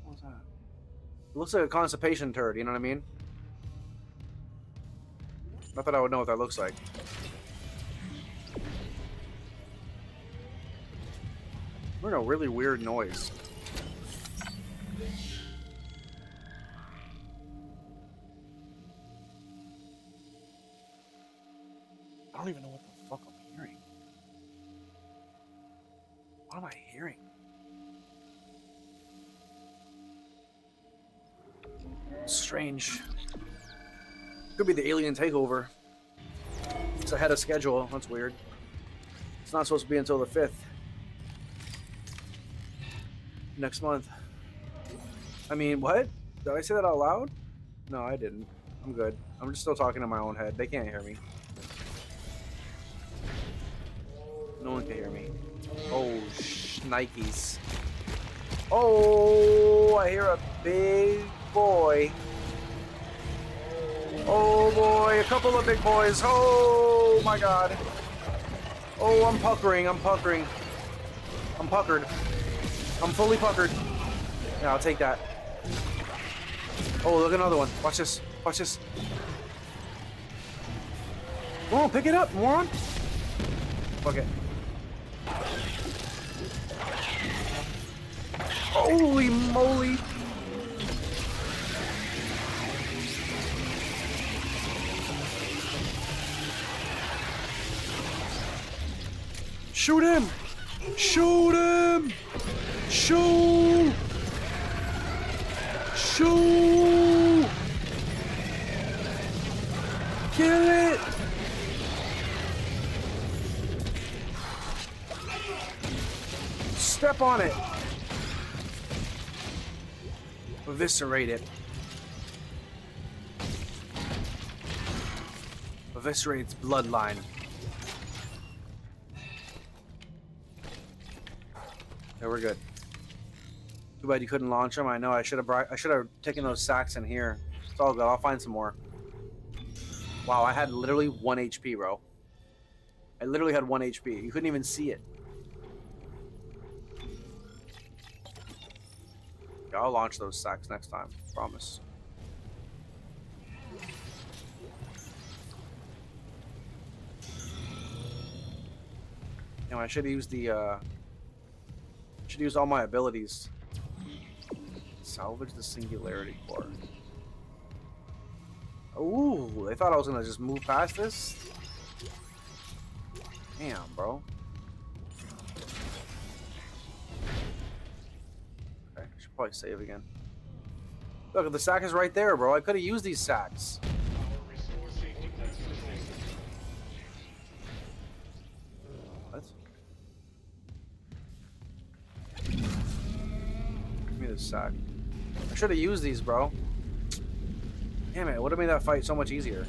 What's that? It looks like a constipation turd, you know what I mean? Not that I would know what that looks like. We're in a really weird noise. I don't even know what the fuck I'm hearing. What am I hearing? Strange. Could be the alien takeover. It's ahead of schedule. That's weird. It's not supposed to be until the 5th. Next month. I mean, what? Did I say that out loud? No, I didn't. I'm good. I'm just still talking in my own head. They can't hear me. No one can hear me. Oh, Nikes. Oh, I hear a big boy. Oh boy, a couple of big boys. Oh my god. Oh, I'm puckering. I'm puckered. I'm fully puckered. Yeah, I'll take that. Oh, look at another one. Watch this. Watch this. Come on, pick it up, moron. Fuck it. Holy moly! Shoot him! Shoot him! Shoot! Shoot! Kill it! Step on it! Eviscerate it. Eviscerate its bloodline. Yeah, we're good. Too bad you couldn't launch them. I know. I should have taken those sacks in here. It's all good. I'll find some more. Wow, I had literally 1 HP, bro. I literally had 1 HP. You couldn't even see it. Yeah, I'll launch those sacks next time. Promise. You know, I should use the should use all my abilities. Salvage the singularity core. Ooh, they thought I was gonna just move past this? Damn, bro. Okay, I should probably save again. Look, the sack is right there, bro. I could have used these sacks. What? Give me this sack. I should have used these, bro. Damn it, it would have made that fight so much easier.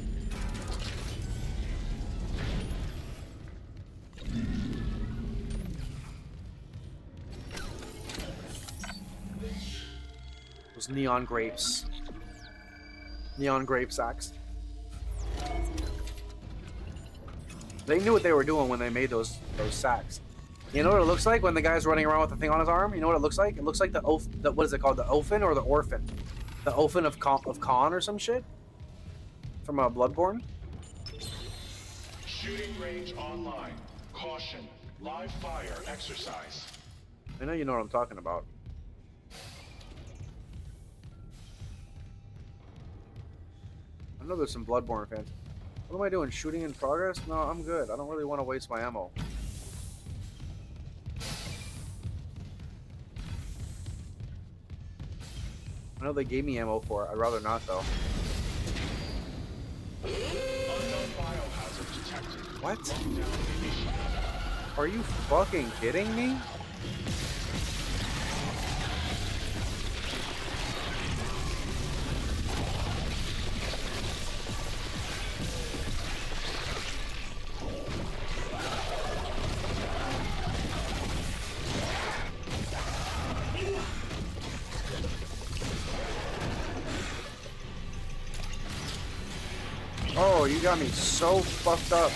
Those neon grapes. Neon grape sacks. They knew what they were doing when they made those sacks. You know what it looks like when the guy's running around with the thing on his arm? You know what it looks like? It looks like the what is it called? The Ofen or the Orphan? The Ofen of Khan or some shit? From Bloodborne? Shooting range online. Caution. Live fire exercise. I know you know what I'm talking about. I know there's some Bloodborne fans. What am I doing? Shooting in progress? No, I'm good. I don't really want to waste my ammo. I know they gave me ammo for it. I'd rather not, though. What? Are you fucking kidding me? Oh, you got me so fucked up.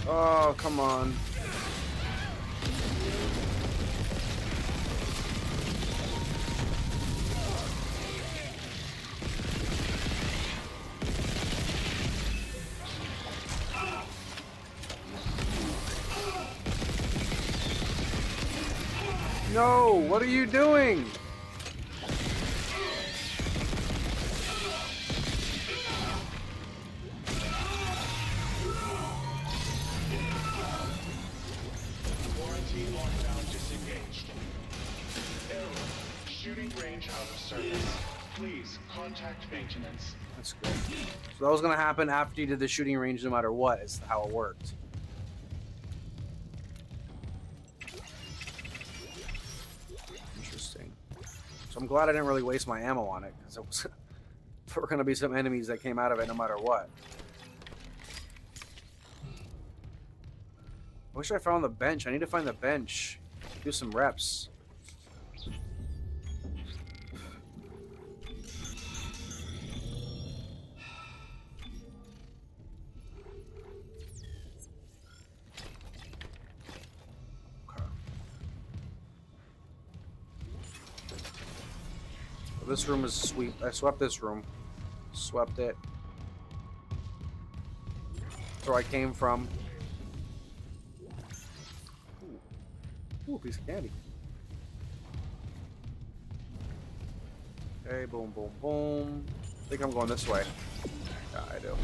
Oh, come on. No, what are you doing? Quarantine lockdown disengaged. Error. Shooting range out of service. Please contact maintenance. That's good. So that was gonna happen after you did the shooting range no matter what, is how it worked. Interesting. So I'm glad I didn't really waste my ammo on it, because it was there were gonna be some enemies that came out of it no matter what. I wish I found the bench. I need to find the bench. Do some reps. This room is swept. I swept this room. Swept it. That's where I came from. Ooh, piece of candy. Okay, boom, boom, boom. I think I'm going this way. Yeah, I do.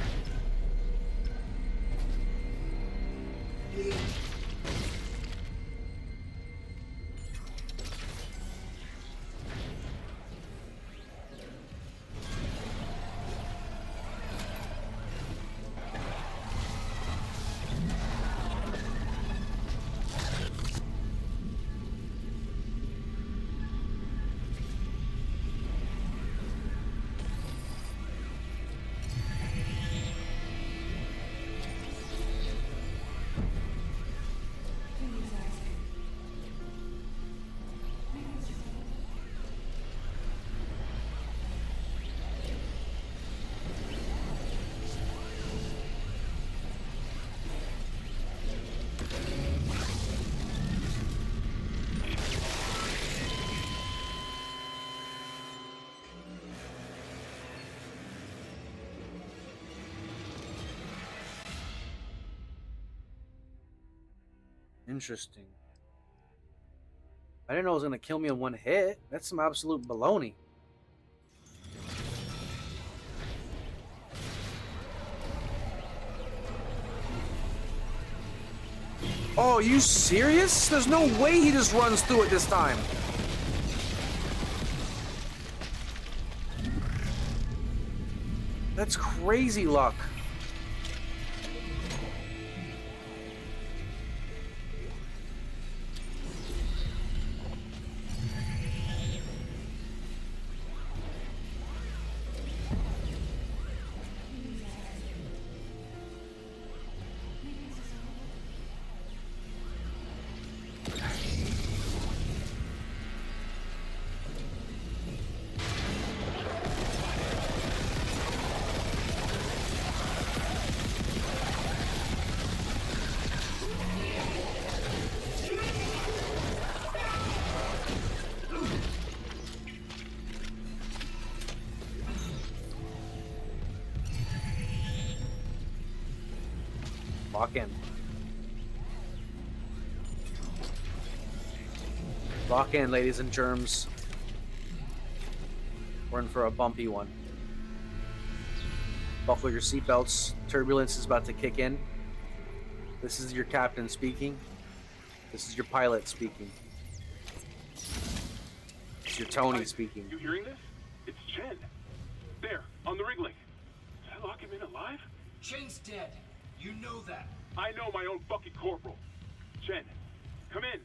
Interesting. I didn't know it was gonna kill me in one hit. That's some absolute baloney. Oh, are you serious? There's no way he just runs through it this time. That's crazy luck. Lock in. Lock in, ladies and germs. We're in for a bumpy one. Buckle your seatbelts. Turbulence is about to kick in. This is your captain speaking. This is your pilot speaking. It's your Tony speaking. You hearing this? It's Chen. There, on the rig link. Did I lock him in alive? Chen's dead. You know that. I know my own fucking corporal. Chen, come in.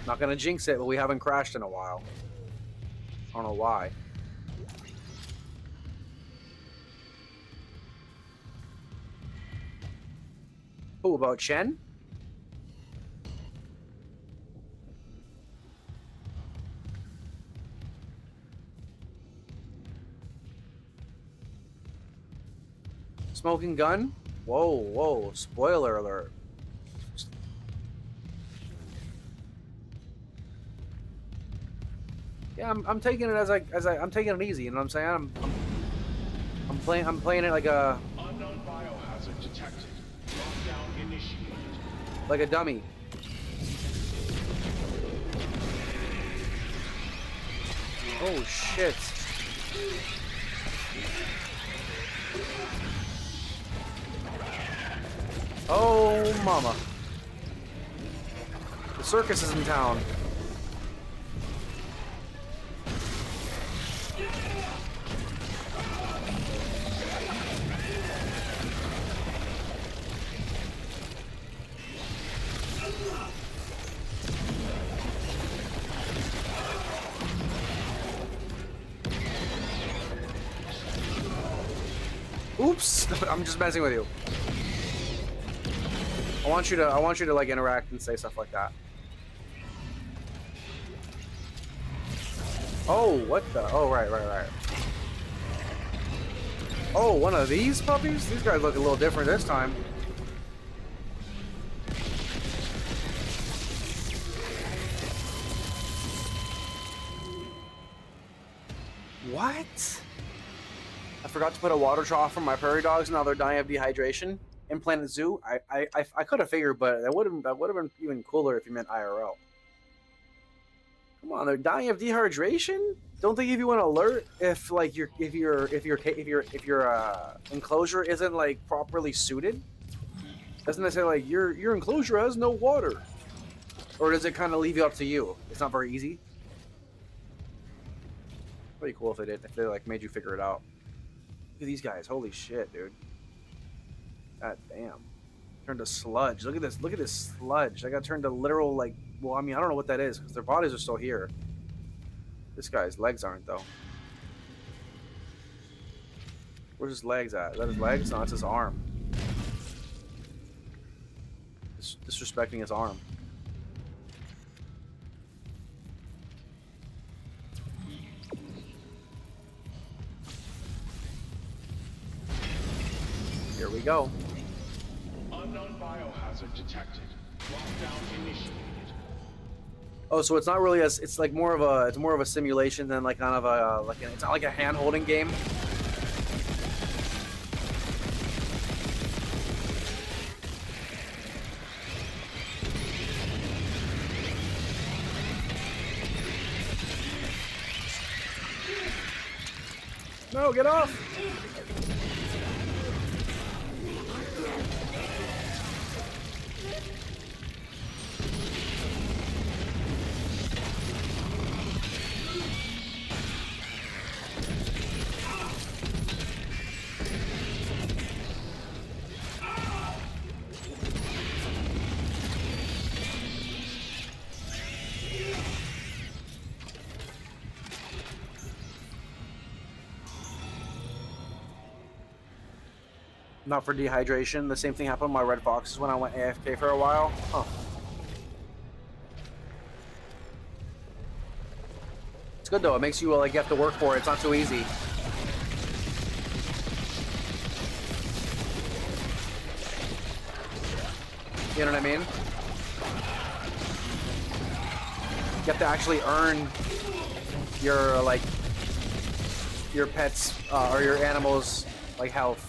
Not gonna jinx it, but we haven't crashed in a while. I don't know why. Who, about Chen? Smoking gun? Whoa, whoa, spoiler alert. Yeah, I'm taking it I'm taking it easy, you know what I'm saying? I'm playing it like a Unknown biohazard detected. Lockdown initiated. like a dummy. Oh shit. Oh mama. The circus is in town. Oops, I'm just messing with you. I want you to like interact and say stuff like that. Oh, what the? Oh, right. Oh, one of these puppies? These guys look a little different this time. What? I forgot to put a water trough for my prairie dogs. Now they're dying of dehydration. In Planet Zoo, I could have figured, but that would have been even cooler if you meant IRL. Come on, they're dying of dehydration. Don't they give you an alert if like your enclosure isn't like properly suited? Doesn't it say like your enclosure has no water, or does it kind of leave you up to you? It's not very easy. Pretty cool if they like made you figure it out. Look at these guys. Holy shit, dude. God damn. Turned to sludge. Look at this. Look at this sludge. I got turned to literal, like, well, I mean, I don't know what that is because their bodies are still here. This guy's legs aren't, though. Where's his legs at? Is that his legs? No, it's his arm. Disrespecting his arm. Here we go. Unknown biohazard detected. Lockdown initiated. Oh, so it's not really as it's like more of a simulation than like kind of a it's not like a hand holding game. No, get off! Not for dehydration. The same thing happened with my red foxes when I went AFK for a while. Huh. It's good though. It makes you like you have to work for it. It's not too easy. You know what I mean? You have to actually earn your like your pets or your animals like health.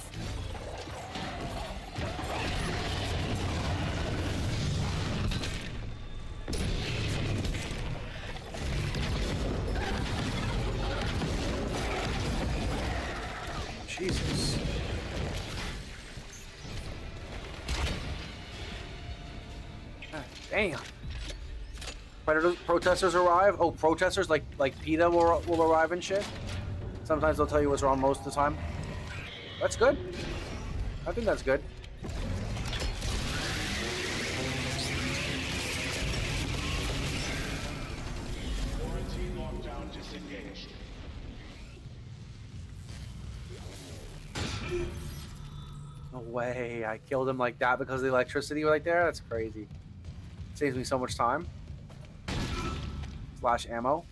Jesus. God damn. Predators, protesters arrive. Oh, protesters like PETA will arrive and shit. Sometimes they'll tell you what's wrong most of the time. That's good. I think that's good. Quarantine lockdown disengaged. No way. I killed him like that because of the electricity right there? That's crazy. Saves me so much time. Slash ammo.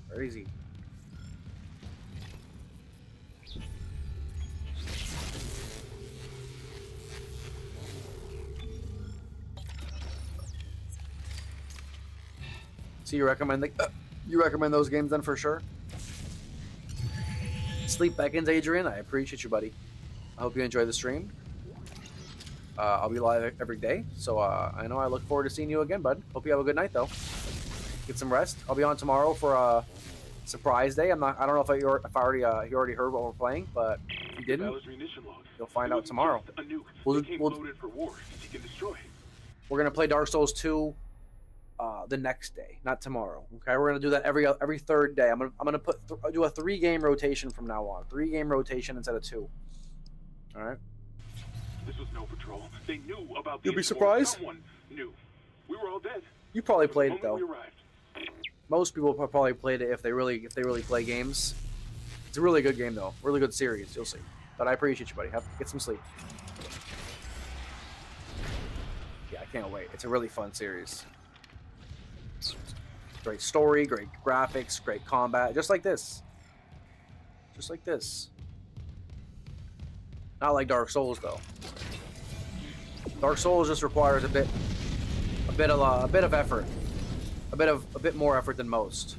Crazy. So you recommend those games then for sure? Sleep beckons, Adrian. I appreciate you, buddy. I hope you enjoy the stream. I'll be live every day, so I know I look forward to seeing you again, bud. Hope you have a good night, though. Get some rest. I'll be on tomorrow for a surprise day. I don't know if you already heard what we're playing, but if you didn't, you'll find out tomorrow. We're gonna play Dark Souls 2 the next day, not tomorrow. Okay, we're gonna do that every third day. I'm gonna do a 3-game rotation from now on. 3-game rotation instead of 2. All right. This was no patrol. They knew about the You'll be surprised. Someone knew. We were all dead. You probably played it though. We arrived. Most people probably played it if they really play games. It's a really good game though. Really good series. You'll see. But I appreciate you, buddy. Get some sleep. Yeah, I can't wait. It's a really fun series. Great story, great graphics, great combat, just like this. Just like this. Not like Dark Souls though. Dark Souls just requires a bit of effort. A bit more effort than most.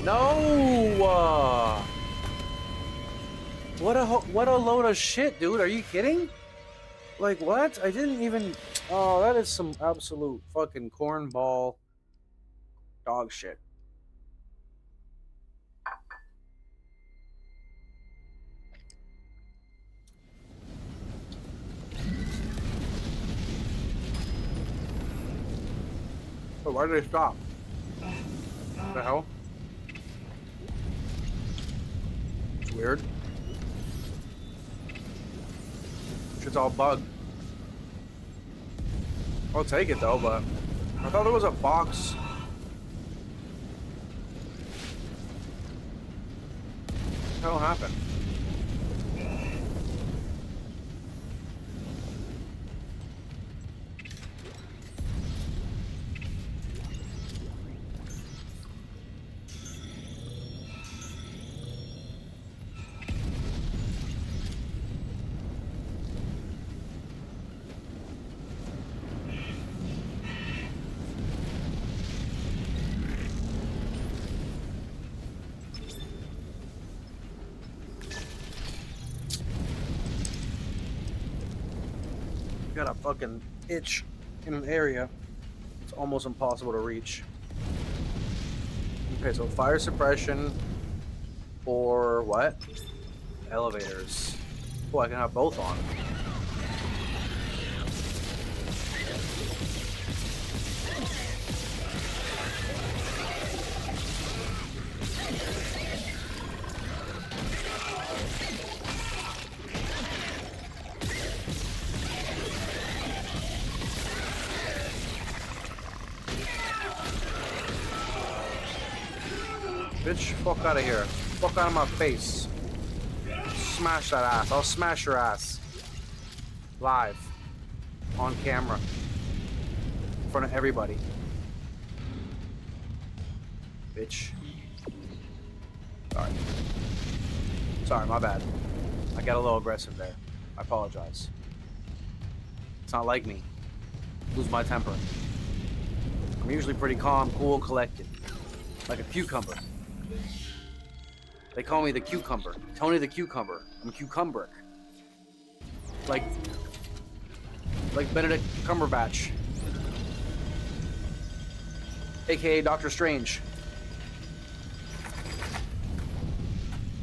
No! What a load of shit, dude. Are you kidding? Like, what? I didn't even... Oh, that is some absolute fucking cornball dog shit. Oh, why did they stop? What the hell? It's weird. Shit's all bugged. I'll take it though, but I thought there was a box. What the hell happened? Got a fucking itch in an area it's almost impossible to reach. Okay, so fire suppression or what? Elevators. Oh, I can have both on. Bitch, fuck out of here. Fuck out of my face. Smash that ass. I'll smash your ass. Live. On camera. In front of everybody. Bitch. Sorry. Sorry, my bad. I got a little aggressive there. I apologize. It's not like me. Lose my temper. I'm usually pretty calm, cool, and collected. Like a cucumber. They call me the cucumber. Tony the cucumber. I'm cucumbric. Like Benedict Cumberbatch. AKA Doctor Strange.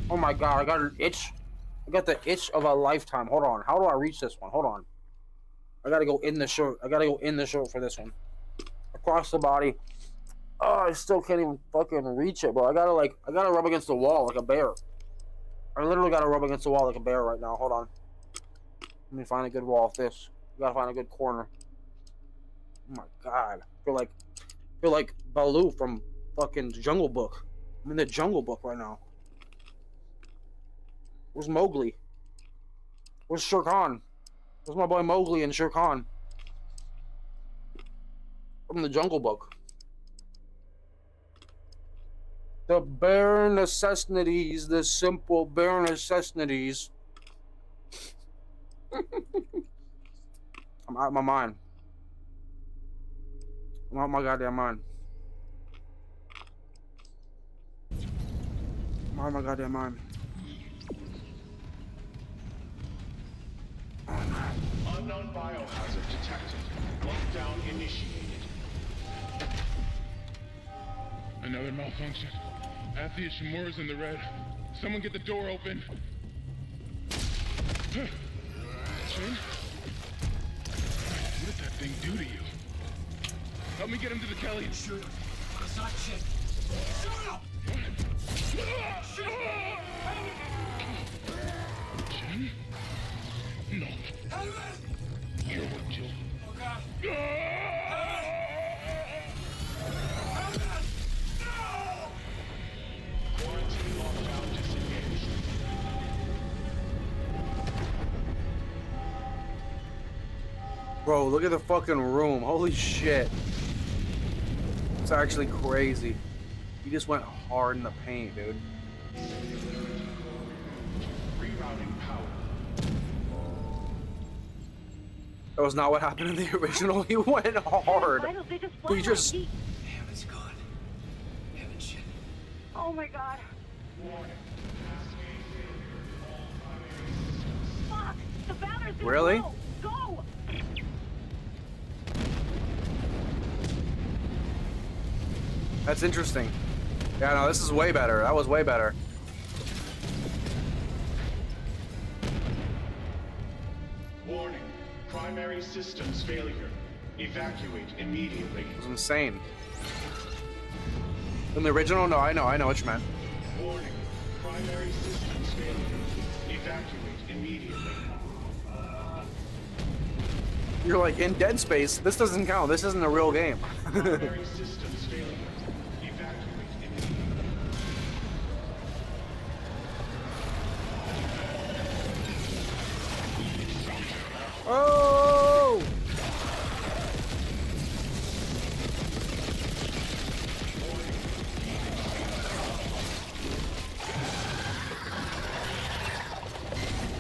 Oh my god, I got an itch. I got the itch of a lifetime. Hold on. How do I reach this one? Hold on. I gotta go in the shirt. I gotta go in the shirt for this one. Across the body. Oh, I still can't even fucking reach it, bro. I gotta rub against the wall like a bear. I literally gotta rub against the wall like a bear right now. Hold on. Let me find a good wall with this. We gotta find a good corner. Oh my god. I feel like Baloo from fucking Jungle Book. I'm in the Jungle Book right now. Where's Mowgli? Where's Shere Khan? Where's my boy Mowgli and Shere Khan? From the Jungle Book. The bare necessities, the simple bare necessities. I'm out of my mind. I'm out of my goddamn mind. I'm out of my goddamn mind. Unknown biohazard detected. Lockdown initiated. Another malfunction. Athe Ishimura's in the red. Someone get the door open. What did that thing do to you? Help me get him to the Kelly. Shoot him. It's not shit. Shoot him! Shoot him! Jim? No. Helmet! You're what killed. Oh God. Helmet! Helmet! No! Quarantine lockdown disengaged. Bro, look at the fucking room. Holy shit. It's actually crazy. He just went hard in the paint, dude. Rerouting power. That was not what happened in the original. He went hard. He just... Damn, it's gone. Heaven shit. Oh my God. Fuck! The Valor's gonna Really? blow. Go! That's interesting. Yeah, no, this is way better. That was way better. Warning. Primary systems failure. Evacuate immediately. It was insane. In the original, no, I know what you meant. Warning. Primary systems failure. Evacuate immediately. You're like, in Dead Space, this doesn't count. This isn't a real game. Primary systems failure. Evacuate immediately. Oh!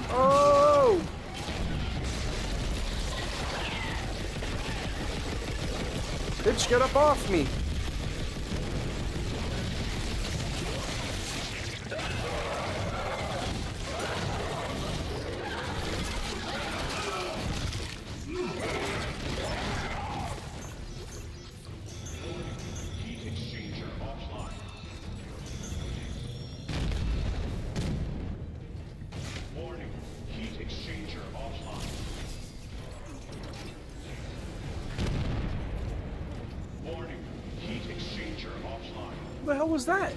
Oh! Bitch, get up off me! Heat exchanger offline. Warning. Heat exchanger offline. Warning. Heat exchanger offline. What the hell was that?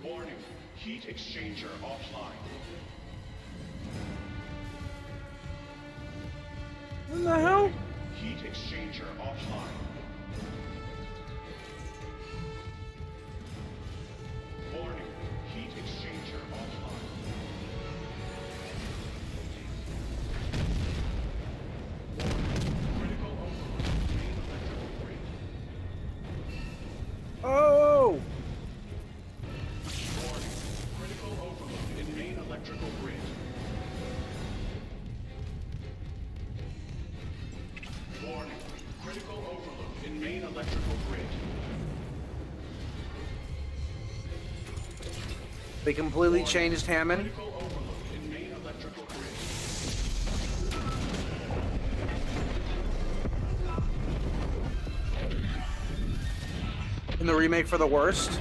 Warning. Heat exchanger offline. What the hell? Heat exchanger offline. Warning. Heat exchanger offline. Critical overload. Main electrical grid. Oh! Warning. Critical overload in main electrical grid. Warning. Critical overload in main electrical grid. They completely changed Hammond. Critical overload in main electrical grid. In the remake for the worst.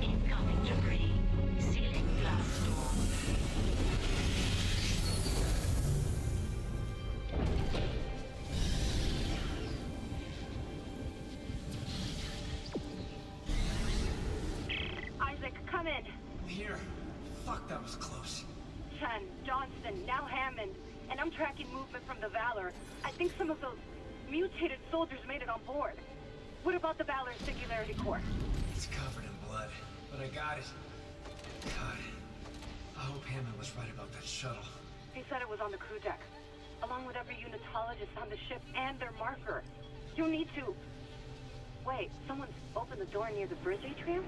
Incoming debris. Sealing blast door. Isaac, come in. I'm here. Fuck, that was close. Chen, Johnston, now Hammond. And I'm tracking movement from the Valor. I think some of those mutated soldiers made it on board. What about the Valor's Singularity Core? It's covered in blood, but I got it. God, I hope Hammond was right about that shuttle. He said it was on the crew deck, along with every unitologist on the ship and their marker. You need to... Wait, someone's opened the door near the bridge atrium?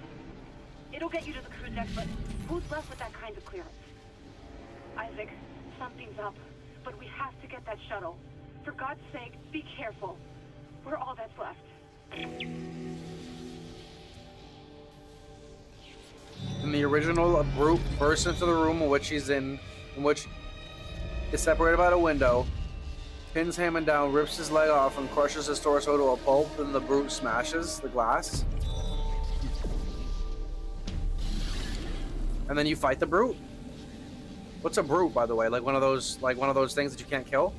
It'll get you to the crew deck, but who's left with that kind of clearance? Isaac, something's up, but we have to get that shuttle. For God's sake, be careful. We're all that's left. In the original, a brute bursts into the room in which he's in which is separated by a window, pins Hammond down, rips his leg off, and crushes his torso to a pulp, and the brute smashes the glass. And then you fight the brute. What's a brute, by the way? Like one of those things that you can't kill?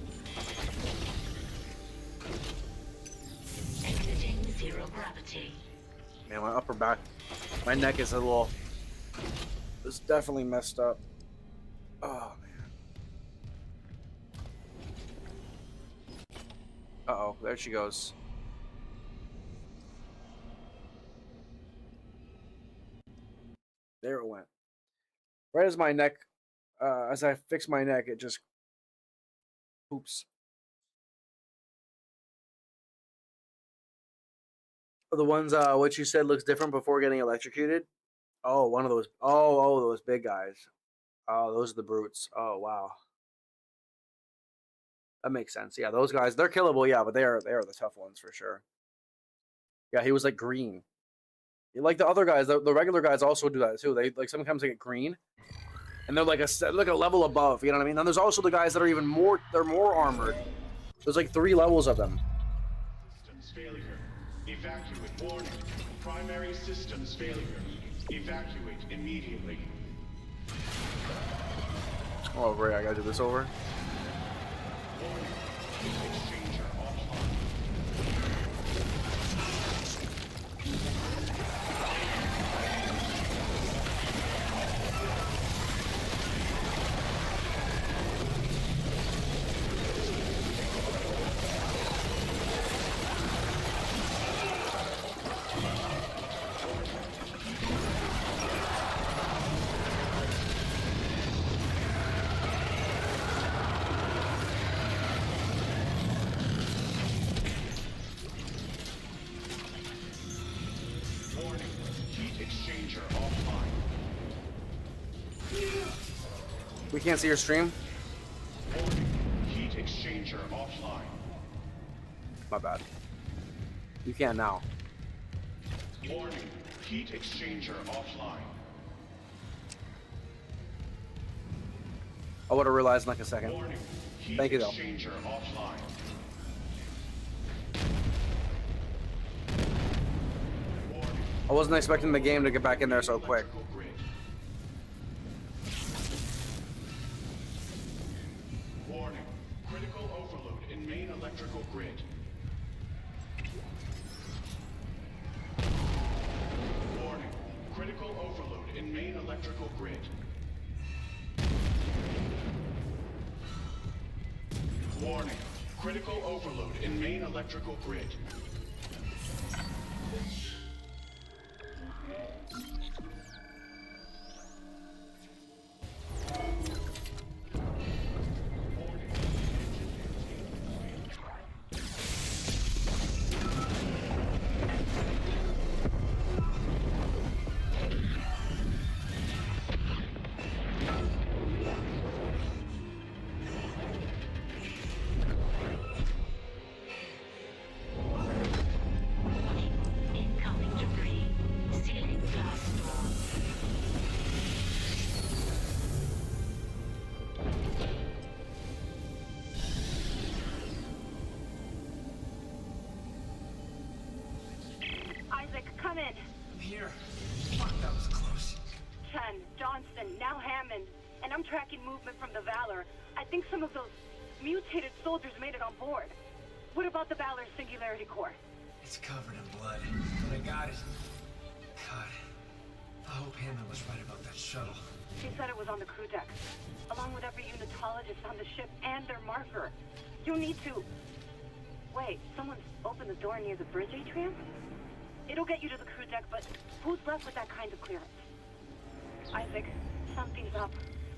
Exiting zero gravity. Man, my upper back, my neck is a little. It's definitely messed up. Oh man. Uh-oh, there she goes. There it went. Right as my neck, as I fix my neck, it just poops. The ones what you said looks different before getting electrocuted. Oh, one of those. Oh, those big guys. Oh, those are the brutes. Oh, wow. That makes sense. Yeah, those guys, they're killable. Yeah, but they are the tough ones for sure. Yeah, he was like green. Like the other guys, the regular guys also do that too. They like sometimes they get green, and they're like a level above. You know what I mean? And there's also the guys that are even more. They're more armored. There's like 3 levels of them. Systems failure. Evacuate. Warning. Primary systems failure. Evacuate immediately. Oh, great. I gotta do this over. Warning. Exchanger offline. We can't see your stream. Warning. Heat exchanger offline. My bad. You can now. Warning. Heat exchanger offline. I would have realized in like a second. Warning. Heat Thank you though. Exchanger offline. I wasn't expecting the game to get back in there so quick. Warning. Critical overload in main electrical grid. Warning. Critical overload in main electrical grid. Warning. Critical overload in main electrical grid. Incoming debris. Sealing glass door. Isaac, come in. I'm here. Fuck, that was close. Chen, Johnston, now Hammond. And I'm tracking movement from the Valor. I think some of those mutated soldiers made it on board. What about the Valor's Singularity Core? It's covered in blood, but I got it. God, I hope Hammond was right about that shuttle. She said it was on the crew deck, along with every unitologist on the ship and their marker. You'll need to... Wait, someone's opened the door near the bridge atrium? It'll get you to the crew deck, but who's left with that kind of clearance? Isaac, something's up,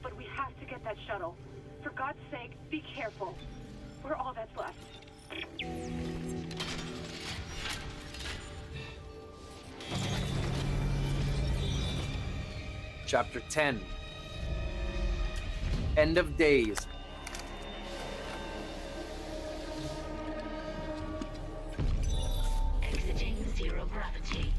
but we have to get that shuttle. For God's sake, be careful. We're all that's left. Chapter 10. End of days. Exiting zero gravity.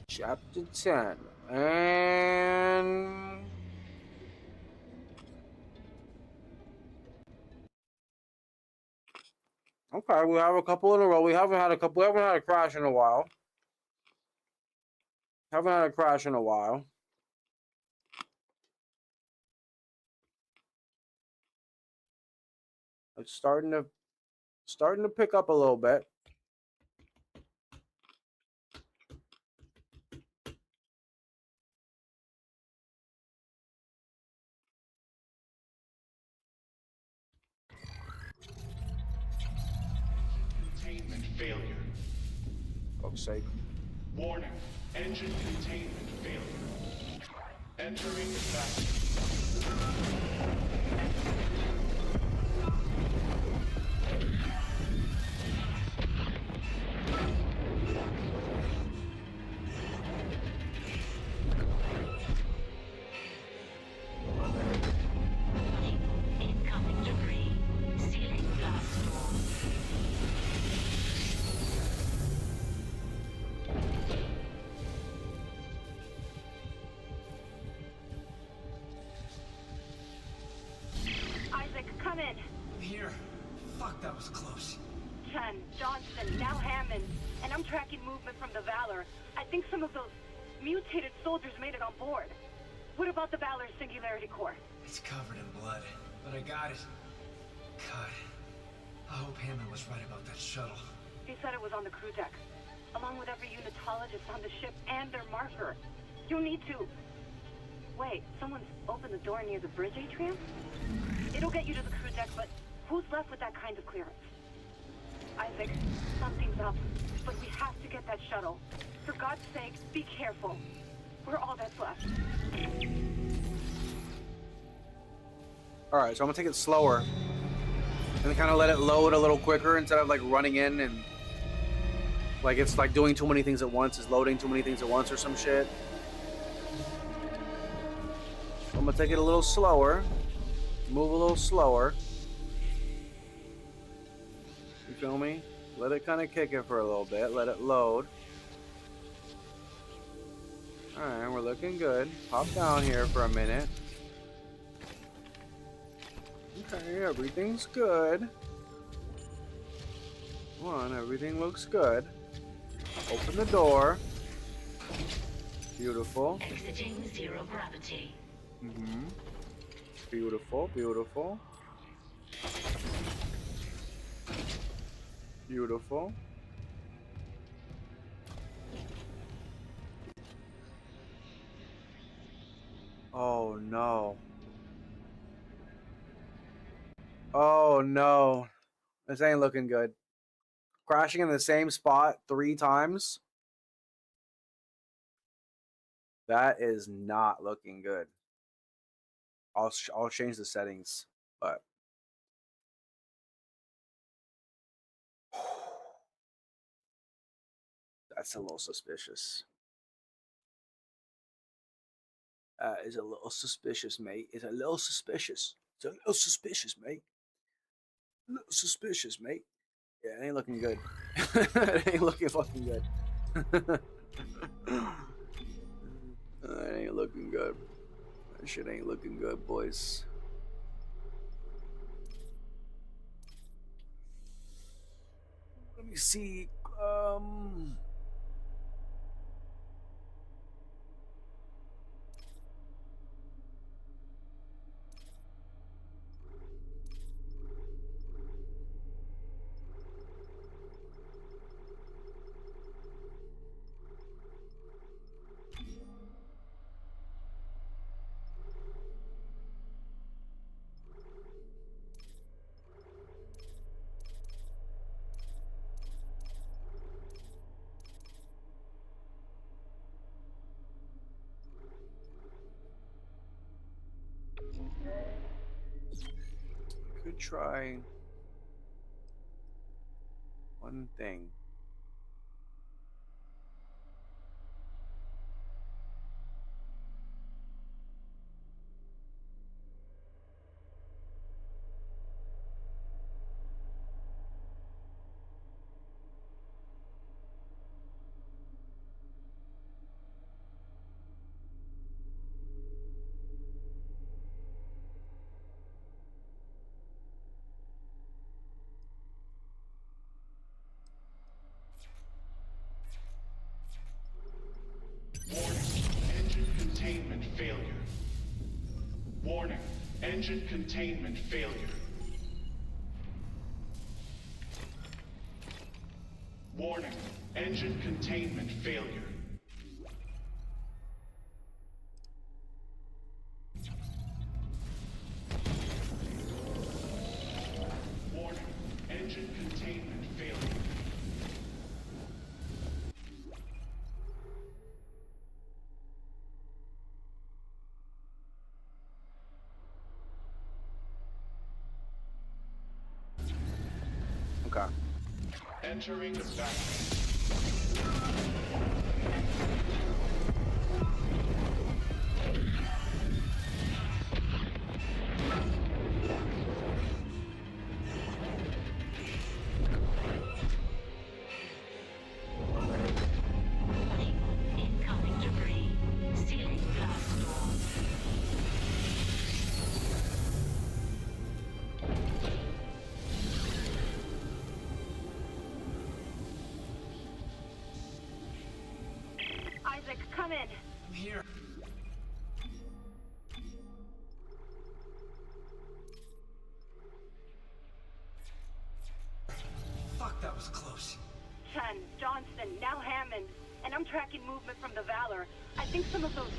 Chapter 10. And okay, we have a couple in a row. We haven't had a crash in a while. Haven't had a crash in a while. It's starting to pick up a little bit. Containment failure. Fuck's sake. Warning. Engine containment failure. Entering vacuum. Incoming debris. Sealing blast door. Isaac, come in. Here. Fuck, that was close. Chen, Johnson, now Hammond. And I'm tracking movement from the Valor. I think some of those mutated soldiers made it on board. What about the Valor's Singularity Core? It's covered in blood, but I got it. God, I hope Hammond was right about that shuttle. He said it was on the crew deck, along with every unitologist on the ship and their marker. You need to... Wait, someone's opened the door near the bridge atrium? It'll get you to the crew deck, but who's left with that kind of clearance? Isaac, something's up, but we have to get that shuttle. For God's sake, be careful. We're all that's left. Alright, so I'm gonna take it slower. And kind of let it load a little quicker instead of like running in and like it's like doing too many things at once, it's loading too many things at once or some shit. So I'm gonna take it a little slower. Move a little slower. You feel me? Let it kind of kick it for a little bit. Let it load. Alright, we're looking good. Pop down here for a minute. Okay, everything's good. Come on, everything looks good. Open the door. Beautiful. Exiting zero gravity. Mm-hmm. Beautiful, beautiful. Beautiful. Oh no. Oh no. This ain't looking good. Crashing in the same spot 3 times. That is not looking good. I'll change the settings, but that's a little suspicious. Is a little suspicious, mate. It's a little suspicious. It's a little suspicious, mate. A little suspicious, mate. Yeah, it ain't looking good. It ain't looking fucking good. It ain't looking good. That shit ain't looking good, boys. Let me see. Could try one thing. Engine containment failure. Warning, engine containment failure. Warning, engine containment failure. Okay. Entering the back. Incoming debris. Sealing blast doors. Isaac, come in. I'm here. Fuck, that was close. Chen, Johnston, now Hammond. And I'm tracking movement from the Valor. I think some of those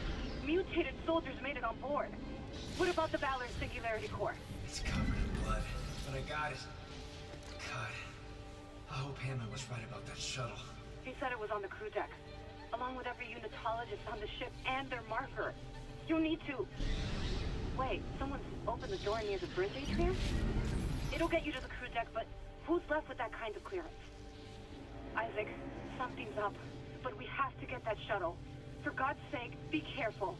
mutated soldiers made it on board. What about the Valor's Singularity Core? It's covered in blood, but I got it. God, I hope Hammond was right about that shuttle. He said it was on the crew deck, along with every unitologist on the ship and their marker. You need to... Wait, someone's opened the door near the bridge atrium? It'll get you to the crew deck, but who's left with that kind of clearance? Isaac, something's up, but we have to get that shuttle. For God's sake, be careful.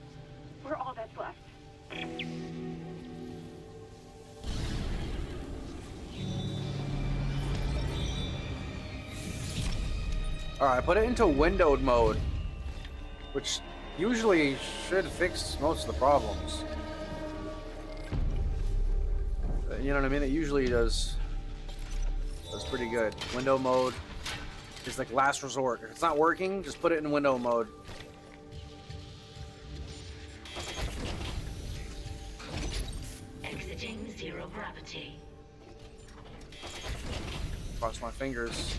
We're all that's left. Alright, put it into windowed mode, which usually should fix most of the problems. You know what I mean? It usually does pretty good. Window mode is like last resort. If it's not working, just put it in window mode. Exiting zero gravity. Cross my fingers.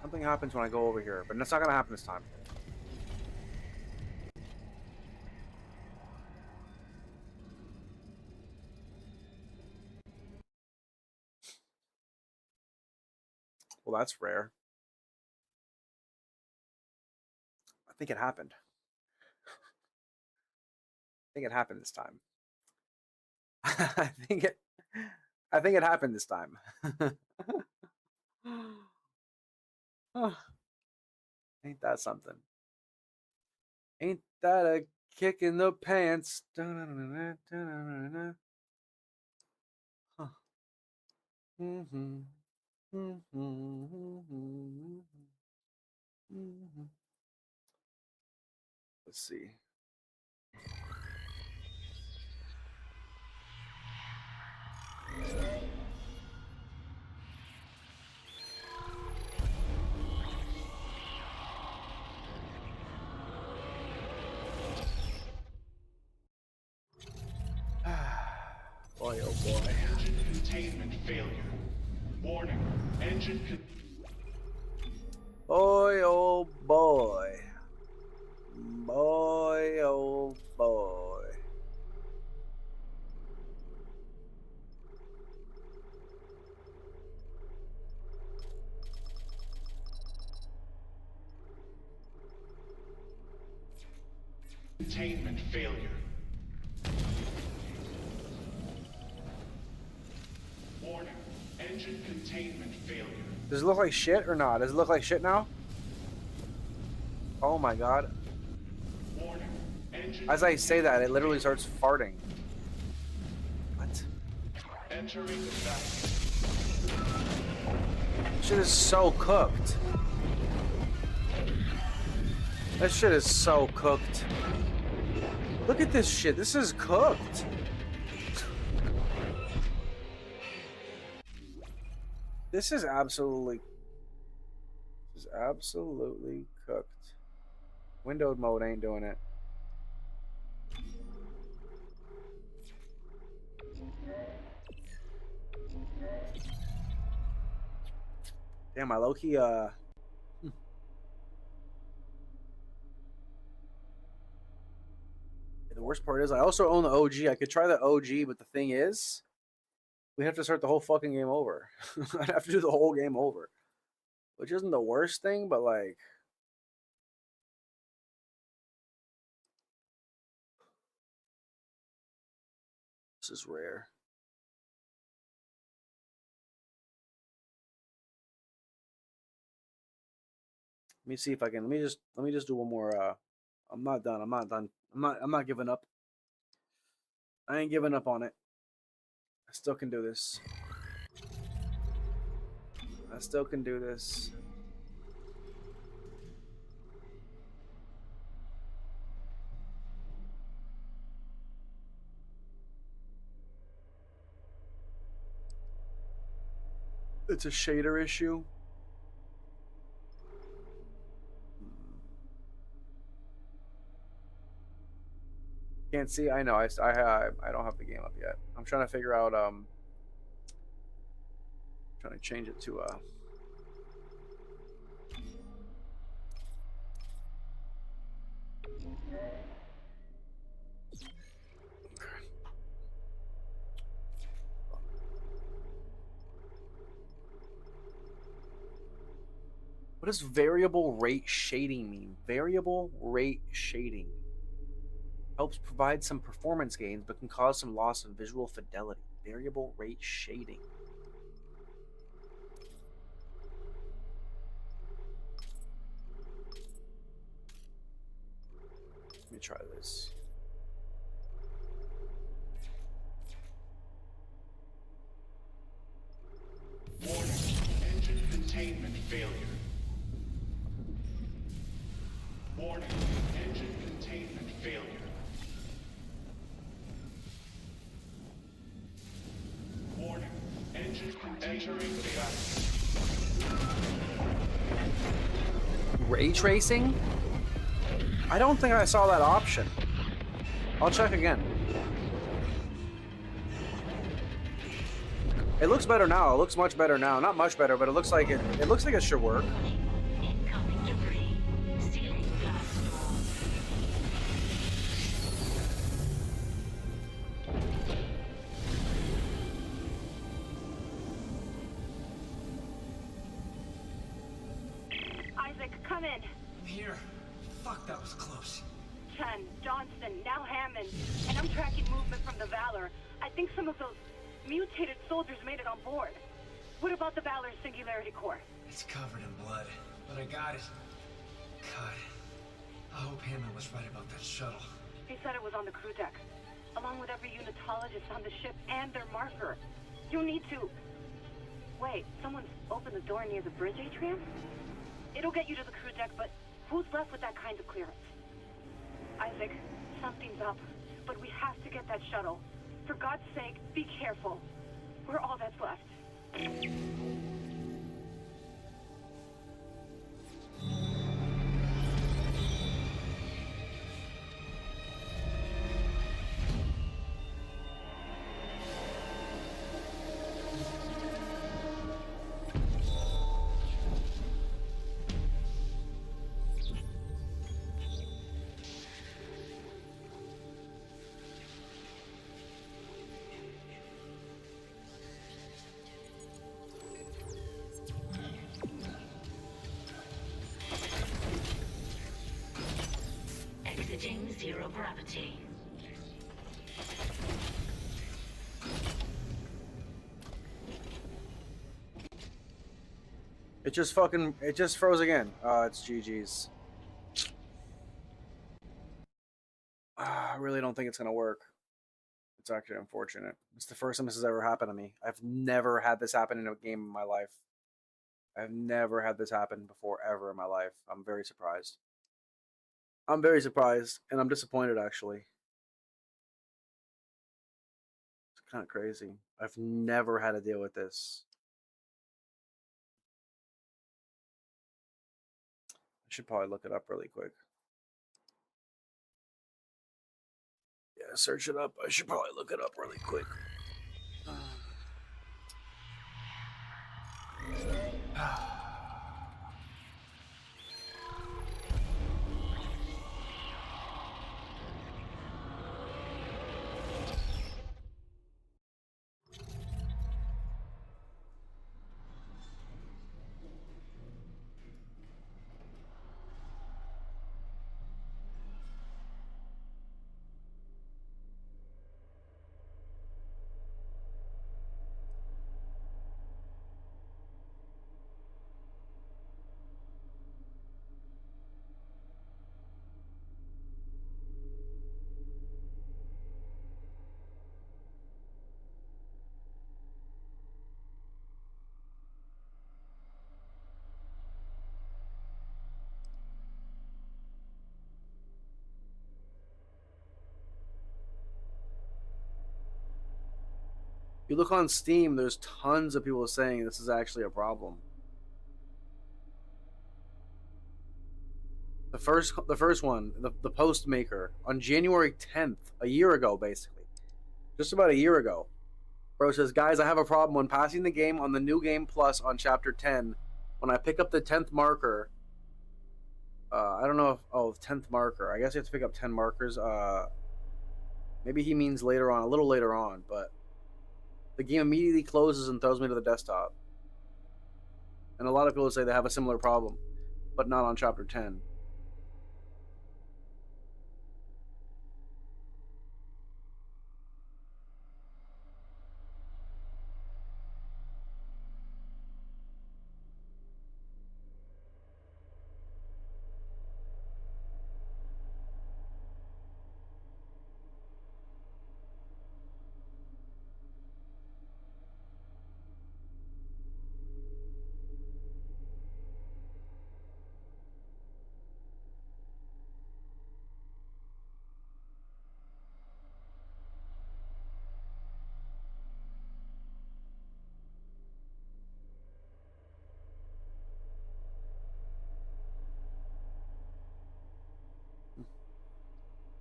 Something happens when I go over here, but that's not gonna happen this time. Well, that's rare. I think it happened. I think it happened this time. I think it happened this time. Ain't that something? Ain't that a kick in the pants? Huh. Let's see. Boy, oh boy. Engine containment failure. Warning, engine Boy, oh boy. Boy, oh boy. containment failure. Warning, engine containment failure. Does it look like shit or not? Does it look like shit now? Oh my god. Warning, engine As I say that, it literally starts farting. What? entering the battle. Shit is so cooked. That shit is so cooked. Look at this shit. This is cooked. This is absolutely cooked. Windowed mode ain't doing it. Damn, I low-key, The worst part is I also own the OG. I could try the OG, but the thing is, we have to start the whole fucking game over. I'd have to do the whole game over. Which isn't the worst thing, but like... This is rare. Let me see if I can. Let me just do one more. I'm not done. I'm not done. I'm not giving up. I ain't giving up on it. I still can do this. I still can do this. It's a shader issue. Can't see. I know. I don't have the game up yet. I'm trying to figure out. Trying to change it to What does variable rate shading mean? Variable rate shading helps provide some performance gains, but can cause some loss of visual fidelity. Variable rate shading. Let me try this. Warning, engine containment failure. Warning, engine containment failure. Warning, engine containment failure. Ray tracing? I don't think I saw that option. I'll check again. It looks better now. It looks much better now. Not much better, but it looks like it looks like it should work. Incoming debris. Sealing blast door. Isaac, come in. I'm here. Fuck, that was close. Chen, Johnston, now Hammond. And I'm tracking movement from the Valor. I think some of those mutated soldiers made it on board. What about the Valor's Singularity Core? It's covered in blood, but I got it. God, I hope Hammond was right about that shuttle. He said it was on the crew deck, along with every unitologist on the ship and their marker. You need to... Wait, someone's opened the door near the bridge atrium? It'll get you to the crew deck, but who's left with that kind of clearance? Isaac, something's up, but we have to get that shuttle. For God's sake, be careful. We're all that's left. Exiting zero gravity. It just froze again. It's GG's. I really don't think it's gonna work. It's actually unfortunate. It's the first time this has ever happened to me. I've never had this happen in a game in my life. I've never had this happen before ever in my life. I'm very surprised. I'm very surprised, and I'm disappointed actually. It's kind of crazy. I've never had to deal with this. I should probably look it up really quick. Search it up. I should probably look it up really quick. You look on Steam, there's tons of people saying this is actually a problem. The first one, the Post Maker, on January 10th, a year ago, basically. Just about a year ago. Bro says, guys, I have a problem when passing the game on the New Game Plus on Chapter 10. When I pick up the 10th marker, I don't know if, 10th marker. I guess you have to pick up 10 markers. Maybe he means later on, a little later on, but the game immediately closes and throws me to the desktop. And a lot of people say they have a similar problem, but not on Chapter 10.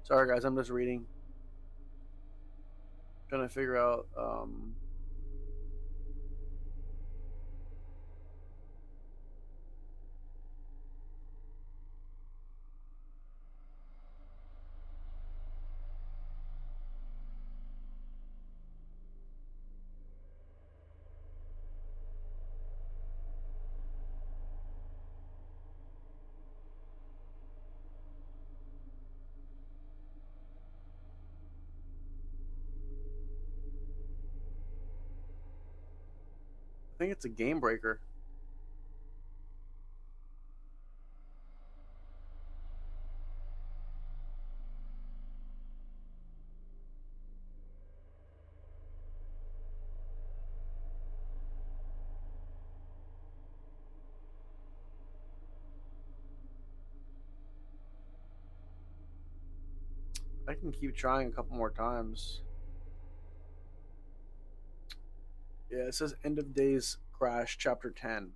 Sorry, guys, I'm just reading. Trying to figure out. I think it's a game breaker. I can keep trying a couple more times. Yeah, it says End of Days Crash Chapter 10.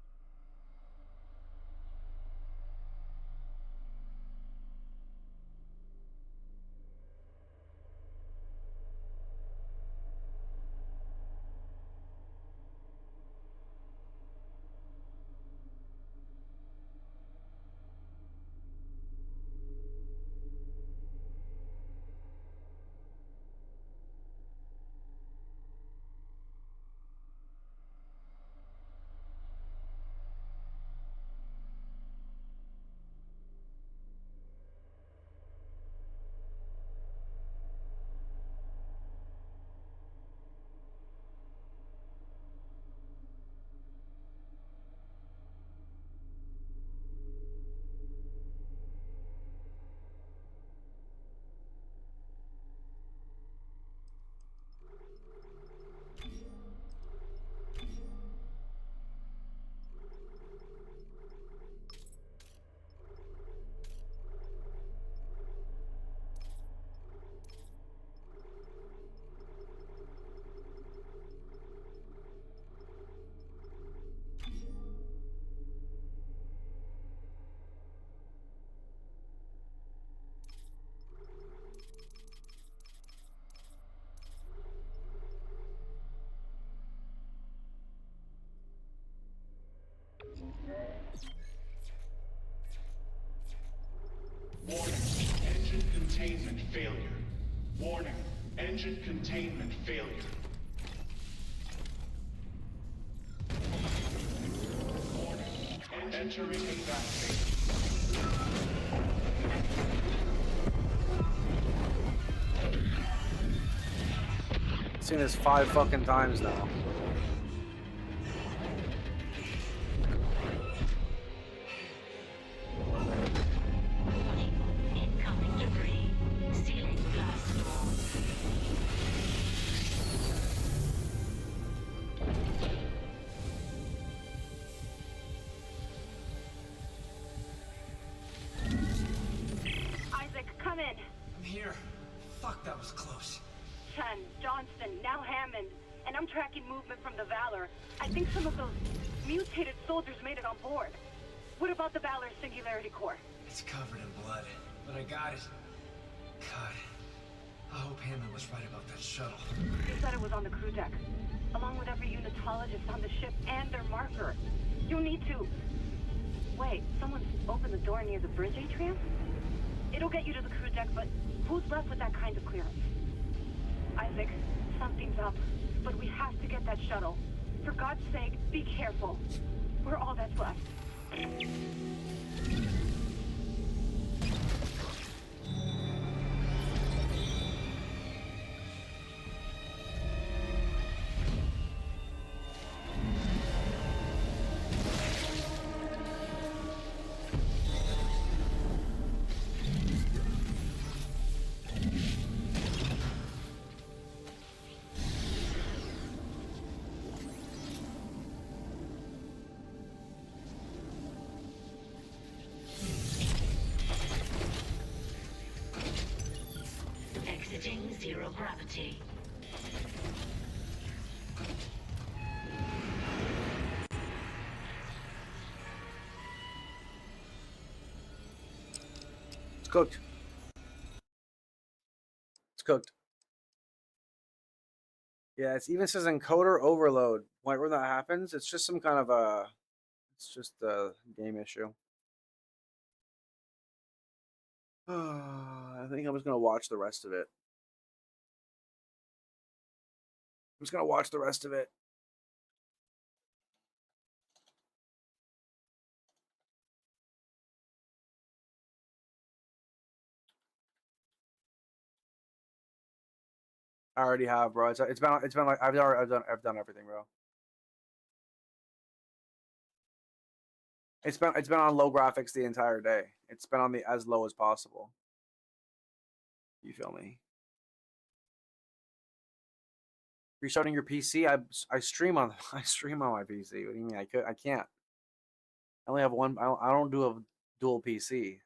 failure. Warning, engine containment failure. Warning, entering evac phase. Seen this 5 fucking times now. Incoming debris. Sealing blast door. Isaac, come in. I'm here. Fuck, that was close. Chen, Johnston, now Hammond. And I'm tracking movement from the Valor. I think some of those mutated soldiers made it on board. What about the Valor's Singularity Core? It's covered in blood, but I got it. God, I hope Hammond was right about that shuttle. He said it was on the crew deck, along with every unitologist on the ship and their marker. You need to... Wait, someone's opened the door near the bridge atrium? It'll get you to the crew deck, but who's left with that kind of clearance? Isaac, something's up, but we have to get that shuttle. For God's sake, be careful. We're all that's left. Exiting zero gravity. It's cooked. It's cooked. Yeah, it even says encoder overload. Like when that happens, it's just some kind of a... It's just a game issue. I think I'm just gonna watch the rest of it. I'm just gonna watch the rest of it. I already have, bro. It's been like I've done everything, bro. It's been on low graphics the entire day. It's been on the as low as possible. You feel me? Restarting your PC? I stream on I stream on my PC. What do you mean? I can't. I only have one. I don't do a dual PC.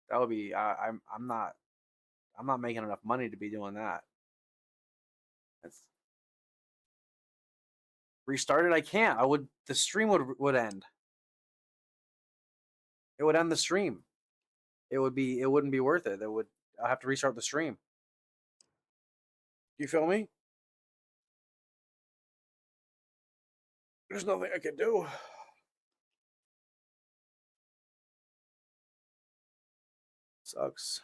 That would be. I'm not making enough money to be doing that. That's restarted. I can't. The stream would end. It would end the stream. It wouldn't be worth it. I have to restart the stream. You feel me? There's nothing I can do. Sucks.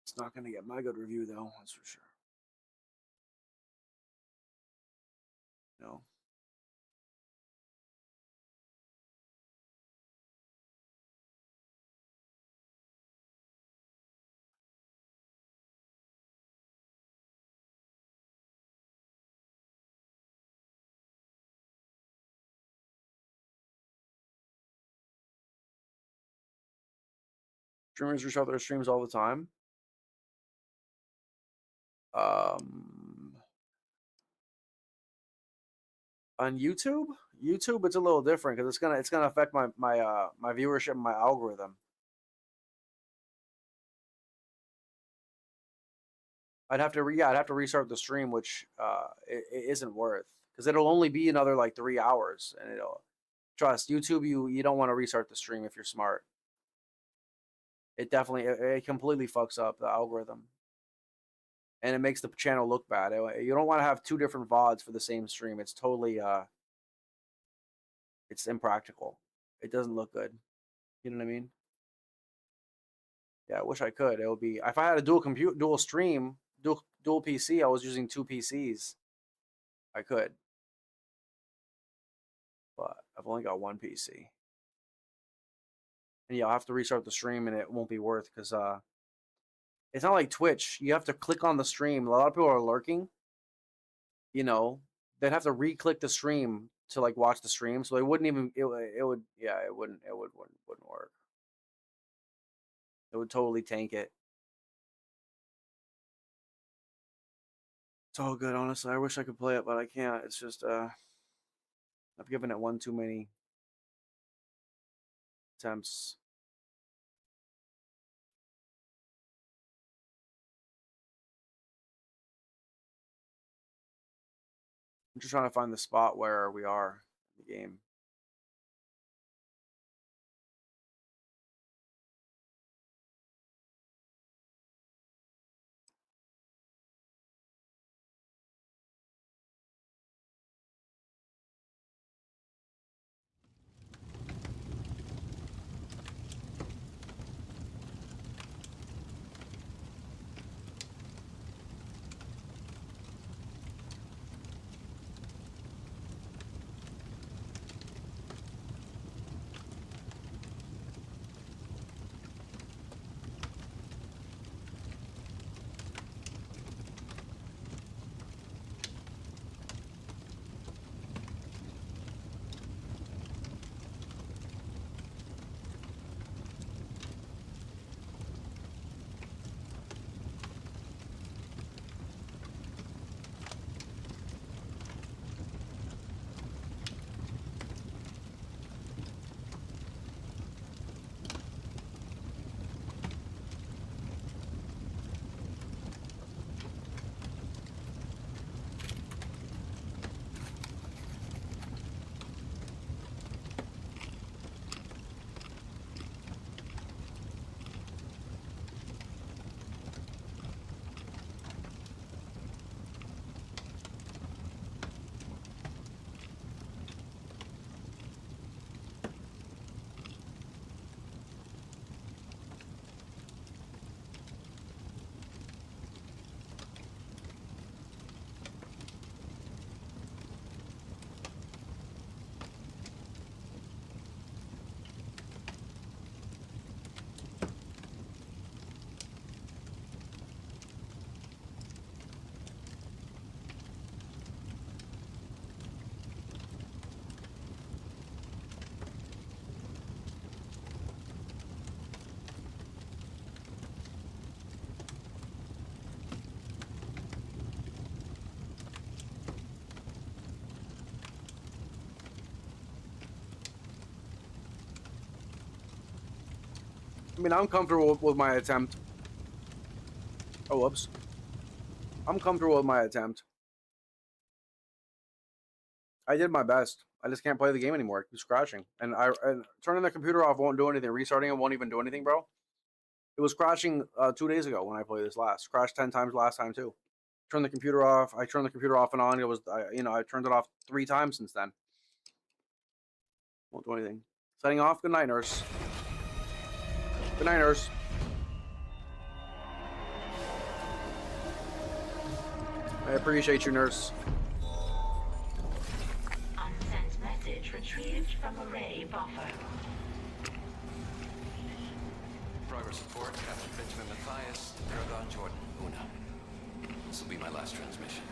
It's not going to get my good review, though. That's for sure. No. Streamers restart their streams all the time. On YouTube, it's a little different because it's gonna affect my viewership and my algorithm. I'd have to restart the stream, which it isn't worth because it'll only be another like 3 hours, and trust YouTube. You don't want to restart the stream if you're smart. It definitely it completely fucks up the algorithm, and it makes the channel look bad. You don't want to have 2 different VODs for the same stream. It's totally it's impractical. It doesn't look good. You know what I mean? Yeah, I wish I could. It would be if I had a dual stream, dual PC. I was using 2 PCs. I could, but I've only got 1 PC. And yeah, I'll have to restart the stream, and it won't be worth because it's not like Twitch. You have to click on the stream. A lot of people are lurking. You know, they'd have to re-click the stream to like watch the stream, so they wouldn't even. It would yeah, it wouldn't work. It would totally tank it. It's all good, honestly. I wish I could play it, but I can't. It's just I've given it one too many attempts. I'm just trying to find the spot where we are in the game. I mean, I'm comfortable with my attempt. Oh, whoops. I'm comfortable with my attempt. I did my best. I just can't play the game anymore. It keeps crashing. And turning the computer off won't do anything. Restarting it won't even do anything, bro. It was crashing 2 days ago when I played this last. Crashed 10 times last time, too. Turned the computer off. I turned the computer off and on. It was, I turned it off 3 times since then. Won't do anything. Setting off. Good night, nurse. Good night, nurse. I appreciate you, nurse. Unsent message retrieved from array buffer. Progress report, Captain Benjamin Mathias, Paragon Jordan, Una. This will be my last transmission.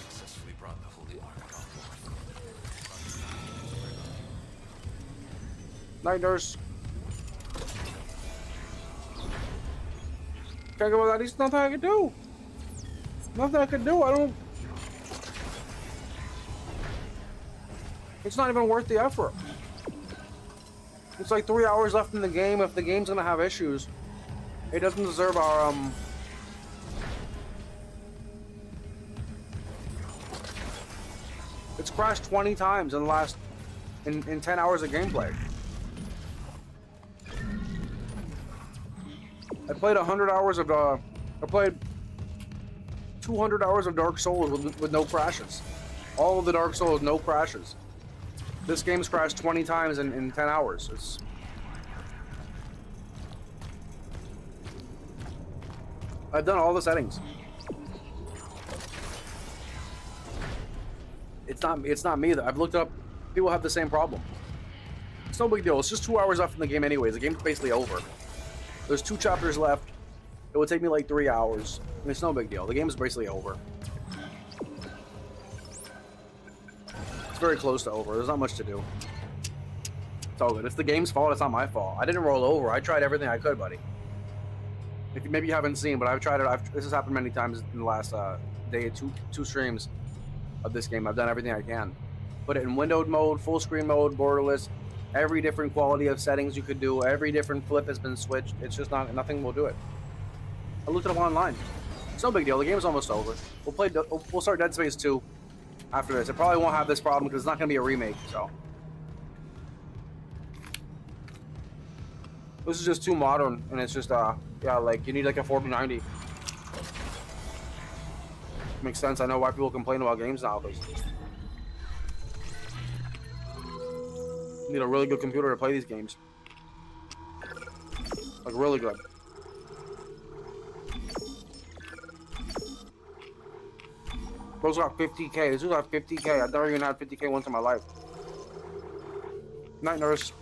Successfully brought the Holy Ark on board. Night, nurse. Can't go with that. There's nothing I can do. Nothing I can do. I don't. It's not even worth the effort. It's like 3 hours left in the game. If the game's gonna have issues, it doesn't deserve our It's crashed 20 times in the last in 10 hours of gameplay. I played 100 hours of I played 200 hours of Dark Souls with no crashes. All of the Dark Souls, no crashes. This game's crashed 20 times in 10 hours. I've done all the settings. It's not me. I've looked up. People have the same problem. It's no big deal. It's just 2 hours left in the game anyways. The game's basically over. There's 2 chapters left. It would take me like 3 hours. It's no big deal. The game is basically over. It's very close to over. There's not much to do. It's all good. It's the game's fault. It's not my fault. I didn't roll over. I tried everything I could, buddy. Maybe you haven't seen, but I've tried it. This has happened many times in the last day, two streams of this game. I've done everything I can. Put it in windowed mode, full screen mode, borderless, every different quality of settings you could do. Every different flip has been switched. It's just nothing will do it. I looked it up online. It's no big deal. The game's almost over. We'll start Dead Space 2 after this. It probably won't have this problem because it's not going to be a remake. So this is just too modern, and it's just yeah, like you need like a 4090. Makes sense. I know why people complain about games now, because you need a really good computer to play these games. Like really good. Those got 50K. This got 50K. I've never even had 50K once in my life. Night, nurse.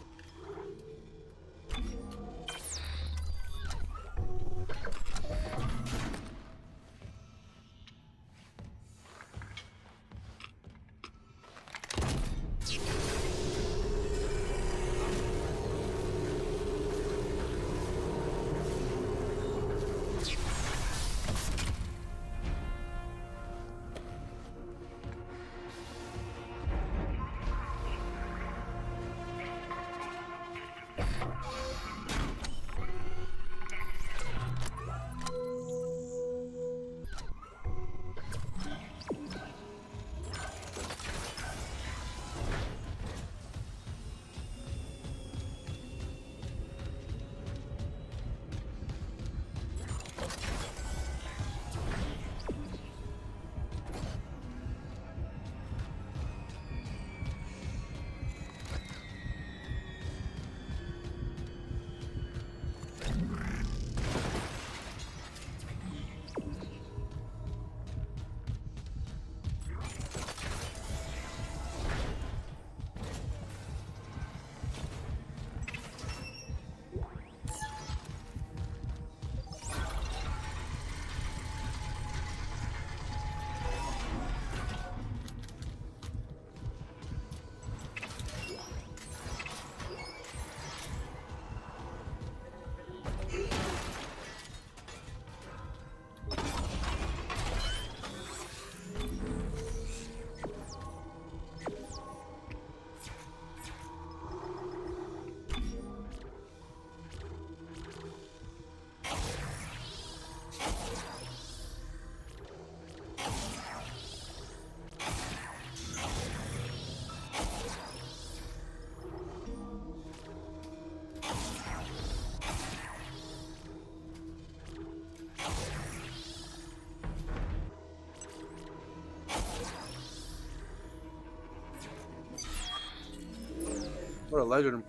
What a legend.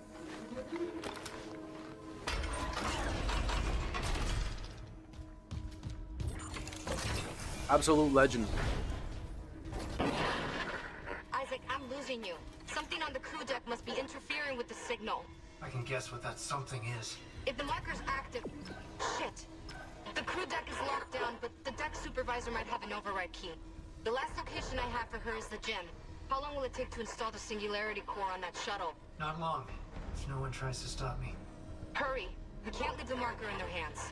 Absolute legend. Isaac, I'm losing you. Something on the crew deck must be interfering with the signal. I can guess what that something is. If the marker's active... Shit. The crew deck is locked down, but the deck supervisor might have an override key. The last location I have for her is the gym. How long will it take to install the singularity core on that shuttle? Not long, if no one tries to stop me. Hurry. We can't leave the marker in their hands.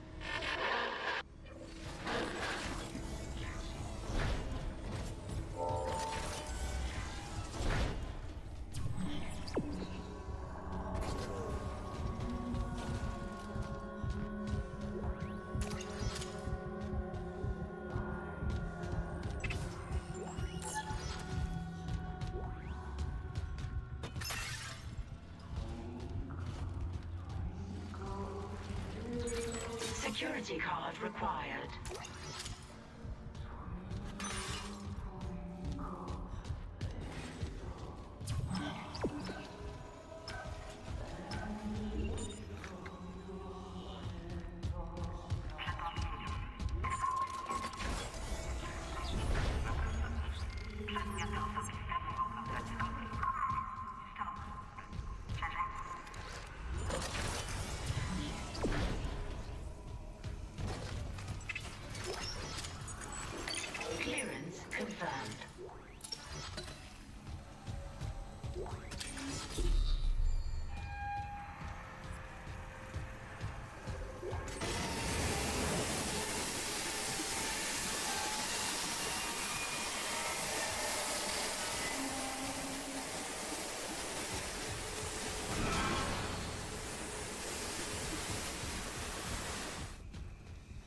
Security card required.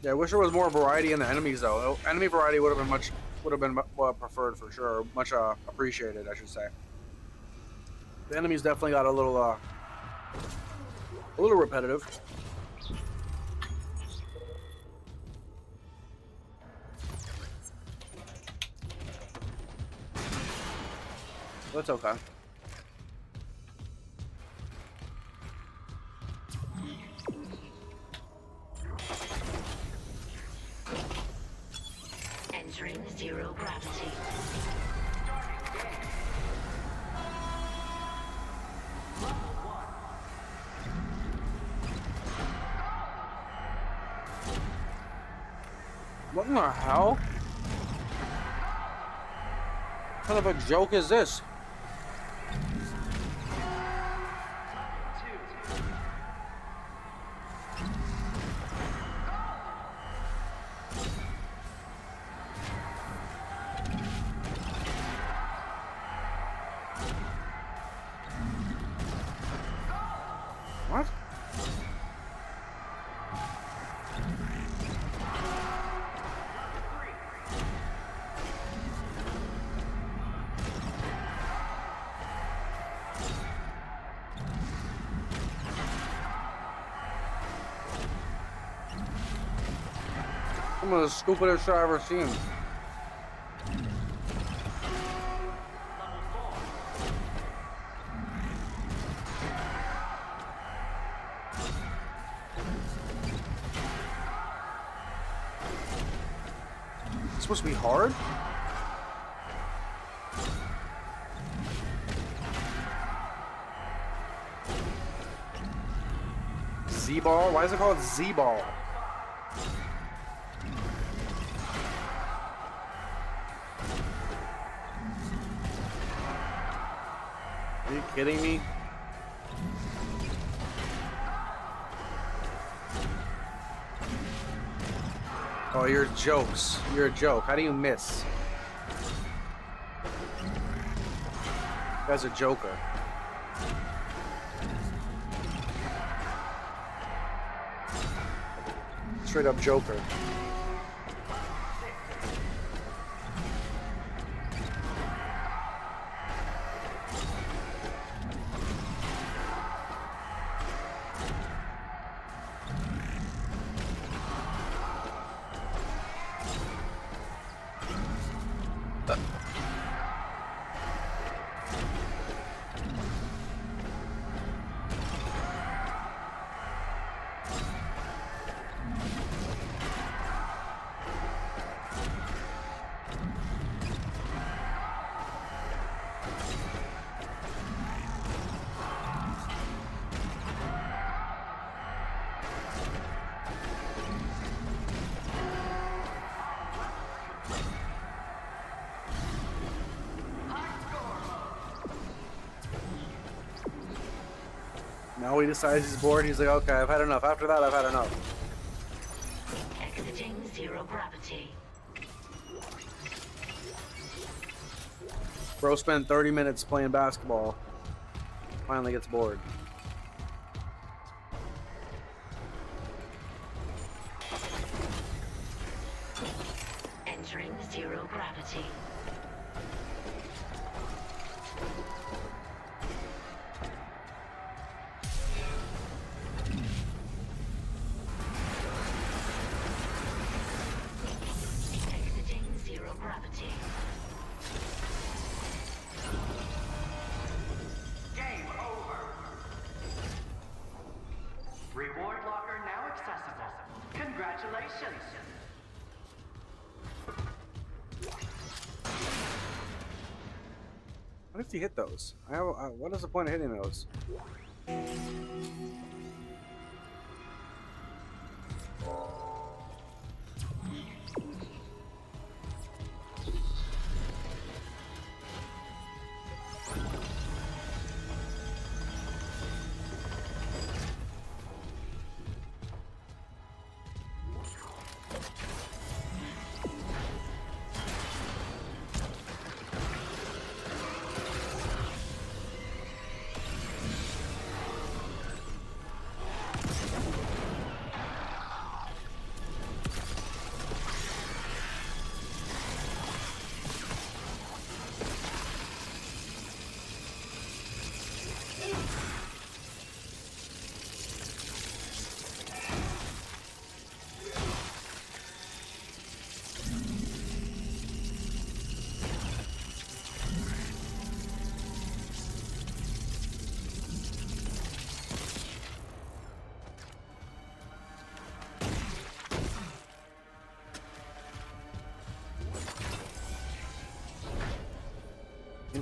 Yeah, I wish there was more variety in the enemies though. Enemy variety would have been preferred for sure, much appreciated, I should say. The enemies definitely got a little repetitive. That's okay. Entering zero gravity. What in the hell? What kind of a joke is this? What? Some of the stupidest shit I've ever seen. It's supposed to be hard? Z-ball? Why is it called Z-ball? Are you kidding me? Oh, you're jokes. You're a joke. How do you miss? You guy's a joker. Straight up joker. Now he decides he's bored. He's like, okay, I've had enough. After that, I've had enough. Exiting zero gravity. Bro spent 30 minutes playing basketball. Finally gets bored. Entering zero gravity. Exiting zero gravity. Game over. Reward locker now accessible. Congratulations. What if you hit those? What is the point of hitting those?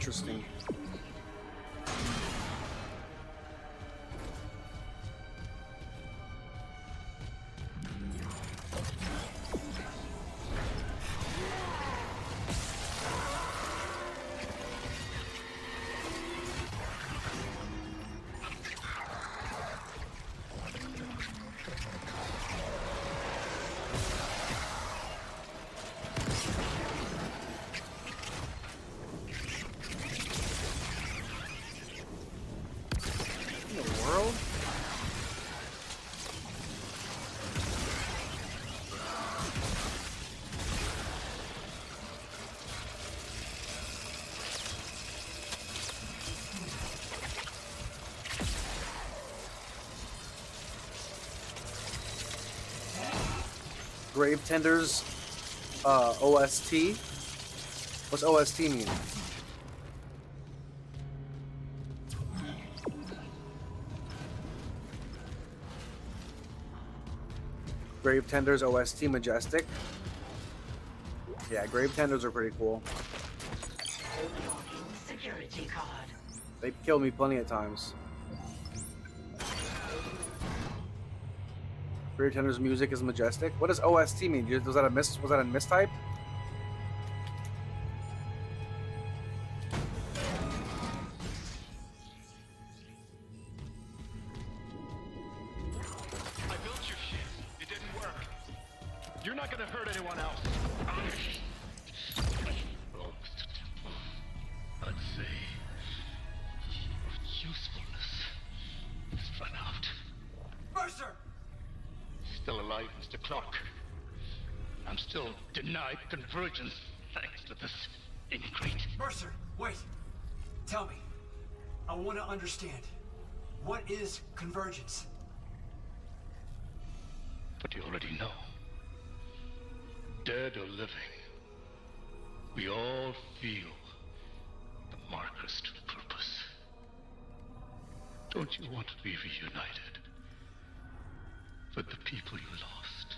interesting. Gravetender's OST. What's OST mean? Gravetender's OST Majestic. Yeah, Gravetenders are pretty cool. Security card. They've killed me plenty of times. Gravetender's music is majestic. What does OST mean? Was that a mistype? I built your shit. It didn't work. You're not gonna hurt anyone else. Oh, Mr. Temple, I'd say your usefulness has run out. Mercer! Still alive, Mr. Clark. I'm still denied convergence thanks to this ingrate. Mercer, wait. Tell me. I want to understand. What is convergence? But you already know. Dead or living, we all feel the marker's true purpose. Don't you want to be reunited with the people you lost?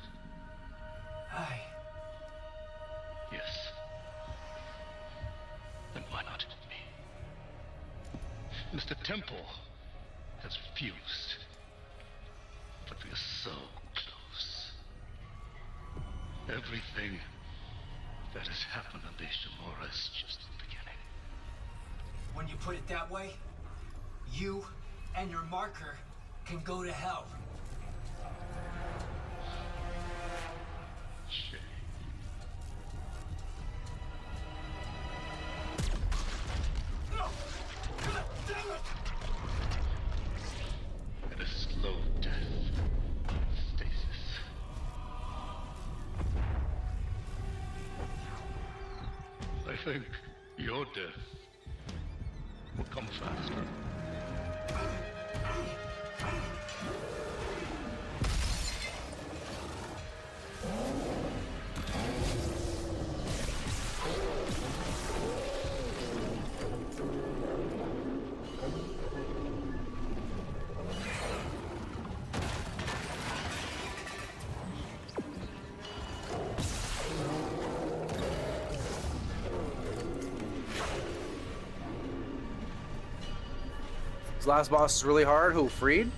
Aye. Yes. Then why not me? Mr. Temple has refused, but we are so close. Everything that has happened on the Ishimura is just the beginning. When you put it that way, you and your marker can go to hell. Shame. No! God damn it! And a slow death. Stasis. I think your death will come faster. This last boss is really hard. Who? Freed?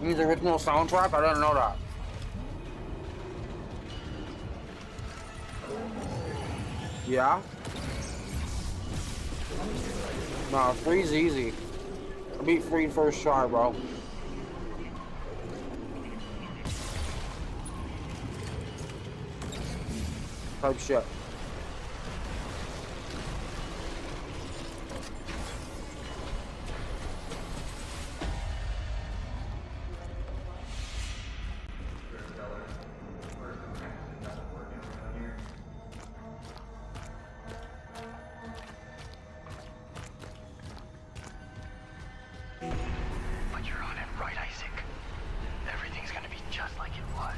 Needs original soundtrack? I didn't know that. Yeah? Nah, Freed's easy. I beat Freed first try, bro. Type shit. But you're on it right, Isaac. Everything's gonna be just like it was.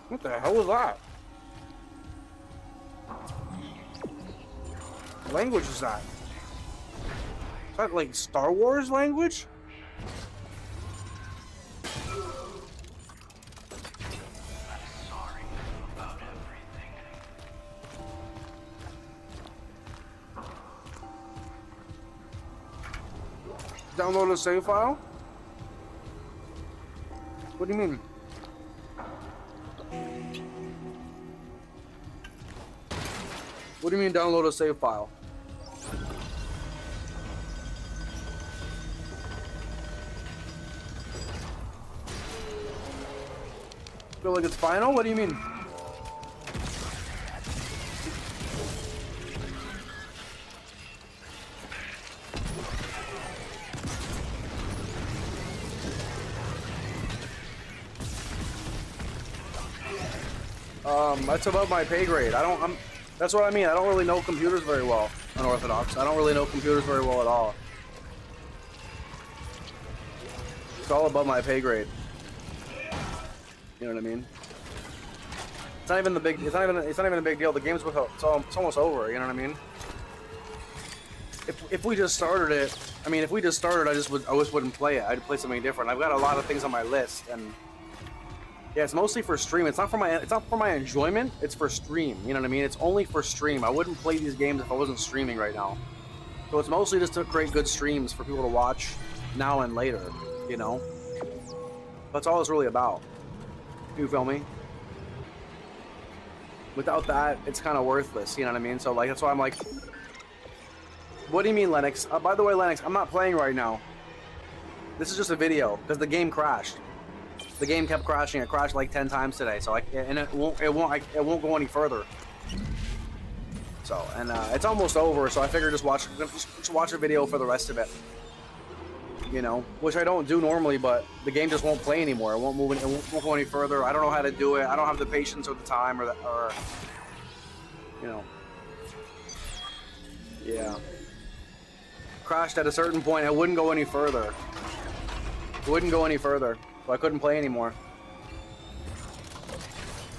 What the hell was that? What language is that? Is that like Star Wars language? Download a save file? What do you mean? What do you mean download a save file? Feel like it's final? What do you mean? That's above my pay grade. That's what I mean. I don't really know computers very well, Unorthodox. I don't really know computers very well at all. It's all above my pay grade. You know what I mean? It's not even the big. It's not even a big deal. The game's it's almost over. You know what I mean? If we just started it, I mean, if we just started, I just wouldn't play it. I'd play something different. I've got a lot of things on my list, and yeah, it's mostly for stream. It's not for my enjoyment. It's for stream. You know what I mean? It's only for stream. I wouldn't play these games if I wasn't streaming right now. So it's mostly just to create good streams for people to watch now and later. You know, that's all it's really about. You feel me? Without that, it's kind of worthless. You know what I mean? So like, that's why I'm like, what do you mean, Lennox? By the way, Lennox, I'm not playing right now. This is just a video because the game crashed. The game kept crashing. It crashed like 10 times today. So it won't go any further. So it's almost over. So I figured just watch a video for the rest of it. You know, which I don't do normally, but the game just won't play anymore. It won't move. It won't go any further. I don't know how to do it. I don't have the patience or the time or you know. Yeah. Crashed at a certain point. I wouldn't go any further. It wouldn't go any further. So I couldn't play anymore.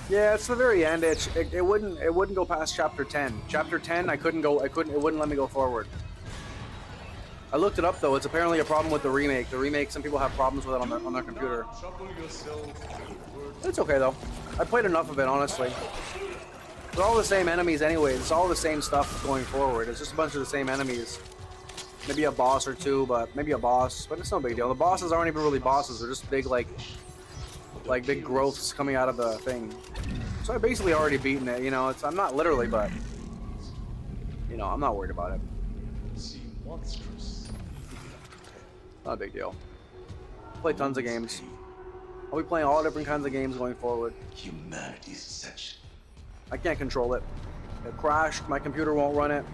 Yeah, it's the very end. It wouldn't go past chapter 10. Chapter 10, it wouldn't let me go forward. I looked it up though. It's apparently a problem with the remake. The remake, some people have problems with it on their computer. It's okay though. I played enough of it, honestly. They're all the same enemies anyways. It's all the same stuff going forward. It's just a bunch of the same enemies. Maybe a boss or two, but maybe a boss. But it's no big deal. The bosses aren't even really bosses. They're just big, like big growths coming out of the thing. So I basically already beaten it. You know, I'm not literally, but you know, I'm not worried about it. Not a big deal. Play tons of games. I'll be playing all different kinds of games going forward. Humanity's such. I can't control it. It crashed. My computer won't run it.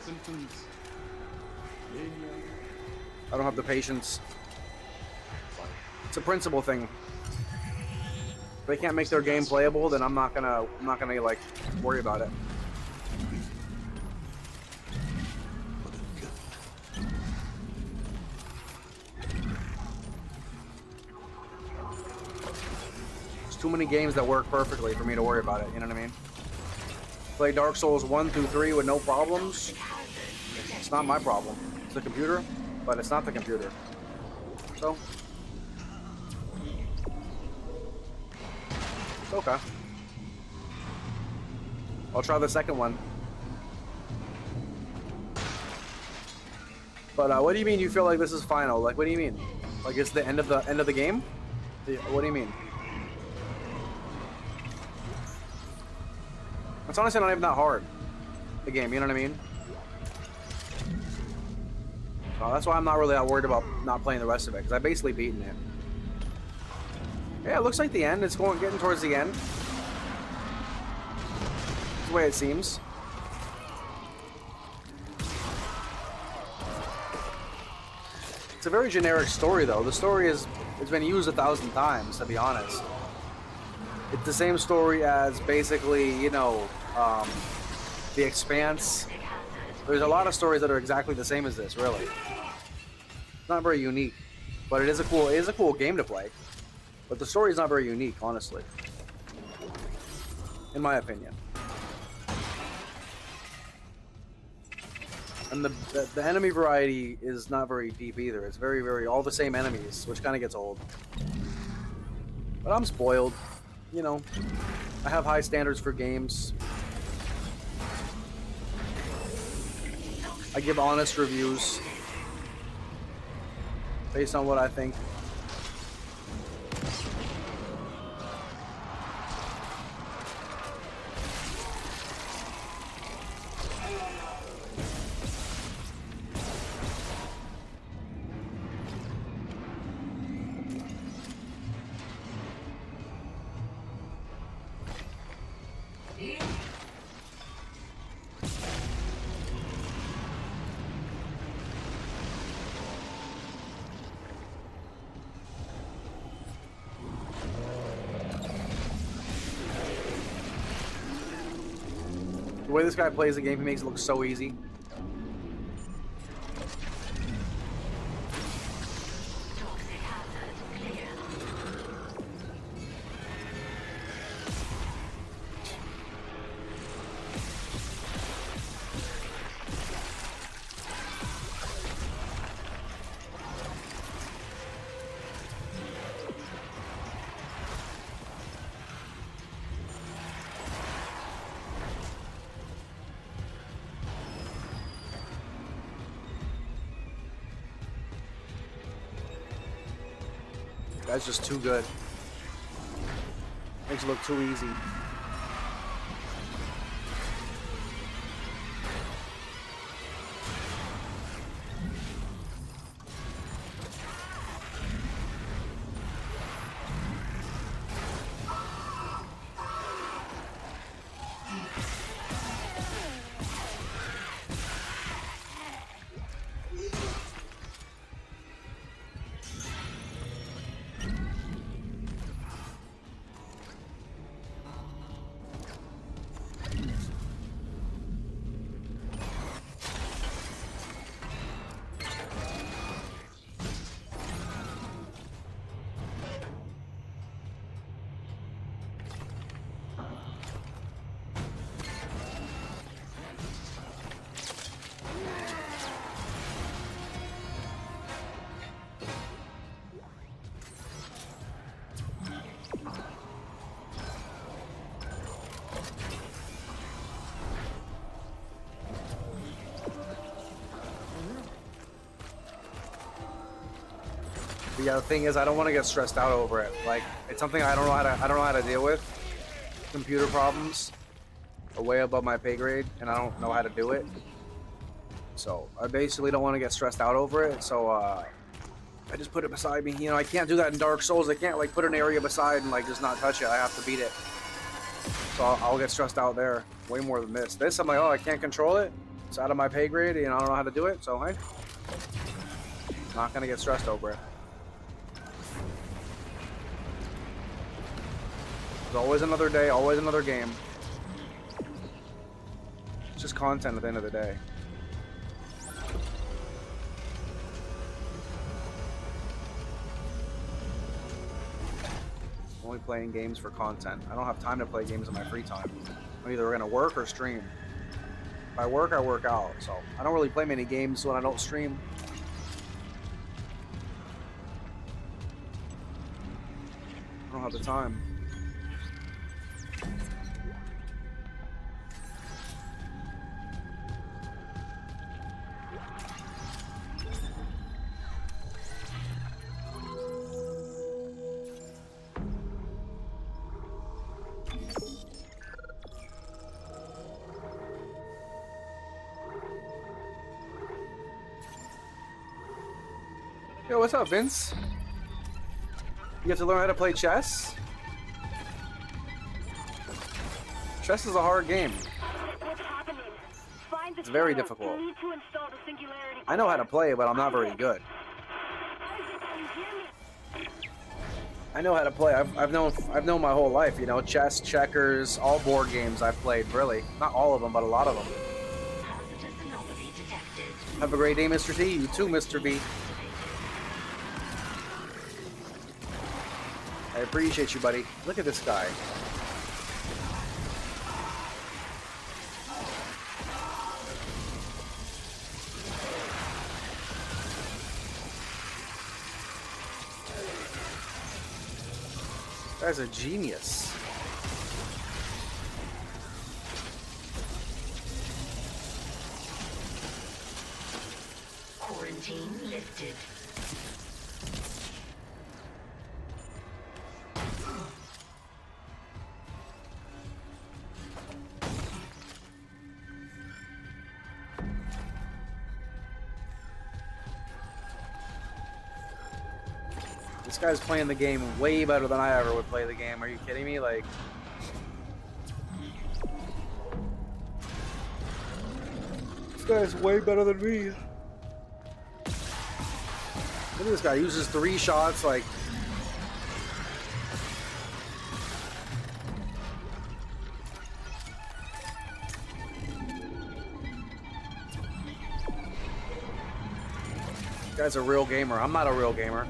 Symptoms. I don't have the patience. It's a principle thing. If they can't make their game playable, then I'm not gonna like worry about it. There's too many games that work perfectly for me to worry about it, you know what I mean? Play Dark Souls 1 through 3 with no problems. It's not my problem. It's the computer, but it's not the computer. So, it's okay. I'll try the second one. But what do you mean you feel like this is final? Like, what do you mean? Like it's the end of the game? What do you mean? It's honestly not even that hard. The game, you know what I mean? So that's why I'm not really that worried about not playing the rest of it, because I've basically beaten it. Yeah, it looks like the end. It's getting towards the end. That's the way it seems. It's a very generic story, though. The story it's been used 1,000 times, to be honest. It's the same story as basically, you know, The Expanse. There's a lot of stories that are exactly the same as this, really. It's not very unique. But it is a cool game to play. But the story is not very unique, honestly. In my opinion. And the enemy variety is not very deep either. It's very all the same enemies, which kind of gets old. But I'm spoiled, you know. I have high standards for games. I give honest reviews based on what I think. The way this guy plays the game, he makes it look so easy. That's just too good. Makes it look too easy. But yeah, the thing is, I don't want to get stressed out over it. Like, it's something I don't know how to deal with. Computer problems are way above my pay grade, and I don't know how to do it. So I basically don't want to get stressed out over it. So I just put it beside me. You know, I can't do that in Dark Souls. I can't like put an area beside and like just not touch it. I have to beat it. So I'll get stressed out there way more than this. This, I'm like, oh, I can't control it. It's out of my pay grade, and I don't know how to do it. So hey, not gonna get stressed over it. There's always another day, always another game. It's just content at the end of the day. I'm only playing games for content. I don't have time to play games in my free time. I'm either gonna work or stream. If I work, I work out. So I don't really play many games when I don't stream. I don't have the time. Yo, what's up, Vince? You have to learn how to play chess? Chess is a hard game. It's very difficult. I know how to play, but I'm not very good. I know how to play. I've known my whole life, you know, chess, checkers, all board games I've played, really. Not all of them, but a lot of them. Have a great day, Mr. T. You too, Mr. B. I appreciate you, buddy. Look at this guy. Guy's a genius. Quarantine lifted. This guy's playing the game way better than I ever would play the game. Are you kidding me? Like, this guy's way better than me. Look at this guy. He uses 3 shots, like. This guy's a real gamer. I'm not a real gamer.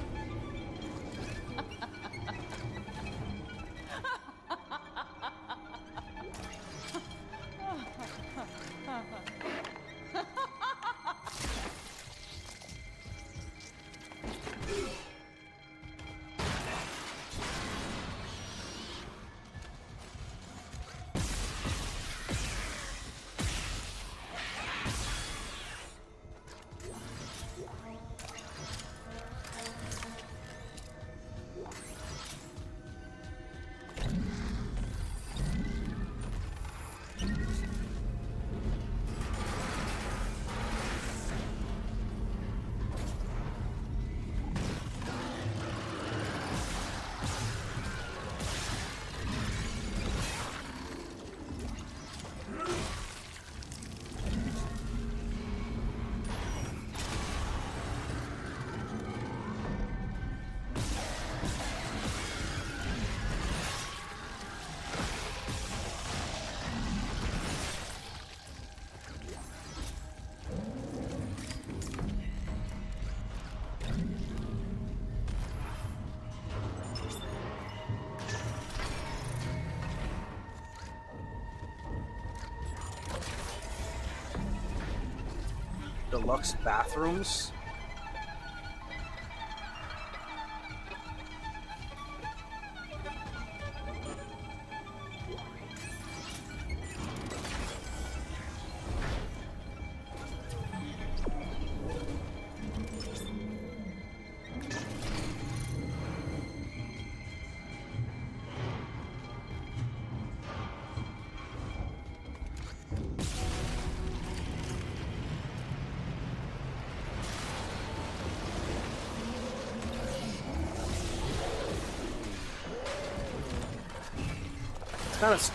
Deluxe bathrooms.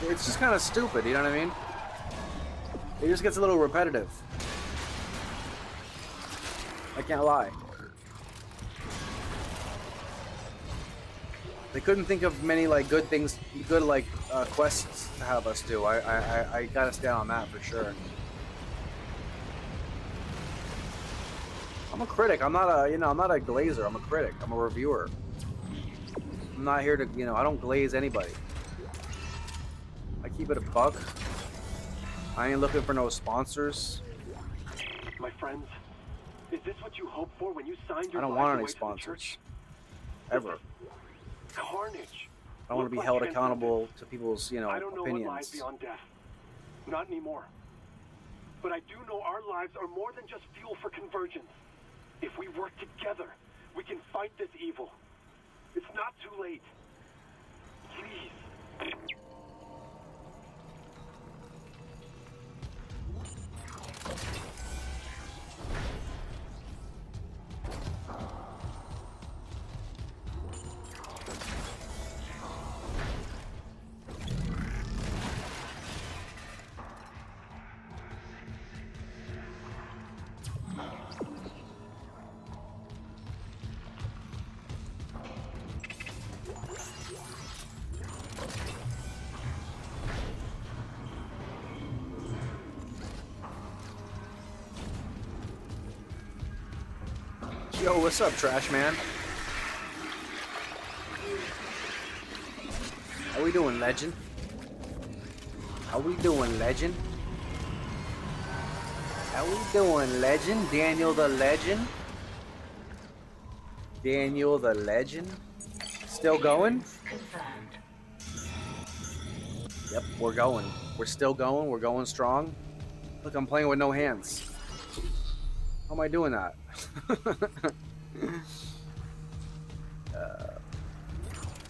It's just kind of stupid, you know what I mean? It just gets a little repetitive. I can't lie. They couldn't think of many like good things, good like quests to have us do. I gotta stand on that for sure. I'm a critic. I'm not a, I'm not a glazer. I'm a critic. I'm a reviewer. I'm not here to, I don't glaze anybody. I keep it a buck. I ain't looking for no sponsors. My friends, is this what you hoped for when you signed your I don't lives want away any to the sponsors. church? Ever. Carnage. I want to be Look held like accountable to people's, I don't know what lies opinions. beyond death. Not anymore. But I do know our lives are more than just fuel for convergence. If we work together, we can fight this evil. It's not too late. Please. Yo, what's up, Trash Man? How we doing, legend? How we doing, legend? How we doing, legend? Daniel the legend? Daniel the legend? Still going? Yep, we're going. We're still going. We're going strong. Look, I'm playing with no hands. How am I doing that?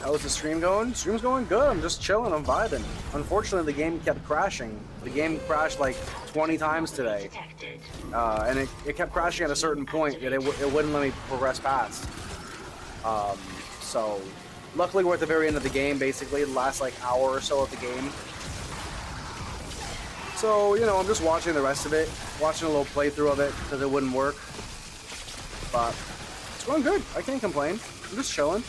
How's the stream going? Stream's going good. I'm just chilling. I'm vibing. Unfortunately, the game kept crashing. The game crashed like 20 times today. And it kept crashing at a certain point that it wouldn't let me progress past. So, luckily we're at the very end of the game, basically. The last like hour or so of the game. So, you know, I'm just watching the rest of it. Watching a little playthrough of it because it wouldn't work. But it's going good. I can't complain. I'm just chilling.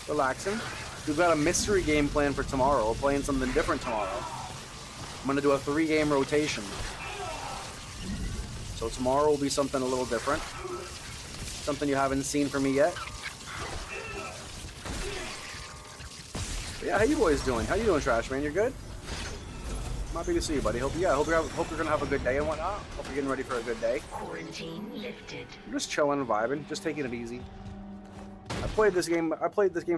Relaxing. We've got a mystery game plan for tomorrow. We're playing something different tomorrow. I'm going to do a 3-game rotation. So tomorrow will be something a little different. Something you haven't seen from me yet. But yeah, how you boys doing? How you doing, Trash Man? You're good? I'm happy to see you, buddy. Hope you're gonna have a good day and whatnot. Hope you're getting ready for a good day. Quarantine lifted. I'm just chilling and vibing, just taking it easy. I played this game for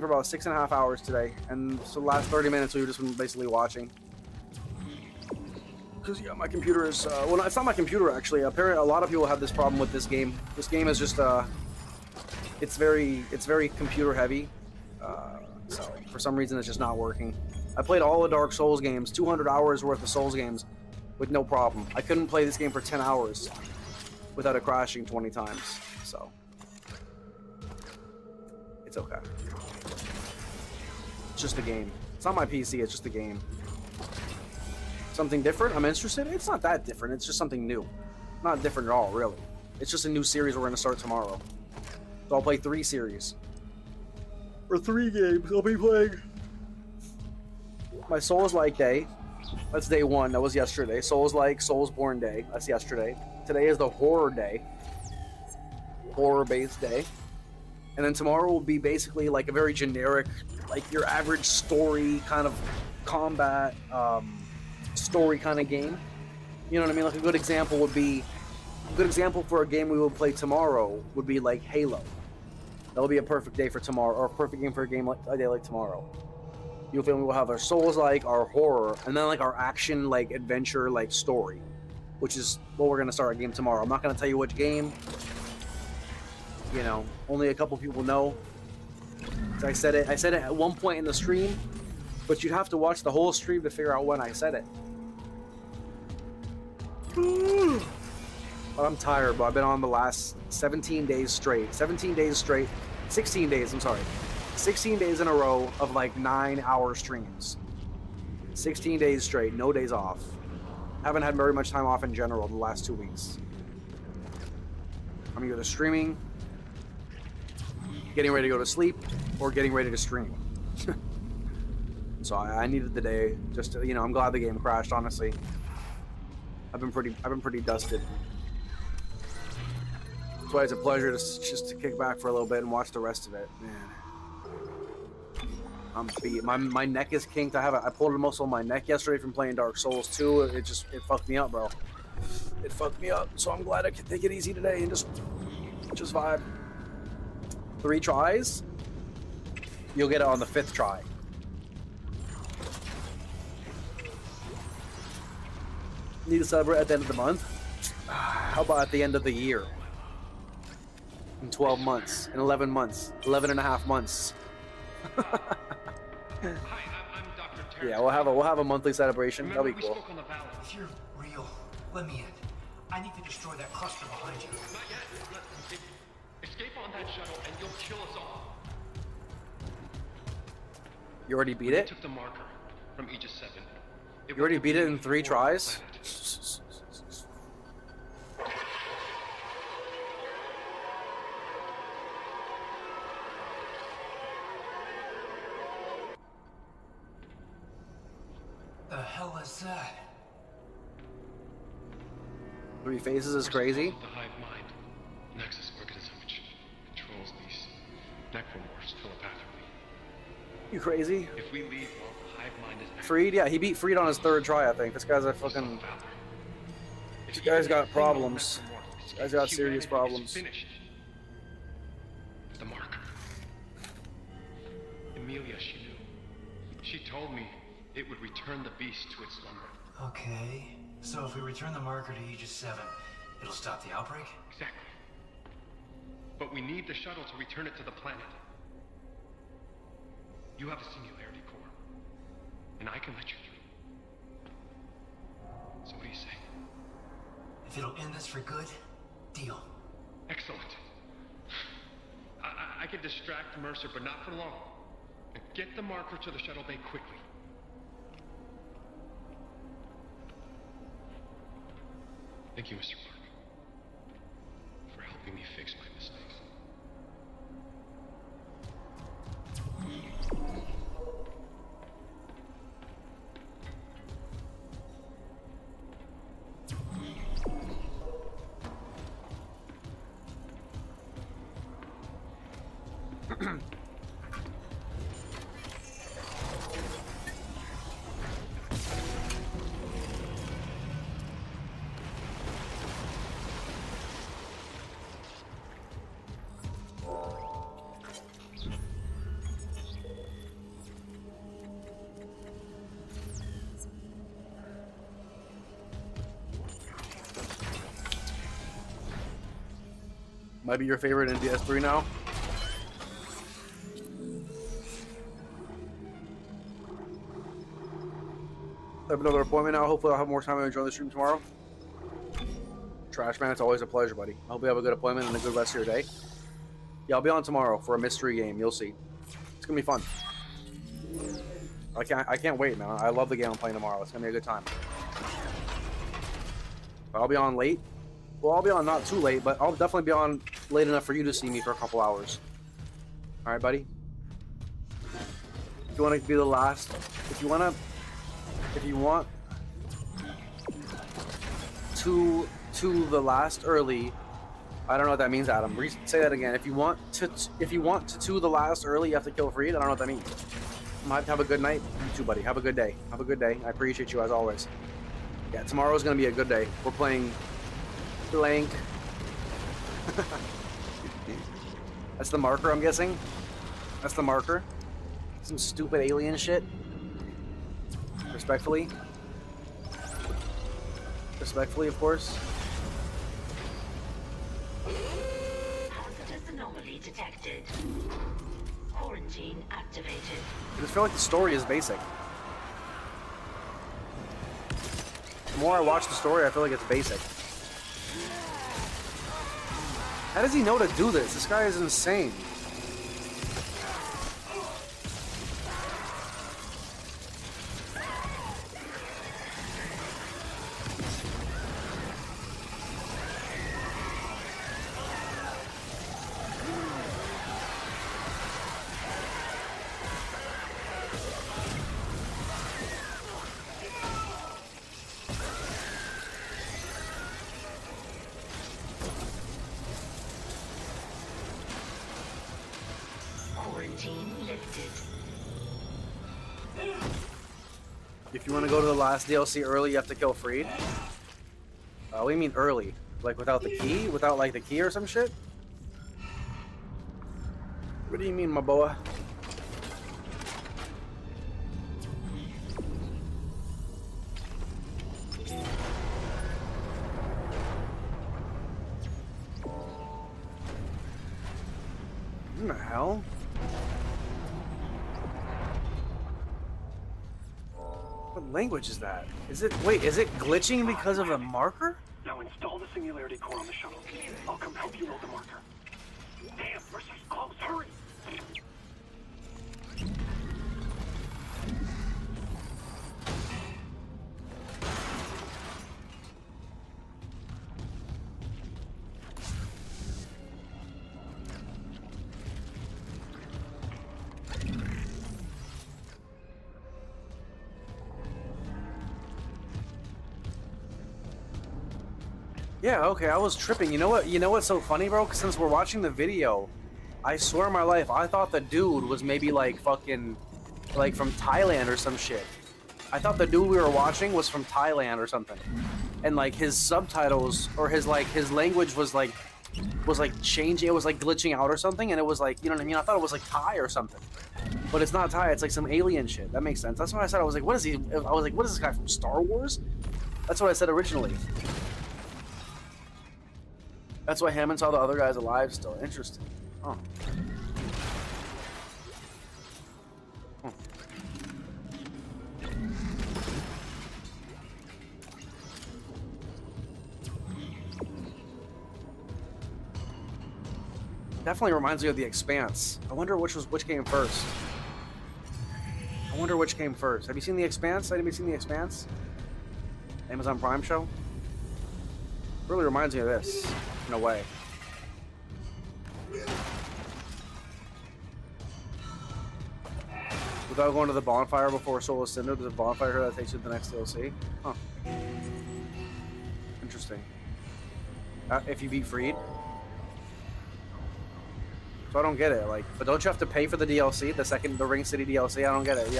about 6.5 hours today, and so the last 30 minutes we've just been basically watching. Because yeah, my computer is well, it's not my computer actually. Apparently, a lot of people have this problem with this game. This game is just it's very computer heavy. So for some reason, it's just not working. I played all the Dark Souls games, 200 hours worth of Souls games, with no problem. I couldn't play this game for 10 hours without it crashing 20 times. So it's okay. It's just a game. It's not my PC. It's just a game. Something different? I'm interested. It's not that different. It's just something new. Not different at all, really. It's just a new series we're going to start tomorrow. So I'll play 3 series. Or 3 games. I'll be playing my Souls-like day. That's day 1. That was yesterday. Souls-like, Soulsborne day. That's yesterday. Today is the horror day. Horror-based day. And then tomorrow will be basically like a very generic, like your average story kind of combat, story kind of game. You know what I mean? Like a good example for a game we will play tomorrow would be like Halo. That'll be a perfect day for tomorrow, or a perfect game for a day like tomorrow. You'll feel me? We'll have our Souls-like, our horror, and then like our action, like adventure, like story, which is what we're gonna start our game tomorrow. I'm not gonna tell you which game. You know, only a couple people know. So I said it at one point in the stream, but you'd have to watch the whole stream to figure out when I said it. But I'm tired, but I've been on the last 17 days straight. 16 days, I'm sorry. 16 days in a row of like 9-hour streams. 16 days straight, no days off. Haven't had very much time off in general the last 2 weeks. I'm either streaming, getting ready to go to sleep, or getting ready to stream. So I needed the day just to, you know, I'm glad the game crashed, honestly. I've been pretty dusted. That's why it's a pleasure just to kick back for a little bit and watch the rest of it. Man, I'm beat. My neck is kinked. I pulled a muscle in my neck yesterday from playing Dark Souls 2. It fucked me up, bro. It fucked me up. So I'm glad I could take it easy today and just vibe. 3 tries, you'll get it on the 5th try. Need to celebrate at the end of the month? How about at the end of the year? In 12 months, in 11 months, 11 and a half months. Hi, I'm Dr. Terrence. Yeah, we'll have a monthly celebration. That'll be cool. If you're real, let me in. I need to destroy that cluster behind you. Not yet. Escape on that shuttle and you'll kill us all. You already beat it? Took the marker from Aegis 7. You already beat it in 3 tries? The hell is that? 3 phases is crazy. The hive mind, Nexus organism which controls these necromorphs telepathically. You crazy? If we leave while the hive mind is active, Freed? Yeah, he beat Freed on his 3rd try, I think. This guy's a fucking... This guy's got problems. This guy's got serious problems. finished. The marker. Emilia, she knew. She told me it would return the beast to its slumber. Okay. So if we return the marker to Aegis 7, it'll stop the outbreak? Exactly. But we need the shuttle to return it to the planet. You have a singularity core, and I can let you through. So what do you say? If it'll end this for good, deal. Excellent. I can distract Mercer, but not for long. And get the marker to the shuttle bay quickly. Thank you, Mr. Clark, for helping me fix my mistakes. Might be your favorite in DS3 now. I have another appointment now. Hopefully I'll have more time to enjoy the stream tomorrow. Trash man, it's always a pleasure, buddy. I hope you have a good appointment and a good rest of your day. Yeah, I'll be on tomorrow for a mystery game. You'll see. It's gonna be fun. I can't wait, man. I love the game I'm playing tomorrow. It's gonna be a good time. But I'll be on late. Well, I'll be on not too late, but I'll definitely be on late enough for you to see me for a couple hours. All right, buddy? If you want to be the last, if you want to the last early, I don't know what that means, Adam. Say that again. If you want to the last early, you have to kill Freed. I don't know what that means. Have a good night. You too, buddy. Have a good day. Have a good day. I appreciate you as always. Yeah, tomorrow's gonna be a good day. We're playing blank. That's the marker, I'm guessing. That's the marker. Some stupid alien shit. Respectfully. Respectfully, of course. Hazardous anomaly detected. Quarantine activated. I just feel like the story is basic. The more I watch the story, I feel like it's basic. How does he know to do this? This guy is insane. If you want to go to the last DLC early, you have to kill Freed. What do you mean early? Like without the key? Without like the key or some shit? What do you mean, my boy? What the hell? What language is that? Is it glitching because of a marker? Now install the singularity core on the shuttle. I'll come help you load the marker. Damn, Mercer's close. Hurry! Yeah, okay, I was tripping. You know what's so funny, bro? 'Cause since we're watching the video, I swear on my life, I thought the dude was maybe like fucking like from Thailand or some shit. I thought the dude we were watching was from Thailand or something, and like his subtitles or his language was like changing. It was like glitching out or something, and it was like, you know what I mean? I thought it was like Thai or something, but it's not Thai. It's like some alien shit. That makes sense. That's what I said. I was like, what is he? I was like, what is this guy from Star Wars? That's what I said originally. That's why Hammond saw the other guys alive still. Interesting. Oh. Definitely reminds me of The Expanse. I wonder which came first. I wonder which came first. Have you seen The Expanse? Anybody seen The Expanse? Amazon Prime show? Really reminds me of this, in a way. Without going to the bonfire before Soul Ascender, there's a bonfire here that takes you to the next DLC. Huh. Interesting. If you beat Freed. So I don't get it, like, but don't you have to pay for the DLC, the Ring City DLC? I don't get it.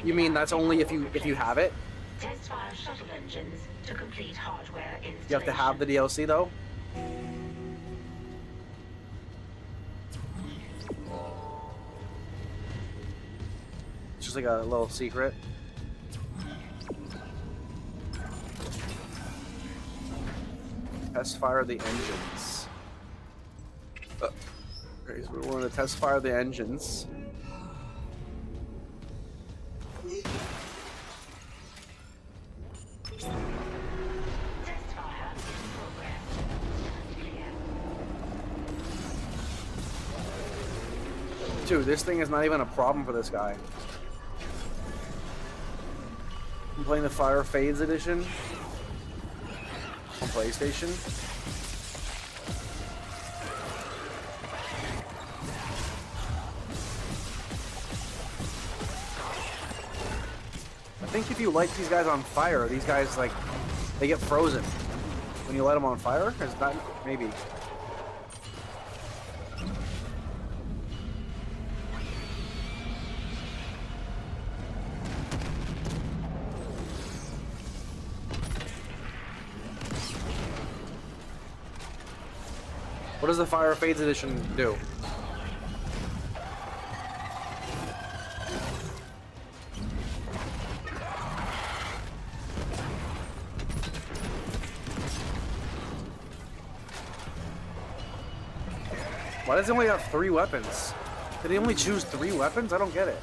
You mean that's only if you have it? Test fire shuttle engines to complete hardware installation. You have to have the DLC though? It's just like a little secret. Test fire the engines. Okay, so we're going to test fire the engines. Dude, this thing is not even a problem for this guy. I'm playing the Fire Fades edition on PlayStation. I think if you light these guys on fire, these guys, like, they get frozen when you light them on fire. Is that maybe? What does the Fire Fades edition do? Why does it only have 3 weapons? Did he only choose 3 weapons? I don't get it.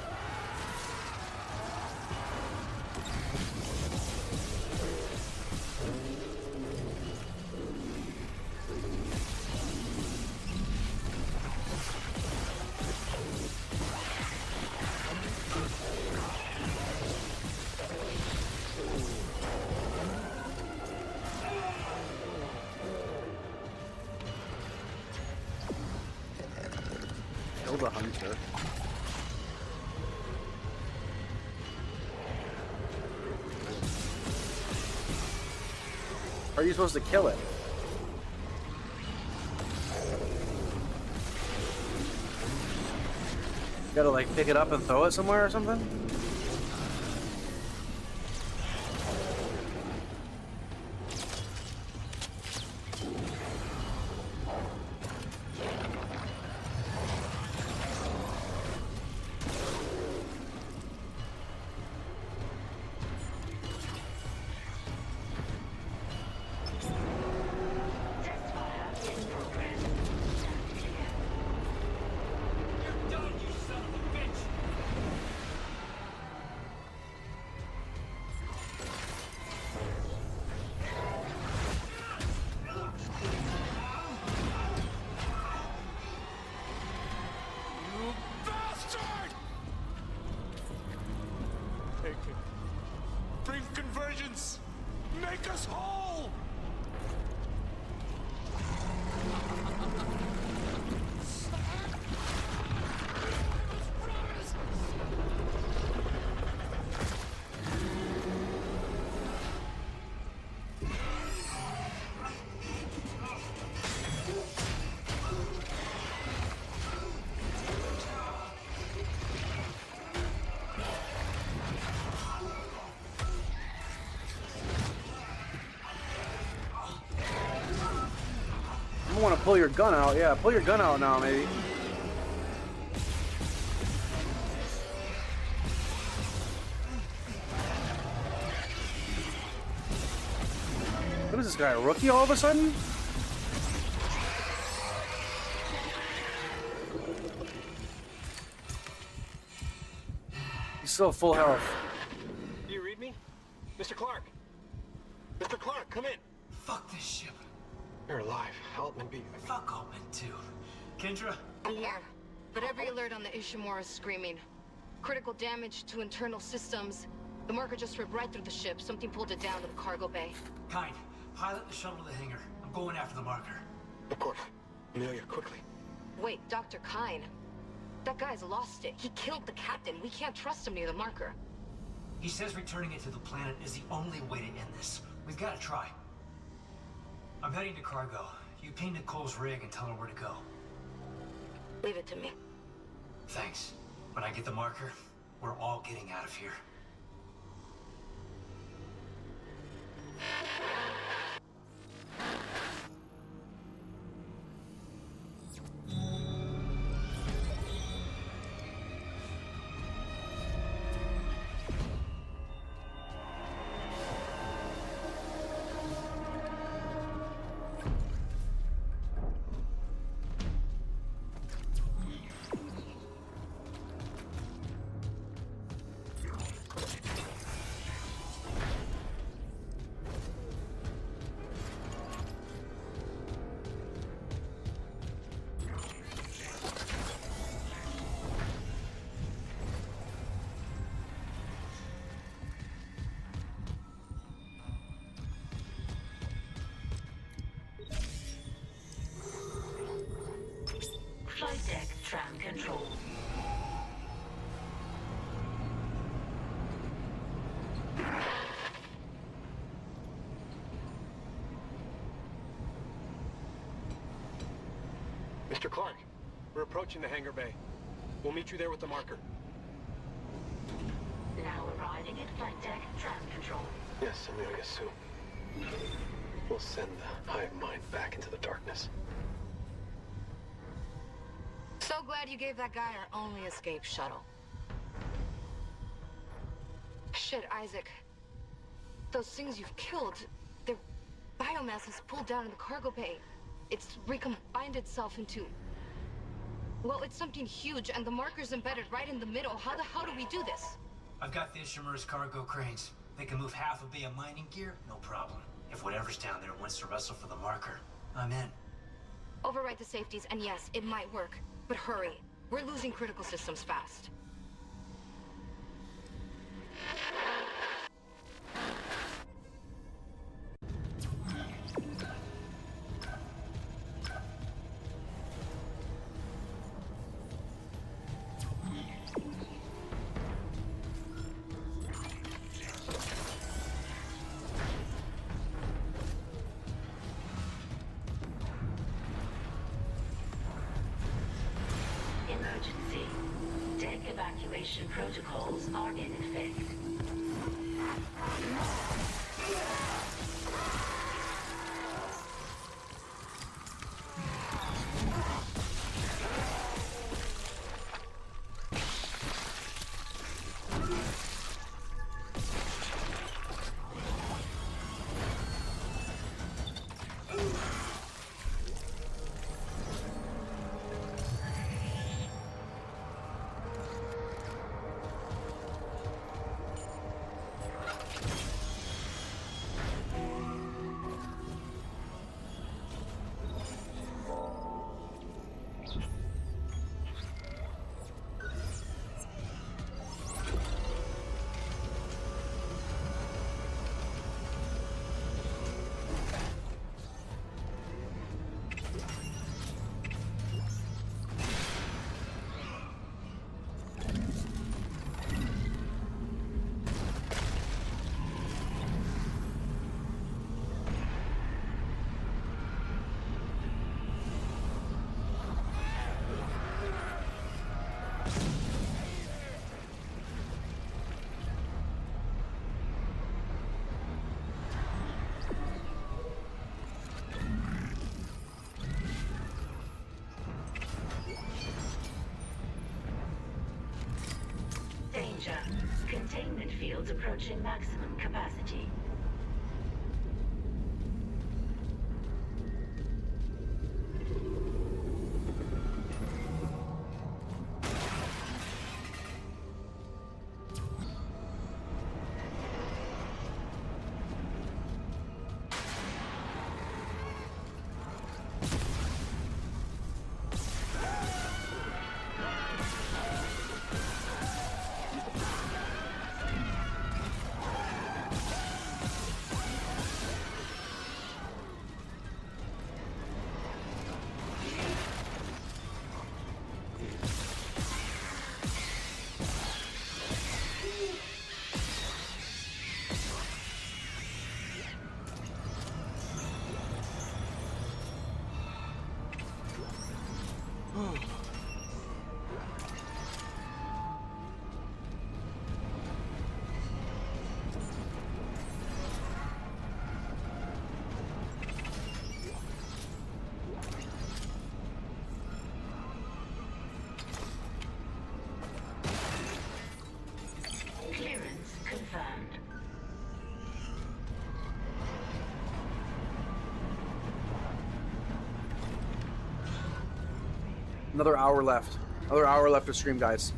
The hunter. How are you supposed to kill it? You gotta like pick it up and throw it somewhere or something? pull your gun out. Yeah, pull your gun out now, maybe. What is this guy, a rookie all of a sudden? He's still full health. Do you read me? Mr. Clark! Mr. Clark, come in! Fuck this ship. You're alive. Altman beat me. Fuck Altman, too. Kendra? I'm here. But every alert on the Ishimura is screaming. Critical damage to internal systems. The marker just ripped right through the ship. Something pulled it down to the cargo bay. Kind, pilot the shuttle to the hangar. I'm going after the marker. Of course. Amelia, quickly. Wait, Dr. Kine. That guy's lost it. He killed the captain. We can't trust him near the marker. He says returning it to the planet is the only way to end this. We've got to try. I'm heading to cargo. You ping Nicole's rig and tell her where to go. Leave it to me. Thanks. When I get the marker, we're all getting out of here. Flight deck tram control. Mr. Clark, we're approaching the hangar bay. We'll meet you there with the marker. Now arriving at flight deck tram control. Yes, Amelia, soon. We'll send the hive mind back into the darkness. So glad you gave that guy our only escape shuttle. Shit, Isaac. Those things you've killed, their biomass has pulled down in the cargo bay. It's recombined itself into... Well, it's something huge, and the marker's embedded right in the middle. How the hell do we do this? I've got the Ishimura's cargo cranes. They can move half a bay of mining gear, no problem. If whatever's down there wants to wrestle for the marker, I'm in. Override the safeties, and yes, it might work. But hurry. We're losing critical systems fast. Emergency. Deck evacuation protocols are in effect. Containment fields approaching maximum capacity. Clearance confirmed. Another hour left. Another hour left to stream, guys.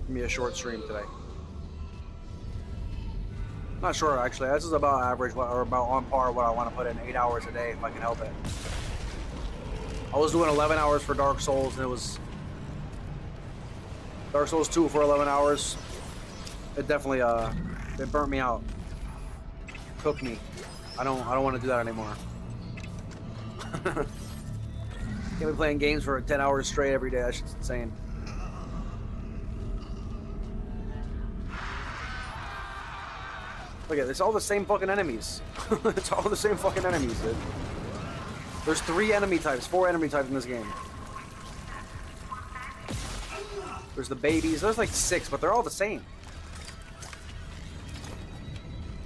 Give me a short stream today. Not sure, actually. This is about average, or about on par what I want to put in 8 hours a day if I can help it. I was doing 11 hours for Dark Souls, and it was Dark Souls 2 for 11 hours. It definitely it burnt me out. Cooked me. I don't want to do that anymore. Can't be playing games for 10 hours straight every day. That's just insane. Look at it, it's all the same fucking enemies. It's all the same fucking enemies, dude. There's 4 enemy types in this game. There's the babies, there's like 6, but they're all the same.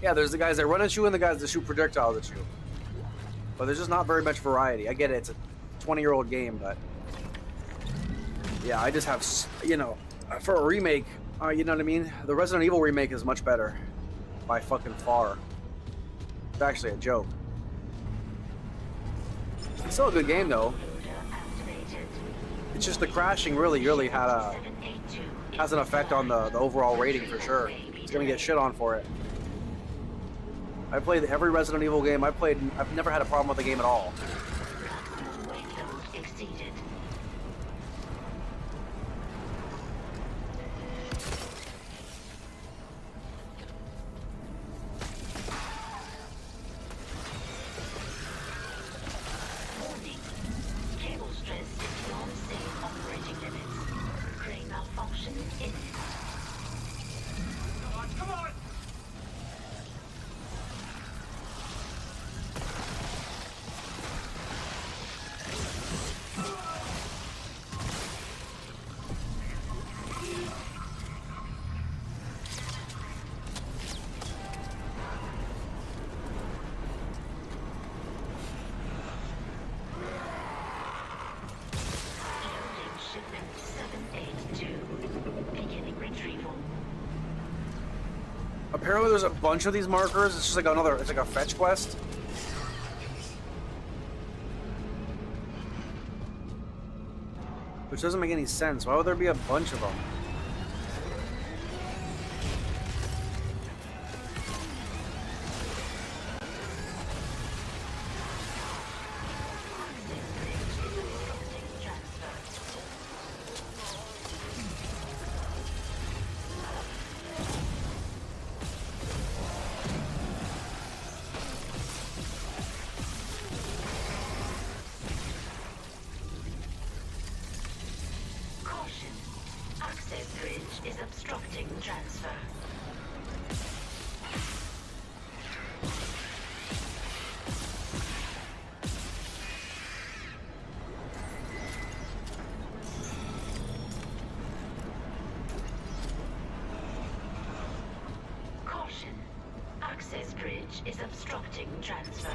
Yeah, there's the guys that run at you and the guys that shoot projectiles at you. But there's just not very much variety. I get it, it's a 20-year-old game, but... Yeah, I just have, you know, for a remake, you know what I mean? The Resident Evil remake is much better. By fucking far. It's actually a joke. It's still a good game though. It's just the crashing really has an effect on the overall rating for sure. It's gonna get shit on for it. I played every Resident Evil game I've played. I've never had a problem with the game at all. Apparently there's a bunch of these markers. It's just like it's like a fetch quest. Which doesn't make any sense. Why would there be a bunch of them? Access bridge is obstructing transfer.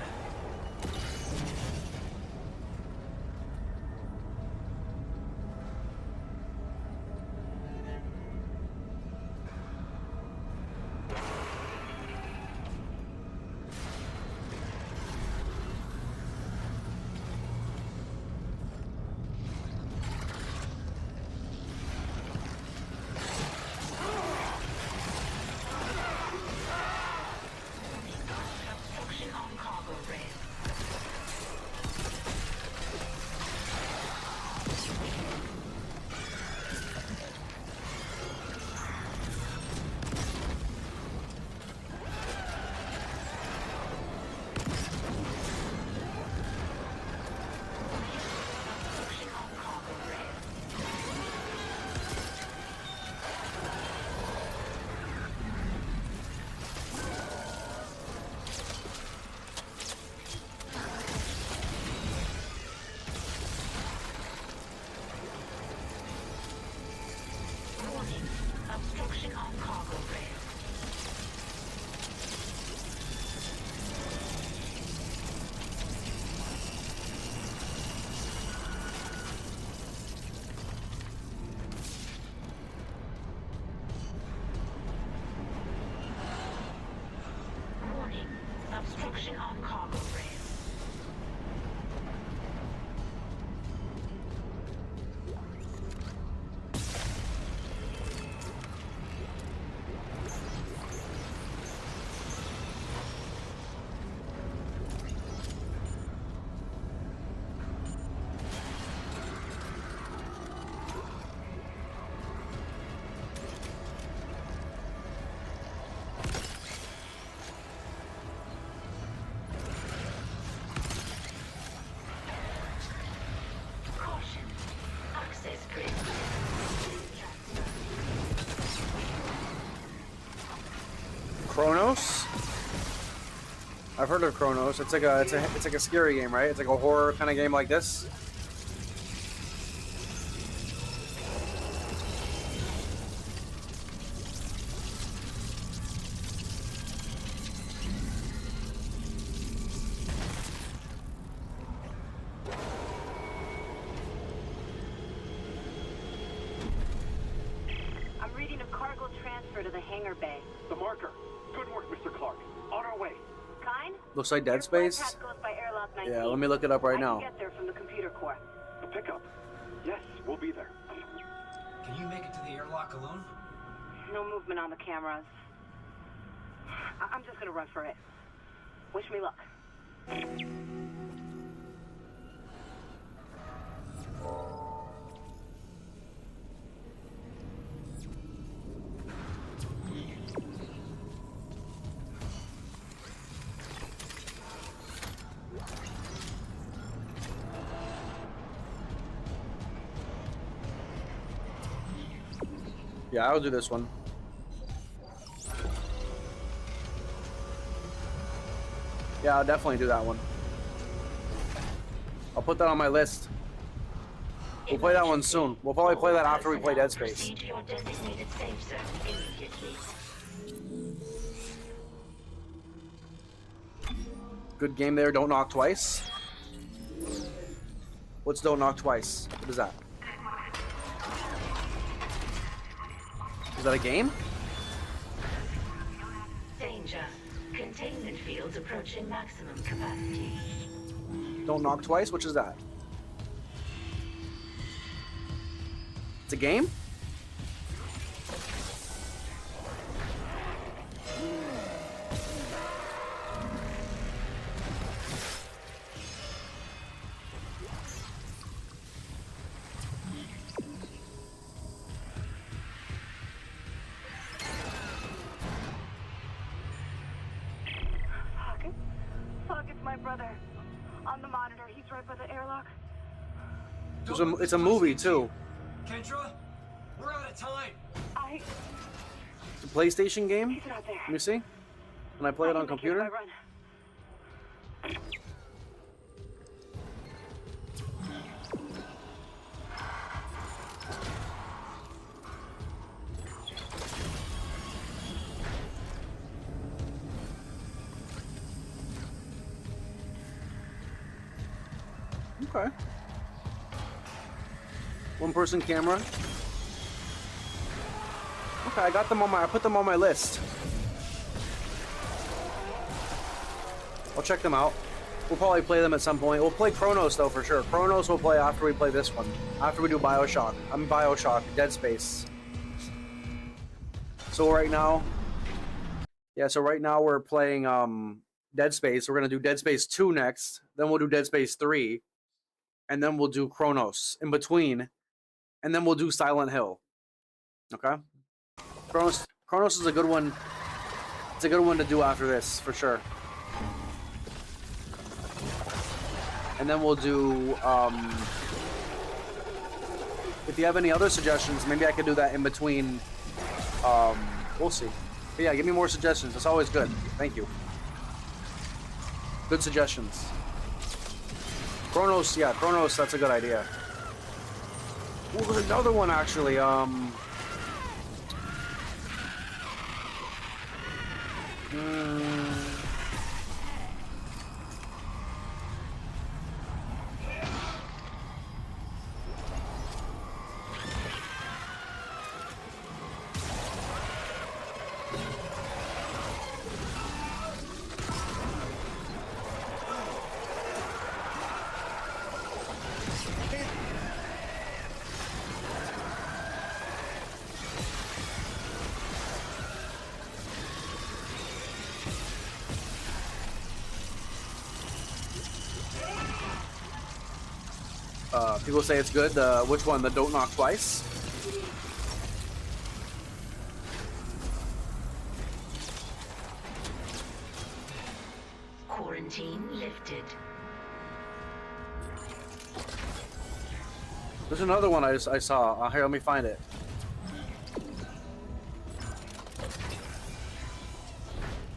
Obstruction on cargo rail. Warning. Obstruction on cargo rail. Chronos? I've heard of Chronos. It's like a scary game, right? It's like a horror kind of game like this. I'm reading a cargo transfer to the hangar bay. The marker. Good work, Mr. Clark. On our way. Kind? Looks like Dead Space. Goes by airlock 19. Yeah, let me look it up right I now. can get there from the computer core. The pickup. Yes, we'll be there. Can you make it to the airlock alone? No movement on the cameras. I'm just gonna run for it. Wish me luck. Yeah, I'll do this one. Yeah, I'll definitely do that one. I'll put that on my list. We'll play that one soon. We'll probably play that after we play Dead Space. Proceed to your designated safe zone immediately. Good game there. Don't knock twice. What's don't knock twice? What is that? Is that a game? Danger. Containment fields approaching maximum capacity. Don't knock twice? Which is that? It's a game? Fuck, it's my brother. On the monitor, he's right by the airlock. It's a movie too. Kendra, we're out of time. It's a PlayStation game? He's not there. Let me see. Can I play it on computer? Okay. One person camera. Okay, I got them on I put them on my list. I'll check them out. We'll probably play them at some point. We'll play Chronos though for sure. Chronos we'll play after we play this one. After we do Bioshock. Bioshock, Dead Space. So right now, we're playing Dead Space. We're gonna do Dead Space 2 next. Then we'll do Dead Space 3, and then we'll do Chronos in between, and then we'll do Silent Hill. Okay. Chronos is a good one. It's a good one to do after this for sure. And then we'll do, if you have any other suggestions, maybe I could do that in between. We'll see. But yeah, give me more suggestions. It's always good. Thank you. Good suggestions. Chronos, yeah, Chronos, that's a good idea. Ooh, there's another one actually. People say it's good. Which one? The Don't Knock Twice? Quarantine lifted. There's another one I saw. Here, let me find it.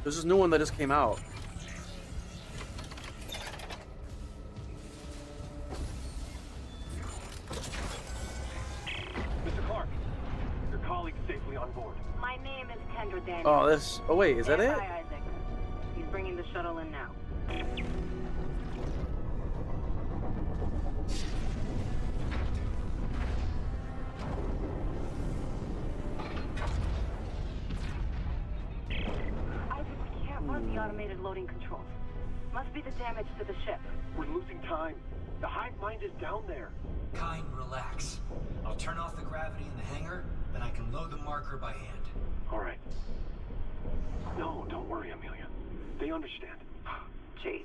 There's this new one that just came out. Oh, this. Oh, wait, is that it? Hi, Isaac. He's bringing the shuttle in now. Isaac, we can't run the automated loading controls. Must be the damage to the ship. We're losing time. The hive mind is down there. Kind, relax. I'll turn off the gravity in the hangar, then I can load the marker by hand. All right. No, don't worry, Amelia. They understand. Jesus.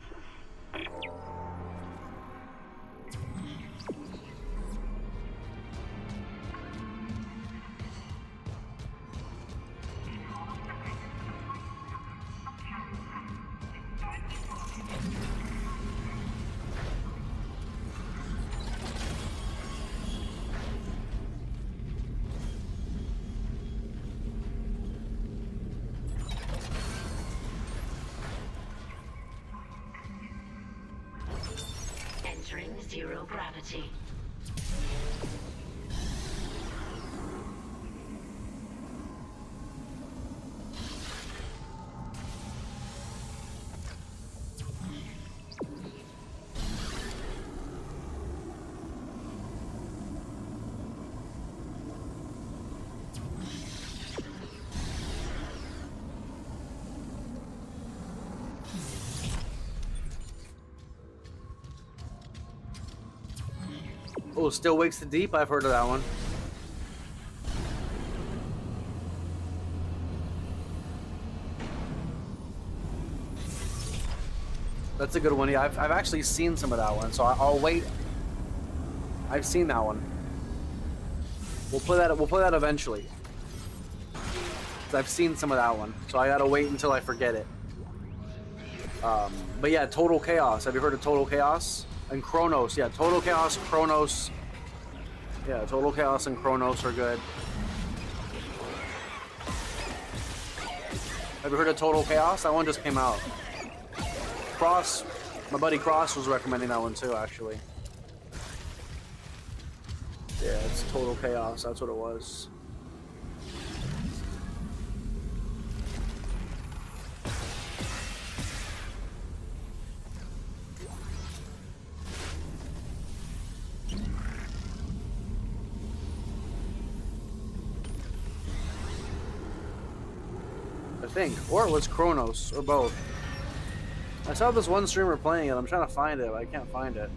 Entering zero gravity. Oh, Still Wakes the Deep? I've heard of that one. That's a good one. Yeah, I've actually seen some of that one, so I'll wait. I've seen that one. We'll play that eventually. 'Cause I've seen some of that one, so I gotta wait until I forget it. But yeah, Total Chaos. Have you heard of Total Chaos? And Chronos, yeah, Total Chaos, Chronos. Yeah, Total Chaos and Chronos are good. Have you heard of Total Chaos? That one just came out. Cross, my buddy Cross was recommending that one too, actually. Yeah, it's Total Chaos, that's what it was. think. Or it was Kronos, or both. I saw this one streamer playing it. I'm trying to find it, but I can't find it.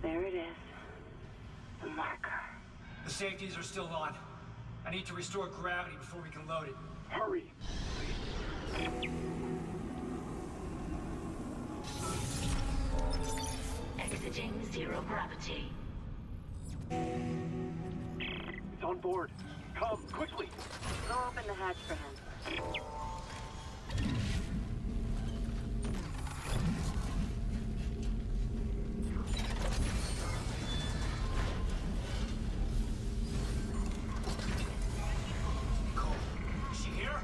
There it is. The marker. The safeties are still on. I need to restore gravity before we can load it. Hurry! Exiting zero gravity. He's on board. Come, quickly! Go open the hatch for him. Is she here?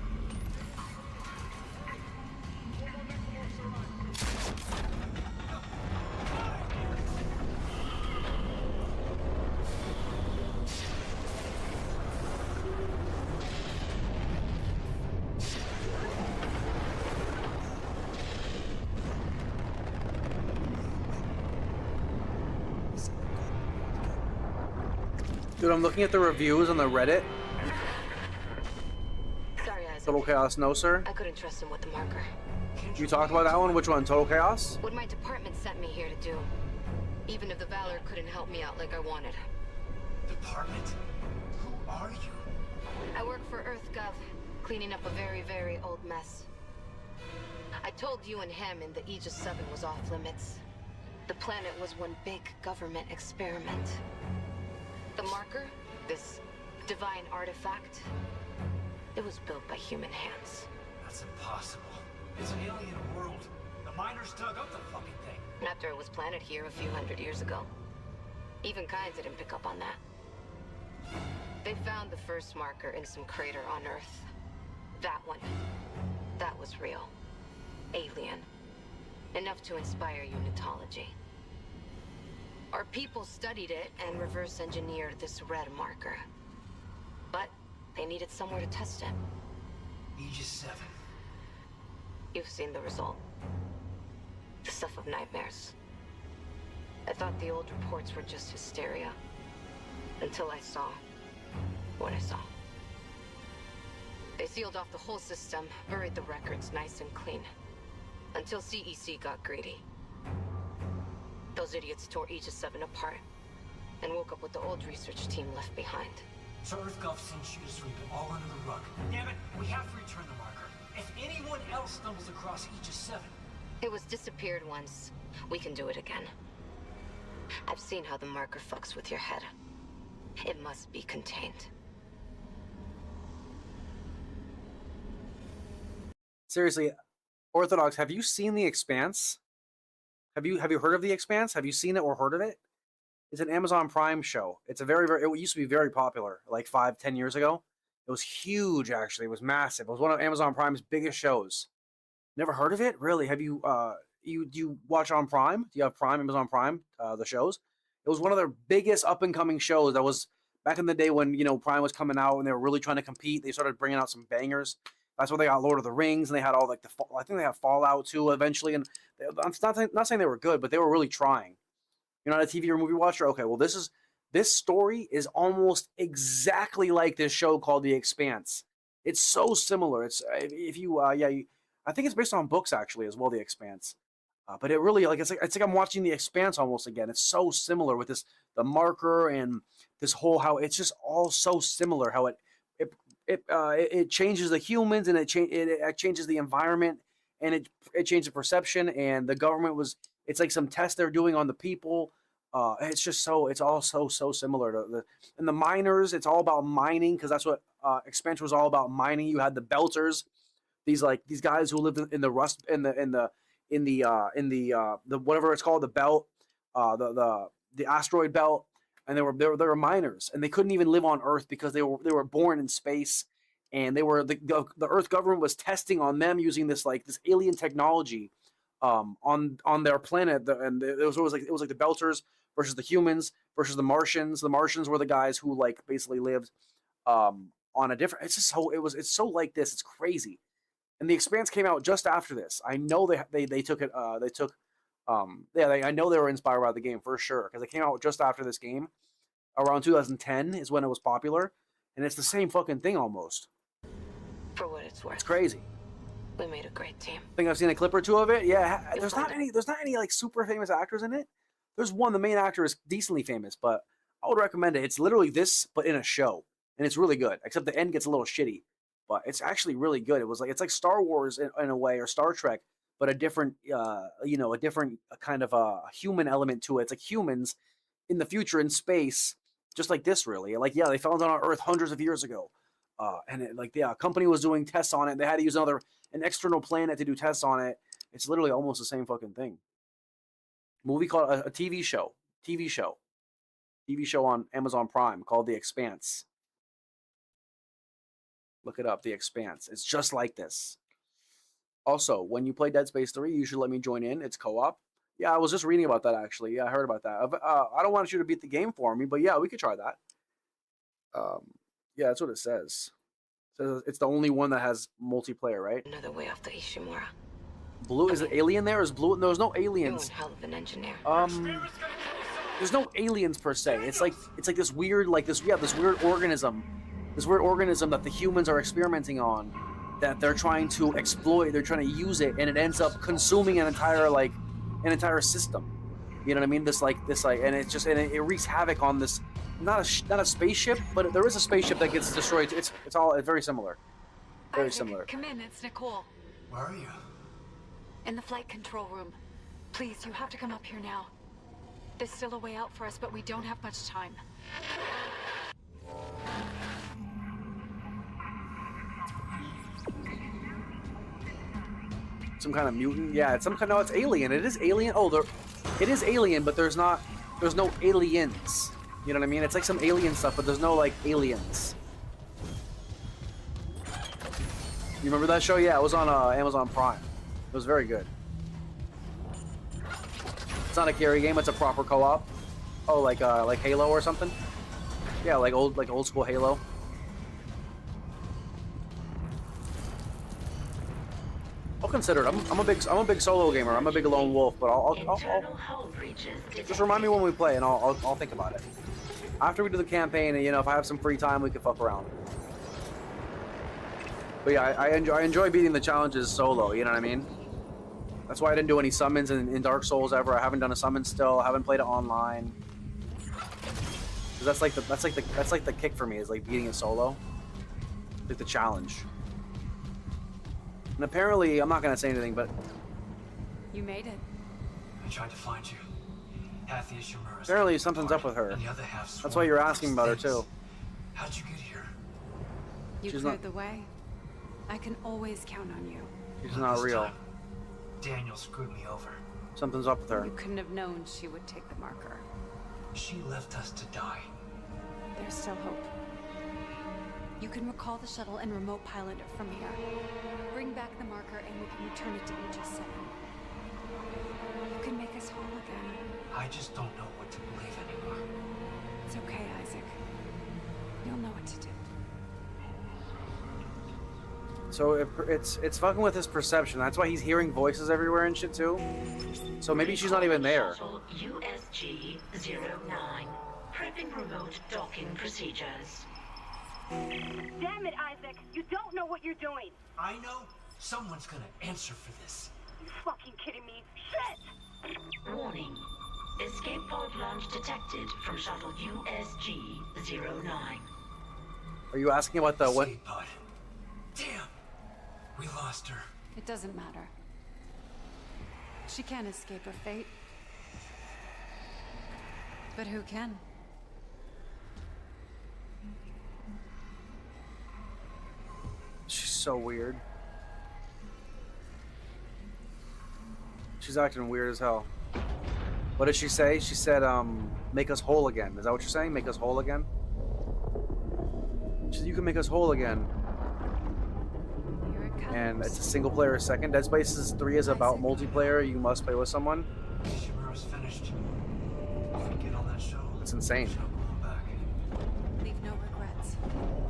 Dude, I'm looking at the reviews on the Reddit. Sorry, Isaac. Total Chaos, no sir. I couldn't trust him with the marker. You talked about that one? Which one? Total Chaos? What my department sent me here to do. Even if the Valor couldn't help me out like I wanted. Department? Who are you? I work for EarthGov, cleaning up a very, very old mess. I told you and Hammond that Aegis 7 was off limits. The planet was one big government experiment. The marker, this divine artifact, it was built by human hands. That's impossible. It's an alien world. The miners dug up the fucking thing. After it was planted here a few hundred years ago. Even Kynes didn't pick up on that. They found the first marker in some crater on Earth. That one. That was real. Alien. Enough to inspire unitology. Our people studied it and reverse engineered this red marker. But they needed somewhere to test it. Aegis 7. You've seen the result. The stuff of nightmares. I thought the old reports were just hysteria. Until I saw what I saw. They sealed off the whole system, buried the records nice and clean. Until CEC got greedy. Those idiots tore Aegis 7 apart and woke up with the old research team left behind. So EarthGov sent you to sweep it all under the rug. Damn it, we have to return the marker. If anyone else stumbles across Aegis 7... It was disappeared once. We can do it again. I've seen how the marker fucks with your head. It must be contained. Seriously, Orthodox, have you seen The Expanse? Have you heard of The Expanse? Have you seen it or heard of it? It's an Amazon Prime show. It's a it used to be very popular, like 5-10 years ago. It was huge, actually. It was massive. It was one of Amazon Prime's biggest shows. Never heard of it? Really? Have you, do you watch on Prime? Do you have Prime, Amazon Prime, the shows? It was one of their biggest up-and-coming shows that was back in the day when, you know, Prime was coming out and they were really trying to compete. They started bringing out some bangers. That's why they got Lord of the Rings, and they had all like I think they have Fallout too eventually. And I'm not saying they were good, but they were really trying. You're not a TV or movie watcher? Okay, well this story is almost exactly like this show called The Expanse. It's so similar. It's if you I think it's based on books actually as well, The Expanse. But it really it's like I'm watching The Expanse almost again. It's so similar with the marker and this whole how it's just all so similar how it changes the humans and it changes the environment and it changes the perception and the government it's like some test they're doing on the people. It's all so similar to the miners. It's all about mining because that's what Expanse was all about, mining. You had the belters, these guys who lived in the rust in the whatever it's called, the belt, the asteroid belt, and they were miners, and they couldn't even live on Earth because they were born in space, and the Earth government was testing on them using this alien technology on their planet, and it was like the belters versus the humans versus the Martians. The Martians were the guys who basically lived on a different. It's so like this. It's crazy. And The Expanse came out just after this. I know they took it. I know they were inspired by the game for sure because it came out just after this game, around 2010 is when it was popular, and it's the same fucking thing almost. For what it's worth. It's crazy. We made a great team. I think I've seen a clip or two of it. Yeah, there's not any super famous actors in it. There's one. The main actor is decently famous, but I would recommend it. It's literally this, but in a show, and it's really good. Except the end gets a little shitty, but it's actually really good. It's like Star Wars in a way, or Star Trek, but a different, a different kind of a human element to it. It's like humans in the future in space, just like this, really. They found it on Earth hundreds of years ago, and a company was doing tests on it. They had to use an external planet to do tests on it. It's literally almost the same fucking thing. Movie called a TV show on Amazon Prime called The Expanse. Look it up, The Expanse. It's just like this. Also, when you play Dead Space 3, you should let me join in. It's co-op. Yeah, I was just reading about that actually. Yeah, I heard about that. I don't want you to beat the game for me, but yeah, we could try that. Yeah, that's what it says. It says it's the only one that has multiplayer, right? Another way off the Ishimura. Blue, is it alien there? Is Blue? There's no aliens. You're one hell of an engineer. There's no aliens per se. It's like this weird weird organism that the humans are experimenting on, that they're trying to exploit. They're trying to use it, and it ends up consuming an entire system. You know what I mean? And it wreaks havoc on this. Not a spaceship, but there is a spaceship that gets destroyed. It's very similar. Very similar. Come in, it's Nicole. Where are you? In the flight control room. Please, you have to come up here now. There's still a way out for us, but we don't have much time. Some kind of mutant? Yeah, it's some kind of. No, it's alien. It is alien. Oh, it is alien, but there's no aliens. You know what I mean? It's like some alien stuff, but there's no aliens. You remember that show? Yeah, it was on Amazon Prime. It was very good. It's not a carry game. It's a proper co-op. Oh, like Halo or something. Yeah, like old school Halo. I'll consider it. I'm a big solo gamer. I'm a big lone wolf, but I'll just remind me when we play, and I'll think about it. After we do the campaign, and if I have some free time, we can fuck around. But yeah, I enjoy beating the challenges solo. You know what I mean? That's why I didn't do any summons in Dark Souls ever. I haven't done a summon still. I haven't played it online. Cause that's like the kick for me, is beating it solo. Like the challenge. And apparently, I'm not gonna say anything, but you made it. I tried to find you. Half the Ishimura. Apparently, something's up with her. That's why you're asking about her too. How'd you get here? You cleared the way. I can always count on you. She's not real. Daniel screwed me over. Something's up with her. You couldn't have known she would take the marker. She left us to die. There's still hope. You can recall the shuttle and remote pilot it from here. Bring back the marker and we can return it to Aegis 7. You can make us whole again. I just don't know what to believe anymore. It's okay, Isaac. You'll know what to do. So it's fucking with his perception. That's why he's hearing voices everywhere and shit too. So maybe she's not even there. Shuttle USG-09. Prepping remote docking procedures. Damn it, Isaac! You don't know what you're doing! I know. Someone's gonna answer for this. You fucking kidding me? Shit! Warning. Escape pod launch detected from shuttle USG-09. Are you asking about the what? Escape pod. Damn. We lost her. It doesn't matter. She can't escape her fate. But who can? She's so weird. She's acting weird as hell. What did she say? She said, make us whole again. Is that what you're saying? Make us whole again? She said, you can make us whole again. And it's a single player second. Dead Space 3 is about multiplayer. You must play with someone. Ishimura's finished. Forget all that show. It's insane. Leave no regrets.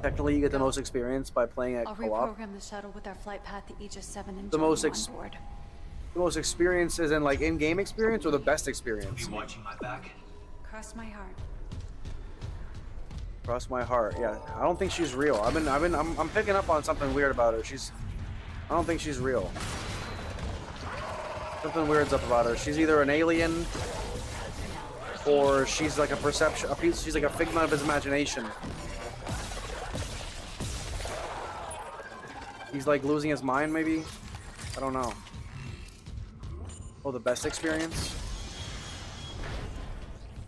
Technically, you get the most experience by playing at I'll co-op. reprogram the shuttle with our flight path to Aegis 7 and The join most you on board. The most experience is in like in-game experience or the best experience? You watching my back? Cross my heart. Cross my heart. Yeah, I don't think she's real. I'm picking up on something weird about her. I don't think she's real. Something weird's up about her. She's either an alien or she's like a perception. She's like a figment of his imagination. He's like losing his mind, maybe. I don't know. Oh, the best experience.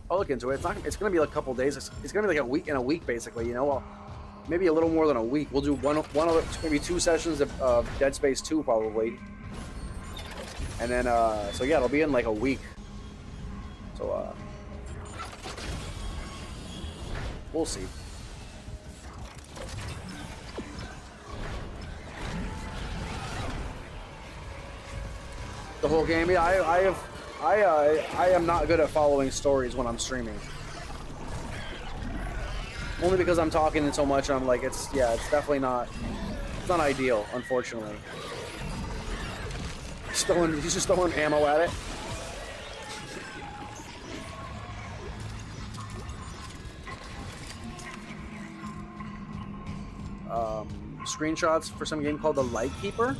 I'll look into it. It's gonna be like a couple days. It's gonna be like a week in a week, basically. You know, well, maybe a little more than a week. We'll do one other, maybe 2 sessions of Dead Space 2 probably, and then so yeah, it'll be in like a week. So we'll see. The whole game, yeah. I am not good at following stories when I'm streaming. Only because I'm talking so much. I'm like, it's definitely not. It's not ideal, unfortunately. He's just throwing ammo at it. Screenshots for some game called The Lightkeeper.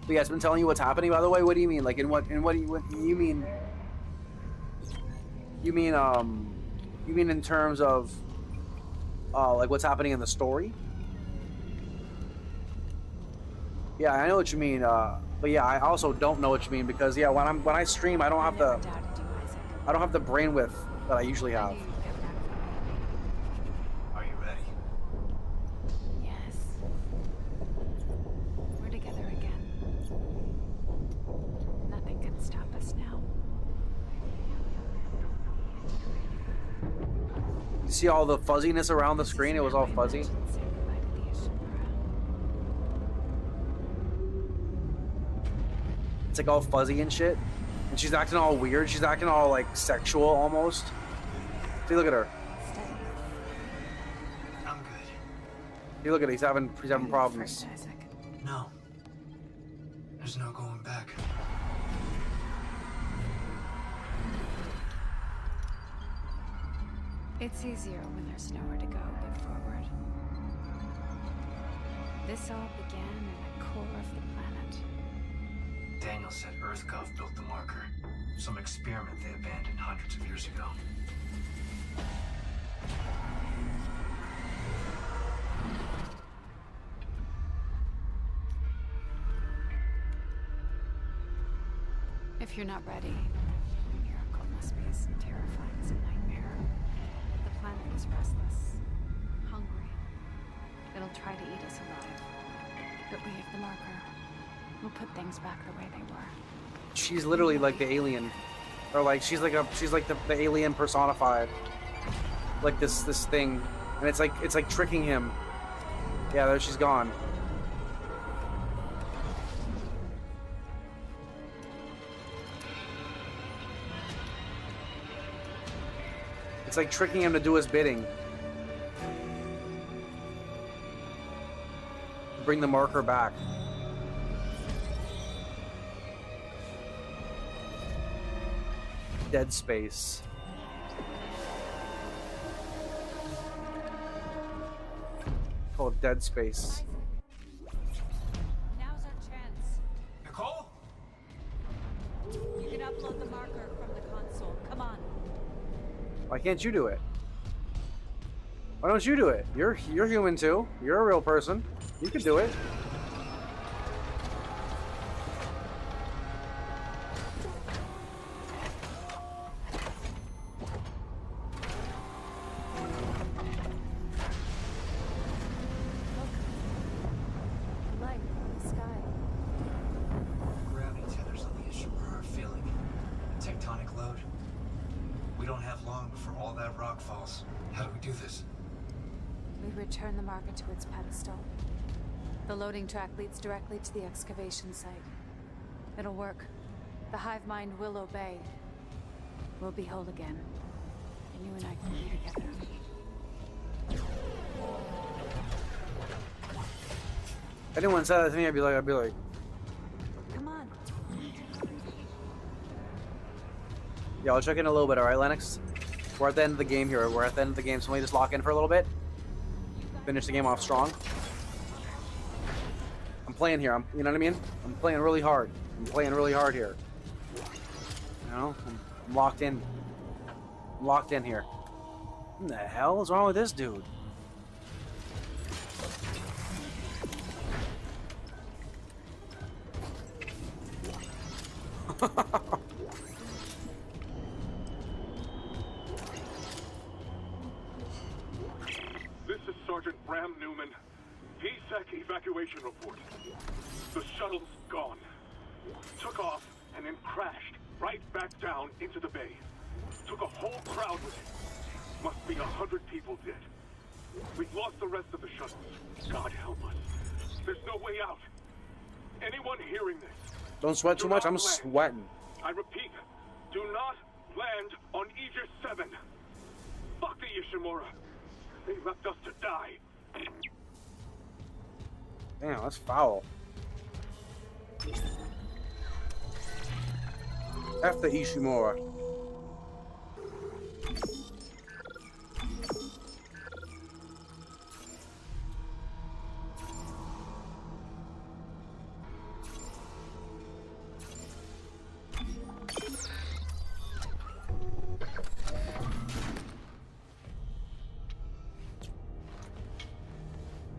But yeah, it's been telling you what's happening. By the way, what do you mean? Like, what do you mean? You mean in terms of like what's happening in the story? Yeah, I know what you mean. But yeah, I also don't know what you mean because yeah, when I stream, I don't have the brainwidth that I usually have. Are you ready? Yes. We're together again. Nothing can stop us now. You see all the fuzziness around the screen? It was all fuzzy. It's like all fuzzy and shit. And she's acting all weird. She's acting all like sexual almost. See, look at her. I'm good. See, look at it. He's having problems. No. There's no going back. It's easier when there's nowhere to go but forward. This all began in the core of the planet. Daniel said EarthGov built the marker. Some experiment they abandoned hundreds of years ago. If you're not ready, the miracle must be as terrifying as a nightmare. The planet is restless, hungry. It'll try to eat us alive. But we have the marker. We'll put things back the way they were. She's literally like the alien, or like she's like the alien personified, like this thing, and it's like tricking him. Yeah, there she's gone. It's like tricking him to do his bidding. bring the marker back. Dead space. Called Dead Space. Now's our chance. Nicole? You can upload the marker from the console. Come on. Why can't you do it? Why don't you do it? You're human too. You're a real person. You can do it. Light in the sky. Gravity tethers on the Ishimura are feeling a tectonic load. We don't have long before all that rock falls. How do we do this? We return the marker to its pedestal. The loading track leads directly to the excavation site. It'll work. The hive mind will obey. We'll be whole again. And you and I can be together. If anyone said that to me, I'd be like, Come on. yeah, I'll check in a little bit, alright, Lennox? We're at the end of the game here. We're at the end of the game, so let me just lock in for a little bit. Finish the game off strong. I'm playing here, you know what I mean? I'm playing really hard. I'm playing really hard here. You know? I'm locked in. I'm locked in here. What the hell is wrong with this dude? This is Sergeant Bram Newman. PSEC evacuation report. The shuttle's gone. Took off and then crashed right back down into the bay. Took a whole crowd with it. Must be 100 people dead. We've lost the rest of the shuttles. God help us. There's no way out. Anyone hearing this? Don't sweat too much, I'm sweating. I repeat, do not land on Aegis 7. Fuck the Ishimura. They left us to die. Damn, that's foul. F the Ishimura.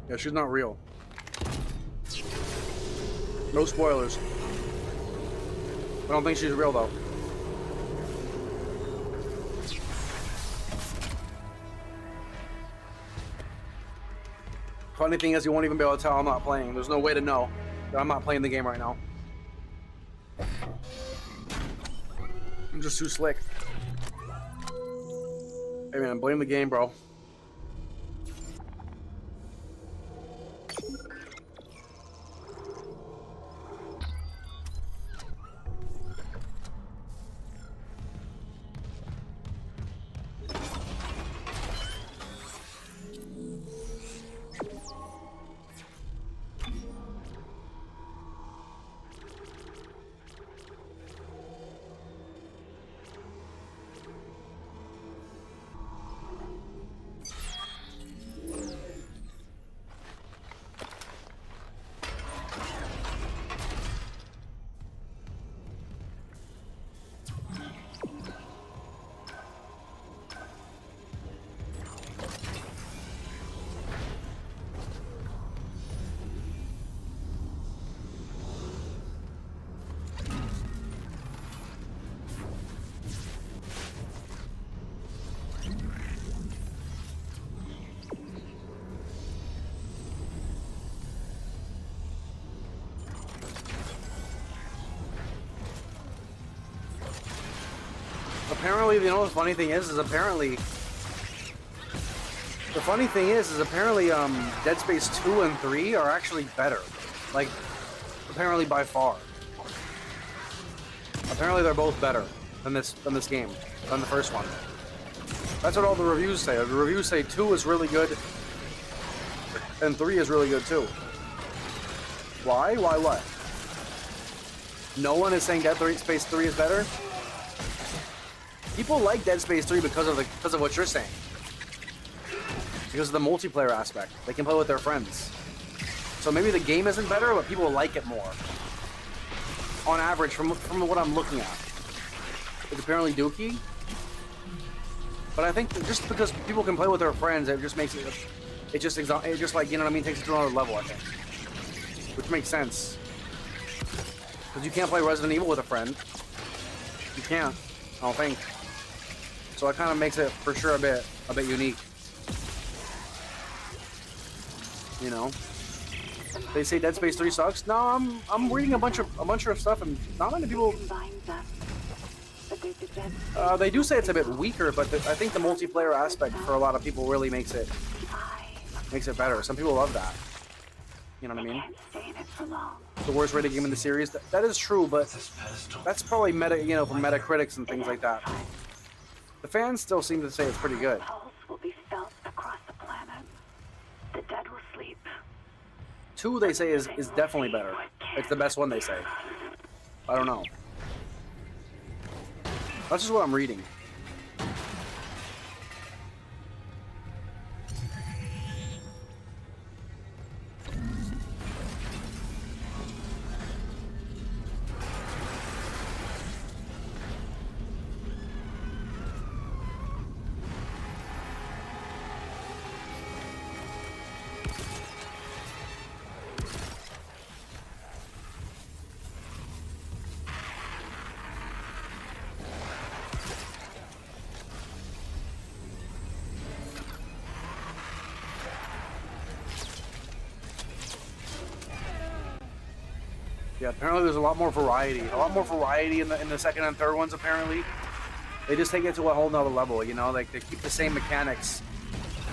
Yeah, she's not real. No spoilers. I don't think she's real though. Funny thing is, you won't even be able to tell I'm not playing. There's no way to know that I'm not playing the game right now. I'm just too slick. Hey man, blame the game, bro. Apparently, you know, the funny thing is apparently Dead Space 2 and 3 are actually better. Like, apparently by far. Apparently they're both better than this game, than the first one. That's what all the reviews say. The reviews say 2 is really good, and 3 is really good too. Why? Why what? No one is saying Dead Space 3 is better? People like Dead Space 3 because of what you're saying. Because of the multiplayer aspect. They can play with their friends. So maybe the game isn't better, but people like it more. On average, from what I'm looking at. It's apparently dookie. But I think just because people can play with their friends, it just makes it... It just like, you know what I mean, takes it to another level, I think. Which makes sense. Because you can't play Resident Evil with a friend. You can't, I don't think. So it kind of makes it, for sure, a bit unique. You know? They say Dead Space 3 sucks. No, I'm reading a bunch of stuff, and not many people. They do say it's a bit weaker, but I think the multiplayer aspect for a lot of people really makes it better. Some people love that. You know what I mean? The worst rated game in the series. That is true, but that's probably meta, you know, from Metacritics and things like that. The fans still seem to say it's pretty good. Will be felt across the planet. The dead will sleep. 2, they say, is definitely better. It's the best one, they say. I don't know. That's just what I'm reading. Yeah, apparently there's a lot more variety. A lot more variety in the second and third ones, apparently. They just take it to a whole nother level, you know? Like, they keep the same mechanics,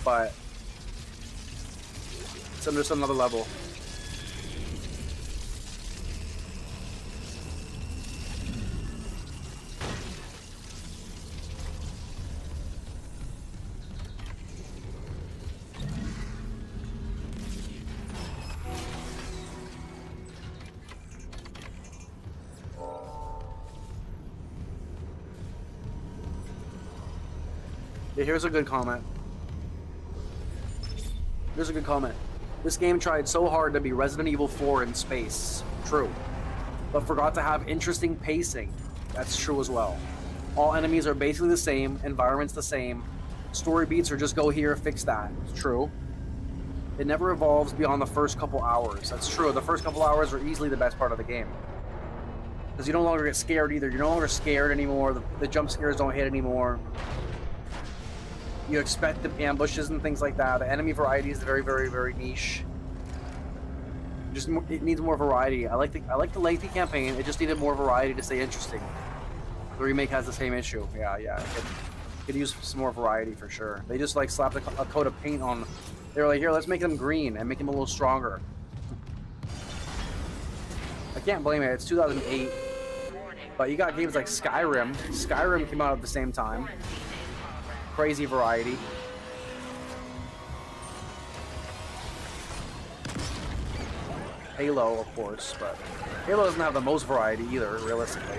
but it's just another level. Yeah, here's a good comment. Here's a good comment. This game tried so hard to be Resident Evil 4 in space. True. But forgot to have interesting pacing. That's true as well. All enemies are basically the same, environment's the same. Story beats are just go here, fix that. It's true. It never evolves beyond the first couple hours. That's true. The first couple hours are easily the best part of the game. Because you no longer get scared either. You're no longer scared anymore. The jump scares don't hit anymore. You expect the ambushes and things like that. The enemy variety is very, very, very niche. Just it needs more variety. I like the lengthy campaign. It just needed more variety to stay interesting. The remake has the same issue. Yeah. It could use some more variety for sure. They just like slapped a coat of paint on. They were like, here, let's make them green and make them a little stronger. I can't blame it. It's 2008. But you got games like Skyrim. Skyrim came out at the same time. Crazy variety. Halo, of course, but Halo doesn't have the most variety either, realistically.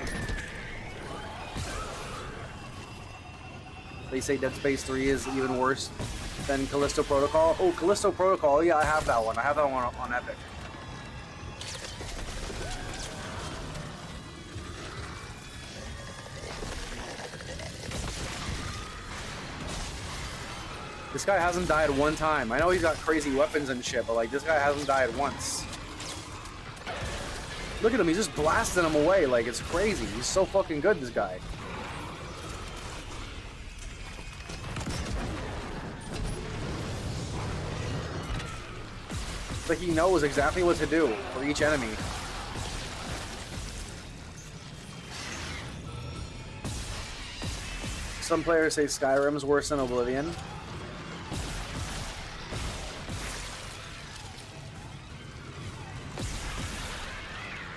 They say Dead Space 3 is even worse than Callisto Protocol. Oh, Callisto Protocol, yeah, I have that one. I have that one on Epic. This guy hasn't died one time. I know he's got crazy weapons and shit, but like this guy hasn't died once. Look at him, he's just blasting him away like it's crazy. He's so fucking good, this guy. It's like he knows exactly what to do for each enemy. Some players say Skyrim's worse than Oblivion.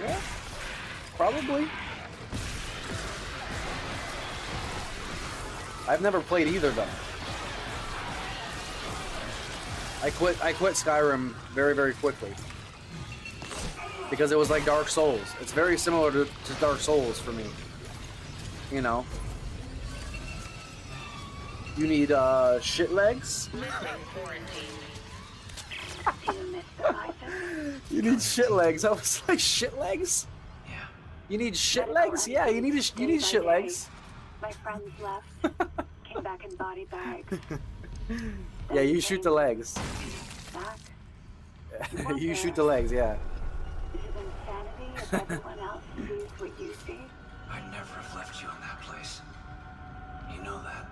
Yeah, probably. I've never played either though. I quit Skyrim very, very quickly. because it was like Dark Souls. It's very similar to Dark Souls for me. You know. You need shit legs. You need shit legs. I was like, shit legs? Yeah. You need shit legs? Yeah, you need shit legs. My friends left, came back in body bags. Yeah, you shoot the legs. Back. You shoot the legs, yeah. Is it insanity if everyone else sees what you see? I'd never have left you in that place. You know that.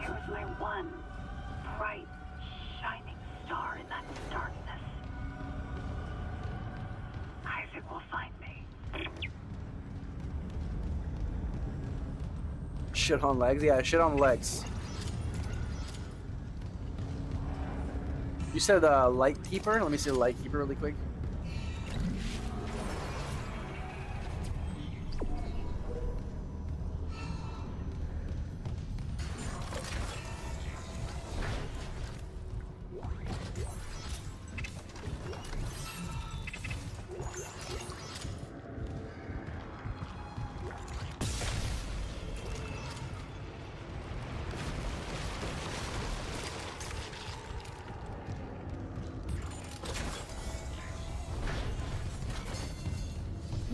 It was my one bright, shining star in that darkness. Isaac will find me. Shit on legs? Yeah, shit on legs. You said light keeper? Let me see the light keeper really quick.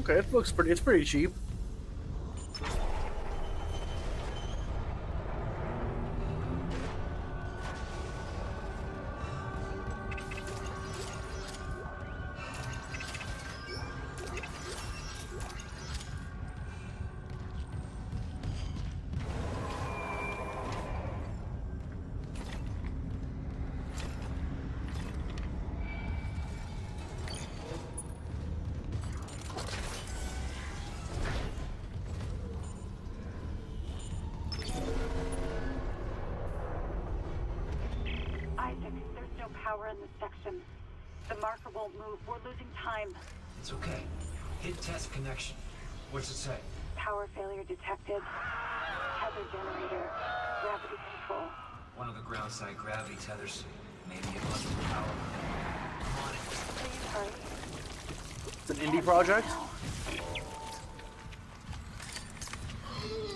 Okay, it looks pretty. It's pretty cheap. Power in this section. The marker won't move. We're losing time. It's okay. Hit test connection. What's it say? Power failure detected. Tether generator. Gravity control. One of the ground side gravity tethers. Maybe it wasn't power. Come on in. Please hurry. It's an indie project.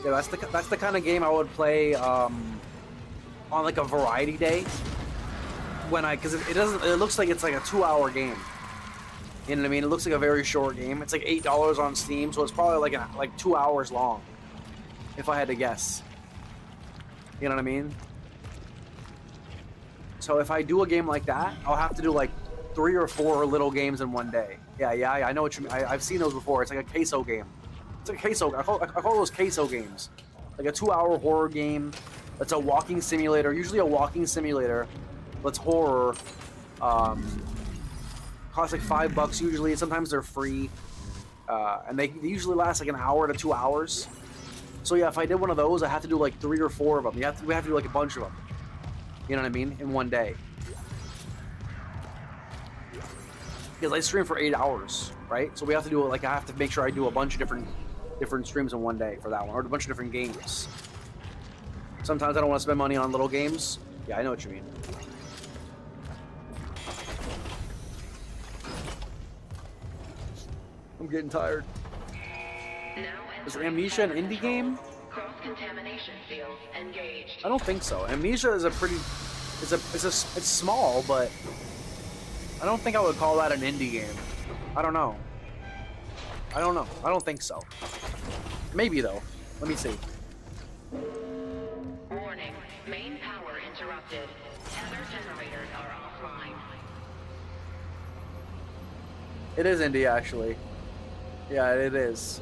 Yeah, that's the kind of game I would play on like a variety day. Because it looks like it's like a 2-hour game. You know what I mean? It looks like a very short game. It's like $8 on Steam, so it's probably like 2 hours long, if I had to guess. You know what I mean? So if I do a game like that, I'll have to do like 3 or 4 little games in one day. Yeah, I know what you mean. I've seen those before. It's like a queso game. It's like a queso. I call those queso games. Like a 2-hour horror game. That's a walking simulator. Usually a walking simulator. That's horror. Costs like $5 usually. Sometimes they're free, and they usually last like an hour to 2 hours. So yeah, if I did one of those, I have to do like 3 or 4 of them. We have to do like a bunch of them. You know what I mean? In one day. Because I stream for 8 hours, right? So we have to do it like I have to make sure I do a bunch of different streams in one day for that one, or a bunch of different games. Sometimes I don't want to spend money on little games. Yeah, I know what you mean. I'm getting tired. Is Amnesia an indie game? Cross-contamination field engaged. I don't think so. Amnesia is it's small, but I don't think I would call that an indie game. I don't know. I don't think so. Maybe though. Let me see. Warning. Main power interrupted. Tether generators are offline. It is indie actually. Yeah, it is.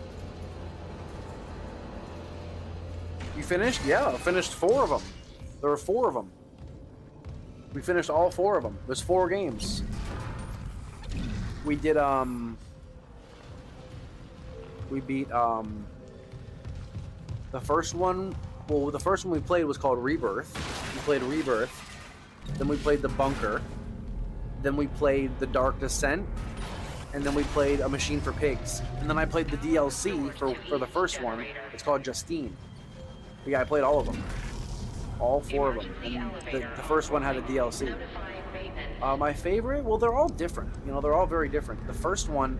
You finished? Yeah, I finished 4 of them. There were 4 of them. We finished all 4 of them. There's 4 games. We did, we beat, the first one, well, the first one we played was called Rebirth. We played Rebirth. Then we played The Bunker. Then we played The Dark Descent. And then we played A Machine for Pigs. And then I played the DLC for the first one. It's called Justine. But yeah, I played all of them. All 4 of them. And the first one had a DLC. My favorite? Well, they're all different. You know, they're all very different. The first one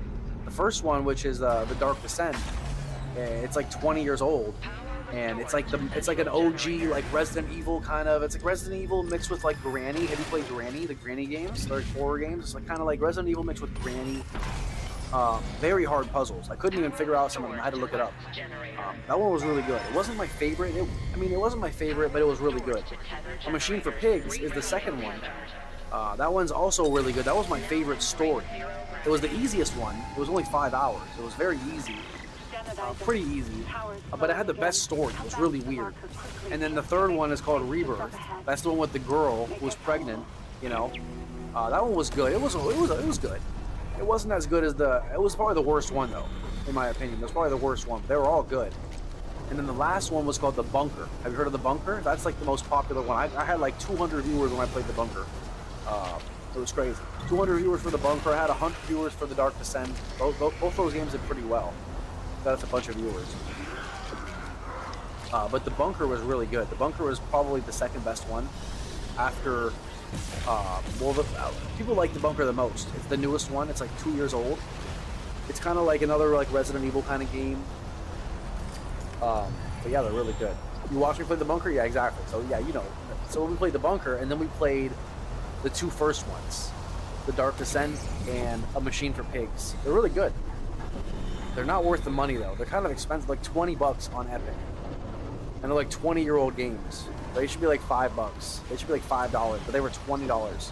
The first one, which is the Dark Descent, it's like 20 years old, and it's like an OG like Resident Evil kind of. It's like Resident Evil mixed with like Granny. Have you played Granny? The Granny games, they're horror games. It's like kind of like Resident Evil mixed with Granny. Very hard puzzles. I couldn't even figure out some of them. I had to look it up. That one was really good. It wasn't my favorite. It wasn't my favorite, but it was really good. A Machine for Pigs is the second one. That one's also really good. That was my favorite story. It was the easiest one. It was only 5 hours. It was very easy. Pretty easy. But it had the best story. It was really weird. And then the third one is called Rebirth. That's the one with the girl who was pregnant, you know. That one was good. It was good. It wasn't as good as it was probably the worst one though, in my opinion. It was probably the worst one, but they were all good. And then the last one was called The Bunker. Have you heard of The Bunker? That's like the most popular one. I had like 200 viewers when I played The Bunker. It was crazy. 200 viewers for The Bunker. I had 100 viewers for The Dark Descent. Both those games did pretty well. That's a bunch of viewers. But The Bunker was really good. The Bunker was probably the second best one after... people like The Bunker the most. It's the newest one. It's like 2 years old. It's kind of like another like Resident Evil kind of game. But yeah, they're really good. You watched me play The Bunker? Yeah, exactly. So yeah, you know. So we played The Bunker, and then we played the two first ones, The Dark Descent and A Machine for Pigs. They're really good. They're not worth the money though. They're kind of expensive, like $20 on Epic, and they're like 20-year-old games. They should be like $5. They should be like $5, but they were $20,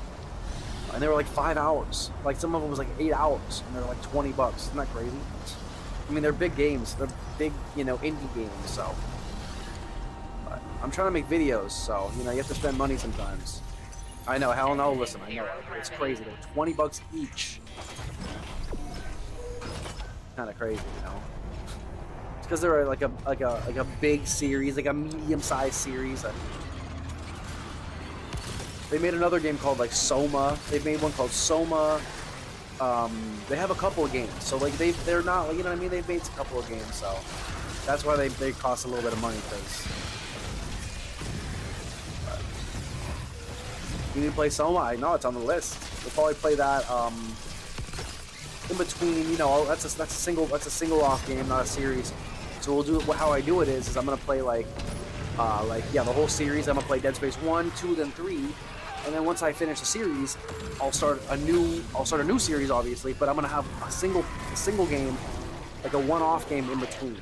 and they were like 5 hours. Like some of them was like 8 hours, and they're like $20. Isn't that crazy? I mean, they're big games. They're big, you know, indie games. So, but I'm trying to make videos, so you know, you have to spend money sometimes. I know. Hell no. Listen, I know it's crazy. They're $20 each. Kind of crazy, you know. Because they're like a big series, like a medium-sized series. They made another game called like Soma. They made one called Soma. They have a couple of games, so like they're not, like, you know what I mean. They've made a couple of games, so that's why they cost a little bit of money. Because you need to play Soma. I know it's on the list. We'll probably play that. In between, you know, that's a single off game, not a series. So we'll do it. How I do it is I'm gonna play the whole series. I'm gonna play Dead Space 1, 2, then 3, and then once I finish the series, I'll start a new series, obviously. But I'm gonna have a single game, like a one-off game in between.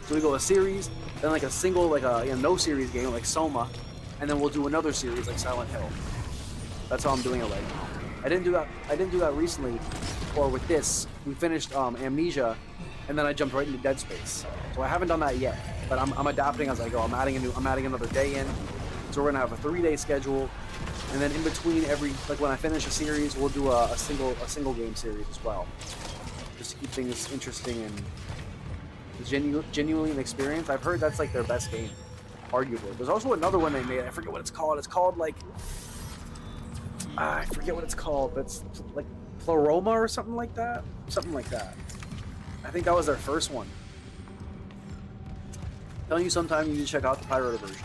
So we go a series, then like a single, like a no series game, like Soma, and then we'll do another series like Silent Hill. That's how I'm doing it right now. I didn't do that recently, or with this. We finished Amnesia, and then I jumped right into Dead Space. So I haven't done that yet, but I'm adapting as I go. I'm adding another day in. So we're gonna have a 3-day schedule, and then in between when I finish a series, we'll do a single game series as well, just to keep things interesting and genuinely an experience. I've heard that's like their best game, arguably. There's also another one they made. I forget what it's called. It's called like I forget what it's called, but it's like Pleroma or something like that. Something like that. I think that was their first one. Telling you sometime you need to check out the pirated version.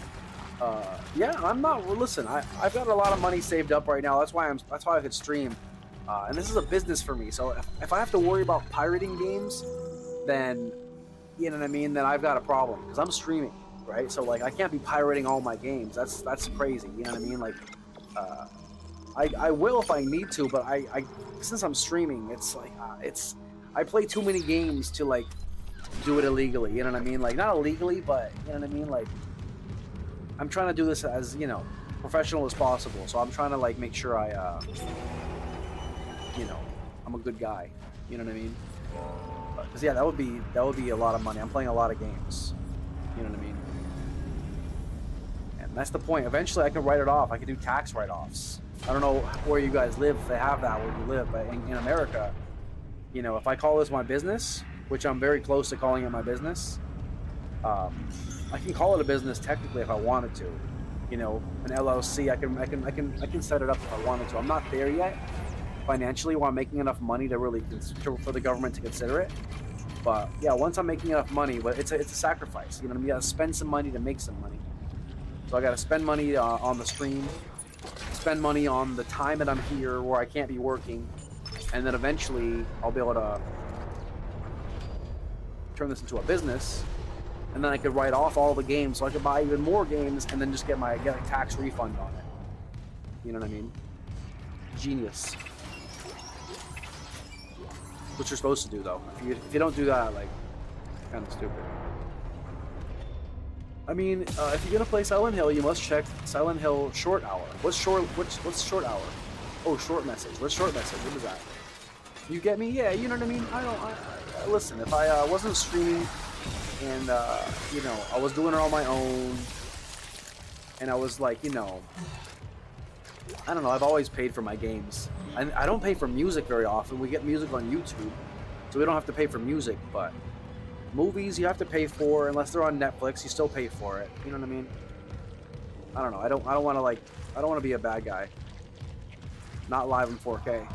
Yeah, I'm not. Well, listen, I've got a lot of money saved up right now. That's why I could stream, and this is a business for me. So if I have to worry about pirating games, then you know what I mean. Then I've got a problem because I'm streaming, right? So like I can't be pirating all my games. That's crazy. You know what I mean? Like, I will if I need to, but I since I'm streaming, it's like I play too many games to like do it illegally. You know what I mean? Like not illegally, but you know what I mean? Like I'm trying to do this as, you know, professional as possible. So I'm trying to like make sure I you know, I'm a good guy. You know what I mean? Because yeah, that would be a lot of money. I'm playing a lot of games. You know what I mean? And that's the point. Eventually I can write it off. I can do tax write-offs. I don't know where you guys live, if they have that where you live, but in America, you know, if I call this my business, which I'm very close to calling it my business, I can call it a business technically if I wanted to. You know, an LLC, I can set it up if I wanted to. I'm not there yet financially where I'm making enough money to really for the government to consider it. But yeah, once I'm making enough money, but it's a sacrifice. You know what I mean? You gotta spend some money to make some money. So I gotta spend money on the stream, spend money on the time that I'm here where I can't be working, and then eventually I'll be able to turn this into a business, and then I could write off all the games, so I could buy even more games, and then just get a tax refund on it. You know what I mean? Genius. What you're supposed to do, though. If you don't do that, like, kind of stupid. I mean, if you're gonna play Silent Hill, you must check Silent Hill Short Hour. What's Short Hour? Oh, Short Message. What's Short Message? What is that? You get me? Yeah, you know what I mean? Listen, if I wasn't streaming and, you know, I was doing it on my own and I was like, you know, I don't know, I've always paid for my games. I don't pay for music very often. We get music on YouTube, so we don't have to pay for music, but movies you have to pay for, unless they're on Netflix, you still pay for it. You know what I mean? I don't know. I don't want to I don't want to be a bad guy. Not live in 4K.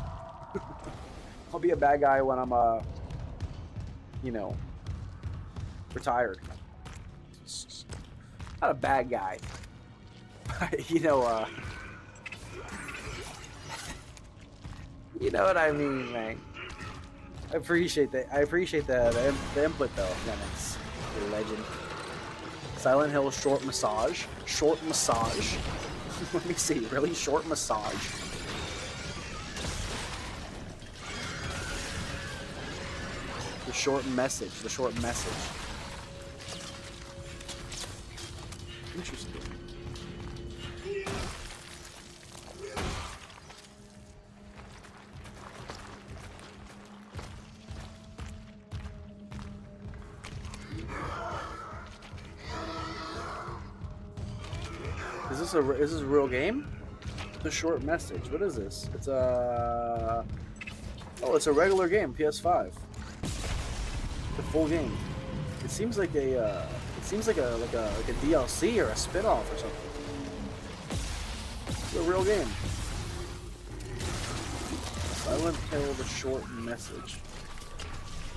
I'll be a bad guy when I'm you know, retired. Not a bad guy. You know, you know what I mean, man. I appreciate that. I appreciate the input, though. Dennis, you're a legend. Silent Hill short massage. Short massage. Let me see. Really short massage. The short message. The short message. Interesting. Is this a real game? The short message. What is this? It's a it's a regular game, PS5. The full game. It seems like a DLC or a spin-off or something. It's a real game. Silent Hill: The Short Message.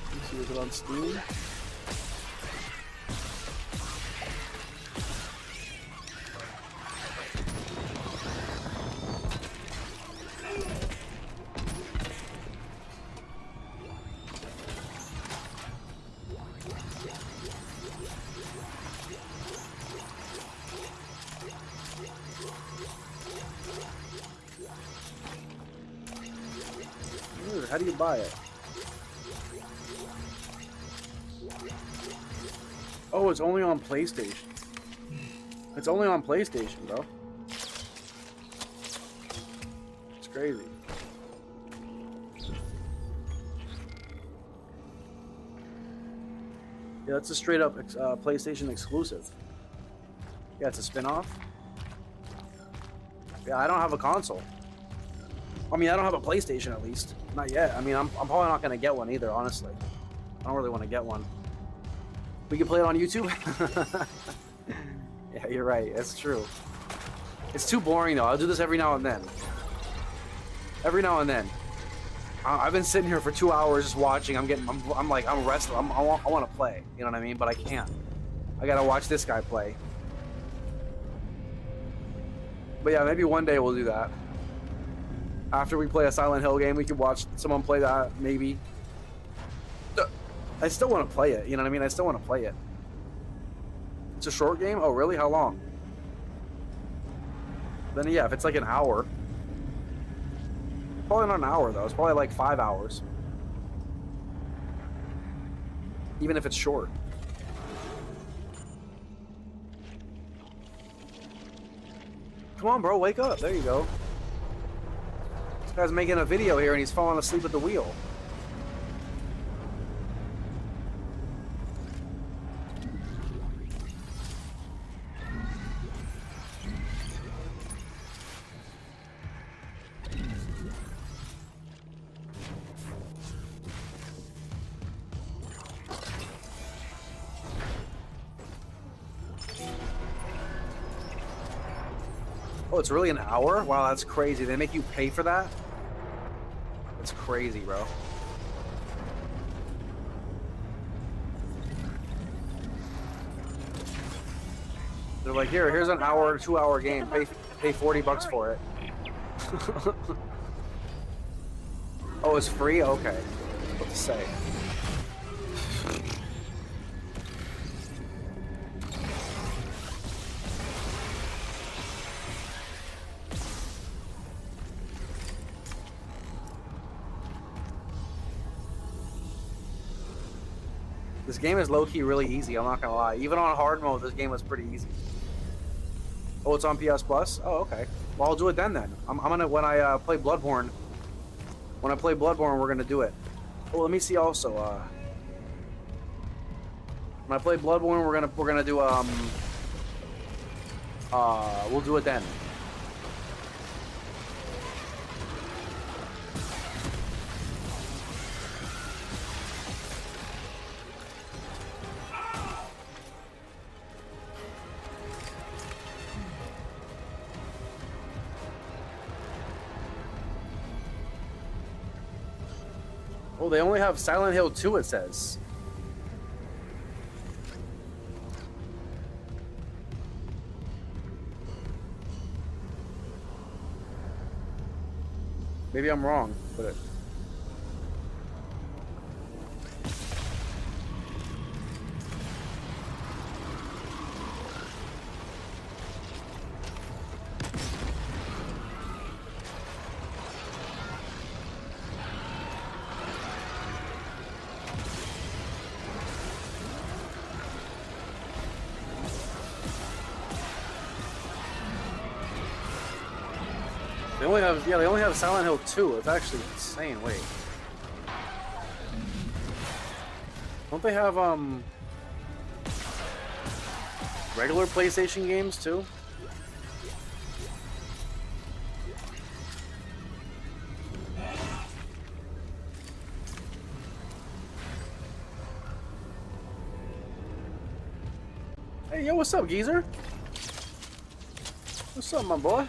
Let me see, is it on Steam? How do you buy it? Oh, it's only on PlayStation. It's only on PlayStation, bro. It's crazy. Yeah, that's a straight up PlayStation exclusive. Yeah, it's a spin-off. Yeah, I don't have a console. I mean, I don't have a PlayStation, at least. Not yet. I mean, I'm probably not going to get one either, honestly. I don't really want to get one. We can play it on YouTube? Yeah, you're right. That's true. It's too boring, though. I'll do this every now and then. Every now and then. I've been sitting here for 2 hours just watching. I'm restless. I want to play. You know what I mean? But I can't. I got to watch this guy play. But yeah, maybe one day we'll do that. After we play a Silent Hill game, we could watch someone play that, maybe. I still want to play it, you know what I mean? I still want to play it. It's a short game? Oh, really? How long? Then, yeah, if it's like an hour. Probably not an hour, though. It's probably like 5 hours. Even if it's short. Come on, bro, wake up. There you go. This guy's making a video here and he's falling asleep at the wheel. Oh, it's really an hour? Wow, that's crazy. They make you pay for that? That's crazy, bro. They're like, here's an hour, 2 hour game. Pay $40 for it. Oh, it's free? Okay. What to say? This game is low-key really easy, I'm not gonna lie. Even on hard mode, this game was pretty easy. Oh, it's on PS Plus? Oh, okay. Well, I'll do it then. I'm gonna, when I play Bloodborne, we're gonna do it. Oh, let me see also, when I play Bloodborne, we're gonna do, we'll do it then. Oh, they only have Silent Hill 2, it says. Maybe I'm wrong, but they only have Silent Hill 2. It's actually insane. Wait. Don't they have regular PlayStation games too? Hey, yo, what's up, geezer? What's up, my boy?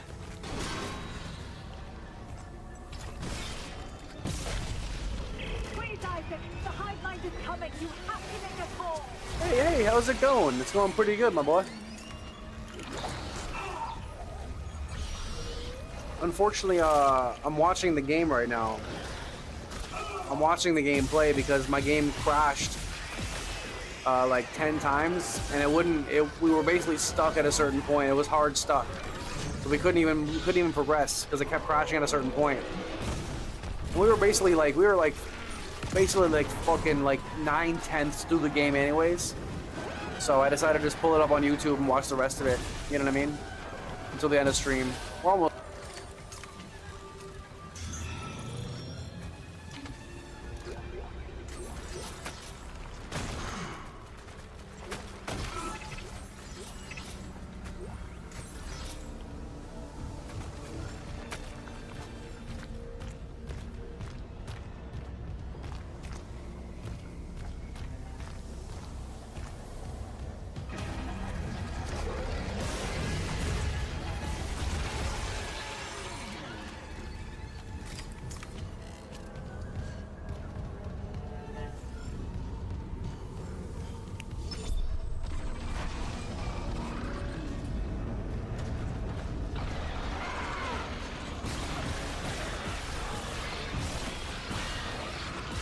Hey, how's it going? It's going pretty good, my boy. Unfortunately, I'm watching the game right now. I'm watching the game play because my game crashed like 10 times, and we were basically stuck at a certain point. It was hard stuck, so we couldn't even progress because it kept crashing at a certain point. We were basically like fucking like 9/10 through the game anyways. So I decided to just pull it up on YouTube and watch the rest of it. You know what I mean? Until the end of stream. We're almost.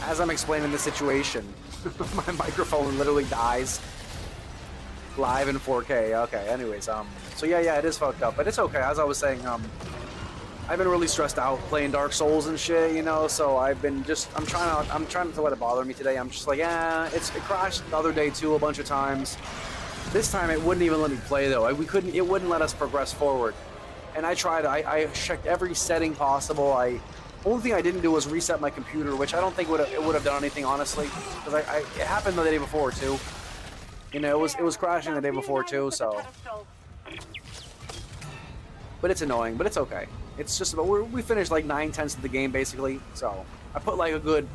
As I'm explaining the situation, my microphone literally dies live in 4K. Okay, anyways, so yeah, it is fucked up, but it's okay. As I was saying, I've been really stressed out playing Dark Souls and shit, you know. So I'm trying not to let it bother me today. I'm just like, yeah, it crashed the other day too a bunch of times. This time it wouldn't even let me play though. It wouldn't let us progress forward. And I tried. I checked every setting possible. Only thing I didn't do was reset my computer, which I don't think it would have done anything, honestly, because it happened the day before too. You know, it was crashing the day before too, so. But it's annoying, but it's okay. It's just about we finished like 9/10 of the game basically, so I put like a good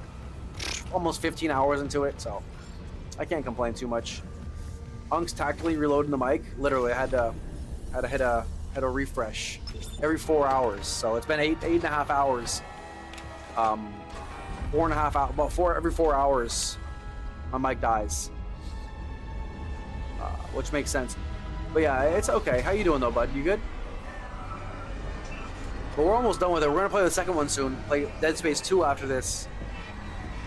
almost 15 hours into it, so I can't complain too much. Unk's tactically reloading the mic. Literally, I had to hit a refresh every 4 hours, so it's been eight and a half hours. 4.5 hours, about every 4 hours, my mic dies, which makes sense. But yeah, it's okay. How you doing though, bud? You good? But we're almost done with it. We're gonna play the second one soon. Play Dead Space 2 after this,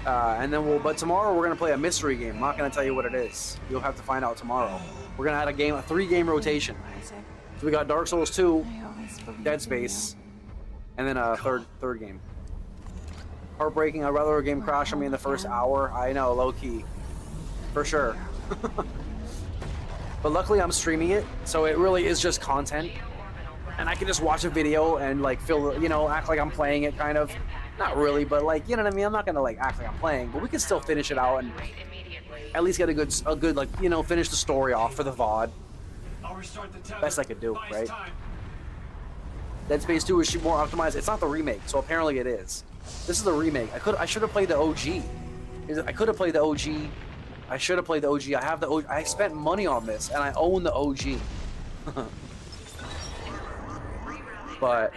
and then but tomorrow we're gonna play a mystery game. I'm not gonna tell you what it is. You'll have to find out tomorrow. We're gonna add a 3-game rotation. So we got Dark Souls 2, Dead Space, and then a third game. Heartbreaking. I'd rather a game crash on me in the first hour. I know, low key. for sure. But luckily I'm streaming it, so it really is just content. And I can just watch a video and like feel, you know, act like I'm playing it kind of. Not really, but like, you know what I mean? I'm not gonna like act like I'm playing, but we can still finish it out and at least get a good like, you know, finish the story off for the VOD. Best I could do, right? Dead Space 2 is more optimized. It's not the remake, so apparently it is. This is the remake. I should have played the OG. I could have played the OG. I should have played the OG. I have the OG. I spent money on this, and I own the OG. But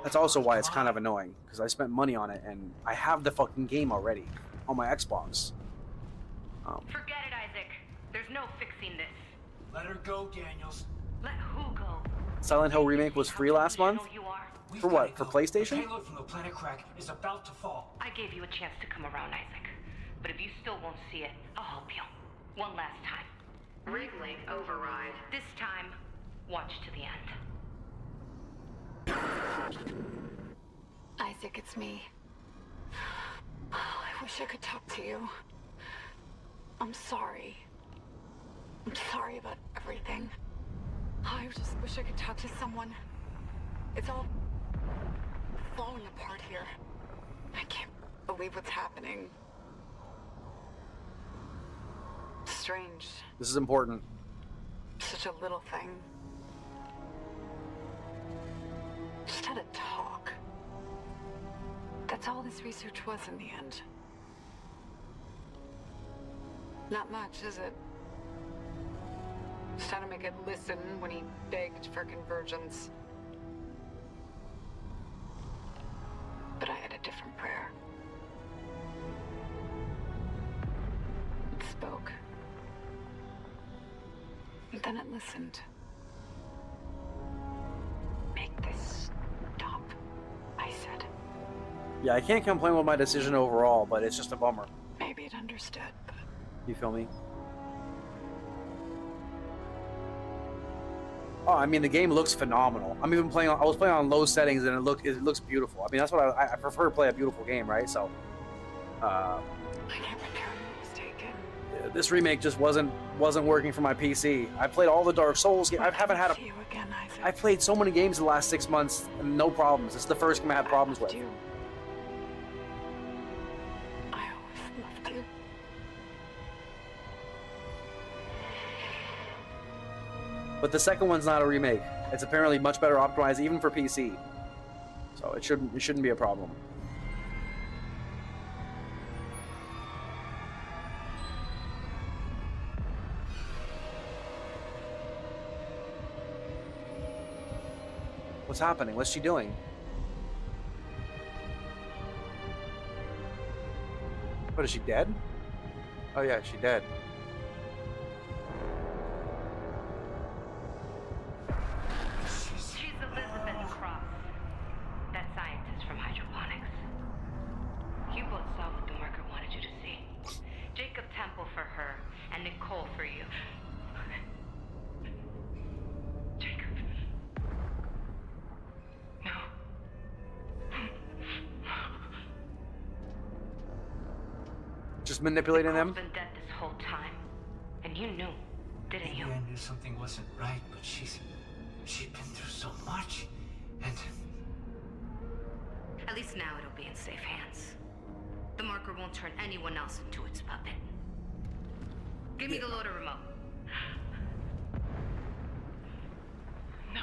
that's also why it's kind of annoying, because I spent money on it, and I have the fucking game already on my Xbox. Forget it, Isaac. There's no fixing this. Let her go, Daniels. Let who go? Silent Hill Remake was free last month? For what? For PlayStation? The payload from the planet Crack is about to fall. I gave you a chance to come around, Isaac. But if you still won't see it, I'll help you. One last time. Rig link override. This time, watch to the end. Isaac, it's me. I wish I could talk to you. I'm sorry. I'm sorry about everything. I just wish I could talk to someone. It's all falling apart here. I can't believe what's happening. Strange. This is important. Such a little thing. Just had a talk. That's all this research was in the end. Not much, is it? Just trying to make it listen when he begged for convergence. But I had a different prayer. It spoke. And then it listened. Make this stop, I said. Yeah, I can't complain with my decision overall, but it's just a bummer. Maybe it understood, but... You feel me? Oh, I mean, the game looks phenomenal. I'm even playing. I was playing on low settings, and it looks beautiful. I mean, that's what I prefer to play a beautiful game, right? So, I can't return mistaken. This remake just wasn't working for my PC. I played all the Dark Souls games. I haven't had a. See you again, Isaac. I played so many games in the last 6 months, and no problems. This is the first game I had problems with. You. I always loved you. But the second one's not a remake. It's apparently much better optimized, even for PC. So it shouldn't be a problem. What's happening? What's she doing? What, is she dead? Oh yeah, she's dead. She's Elizabeth Cross, that scientist from hydroponics. You both saw what the marker wanted you to see. Jacob Temple for her, and Nicole for you. Jacob. No. Just manipulating them? Nicole's been dead this whole time, and you knew, didn't you? I knew something wasn't right, but she's been through so much, and At least now it'll be in safe hands. The marker won't turn anyone else into its puppet. Give me the loader remote. No.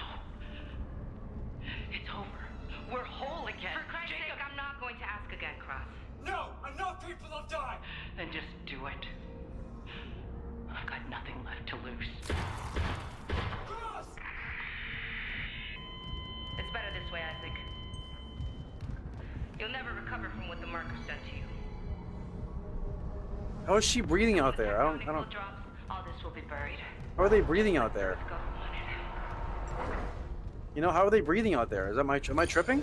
It's over. We're whole again. For Christ's sake, I'm not going to ask again, Cross. no, enough people have died. Then just do it. I've got nothing left to lose. Cross! It's better this way, Isaac. You'll never recover from what the marker's done to you. How is she breathing out there? I don't. Drops, all this will be buried. How are they breathing out there? Let's go. You know, how are they breathing out there? Am I tripping?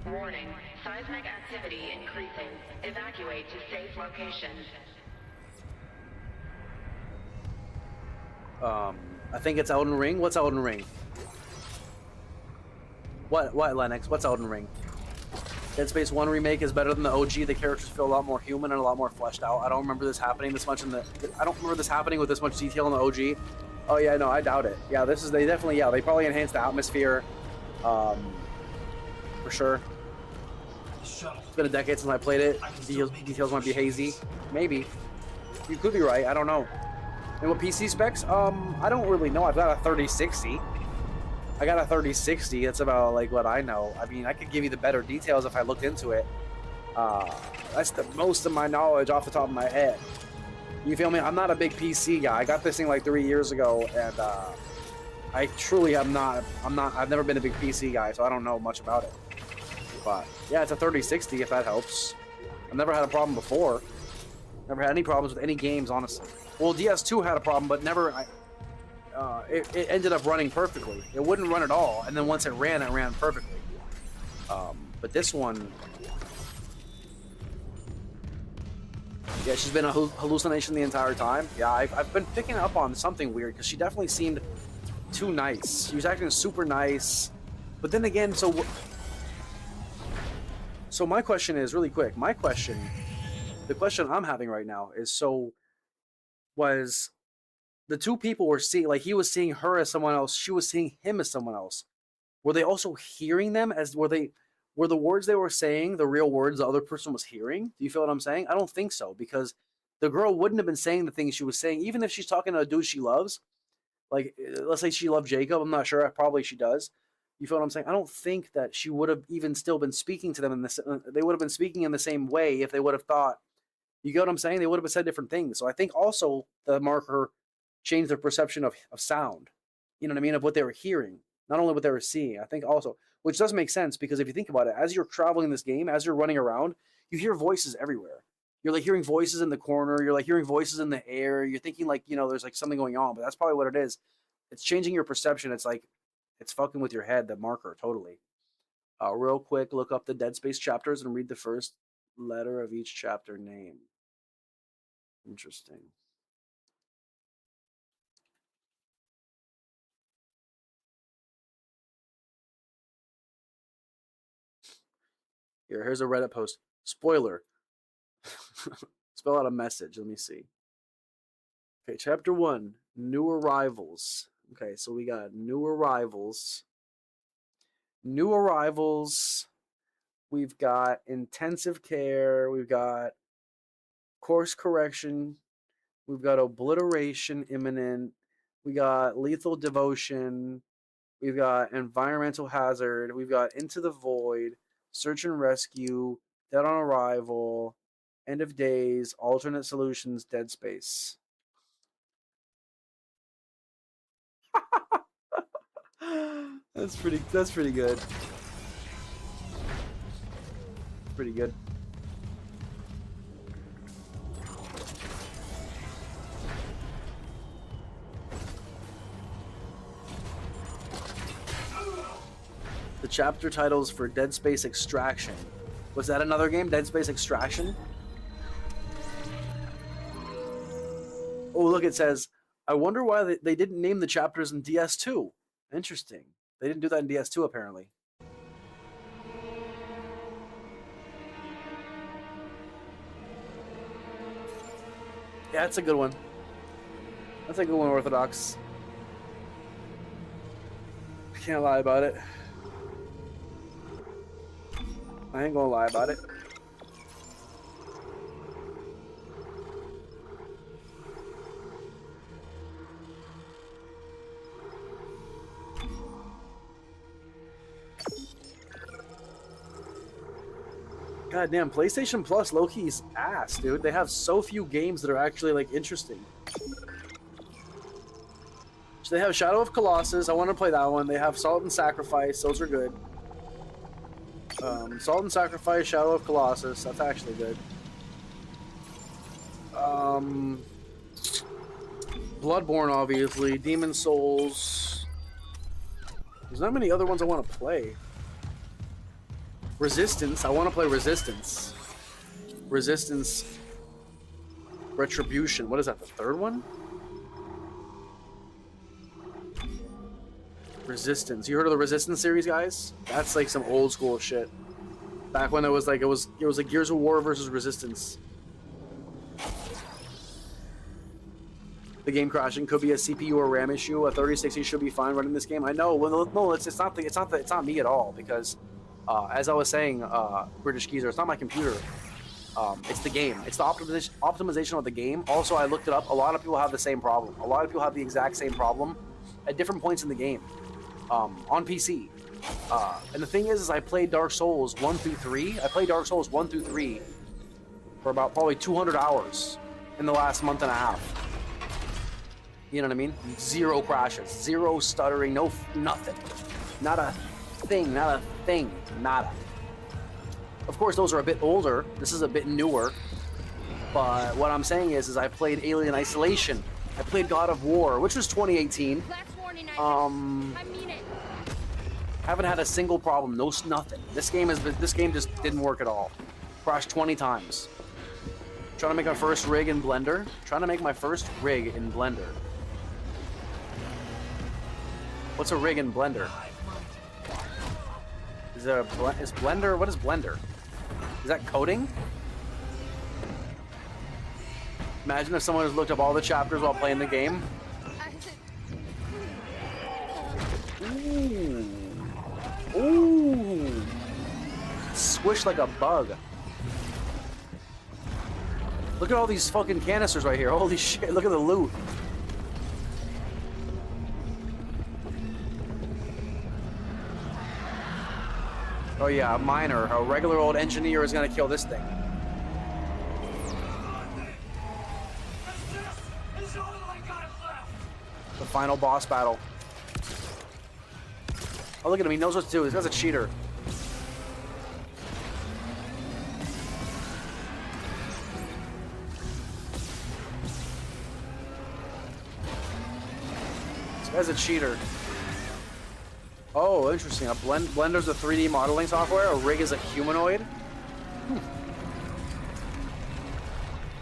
Warning. Seismic activity increasing. Evacuate to safe location. I think it's Elden Ring. What's Elden Ring? What, Lennox? What's Elden Ring? Dead Space 1 remake is better than the OG. The characters feel a lot more human and a lot more fleshed out. I don't remember this happening this much in the. I don't remember this happening with this much detail in the OG. Oh yeah, no, I doubt it. Yeah, this is they definitely they probably enhanced the atmosphere, for sure. It's been a decade since I played it. Details might be hazy. Maybe. You could be right. I don't know. And what PC specs? I don't really know. I've got a 3060. I got a 3060. That's about like what I know. I mean, I could give you the better details if I looked into it. That's the most of my knowledge off the top of my head. You feel me? I'm not a big PC guy. I got this thing like 3 years ago, and I truly am not. I've never been a big PC guy, so I don't know much about it. But yeah, it's a 3060 if that helps. I've never had a problem before. Never had any problems with any games, honestly. Well, DS2 had a problem, but never. It ended up running perfectly. It wouldn't run at all, and then once it ran perfectly. But this one, yeah, she's been a hallucination the entire time. Yeah, I've been picking up on something weird because she definitely seemed too nice. She was acting super nice, but then again, so my question is really quick. The question I'm having right now is was the two people were seeing, like he was seeing her as someone else, she was seeing him as someone else. Were they also hearing them as were the words they were saying the real words the other person was hearing? Do you feel what I'm saying? I don't think so, because the girl wouldn't have been saying the things she was saying, even if she's talking to a dude she loves. Like, let's say she loved Jacob. I'm not sure. Probably she does. You feel what I'm saying? I don't think that she would have even still been speaking to them in this. They would have been speaking in the same way if they would have thought. You get what I'm saying? They would have said different things. So I think also the marker changed their perception of sound. You know what I mean? Of what they were hearing, not only what they were seeing. I think also, which does make sense, because if you think about it, as you're traveling this game, as you're running around, you hear voices everywhere. You're like hearing voices in the corner. You're like hearing voices in the air. You're thinking like, there's like something going on, but that's probably what it is. It's changing your perception. It's like, it's fucking with your head, the marker, totally. Real quick, look up the Dead Space chapters and read the first letter of each chapter name. Interesting. Here's a Reddit post. Spoiler. Spell out a message. Let me see. Okay, chapter 1, new arrivals. Okay, so we got new arrivals. New arrivals. We've got intensive care. We've got course correction. We've got obliteration imminent. We got lethal devotion. We've got environmental hazard. We've got into the void, search and rescue, dead on arrival, end of days, alternate solutions, dead space. That's pretty good. Pretty good. The chapter titles for Dead Space Extraction. Was that another game? Dead Space Extraction? Oh, look, it says, I wonder why they didn't name the chapters in DS2. Interesting. They didn't do that in DS2, apparently. Yeah, that's a good one. That's a good one, Orthodox. I can't lie about it. I ain't gonna lie about it. God damn, PlayStation Plus low-key's ass, dude. They have so few games that are actually, like, interesting. So they have Shadow of Colossus. I want to play that one. They have Salt and Sacrifice. Those are good. Salt and Sacrifice, Shadow of Colossus. That's actually good. Bloodborne, obviously. Demon Souls. There's not many other ones I want to play. Resistance. I want to play Resistance. Resistance. Retribution. What is that, the third one? Resistance. You heard of the Resistance series, guys? That's like some old school shit. Back when it was like Gears of War versus Resistance. The game crashing could be a CPU or RAM issue. A 3060 should be fine running this game. I know. Well, no, it's not me at all because, as I was saying, British Geezer, it's not my computer. It's the game. It's the optimization of the game. Also, I looked it up. A lot of people have the same problem. A lot of people have the exact same problem at different points in the game on PC. And the thing is I played Dark Souls 1 through 3. I played Dark Souls 1 through 3 for about probably 200 hours in the last month and a half. You know what I mean? 0 crashes, 0 stuttering, nothing. Not a thing, nada. Of course, those are a bit older. This is a bit newer. But what I'm saying is I played Alien Isolation. I played God of War, which was 2018. Haven't had a single problem, nothing. This game just didn't work at all. Crashed 20 times. Trying to make my first rig in Blender. What's a rig in Blender? Is Blender? What is Blender? Is that coding? Imagine if someone has looked up all the chapters while playing the game. Ooh. Squish like a bug. Look at all these fucking canisters right here. Holy shit, look at the loot. Oh yeah, a miner, a regular old engineer is gonna kill this thing. The final boss battle. Oh, look at him, he knows what to do. This guy's a cheater. This guy's a cheater. Oh, interesting. Blender's a 3D modeling software. A rig is a humanoid.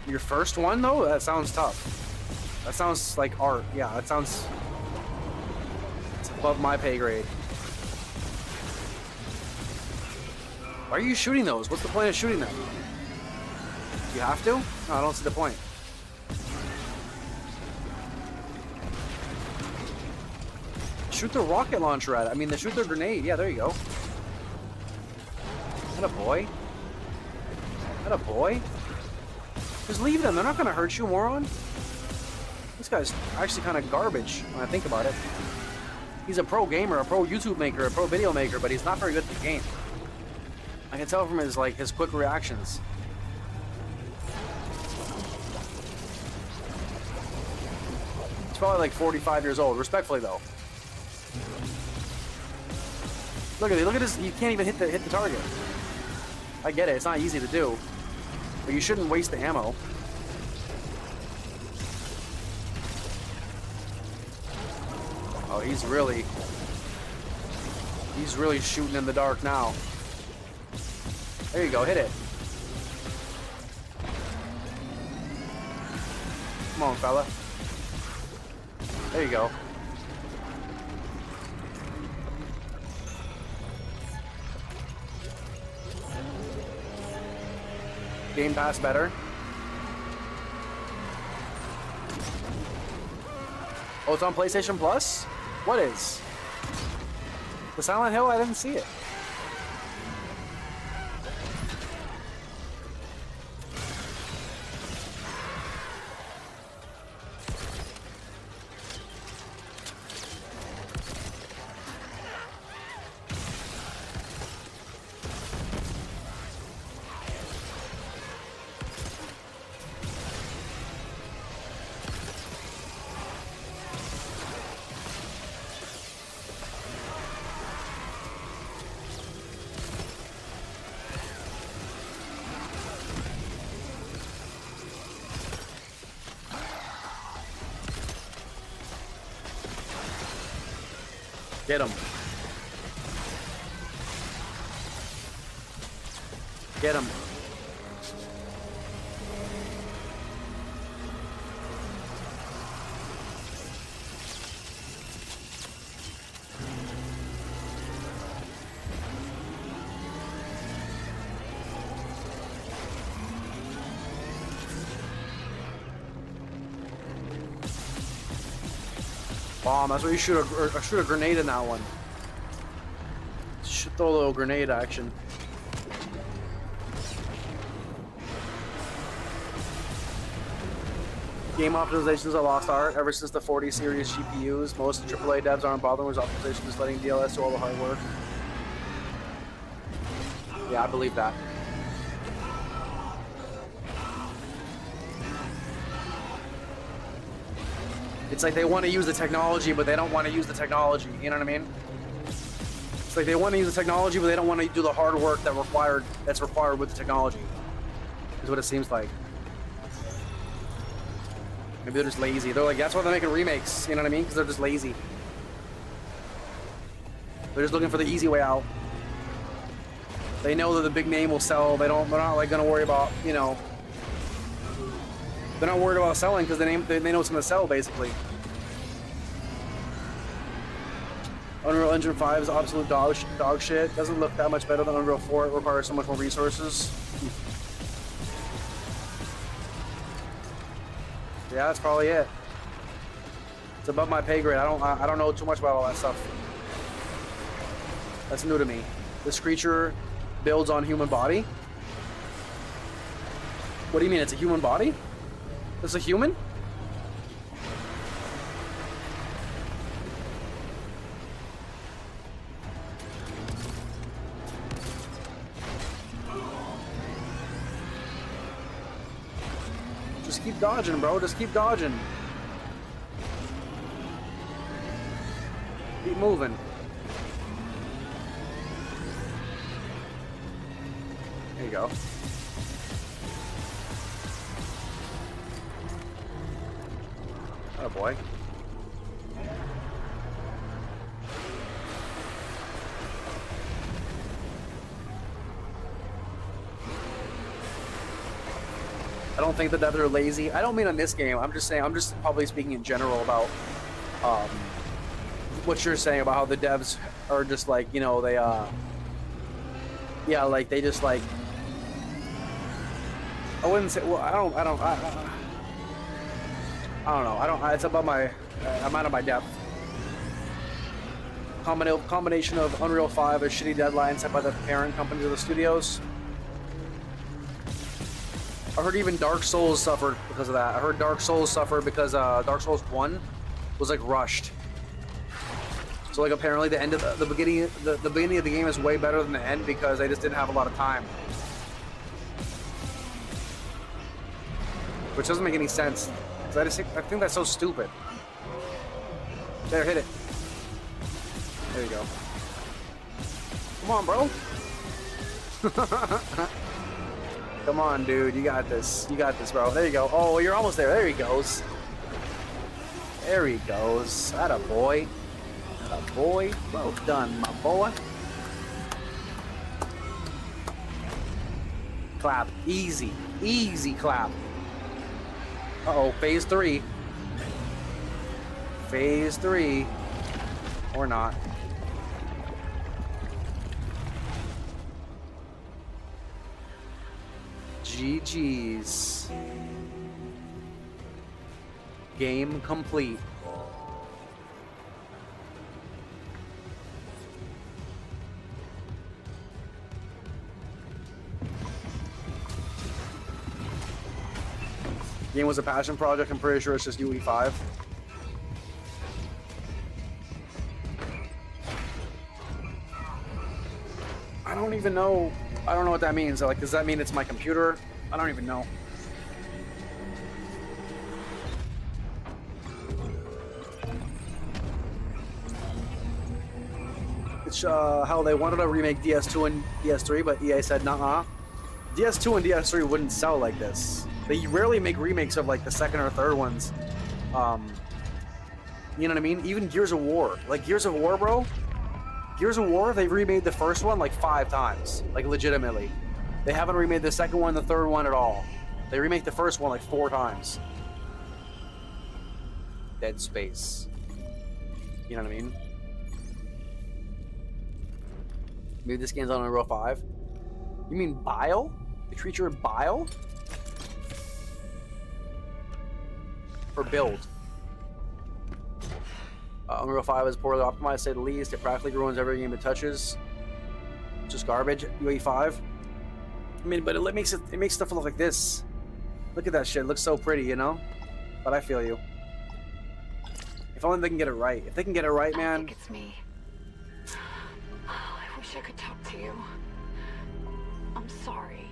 Your first one, though? That sounds tough. That sounds like art. Yeah, that sounds... It's above my pay grade. Why are you shooting those? What's the point of shooting them? You have to? No, I don't see the point. Shoot the rocket launcher at it. I mean, shoot their grenade. Yeah, there you go. That a boy? That a boy? Just leave them. They're not gonna hurt you, moron. This guy's actually kind of garbage when I think about it. He's a pro gamer, a pro YouTube maker, a pro video maker, but he's not very good at the game. I can tell from his quick reactions. He's probably like 45 years old. Respectfully, though. Look at his. You can't even hit the target. I get it. It's not easy to do, but you shouldn't waste the ammo. Oh, he's really shooting in the dark now. There you go. Hit it. Come on, fella. There you go. Game Pass better. Oh, it's on PlayStation Plus? What is? The Silent Hill? I didn't see it. Get him. Get him. bomb. That's where you shoot a grenade in that one. Should throw a little grenade action. Game optimizations are lost art. Ever since the 40 series GPUs, most AAA devs aren't bothering with optimization, just letting DLS do all the hard work. Yeah, I believe that. It's like they want to use the technology, but they don't want to use the technology. You know what I mean? It's like they want to use the technology, but they don't want to do the hard work that's required with the technology. Is what it seems like. Maybe they're just lazy. They're like, that's why they're making remakes. You know what I mean? Because they're just lazy. They're just looking for the easy way out. They know that the big name will sell. They're not like gonna worry about, you know. They're not worried about selling because they know it's gonna sell basically. Unreal Engine 5 is absolute dog shit. Doesn't look that much better than Unreal 4. It requires so much more resources. Yeah, that's probably it. It's above my pay grade. I don't know too much about all that stuff. That's new to me. This creature builds on human body? What do you mean? It's a human body? It's a human? Just keep dodging, bro. Just keep dodging. Keep moving. There you go. Oh boy. I don't think that they're lazy. I don't mean on this game. I'm just saying, I'm just probably speaking in general about what you're saying about how the devs are just like, you know, they yeah, like they just like, I wouldn't say, well, I don't know. It's above my, I'm out of my depth. Combination of Unreal 5, a shitty deadline set by the parent companies of the studios. I heard even Dark Souls suffered because of that. I heard Dark Souls suffered because Dark Souls 1 was like rushed. So like apparently the end of the beginning, the beginning of the game is way better than the end because they just didn't have a lot of time. Which doesn't make any sense. I think that's so stupid. There, hit it. There you go. Come on, bro. Come on, dude. You got this. You got this, bro. There you go. Oh, you're almost there. There he goes. There he goes. Atta boy. Atta boy. Well done, my boy. Clap. Easy. Easy clap. Uh-oh, phase 3. Phase 3. Or not. GG's. Game complete. Game was a passion project. I'm pretty sure it's just UE5. I don't even know. I don't know what that means. Like, does that mean it's my computer? I don't even know. It's how they wanted to remake DS2 and DS3, but EA said, nah. DS2 and DS3 wouldn't sell like this. They rarely make remakes of like the second or third ones. You know what I mean? Even Gears of War. Like Gears of War, bro. Gears of War, they've remade the first one like 5 times. Like legitimately. They haven't remade the second one, the third one at all. They remake the first one like 4 times. Dead Space. You know what I mean? Maybe this game's on Unreal 5. You mean Bile? The creature Bile? Or build? Unreal 5 is poorly optimized, to say the least. It practically ruins every game it touches. Just garbage. UE5. I mean, but it makes stuff look like this. Look at that shit. It looks so pretty, you know? But I feel you. If only they can get it right. If they can get it right, man. I think it's me. Oh, I wish I could talk to you. I'm sorry.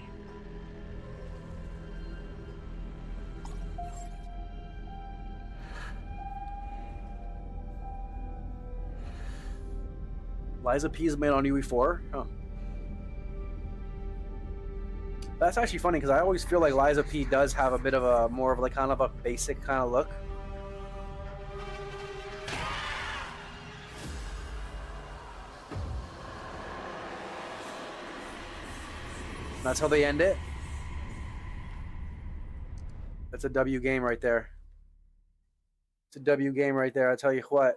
Liza P is made on UE4? Huh. That's actually funny because I always feel like Liza P does have a bit of a more of like kind of a basic kind of look. That's how they end it. That's a W game right there. It's a W game right there, I tell you what.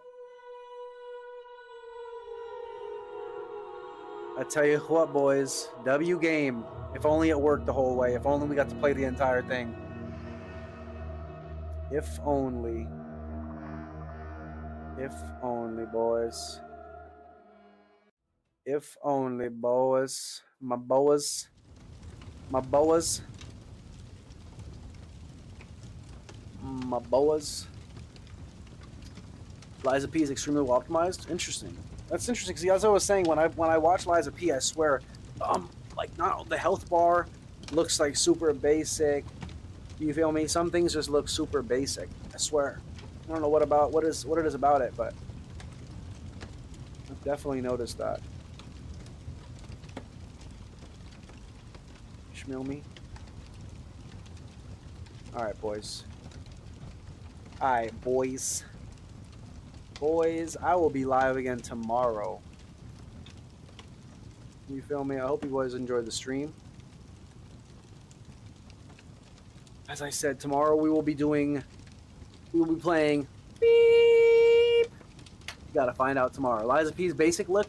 I tell you what, boys. W game. If only it worked the whole way. If only we got to play the entire thing. If only. If only, boys. If only, boys. My boas. My boas. My boas. Liza P is extremely well optimized. Interesting. That's interesting because as I was saying, when I watch Liza P, I swear, like not the health bar looks like super basic. You feel me? Some things just look super basic. I swear. I don't know what it is about it, but I've definitely noticed that. Smell me. All right, boys. All right, boys. Boys, I will be live again tomorrow. You feel me? I hope you boys enjoyed the stream. As I said, tomorrow we will be playing beep. You gotta find out tomorrow. Liza P's basic look?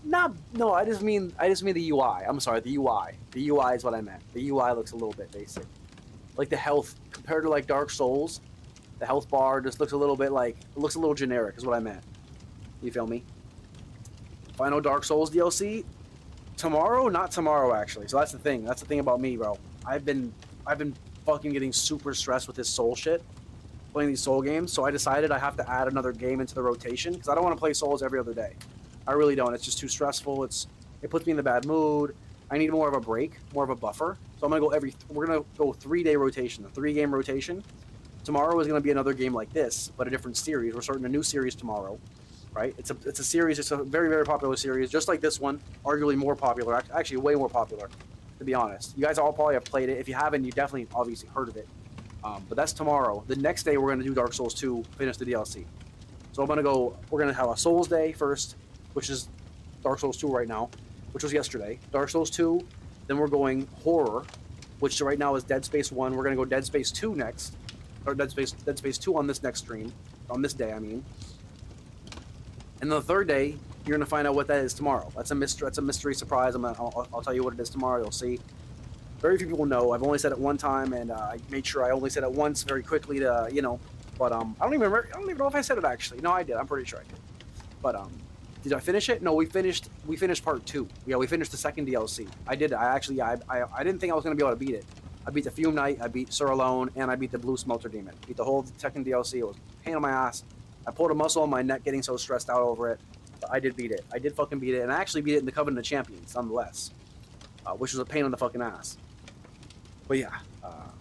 No, I just mean the UI. I'm sorry, the UI. The UI is what I meant. The UI looks a little bit basic. Like the health, compared to like Dark Souls, the health bar just looks a little bit like, it looks a little generic is what I meant. You feel me? Final Dark Souls DLC? Tomorrow? Not tomorrow, actually. So that's the thing. That's the thing about me, bro. I've been fucking getting super stressed with this Soul shit. Playing these Soul games. So I decided I have to add another game into the rotation. Because I don't want to play Souls every other day. I really don't. It's just too stressful. It puts me in a bad mood. I need more of a break. More of a buffer. So I'm going to go we're going to go 3-day rotation. A 3-game rotation. Tomorrow is going to be another game like this, but a different series. We're starting a new series tomorrow, right? It's a series. It's a very, very popular series, just like this one. Arguably more popular. Actually, way more popular, to be honest. You guys all probably have played it. If you haven't, you definitely obviously heard of it. But that's tomorrow. The next day, we're going to do Dark Souls 2, finish the DLC. So we're going to have a Souls Day first, which is Dark Souls 2 right now, which was yesterday. Dark Souls 2, then we're going Horror, which right now is Dead Space 1. We're going to go Dead Space 2 next. Or Dead Space 2 on this next stream. On this day, I mean. And the third day, you're going to find out what that is tomorrow. That's a mystery surprise. I'll tell you what it is tomorrow. You'll see. Very few people know. I've only said it one time, and I made sure I only said it once very quickly to, you know. But I don't even know if I said it, actually. No, I did. I'm pretty sure I did. But did I finish it? No, we finished part 2. Yeah, we finished the second DLC. I did. I didn't think I was going to be able to beat it. I beat the Fume Knight, I beat Sur Alone, and I beat the Blue Smelter Demon. Beat the whole second DLC. It was a pain in my ass. I pulled a muscle on my neck getting so stressed out over it. But I did beat it. I did fucking beat it, and I actually beat it in the Covenant of Champions, nonetheless. Which was a pain in the fucking ass. But yeah,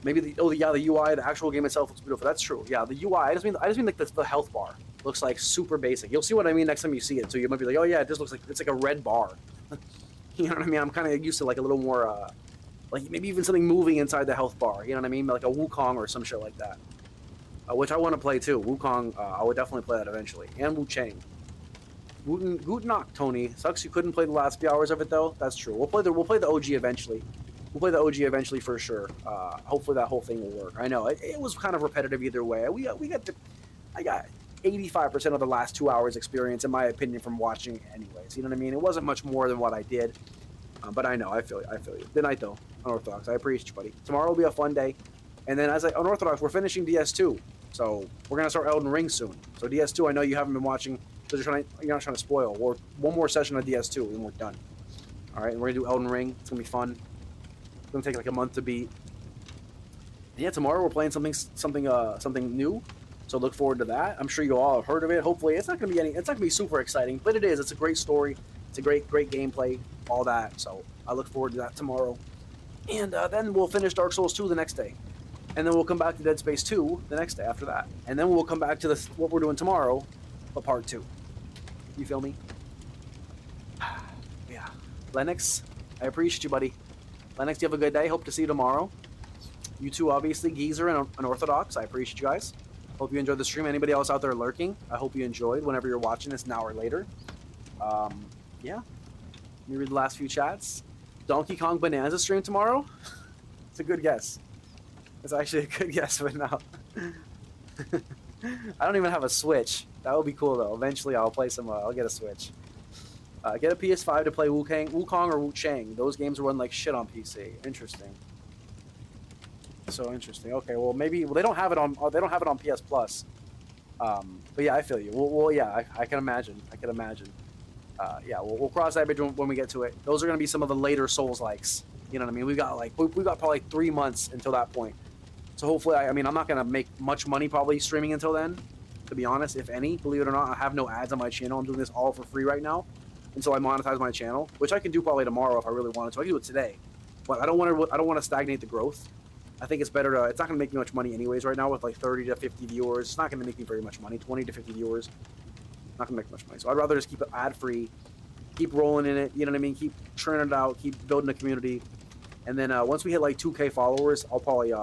maybe the UI, the actual game itself looks beautiful. That's true. Yeah, the UI, I just mean like the health bar looks like super basic. You'll see what I mean next time you see it. So you might be like, oh yeah, it just looks like, it's like a red bar. You know what I mean? I'm kind of used to like a little more, like maybe even something moving inside the health bar. You know what I mean? Like a Wukong or some shit like that. Which I want to play too. Wukong, I would definitely play that eventually. And Wu Chang. Guten Nacht, Tony. Sucks you couldn't play the last few hours of it though. That's true. We'll play the OG eventually. We'll play the OG eventually for sure. Hopefully that whole thing will work. I know it was kind of repetitive either way. I got 85% of the last 2 hours experience in my opinion from watching it anyways. You know what I mean? It wasn't much more than what I did. But I know, I feel you. Good night though, Unorthodox. I appreciate you, buddy. Tomorrow will be a fun day. And then as Unorthodox, we're finishing DS2. So we're gonna start Elden Ring soon. So DS2, I know you haven't been watching, so you're not trying to spoil. Or one more session of DS2 and we're done. All right, and we're gonna do Elden Ring. It's gonna be fun. It's gonna take like a month to beat. And yeah, tomorrow we're playing something new. So look forward to that. I'm sure you all have heard of it. Hopefully, it's not gonna be super exciting, but it is. It's a great story. It's a great gameplay, all that. So I look forward to that tomorrow. And then we'll finish Dark Souls 2 the next day. And then we'll come back to Dead Space 2 the next day after that. And then we'll come back to what we're doing tomorrow, but part 2. You feel me? Yeah. Lennox, I appreciate you, buddy. Lennox, you have a good day. Hope to see you tomorrow. You two, obviously, Geezer and Unorthodox. I appreciate you guys. Hope you enjoyed the stream. Anybody else out there lurking, I hope you enjoyed whenever you're watching this, an hour later. Yeah. Let me read the last few chats. Donkey Kong Bonanza stream tomorrow? It's a good guess. It's actually a good guess right now. I don't even have a Switch. That would be cool though. Eventually I'll play some, I'll get a Switch. Get a PS5 to play Wukong or Wu Chang. Those games run like shit on PC. Interesting. So interesting. Okay, well maybe they don't have it on PS Plus. But yeah, I feel you. Well yeah, I can imagine. Yeah, we'll cross that bridge when we get to it. Those are gonna be some of the later Souls likes. You know what I mean? We got probably 3 months until that point. So hopefully, I mean, I'm not gonna make much money probably streaming until then. To be honest, if any, believe it or not, I have no ads on my channel. I'm doing this all for free right now until I monetize my channel, which I can do probably tomorrow if I really wanted to. I can do it today, but I don't want to stagnate the growth. I think it's better to. It's not gonna make me much money anyways right now with like 30 to 50 viewers. It's not gonna make me very much money. 20 to 50 viewers, not gonna make much money. So I'd rather just keep it ad free, keep rolling in it. You know what I mean? Keep churning it out, keep building a community. And then once we hit like 2K followers, I'll probably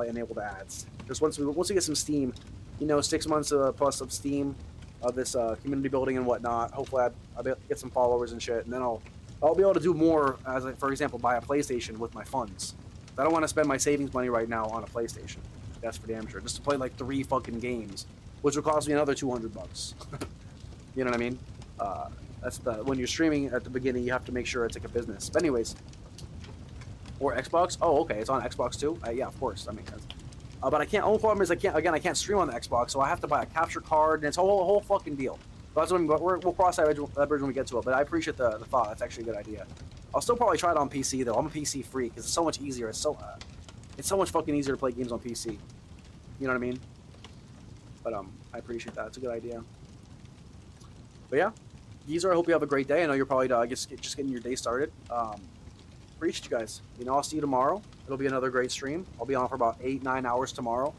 enable the ads. Just once we get some steam, 6 months plus of steam of this community building and whatnot. Hopefully I'll get some followers and shit, and then I'll be able to do more. As for example, buy a PlayStation with my funds. I don't want to spend my savings money right now on a PlayStation. That's for damn sure. Just to play like 3 fucking games, which will cost me another $200. You know what I mean? That's when you're streaming at the beginning, you have to make sure it's like a business. But anyways. Or Xbox? Oh, okay. It's on Xbox too? Yeah, of course. That makes sense. But I can't. Only problem is I can't stream on the Xbox, so I have to buy a capture card, and it's a whole fucking deal. But that's when we'll cross that bridge when we get to it. But I appreciate the thought. That's actually a good idea. I'll still probably try it on PC though. I'm a PC freak because it's so much easier. It's so much fucking easier to play games on PC. You know what I mean? But I appreciate that. It's a good idea. But yeah, Geezer, I hope you have a great day. I know you're probably just getting your day started. Appreciate you guys. I'll see you tomorrow. It'll be another great stream. I'll be on for about 8-9 hours tomorrow.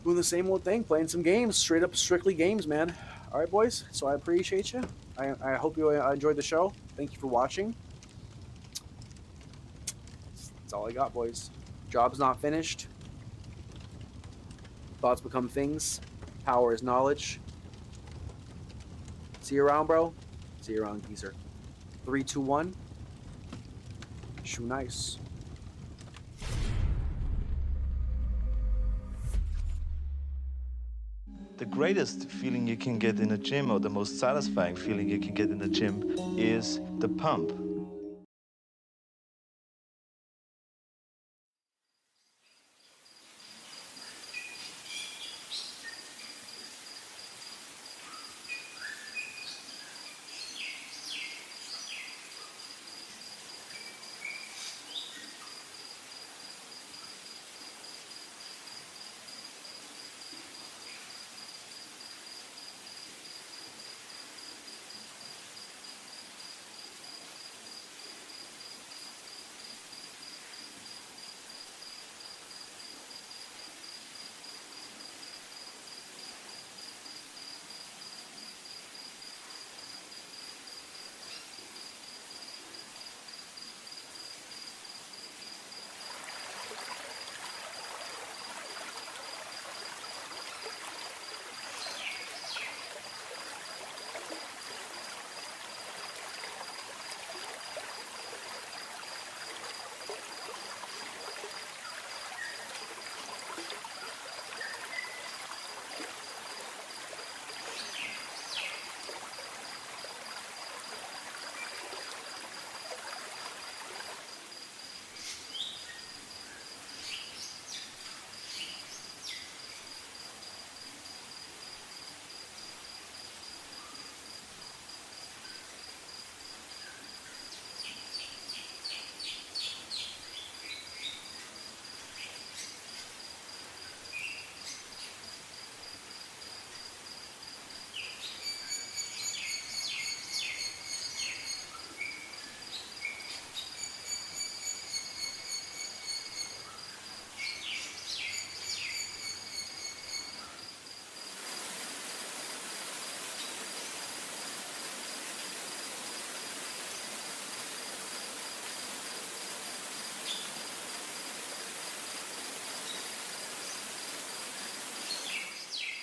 Doing the same old thing, playing some games, straight up strictly games, man. All right, boys. So I appreciate you. I hope you enjoyed the show. Thank you for watching. That's all I got, boys. Job's not finished. Thoughts become things. Power is knowledge. See you around, bro. See you around, Geezer. 3, 2, 1. Shoe nice. The greatest feeling you can get in a gym, or the most satisfying feeling you can get in the gym, is the pump.